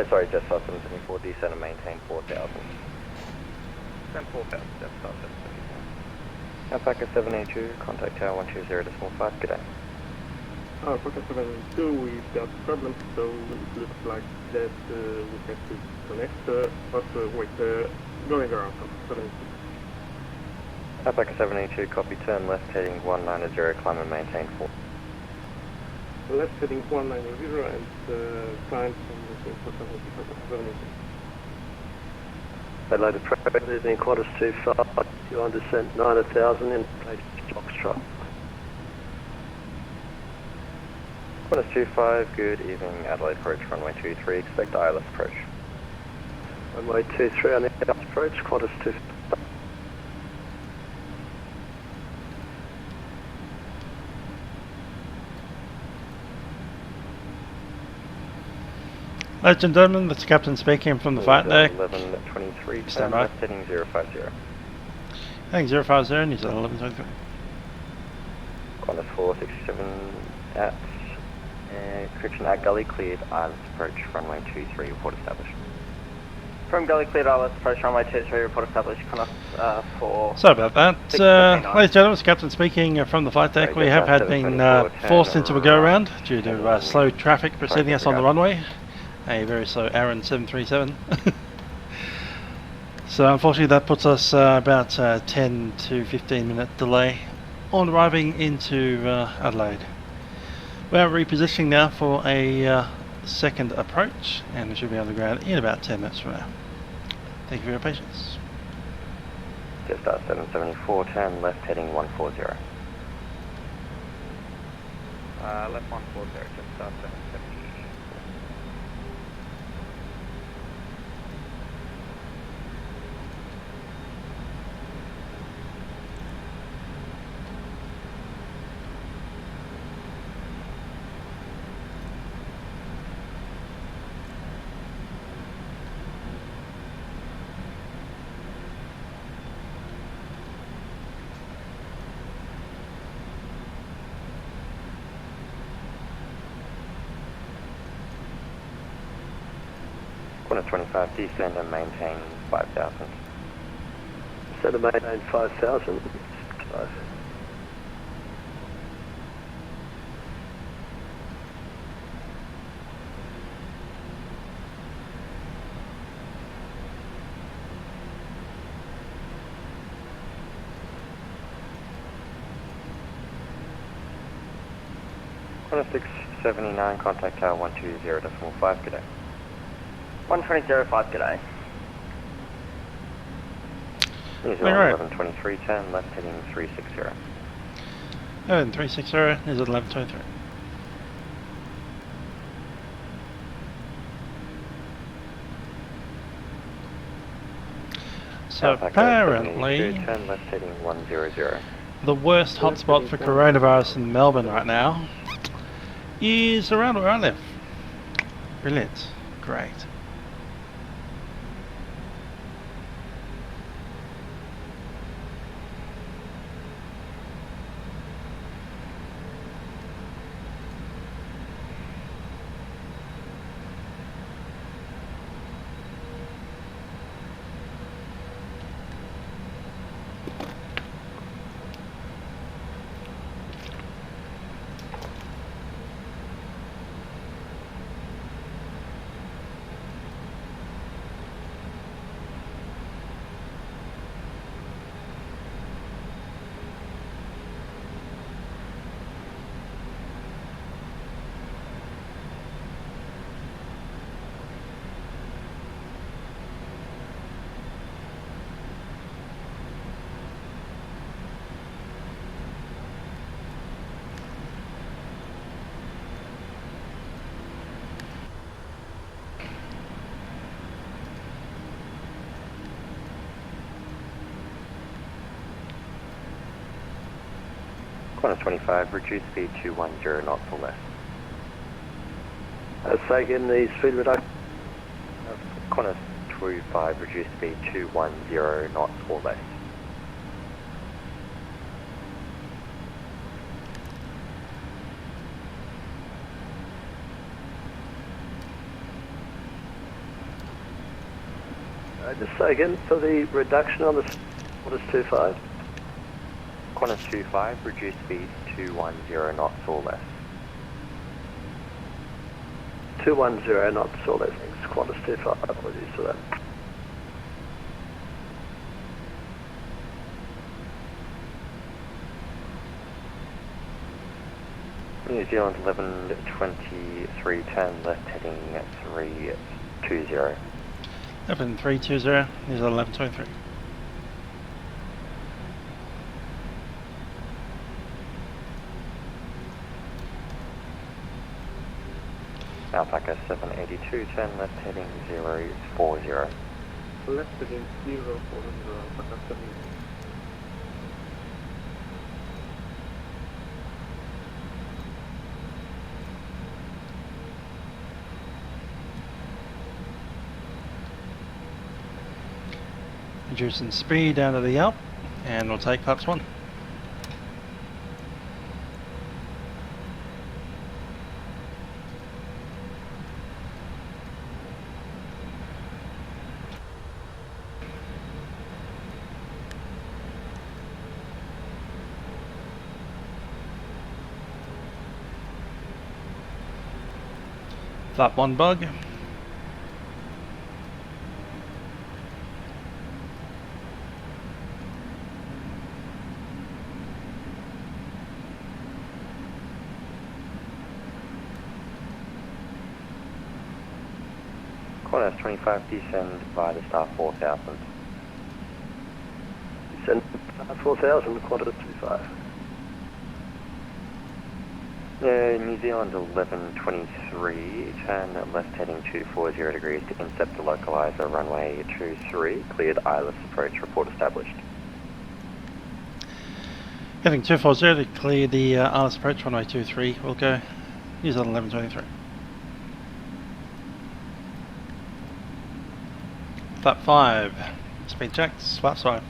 D: Sorry, Jetstar 774, descend and maintain 4000.
R: Send 4000, Jetstar 774.
D: Alpaca 782, contact tower 120.5, good day.
F: Alpaca 782, we've got problems, so it looks like that we have to connect, but wait, going around, 782.
D: Alpaca 782, copy, turn left heading 190, climb and maintain 4.
F: Left heading 190 and climb from the 782.
D: Adelaide approach.
G: Leaving Qantas 25, you on descent 9000 in place Foxtrot.
D: Qantas 25, good evening, Adelaide approach, runway 23, expect ILS approach.
G: Runway 23 on the ILS approach, Qantas 25.
A: Ladies and gentlemen, that's Captain speaking from the flight deck.
D: 1123,
A: Stand
D: turn
A: by.
D: left heading 050.
A: Heading 050, New Zealand 1123.
D: Qantas 467 at correction at gully cleared, ILS approach, runway 23, report established.
T: From gully cleared ILS approach, runway 23, report established, Qantas 4.
A: Sorry about that. Ladies and gentlemen, it's Captain speaking from the flight deck. We have been forced into a go-around due to slow traffic preceding us on the runway. A very slow Aaron 737. So unfortunately that puts us about 10 to 15 minute delay on arriving into Adelaide. We're repositioning now for a second approach, and we should be on the ground in about 10 minutes from now. Thank you for your patience.
D: Just 774, turn left heading 140.
R: Left 140, just 770.
D: Corner 25, descend and maintain 5,000.
G: Set to maintain 5,000.
D: Corner 679, contact tower 120.5, good day.
U: 120.5, g'day.
D: New Zealand 1123, turn left heading 360.
A: 360, New Zealand 1123. So apparently,
D: turn left heading 100.
A: The worst hotspot for coronavirus in Melbourne right now is around where I live. Brilliant. Great.
D: Corner 25, reduce speed to 10 knots or less.
G: Say again the speed reduction.
D: Corner 25, reduce speed to 10 knots or less.
G: Just say again for the reduction on the what is 25?
D: Corner 25, reduce speed to 10 knots or less.
G: 210 knots or less. Qantas 25, apologies for that.
D: New Zealand 1123, turn left heading 320.
A: 11320, New Zealand 1123.
D: Alpaca 782, turn left heading 040.
F: Left heading 040,
A: Reducing speed down to the up, and we'll take flaps 1. Flap 1 bug.
D: Qantas 25, descend via the star 4000.
G: Descend 4000, Qantas 25.
D: New Zealand 1123, turn left heading 240 degrees to intercept the localizer, runway 23, cleared ILS approach, report established.
A: Heading 240 to clear the ILS approach, runway 23, we'll go New Zealand 1123. Flap 5, speed checks, flap 5.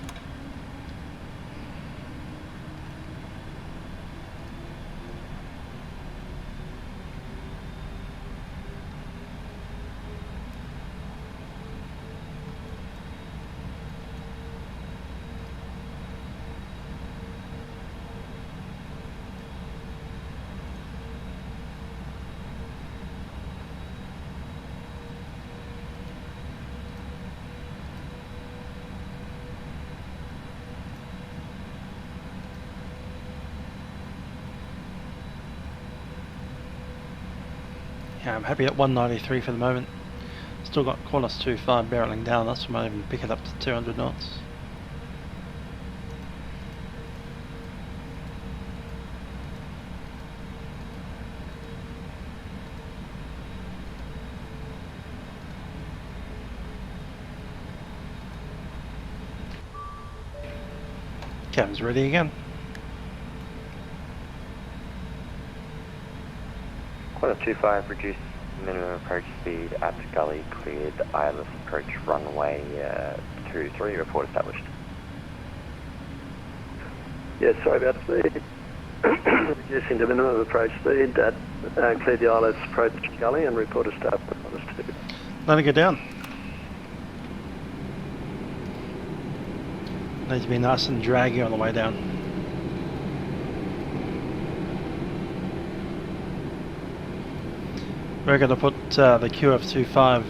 A: Yeah, I'm happy at 193 for the moment. Still got Qantas 25 barreling down us, we might even pick it up to 200 knots. Cam's ready again.
D: Qantas 25, reduced minimum approach speed at gully, cleared ILS approach, runway 23, report established.
G: Yes, sorry about speed. Reducing to minimum approach speed at cleared the ILS approach gully and report established.
A: Let it go down. Needs to be nice and draggy on the way down. We're going to put the QF25,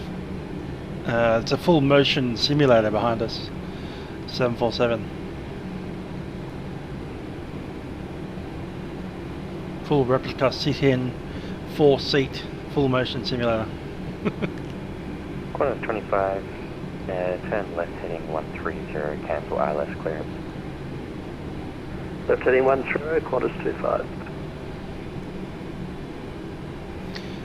A: it's a full motion simulator behind us, 747. Full replica CTN 4-seat full motion simulator.
D: Qantas 25, turn left heading 130, cancel ILS clearance.
G: Left heading 130, Qantas 25.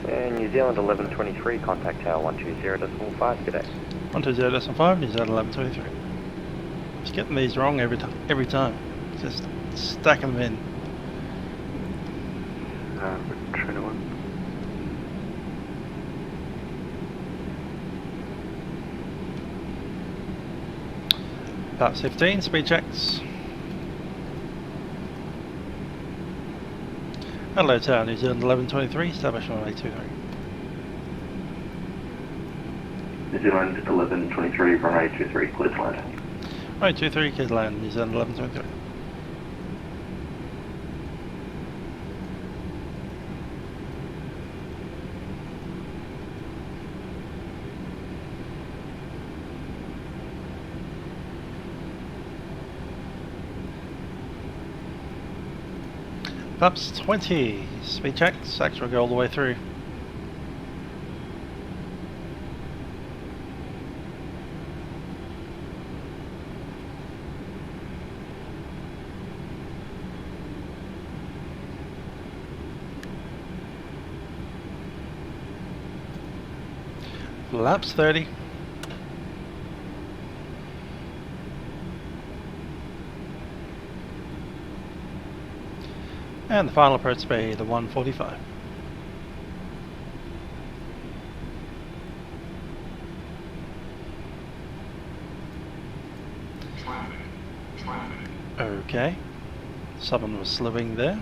D: New Zealand 1123, contact tower 120.5, good day.
A: 120.5, New Zealand 1123. Just getting these wrong every time. Just stacking them in.
G: Trainer 1.
A: About 15, speed checks. Hello Tower, New Zealand 1123, establish on 823.
L: New Zealand 1123, runway 23, clear to land.
A: Runway 23, clear to land, New Zealand 1123. Flaps 20, speed checks, actually go all the way through. Flaps 30. And the final approach speed, the 145.
J: Traffic.
A: Okay. Someone was slewing there.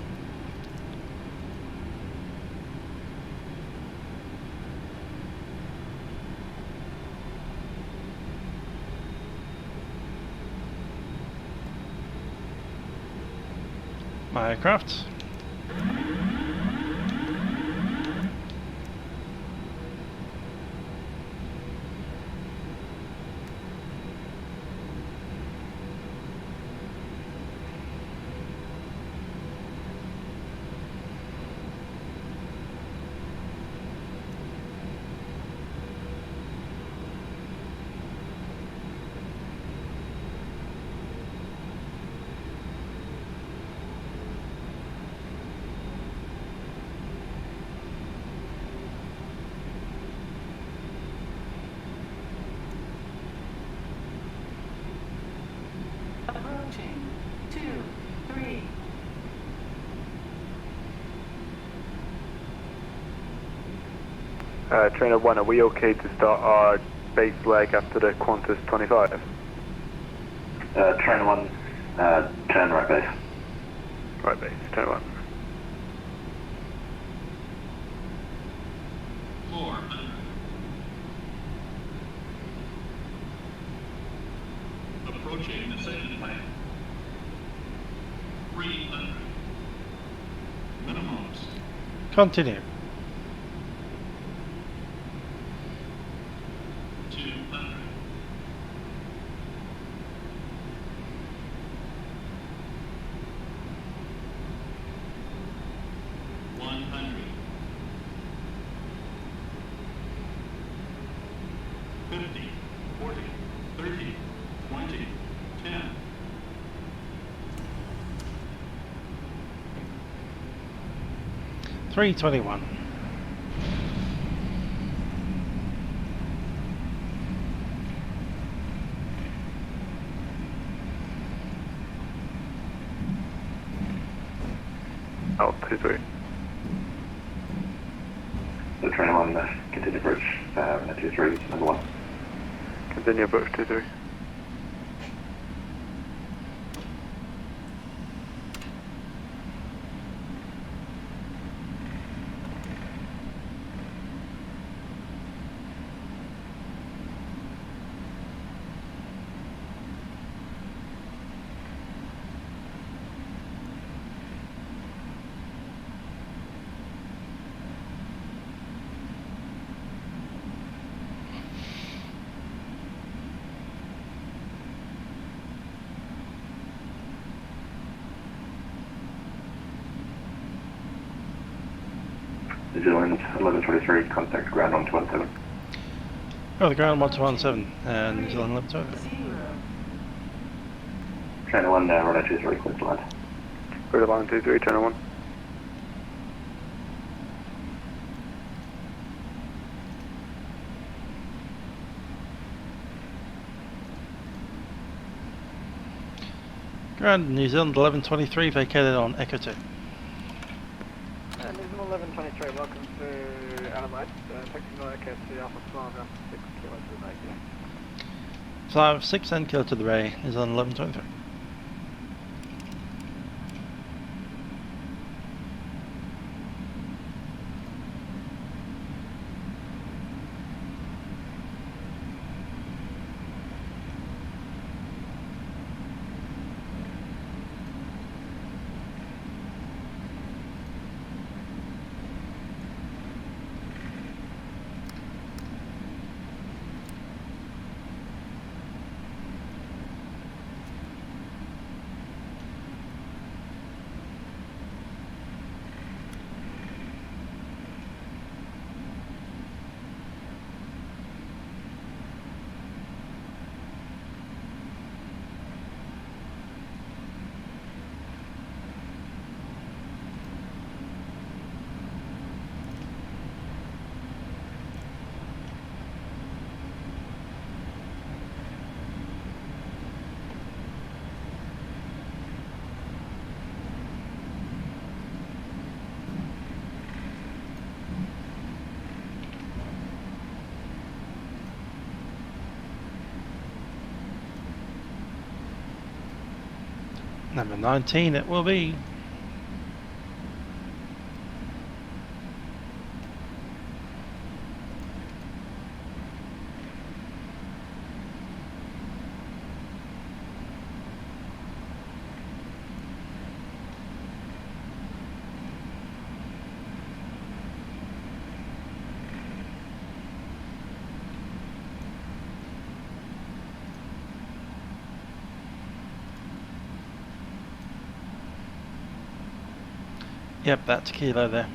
A: My aircraft.
F: Trainer 1, are we okay to start our base leg after the Qantas 25?
L: Trainer 1, turn right base.
F: Right base, Trainer 1.
J: 400. Approaching descent plan. 300. Minimums.
A: Continue.
J: 200. 100. 50, 40, 30, 20, 10.
A: 321.
F: Oh, 2-3.
L: So Trainer 1, continue approach, 23, number 1.
F: Continue approach 2-3.
L: New Zealand 1123, contact ground on 217.
A: Oh, the ground 1217 and New Zealand 1123.
L: Trainer 1, runway 23, clear to land.
F: Clear to line 2-3, Trainer 1.
A: Ground New Zealand 1123 vacated on Echo 2.
I: New Zealand 1123, welcome to Adelaide. Taxi via Echo to Alpha 12, Alpha 6 kilo to the bay.
A: Fly 6 and kilo to the bay, New Zealand 1123. Number 19 it will be. Yep, that's kilo there.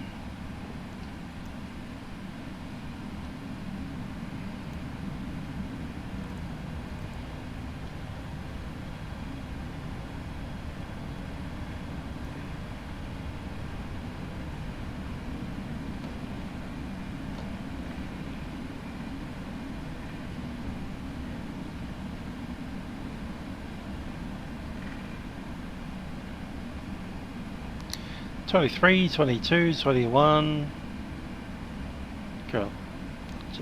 A: '23, 22, 21. Cool.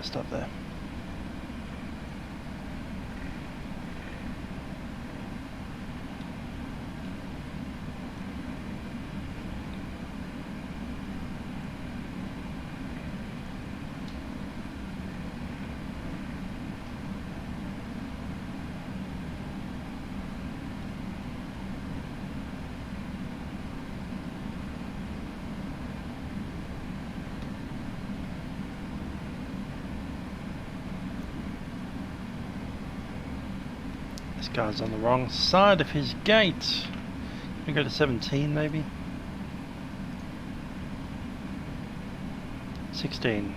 A: messed up there. This guy's on the wrong side of his gate. We go to 17 maybe? 16.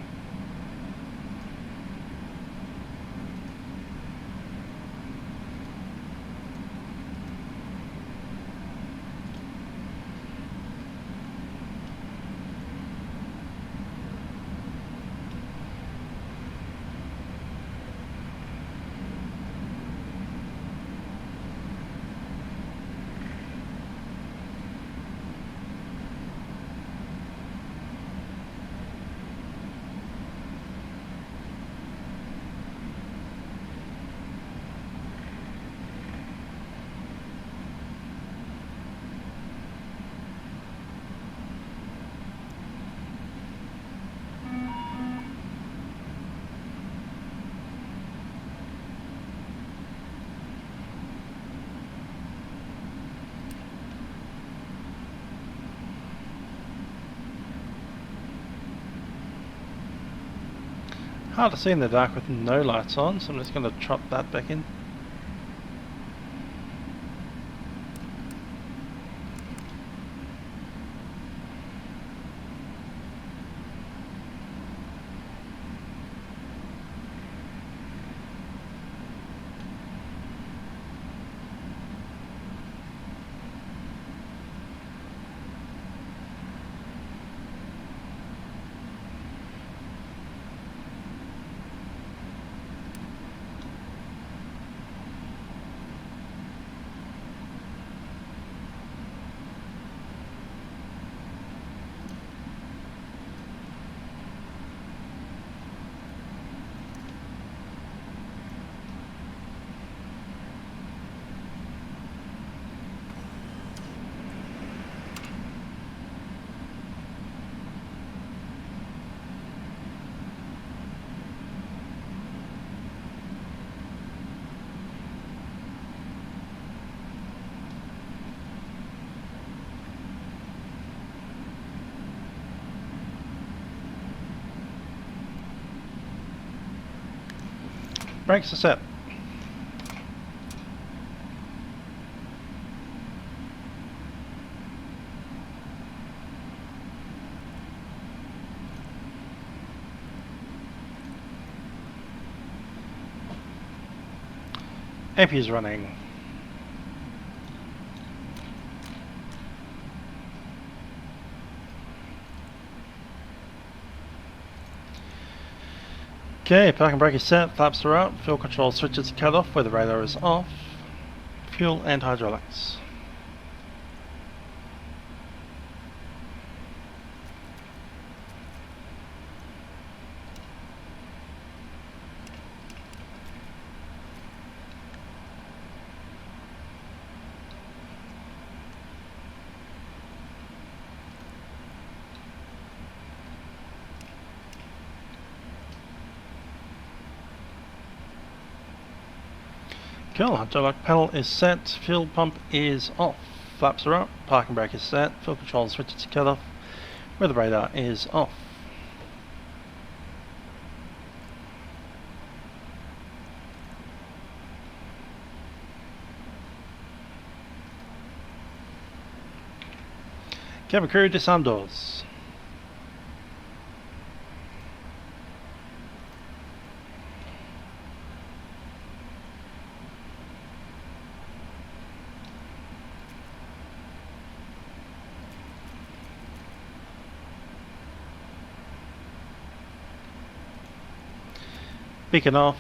A: Hard to see in the dark with no lights on, so I'm just going to trot that back in. Brakes are set. AP is running. Okay, parking brake is set, flaps are up, fuel control switches cut off where the radar is off, fuel and hydraulics. Cool, hydraulic panel is set, fuel pump is off, flaps are up, parking brake is set, fuel control switch is cut off, where the radar is off. Cabin crew, disarm doors. Beacon off.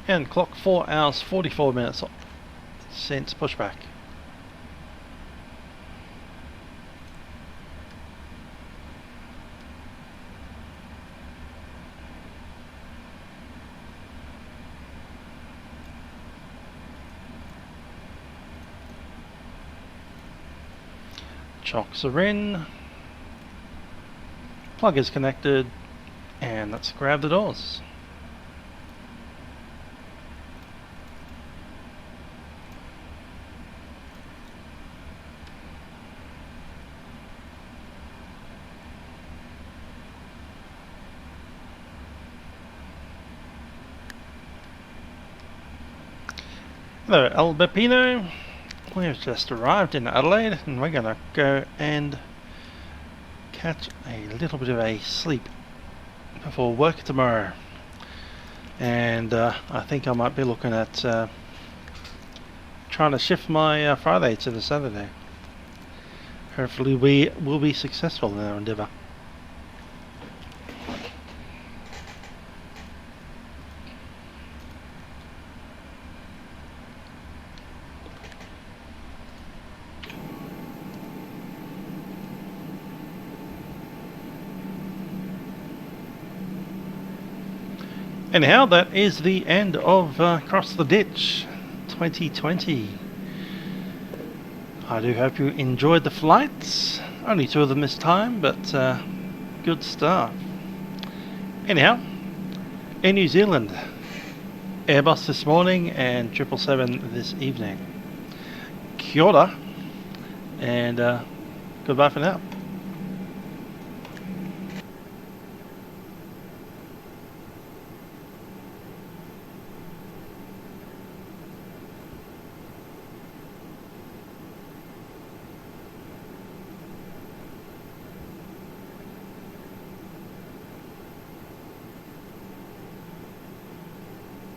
A: And clock 4 hours 44 minutes since pushback. Chocks are in. Plug is connected. And let's grab the doors. Hello, Albertino. We've just arrived in Adelaide and we're gonna go and catch a little bit of a sleep before work tomorrow. And I think I might be looking at trying to shift my Friday to the Saturday. Hopefully we will be successful in our endeavour. Anyhow, that is the end of Cross the Ditch 2020. I do hope you enjoyed the flights. Only 2 of them this time, but good stuff. Anyhow, in New Zealand, Airbus this morning and 777 this evening. Kia ora, and goodbye for now.